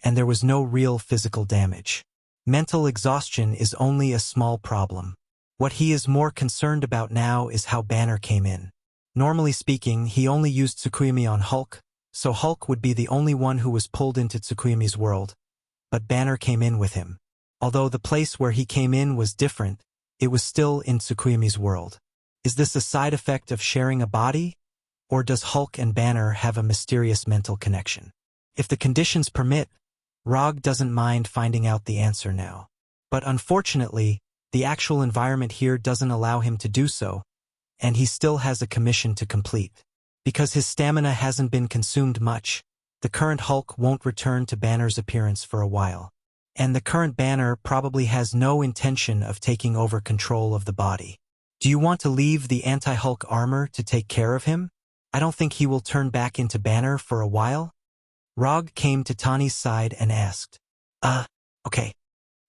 and there was no real physical damage. Mental exhaustion is only a small problem. What he is more concerned about now is how Banner came in. Normally speaking, he only used Tsukuyumi on Hulk, so Hulk would be the only one who was pulled into Tsukuyumi's world, but Banner came in with him. Although the place where he came in was different, it was still in Tsukuyumi's world. Is this a side effect of sharing a body? Or does Hulk and Banner have a mysterious mental connection? If the conditions permit, Rog doesn't mind finding out the answer now. But unfortunately, the actual environment here doesn't allow him to do so, and he still has a commission to complete. Because his stamina hasn't been consumed much, the current Hulk won't return to Banner's appearance for a while. And the current Banner probably has no intention of taking over control of the body. Do you want to leave the anti-Hulk armor to take care of him? I don't think he will turn back into Banner for a while. Rog came to Tani's side and asked. Okay.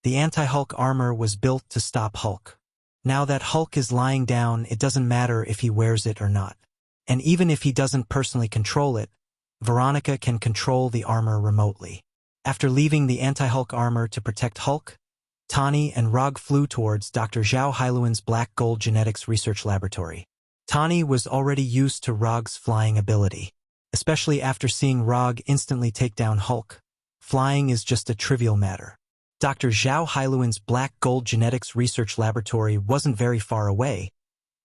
The anti-Hulk armor was built to stop Hulk. Now that Hulk is lying down, it doesn't matter if he wears it or not. And even if he doesn't personally control it, Veronica can control the armor remotely. After leaving the anti-Hulk armor to protect Hulk, Tani and Rog flew towards Dr. Zhao Hailuan's Black Gold Genetics Research Laboratory. Tani was already used to Rog's flying ability. Especially after seeing Rog instantly take down Hulk, flying is just a trivial matter. Dr. Zhao Hailuan's Black Gold Genetics Research Laboratory wasn't very far away,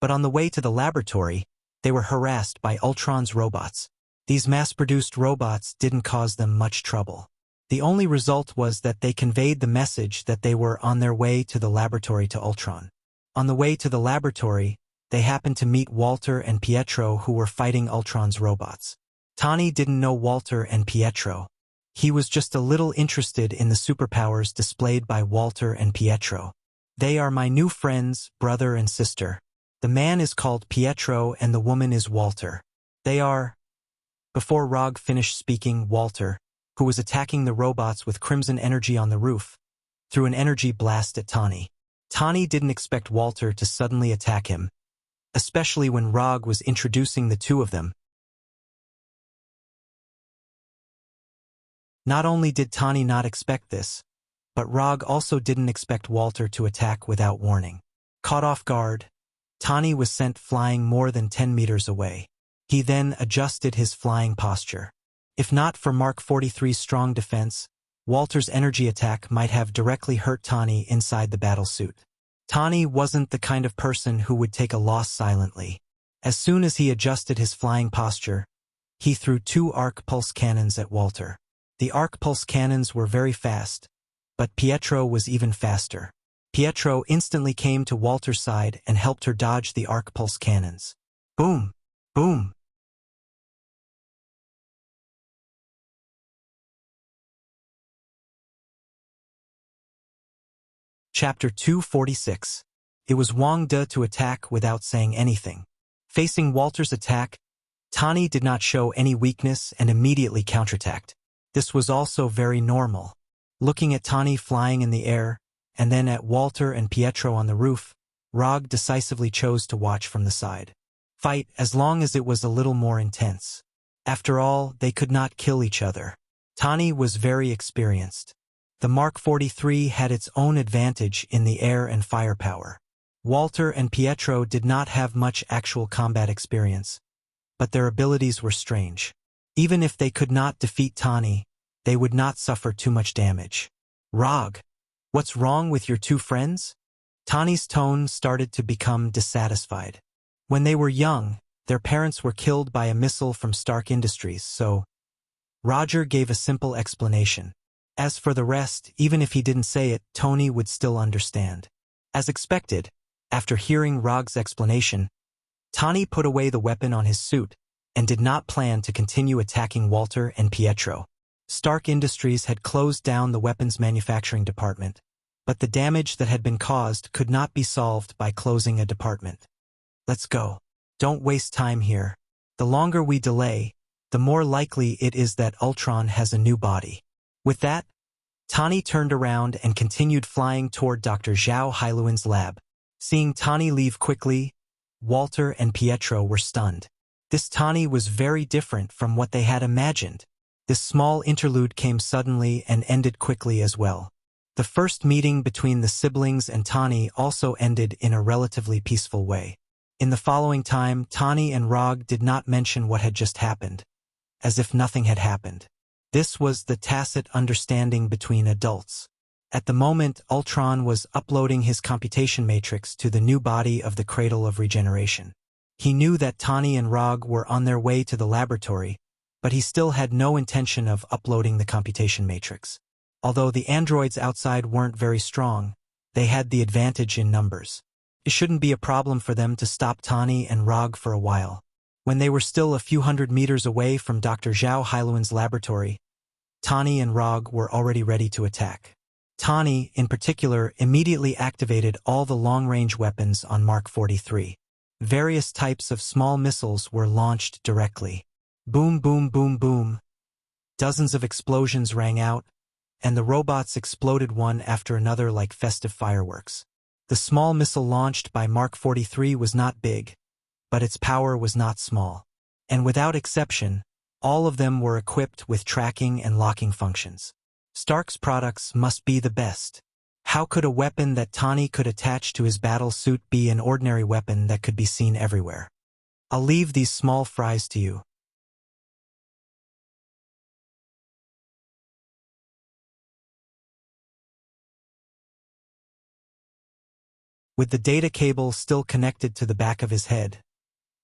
but on the way to the laboratory, they were harassed by Ultron's robots. These mass-produced robots didn't cause them much trouble. The only result was that they conveyed the message that they were on their way to the laboratory to Ultron. On the way to the laboratory, they happened to meet Walter and Pietro, who were fighting Ultron's robots. Tani didn't know Walter and Pietro. He was just a little interested in the superpowers displayed by Walter and Pietro. They are my new friends, brother and sister. The man is called Pietro and the woman is Walter. They are... Before Rog finished speaking, Walter, who was attacking the robots with crimson energy on the roof, threw an energy blast at Tani. Tani didn't expect Walter to suddenly attack him, especially when Rog was introducing the two of them. Not only did Tani not expect this, but Rog also didn't expect Walter to attack without warning. Caught off guard, Tani was sent flying more than 10 meters away. He then adjusted his flying posture. If not for Mark 43's strong defense, Walter's energy attack might have directly hurt Tani inside the battlesuit. Tani wasn't the kind of person who would take a loss silently. As soon as he adjusted his flying posture, he threw 2 arc pulse cannons at Walter. The arc pulse cannons were very fast, but Pietro was even faster. Pietro instantly came to Walter's side and helped her dodge the arc pulse cannons. Boom! Boom! Chapter 246. It was Wang De to attack without saying anything. Facing Walter's attack, Tani did not show any weakness and immediately counterattacked. This was also very normal. Looking at Tani flying in the air, and then at Walter and Pietro on the roof, Rog decisively chose to watch from the side. Fight as long as it was a little more intense. After all, they could not kill each other. Tani was very experienced. The Mark 43 had its own advantage in the air and firepower. Walter and Pietro did not have much actual combat experience, but their abilities were strange. Even if they could not defeat Tani, they would not suffer too much damage. Rog, what's wrong with your two friends? Tani's tone started to become dissatisfied. When they were young, their parents were killed by a missile from Stark Industries, so... Roger gave a simple explanation. As for the rest, even if he didn't say it, Tony would still understand. As expected, after hearing Rog's explanation, Tani put away the weapon on his suit and did not plan to continue attacking Walter and Pietro. Stark Industries had closed down the weapons manufacturing department, but the damage that had been caused could not be solved by closing a department. Let's go. Don't waste time here. The longer we delay, the more likely it is that Ultron has a new body. With that, Tani turned around and continued flying toward Dr. Zhao Hailuan's lab. Seeing Tani leave quickly, Walter and Pietro were stunned. This Tani was very different from what they had imagined. This small interlude came suddenly and ended quickly as well. The first meeting between the siblings and Tani also ended in a relatively peaceful way. In the following time, Tani and Rog did not mention what had just happened, as if nothing had happened. This was the tacit understanding between adults. At the moment, Ultron was uploading his computation matrix to the new body of the Cradle of Regeneration. He knew that Tani and Rog were on their way to the laboratory, but he still had no intention of uploading the computation matrix. Although the androids outside weren't very strong, they had the advantage in numbers. It shouldn't be a problem for them to stop Tani and Rog for a while. When they were still a few hundred meters away from Dr. Zhao Hailuan's laboratory, Tani and Rog were already ready to attack. Tani, in particular, immediately activated all the long-range weapons on Mark 43. Various types of small missiles were launched directly. Boom, boom, boom, boom. Dozens of explosions rang out, and the robots exploded one after another like festive fireworks. The small missile launched by Mark 43 was not big, but its power was not small. And without exception, all of them were equipped with tracking and locking functions. Stark's products must be the best. How could a weapon that Tani could attach to his battle suit be an ordinary weapon that could be seen everywhere? I'll leave these small fries to you. With the data cable still connected to the back of his head,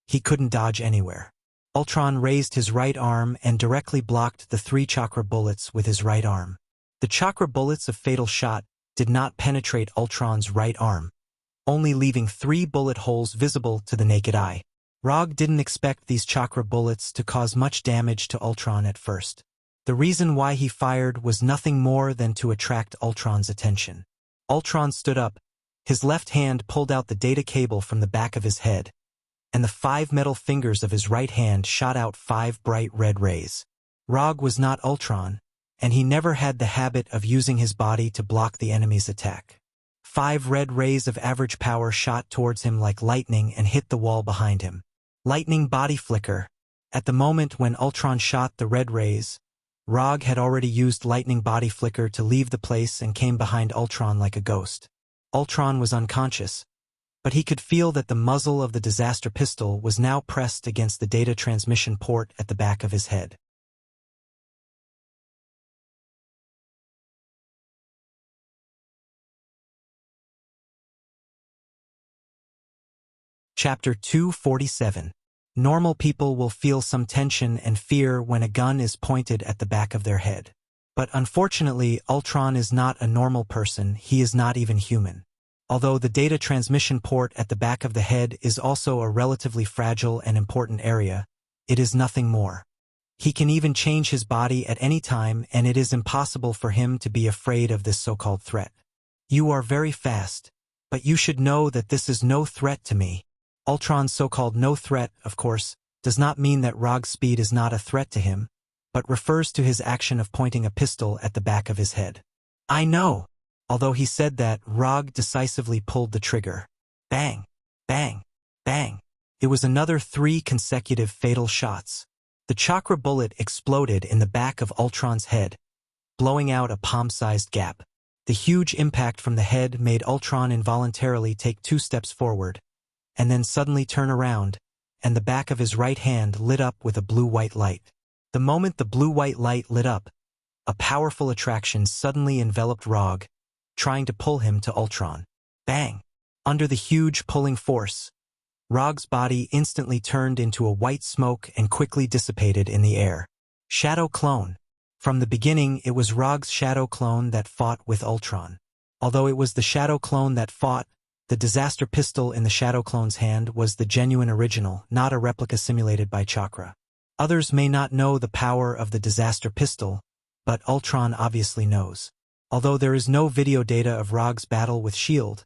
he couldn't dodge anywhere. Ultron raised his right arm and directly blocked the 3 chakra bullets with his right arm. The chakra bullets of Fatal Shot did not penetrate Ultron's right arm, only leaving 3 bullet holes visible to the naked eye. Rog didn't expect these chakra bullets to cause much damage to Ultron at first. The reason why he fired was nothing more than to attract Ultron's attention. Ultron stood up, his left hand pulled out the data cable from the back of his head, and the 5 metal fingers of his right hand shot out 5 bright red rays. Rog was not Ultron, and he never had the habit of using his body to block the enemy's attack. 5 red rays of average power shot towards him like lightning and hit the wall behind him. Lightning body flicker. At the moment when Ultron shot the red rays, Rog had already used lightning body flicker to leave the place and came behind Ultron like a ghost. Ultron was unconscious, but he could feel that the muzzle of the disaster pistol was now pressed against the data transmission port at the back of his head. Chapter 247. Normal people will feel some tension and fear when a gun is pointed at the back of their head. But unfortunately, Ultron is not a normal person, he is not even human. Although the data transmission port at the back of the head is also a relatively fragile and important area, it is nothing more. He can even change his body at any time, and it is impossible for him to be afraid of this so-called threat. You are very fast, but you should know that this is no threat to me. Ultron's so-called no threat, of course, does not mean that Rog's speed is not a threat to him, but refers to his action of pointing a pistol at the back of his head. I know. Although he said that, Rog decisively pulled the trigger. Bang! Bang! Bang! It was another 3 consecutive fatal shots. The chakra bullet exploded in the back of Ultron's head, blowing out a palm-sized gap. The huge impact from the head made Ultron involuntarily take 2 steps forward, and then suddenly turn around, and the back of his right hand lit up with a blue-white light. The moment the blue-white light lit up, a powerful attraction suddenly enveloped Rog, trying to pull him to Ultron. Bang! Under the huge pulling force, Rog's body instantly turned into a white smoke and quickly dissipated in the air. Shadow clone. From the beginning, it was Rog's shadow clone that fought with Ultron. Although it was the shadow clone that fought, the disaster pistol in the shadow clone's hand was the genuine original, not a replica simulated by Chakra. Others may not know the power of the disaster pistol, but Ultron obviously knows. Although there is no video data of Rog's battle with S.H.I.E.L.D.,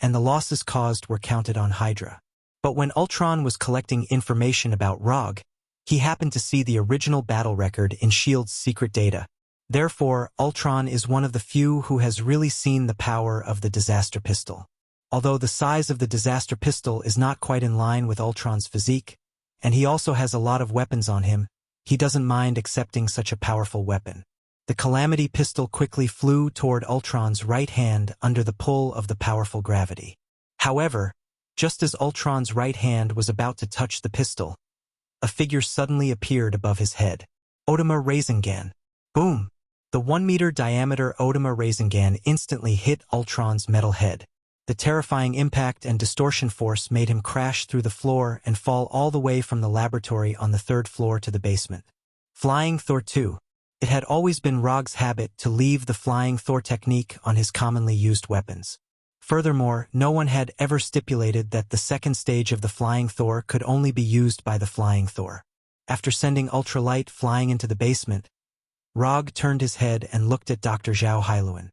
and the losses caused were counted on Hydra. But when Ultron was collecting information about Rog, he happened to see the original battle record in S.H.I.E.L.D.'s secret data. Therefore, Ultron is one of the few who has really seen the power of the disaster pistol. Although the size of the disaster pistol is not quite in line with Ultron's physique, and he also has a lot of weapons on him, he doesn't mind accepting such a powerful weapon. The Calamity pistol quickly flew toward Ultron's right hand under the pull of the powerful gravity. However, just as Ultron's right hand was about to touch the pistol, a figure suddenly appeared above his head. Odima Rasengan. Boom! The 1-meter diameter Odima Rasengan instantly hit Ultron's metal head. The terrifying impact and distortion force made him crash through the floor and fall all the way from the laboratory on the 3rd floor to the basement. Flying Thor 2. It had always been Rog's habit to leave the Flying Thor technique on his commonly used weapons. Furthermore, no one had ever stipulated that the 2nd stage of the Flying Thor could only be used by the Flying Thor. After sending Ultralight flying into the basement, Rog turned his head and looked at Dr. Zhao Hailuan.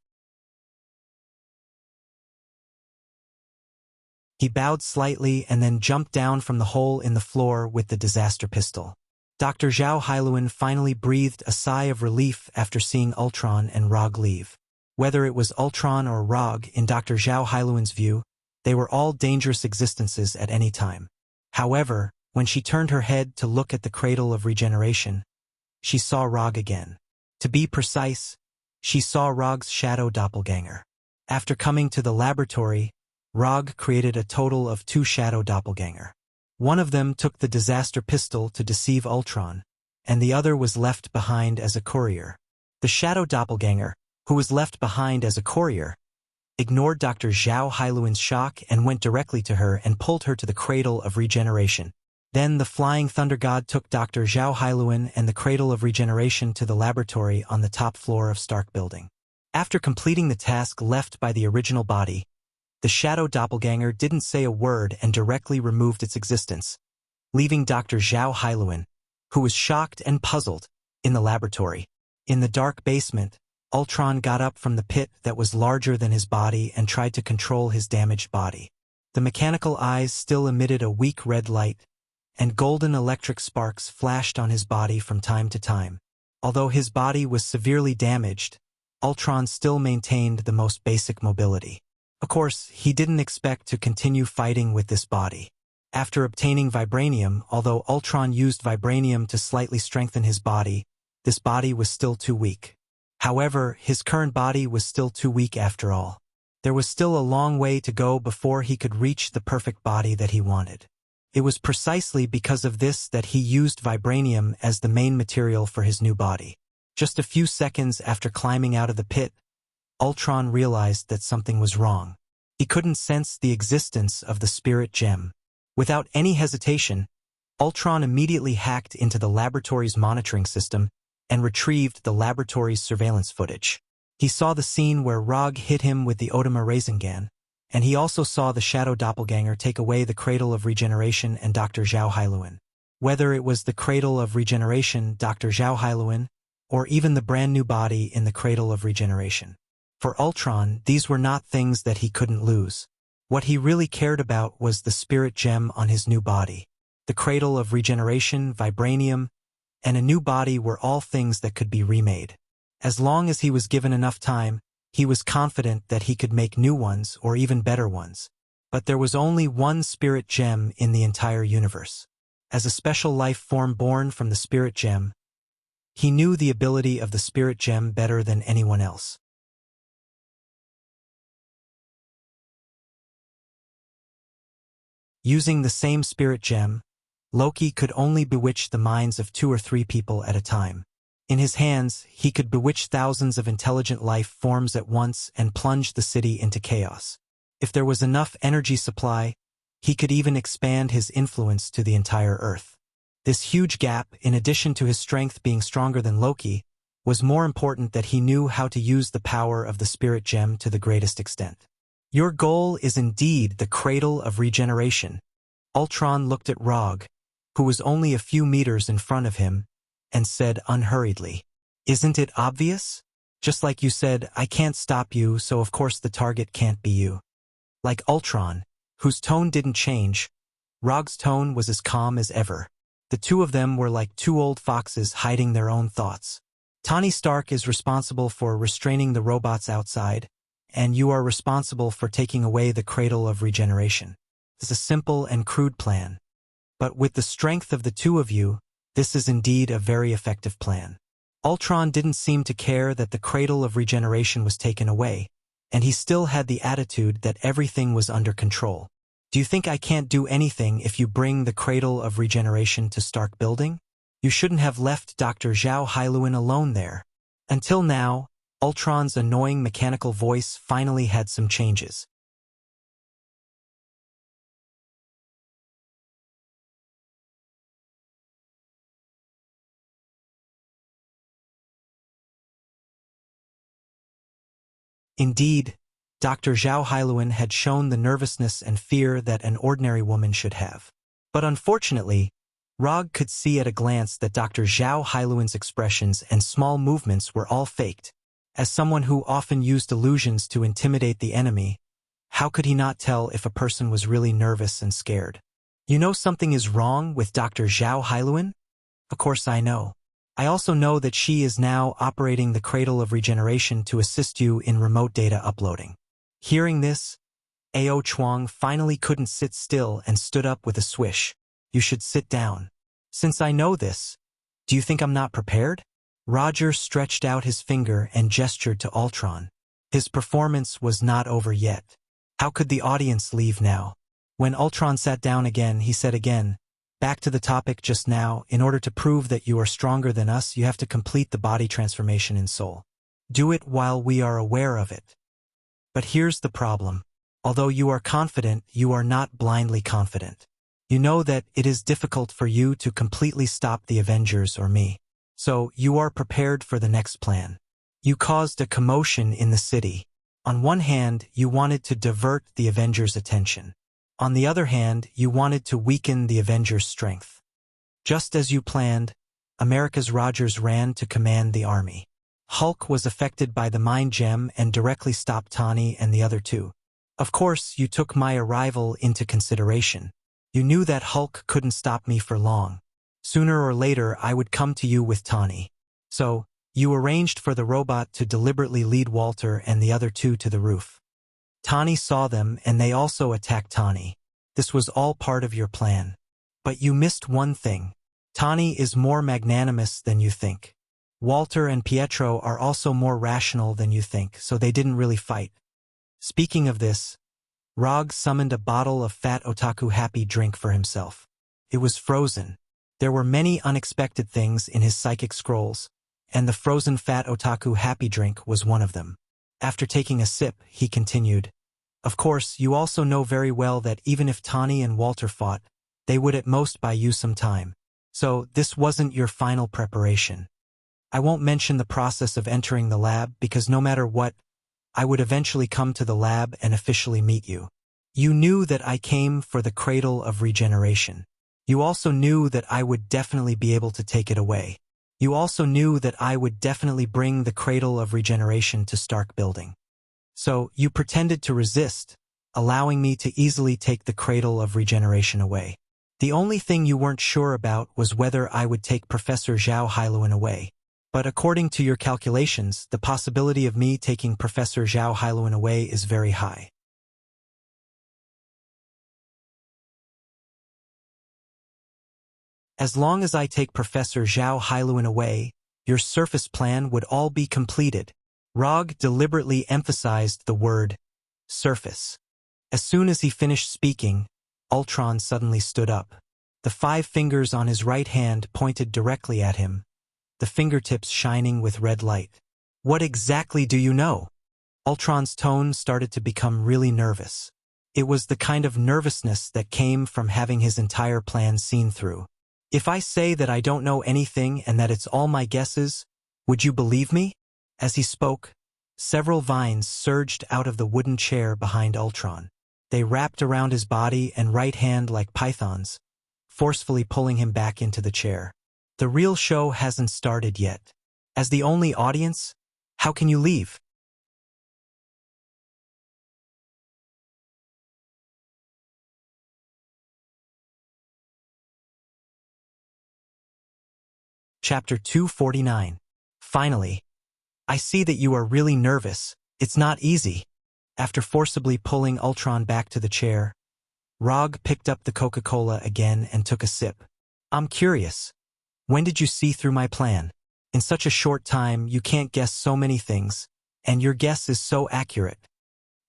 He bowed slightly and then jumped down from the hole in the floor with the disaster pistol. Dr. Zhao Hailuan finally breathed a sigh of relief after seeing Ultron and Rog leave. Whether it was Ultron or Rog, in Dr. Zhao Hailuan's view, they were all dangerous existences at any time. However, when she turned her head to look at the cradle of regeneration, she saw Rog again. To be precise, she saw Rog's shadow doppelganger. After coming to the laboratory, Rog created a total of 2 shadow doppelganger. One of them took the disaster pistol to deceive Ultron, and the other was left behind as a courier. The shadow doppelganger, who was left behind as a courier, ignored Dr. Zhao Hailuan's shock and went directly to her and pulled her to the cradle of regeneration. Then the flying thunder god took Dr. Zhao Hailuan and the cradle of regeneration to the laboratory on the top floor of Stark Building. After completing the task left by the original body, the shadow doppelganger didn't say a word and directly removed its existence, leaving Dr. Zhao Hailuan, who was shocked and puzzled, in the laboratory. In the dark basement, Ultron got up from the pit that was larger than his body and tried to control his damaged body. The mechanical eyes still emitted a weak red light, and golden electric sparks flashed on his body from time to time. Although his body was severely damaged, Ultron still maintained the most basic mobility. Of course, he didn't expect to continue fighting with this body. After obtaining vibranium, although Ultron used vibranium to slightly strengthen his body, this body was still too weak. However, his current body was still too weak after all. There was still a long way to go before he could reach the perfect body that he wanted. It was precisely because of this that he used vibranium as the main material for his new body. Just a few seconds after climbing out of the pit, Ultron realized that something was wrong. He couldn't sense the existence of the spirit gem. Without any hesitation, Ultron immediately hacked into the laboratory's monitoring system and retrieved the laboratory's surveillance footage. He saw the scene where Rog hit him with the Otama Rasengan, and he also saw the shadow doppelganger take away the cradle of regeneration and Dr. Zhao Hailuan. Whether it was the cradle of regeneration, Dr. Zhao Hailuan, or even the brand new body in the cradle of regeneration. For Ultron, these were not things that he couldn't lose. What he really cared about was the spirit gem on his new body. The cradle of regeneration, vibranium, and a new body were all things that could be remade. As long as he was given enough time, he was confident that he could make new ones or even better ones. But there was only one spirit gem in the entire universe. As a special life form born from the spirit gem, he knew the ability of the spirit gem better than anyone else. Using the same spirit gem, Loki could only bewitch the minds of 2 or 3 people at a time. In his hands, he could bewitch thousands of intelligent life forms at once and plunge the city into chaos. If there was enough energy supply, he could even expand his influence to the entire Earth. This huge gap, in addition to his strength being stronger than Loki, was more important that he knew how to use the power of the spirit gem to the greatest extent. Your goal is indeed the cradle of regeneration. Ultron looked at Rog, who was only a few meters in front of him, and said unhurriedly, "Isn't it obvious? Just like you said, I can't stop you, so of course the target can't be you." Like Ultron, whose tone didn't change, Rog's tone was as calm as ever. The two of them were like 2 old foxes hiding their own thoughts. Tony Stark is responsible for restraining the robots outside, and you are responsible for taking away the cradle of regeneration. It's a simple and crude plan. But with the strength of the 2 of you, this is indeed a very effective plan. Ultron didn't seem to care that the cradle of regeneration was taken away, and he still had the attitude that everything was under control. Do you think I can't do anything if you bring the cradle of regeneration to Stark Building? You shouldn't have left Dr. Zhao Hailuan alone there. Until now, Ultron's annoying mechanical voice finally had some changes. Indeed, Dr. Zhao Hailuan had shown the nervousness and fear that an ordinary woman should have. But unfortunately, Rog could see at a glance that Dr. Zhao Hailuan's expressions and small movements were all faked. As someone who often used illusions to intimidate the enemy, how could he not tell if a person was really nervous and scared? You know something is wrong with Dr. Zhao Hailuan? Of course I know. I also know that she is now operating the cradle of regeneration to assist you in remote data uploading. Hearing this, Ao Chuang finally couldn't sit still and stood up with a swish. You should sit down. Since I know this, do you think I'm not prepared? Roger stretched out his finger and gestured to Ultron. His performance was not over yet. How could the audience leave now? When Ultron sat down again, he said again, "Back to the topic just now, in order to prove that you are stronger than us, you have to complete the body transformation in soul. Do it while we are aware of it." But here's the problem. Although you are confident, you are not blindly confident. You know that it is difficult for you to completely stop the Avengers or me. So, you are prepared for the next plan. You caused a commotion in the city. On one hand, you wanted to divert the Avengers' attention. On the other hand, you wanted to weaken the Avengers' strength. Just as you planned, America's Rogers ran to command the army. Hulk was affected by the mind gem and directly stopped Tawny and the other two. Of course, you took my arrival into consideration. You knew that Hulk couldn't stop me for long. Sooner or later, I would come to you with Tawny. So, you arranged for the robot to deliberately lead Walter and the other two to the roof. Tawny saw them and they also attacked Tawny. This was all part of your plan. But you missed one thing. Tawny is more magnanimous than you think. Walter and Pietro are also more rational than you think, so they didn't really fight. Speaking of this, Rog summoned a bottle of Fat Otaku Happy drink for himself. It was frozen. There were many unexpected things in his psychic scrolls, and the frozen Fat Otaku Happy drink was one of them. After taking a sip, he continued, "Of course, you also know very well that even if Tawny and Walter fought, they would at most buy you some time. So, this wasn't your final preparation. I won't mention the process of entering the lab because no matter what, I would eventually come to the lab and officially meet you. You knew that I came for the Cradle of Regeneration. You also knew that I would definitely be able to take it away. You also knew that I would definitely bring the Cradle of Regeneration to Stark Building. So, you pretended to resist, allowing me to easily take the Cradle of Regeneration away. The only thing you weren't sure about was whether I would take Professor Zhao Hailuan away. But according to your calculations, the possibility of me taking Professor Zhao Hailuan away is very high. As long as I take Professor Zhao Hailuan away, your surface plan would all be completed." Rog deliberately emphasized the word surface. As soon as he finished speaking, Ultron suddenly stood up. The 5 fingers on his right hand pointed directly at him, the fingertips shining with red light. "What exactly do you know?" Ultron's tone started to become really nervous. It was the kind of nervousness that came from having his entire plan seen through. "If I say that I don't know anything and that it's all my guesses, would you believe me?" As he spoke, several vines surged out of the wooden chair behind Ultron. They wrapped around his body and right hand like pythons, forcefully pulling him back into the chair. "The real show hasn't started yet. As the only audience, how can you leave?" Chapter 249. Finally. "I see that you are really nervous. It's not easy." After forcibly pulling Ultron back to the chair, Rog picked up the Coca-Cola again and took a sip. "I'm curious. When did you see through my plan? In such a short time, you can't guess so many things, and your guess is so accurate."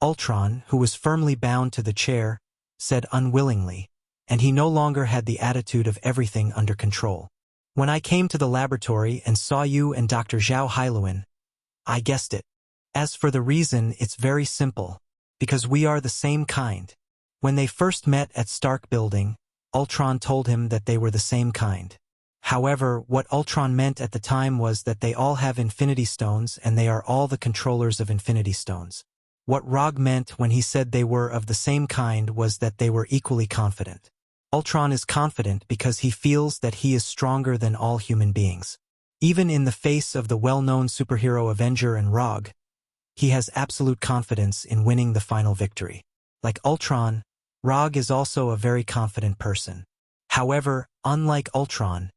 Ultron, who was firmly bound to the chair, said unwillingly, and he no longer had the attitude of everything under control. "When I came to the laboratory and saw you and Dr. Zhao Hailuan, I guessed it. As for the reason, it's very simple. Because we are the same kind." When they first met at Stark Building, Ultron told him that they were the same kind. However, what Ultron meant at the time was that they all have Infinity Stones and they are all the controllers of Infinity Stones. What Rog meant when he said they were of the same kind was that they were equally confident. Ultron is confident because he feels that he is stronger than all human beings. Even in the face of the well-known superhero Avenger and Rog, he has absolute confidence in winning the final victory. Like Ultron, Rog is also a very confident person. However, unlike Ultron,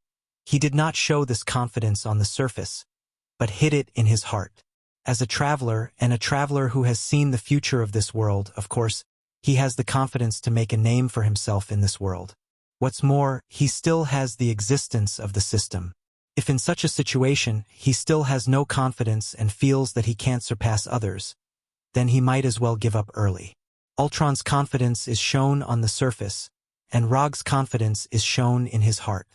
he did not show this confidence on the surface, but hid it in his heart. As a traveler, and a traveler who has seen the future of this world, of course, he has the confidence to make a name for himself in this world. What's more, he still has the existence of the system. If in such a situation, he still has no confidence and feels that he can't surpass others, then he might as well give up early. Ultron's confidence is shown on the surface, and Rog's confidence is shown in his heart.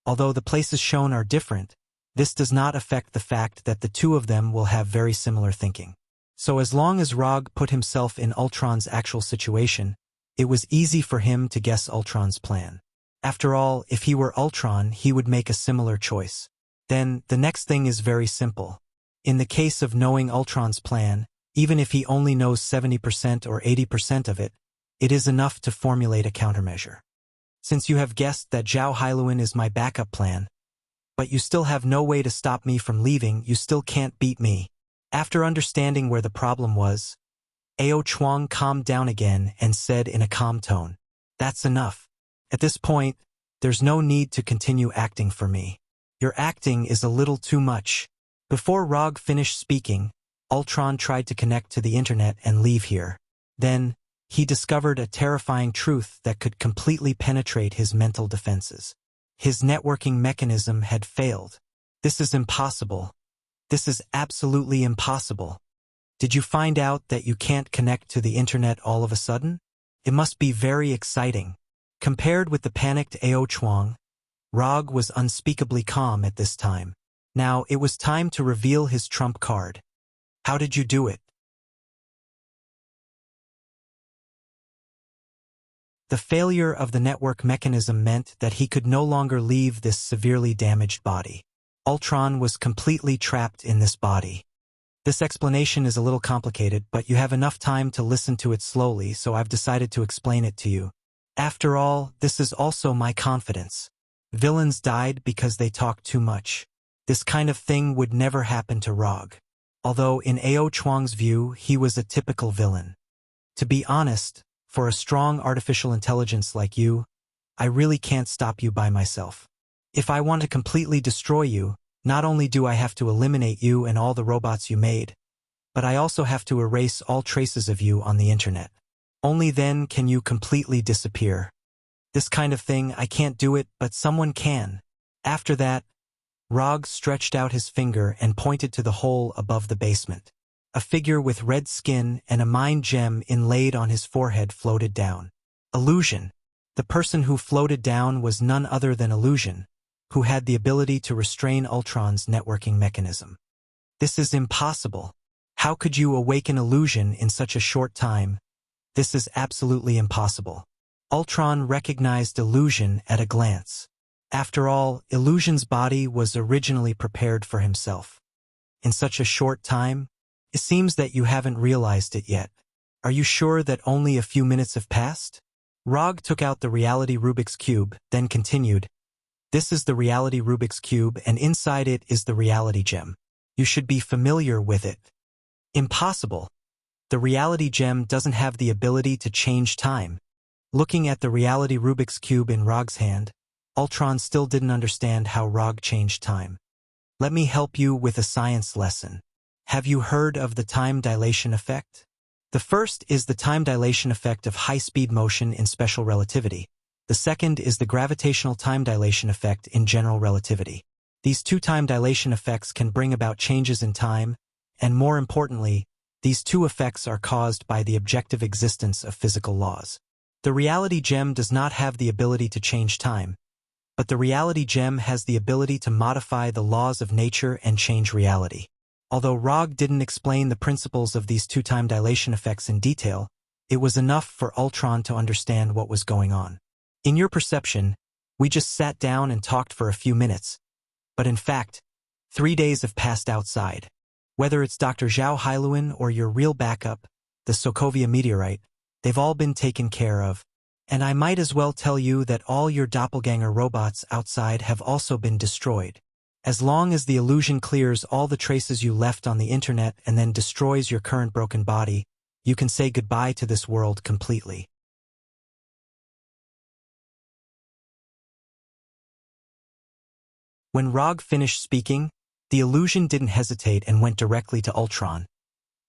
Although the places shown are different, this does not affect the fact that the two of them will have very similar thinking. So as long as Rog put himself in Ultron's actual situation, it was easy for him to guess Ultron's plan. After all, if he were Ultron, he would make a similar choice. Then, the next thing is very simple. In the case of knowing Ultron's plan, even if he only knows 70% or 80% of it, it is enough to formulate a countermeasure. Since you have guessed that Zhao Hailuan is my backup plan, but you still have no way to stop me from leaving, you still can't beat me. After understanding where the problem was, Ao Chuang calmed down again and said in a calm tone, "That's enough. At this point, there's no need to continue acting for me. Your acting is a little too much." Before Rog finished speaking, Ultron tried to connect to the internet and leave here. Then, he discovered a terrifying truth that could completely penetrate his mental defenses. His networking mechanism had failed. This is impossible. This is absolutely impossible. Did you find out that you can't connect to the internet all of a sudden? It must be very exciting. Compared with the panicked Ao Chuang, Rog was unspeakably calm at this time. Now it was time to reveal his trump card. How did you do it? The failure of the network mechanism meant that he could no longer leave this severely damaged body. Ultron was completely trapped in this body. This explanation is a little complicated, but you have enough time to listen to it slowly, so I've decided to explain it to you. After all, this is also my confidence. Villains died because they talked too much. This kind of thing would never happen to Rog. Although in Ao Chuang's view, he was a typical villain. To be honest, for a strong artificial intelligence like you, I really can't stop you by myself. If I want to completely destroy you, not only do I have to eliminate you and all the robots you made, but I also have to erase all traces of you on the internet. Only then can you completely disappear. This kind of thing, I can't do it, but someone can. After that, Rog stretched out his finger and pointed to the hole above the basement. A figure with red skin and a mind gem inlaid on his forehead floated down. Illusion. The person who floated down was none other than Illusion, who had the ability to restrain Ultron's networking mechanism. This is impossible. How could you awaken Illusion in such a short time? This is absolutely impossible. Ultron recognized Illusion at a glance. After all, Illusion's body was originally prepared for himself. In such a short time, it seems that you haven't realized it yet. Are you sure that only a few minutes have passed? Rog took out the reality Rubik's Cube, then continued, "This is the reality Rubik's Cube, and inside it is the reality gem. You should be familiar with it." Impossible. The reality gem doesn't have the ability to change time. Looking at the reality Rubik's Cube in Rog's hand, Ultron still didn't understand how Rog changed time. Let me help you with a science lesson. Have you heard of the time dilation effect? The first is the time dilation effect of high-speed motion in special relativity. The second is the gravitational time dilation effect in general relativity. These two time dilation effects can bring about changes in time, and more importantly, these two effects are caused by the objective existence of physical laws. The reality gem does not have the ability to change time, but the reality gem has the ability to modify the laws of nature and change reality. Although Rog didn't explain the principles of these two time dilation effects in detail, it was enough for Ultron to understand what was going on. In your perception, we just sat down and talked for a few minutes, but in fact, 3 days have passed outside. Whether it's Dr. Zhao Hailuan or your real backup, the Sokovia meteorite, they've all been taken care of. And I might as well tell you that all your doppelganger robots outside have also been destroyed. As long as the illusion clears all the traces you left on the internet and then destroys your current broken body, you can say goodbye to this world completely. When Rog finished speaking, the illusion didn't hesitate and went directly to Ultron,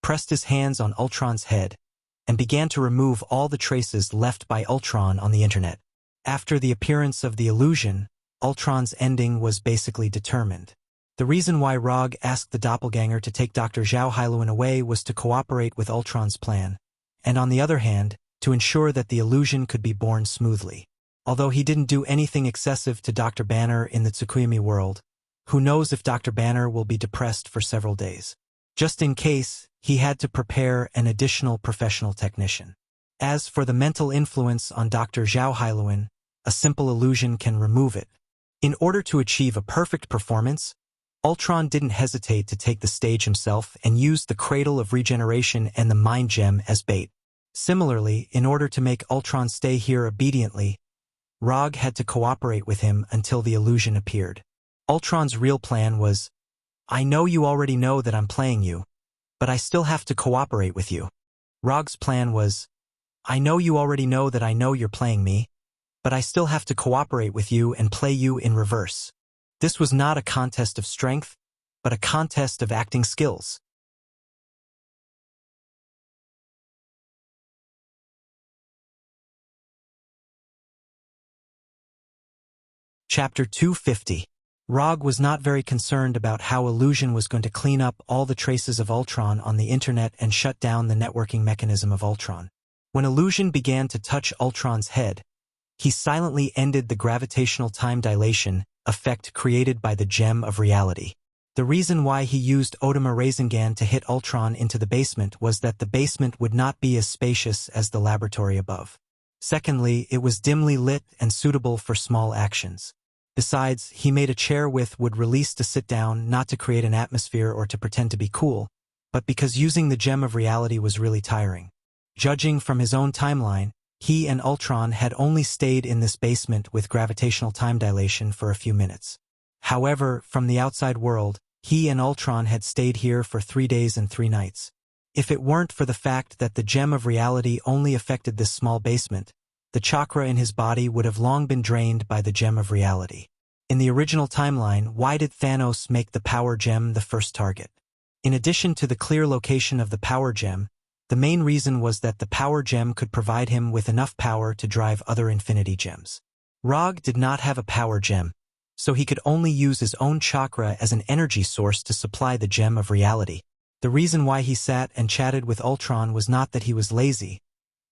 pressed his hands on Ultron's head, and began to remove all the traces left by Ultron on the internet. After the appearance of the illusion, Ultron's ending was basically determined. The reason why Rog asked the doppelganger to take Dr. Zhao Hailuan away was to cooperate with Ultron's plan, and on the other hand, to ensure that the illusion could be born smoothly. Although he didn't do anything excessive to Dr. Banner in the Tsukuyami world, who knows if Dr. Banner will be depressed for several days. Just in case, he had to prepare an additional professional technician. As for the mental influence on Dr. Zhao Hailuan, a simple illusion can remove it. In order to achieve a perfect performance, Ultron didn't hesitate to take the stage himself and used the Cradle of Regeneration and the Mind Gem as bait. Similarly, in order to make Ultron stay here obediently, Rog had to cooperate with him until the illusion appeared. Ultron's real plan was, I know you already know that I'm playing you, but I still have to cooperate with you. Rog's plan was, I know you already know that I know you're playing me, but I still have to cooperate with you and play you in reverse. This was not a contest of strength, but a contest of acting skills. Chapter 250. Rog was not very concerned about how Illusion was going to clean up all the traces of Ultron on the internet and shut down the networking mechanism of Ultron. When Illusion began to touch Ultron's head, he silently ended the gravitational time dilation effect created by the Gem of Reality. The reason why he used Otama Rasengan to hit Ultron into the basement was that the basement would not be as spacious as the laboratory above. Secondly, it was dimly lit and suitable for small actions. Besides, he made a chair with wood release to sit down, not to create an atmosphere or to pretend to be cool, but because using the Gem of Reality was really tiring. Judging from his own timeline, he and Ultron had only stayed in this basement with gravitational time dilation for a few minutes. However, from the outside world, he and Ultron had stayed here for 3 days and 3 nights. If it weren't for the fact that the Gem of Reality only affected this small basement, the chakra in his body would have long been drained by the Gem of Reality. In the original timeline, why did Thanos make the Power Gem the first target? In addition to the clear location of the Power Gem, the main reason was that the Power Gem could provide him with enough power to drive other Infinity Gems. Rog did not have a Power Gem, so he could only use his own chakra as an energy source to supply the Gem of Reality. The reason why he sat and chatted with Ultron was not that he was lazy,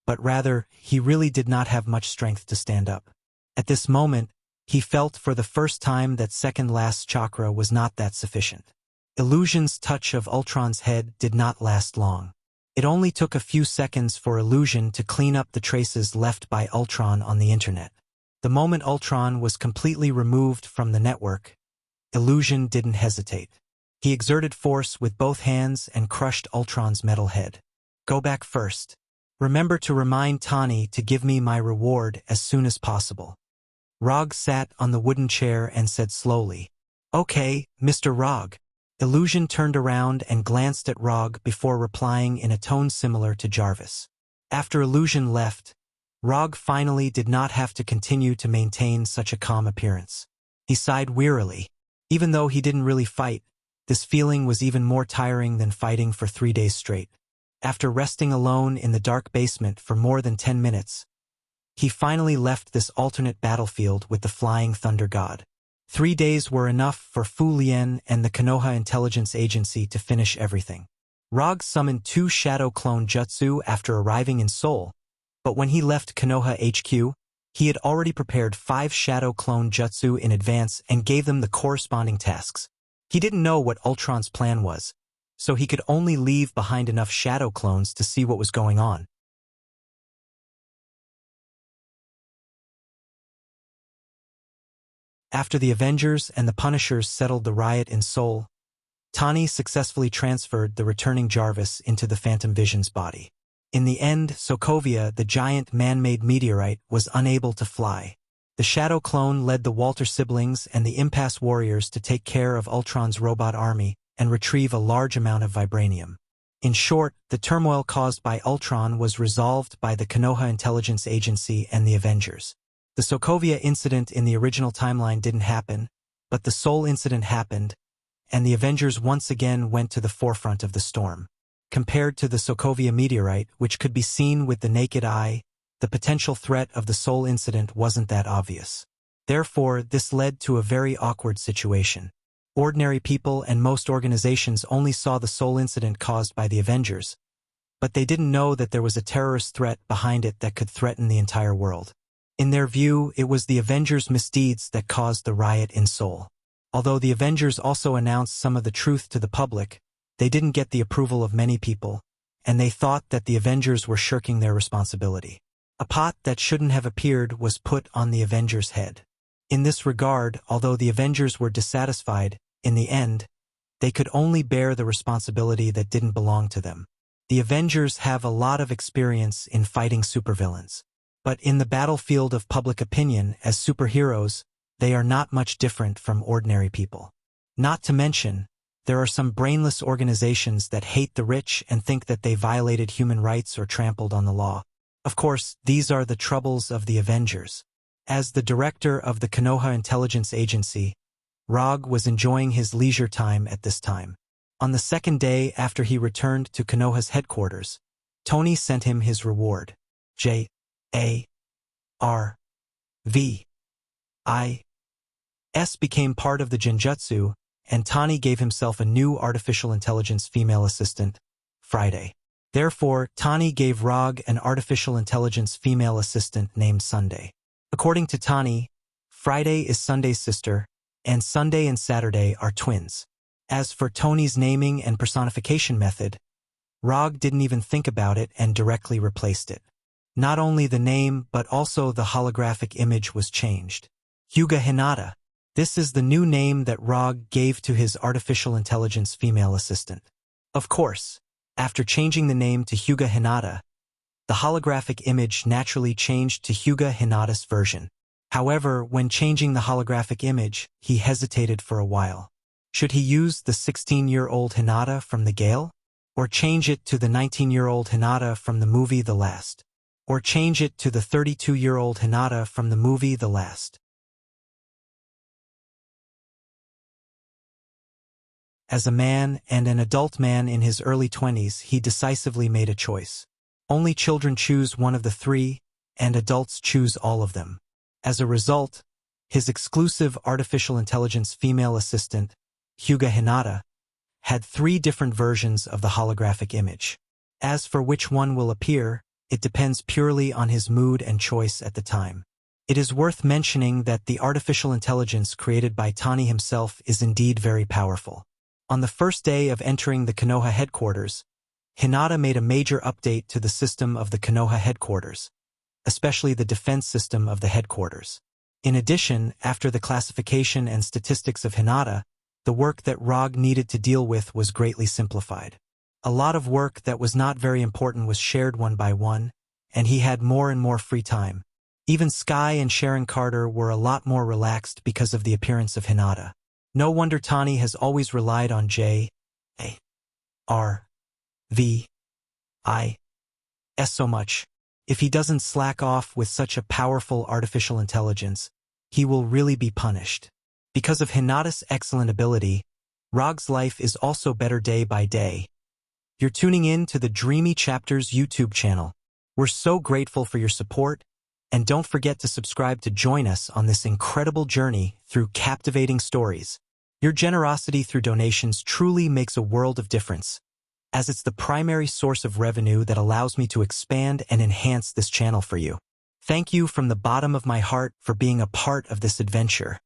but rather, he really did not have much strength to stand up. At this moment, he felt for the first time that second-last chakra was not that sufficient. Illusion's touch of Ultron's head did not last long. It only took a few seconds for Illusion to clean up the traces left by Ultron on the internet. The moment Ultron was completely removed from the network, Illusion didn't hesitate. He exerted force with both hands and crushed Ultron's metal head. Go back first. Remember to remind Tani to give me my reward as soon as possible. Rog sat on the wooden chair and said slowly, Okay, Mr. Rog. Illusion turned around and glanced at Rog before replying in a tone similar to Jarvis. After Illusion left, Rog finally did not have to continue to maintain such a calm appearance. He sighed wearily. Even though he didn't really fight, this feeling was even more tiring than fighting for 3 days straight. After resting alone in the dark basement for more than 10 minutes, he finally left this alternate battlefield with the Flying Thunder God. 3 days were enough for Fu Lien and the Konoha Intelligence Agency to finish everything. Rog summoned 2 Shadow Clone Jutsu after arriving in Seoul, but when he left Konoha HQ, he had already prepared 5 Shadow Clone Jutsu in advance and gave them the corresponding tasks. He didn't know what Ultron's plan was, so he could only leave behind enough Shadow Clones to see what was going on. After the Avengers and the Punishers settled the riot in Seoul, Tani successfully transferred the returning Jarvis into the Phantom Vision's body. In the end, Sokovia, the giant man-made meteorite, was unable to fly. The Shadow Clone led the Walter siblings and the Impasse Warriors to take care of Ultron's robot army and retrieve a large amount of vibranium. In short, the turmoil caused by Ultron was resolved by the Konoha Intelligence Agency and the Avengers. The Sokovia incident in the original timeline didn't happen, but the Seoul incident happened, and the Avengers once again went to the forefront of the storm. Compared to the Sokovia meteorite, which could be seen with the naked eye, the potential threat of the Seoul incident wasn't that obvious. Therefore, this led to a very awkward situation. Ordinary people and most organizations only saw the Seoul incident caused by the Avengers, but they didn't know that there was a terrorist threat behind it that could threaten the entire world. In their view, it was the Avengers' misdeeds that caused the riot in Seoul. Although the Avengers also announced some of the truth to the public, they didn't get the approval of many people, and they thought that the Avengers were shirking their responsibility. A pot that shouldn't have appeared was put on the Avengers' head. In this regard, although the Avengers were dissatisfied, in the end, they could only bear the responsibility that didn't belong to them. The Avengers have a lot of experience in fighting supervillains. But in the battlefield of public opinion, as superheroes, they are not much different from ordinary people. Not to mention, there are some brainless organizations that hate the rich and think that they violated human rights or trampled on the law. Of course, these are the troubles of the Avengers. As the director of the Konoha Intelligence Agency, Rog was enjoying his leisure time at this time. On the second day after he returned to Konoha's headquarters, Tony sent him his reward. J.A.R.V.I.S. became part of the Genjutsu, and Tani gave himself a new artificial intelligence female assistant, Friday. Therefore, Tani gave Rog an artificial intelligence female assistant named Sunday. According to Tani, Friday is Sunday's sister, and Sunday and Saturday are twins. As for Tony's naming and personification method, Rog didn't even think about it and directly replaced it. Not only the name but also the holographic image was changed. Hyuga Hinata. This is the new name that Rog gave to his artificial intelligence female assistant. Of course, after changing the name to Hyuga Hinata, the holographic image naturally changed to Hyuga Hinata's version. However, when changing the holographic image, he hesitated for a while. Should he use the 16-year-old Hinata from The Gale? Or change it to the 19-year-old Hinata from the movie The Last? Or change it to the 32-year-old Hinata from the movie The Last? As a man and an adult man in his early 20s, he decisively made a choice. Only children choose one of the three, and adults choose all of them. As a result, his exclusive artificial intelligence female assistant, Hyuga Hinata, had 3 different versions of the holographic image. As for which one will appear, it depends purely on his mood and choice at the time. It is worth mentioning that the artificial intelligence created by Tani himself is indeed very powerful. On the first day of entering the Konoha headquarters, Hinata made a major update to the system of the Konoha headquarters, especially the defense system of the headquarters. In addition, after the classification and statistics of Hinata, the work that Rog needed to deal with was greatly simplified. A lot of work that was not very important was shared one by one, and he had more and more free time. Even Sky and Sharon Carter were a lot more relaxed because of the appearance of Hinata. No wonder Tani has always relied on J.A.R.V.I.S. so much. If he doesn't slack off with such a powerful artificial intelligence, he will really be punished. Because of Hinata's excellent ability, Rog's life is also better day by day. You're tuning in to the Dreamy Chapters YouTube channel. We're so grateful for your support, and don't forget to subscribe to join us on this incredible journey through captivating stories. Your generosity through donations truly makes a world of difference, as it's the primary source of revenue that allows me to expand and enhance this channel for you. Thank you from the bottom of my heart for being a part of this adventure.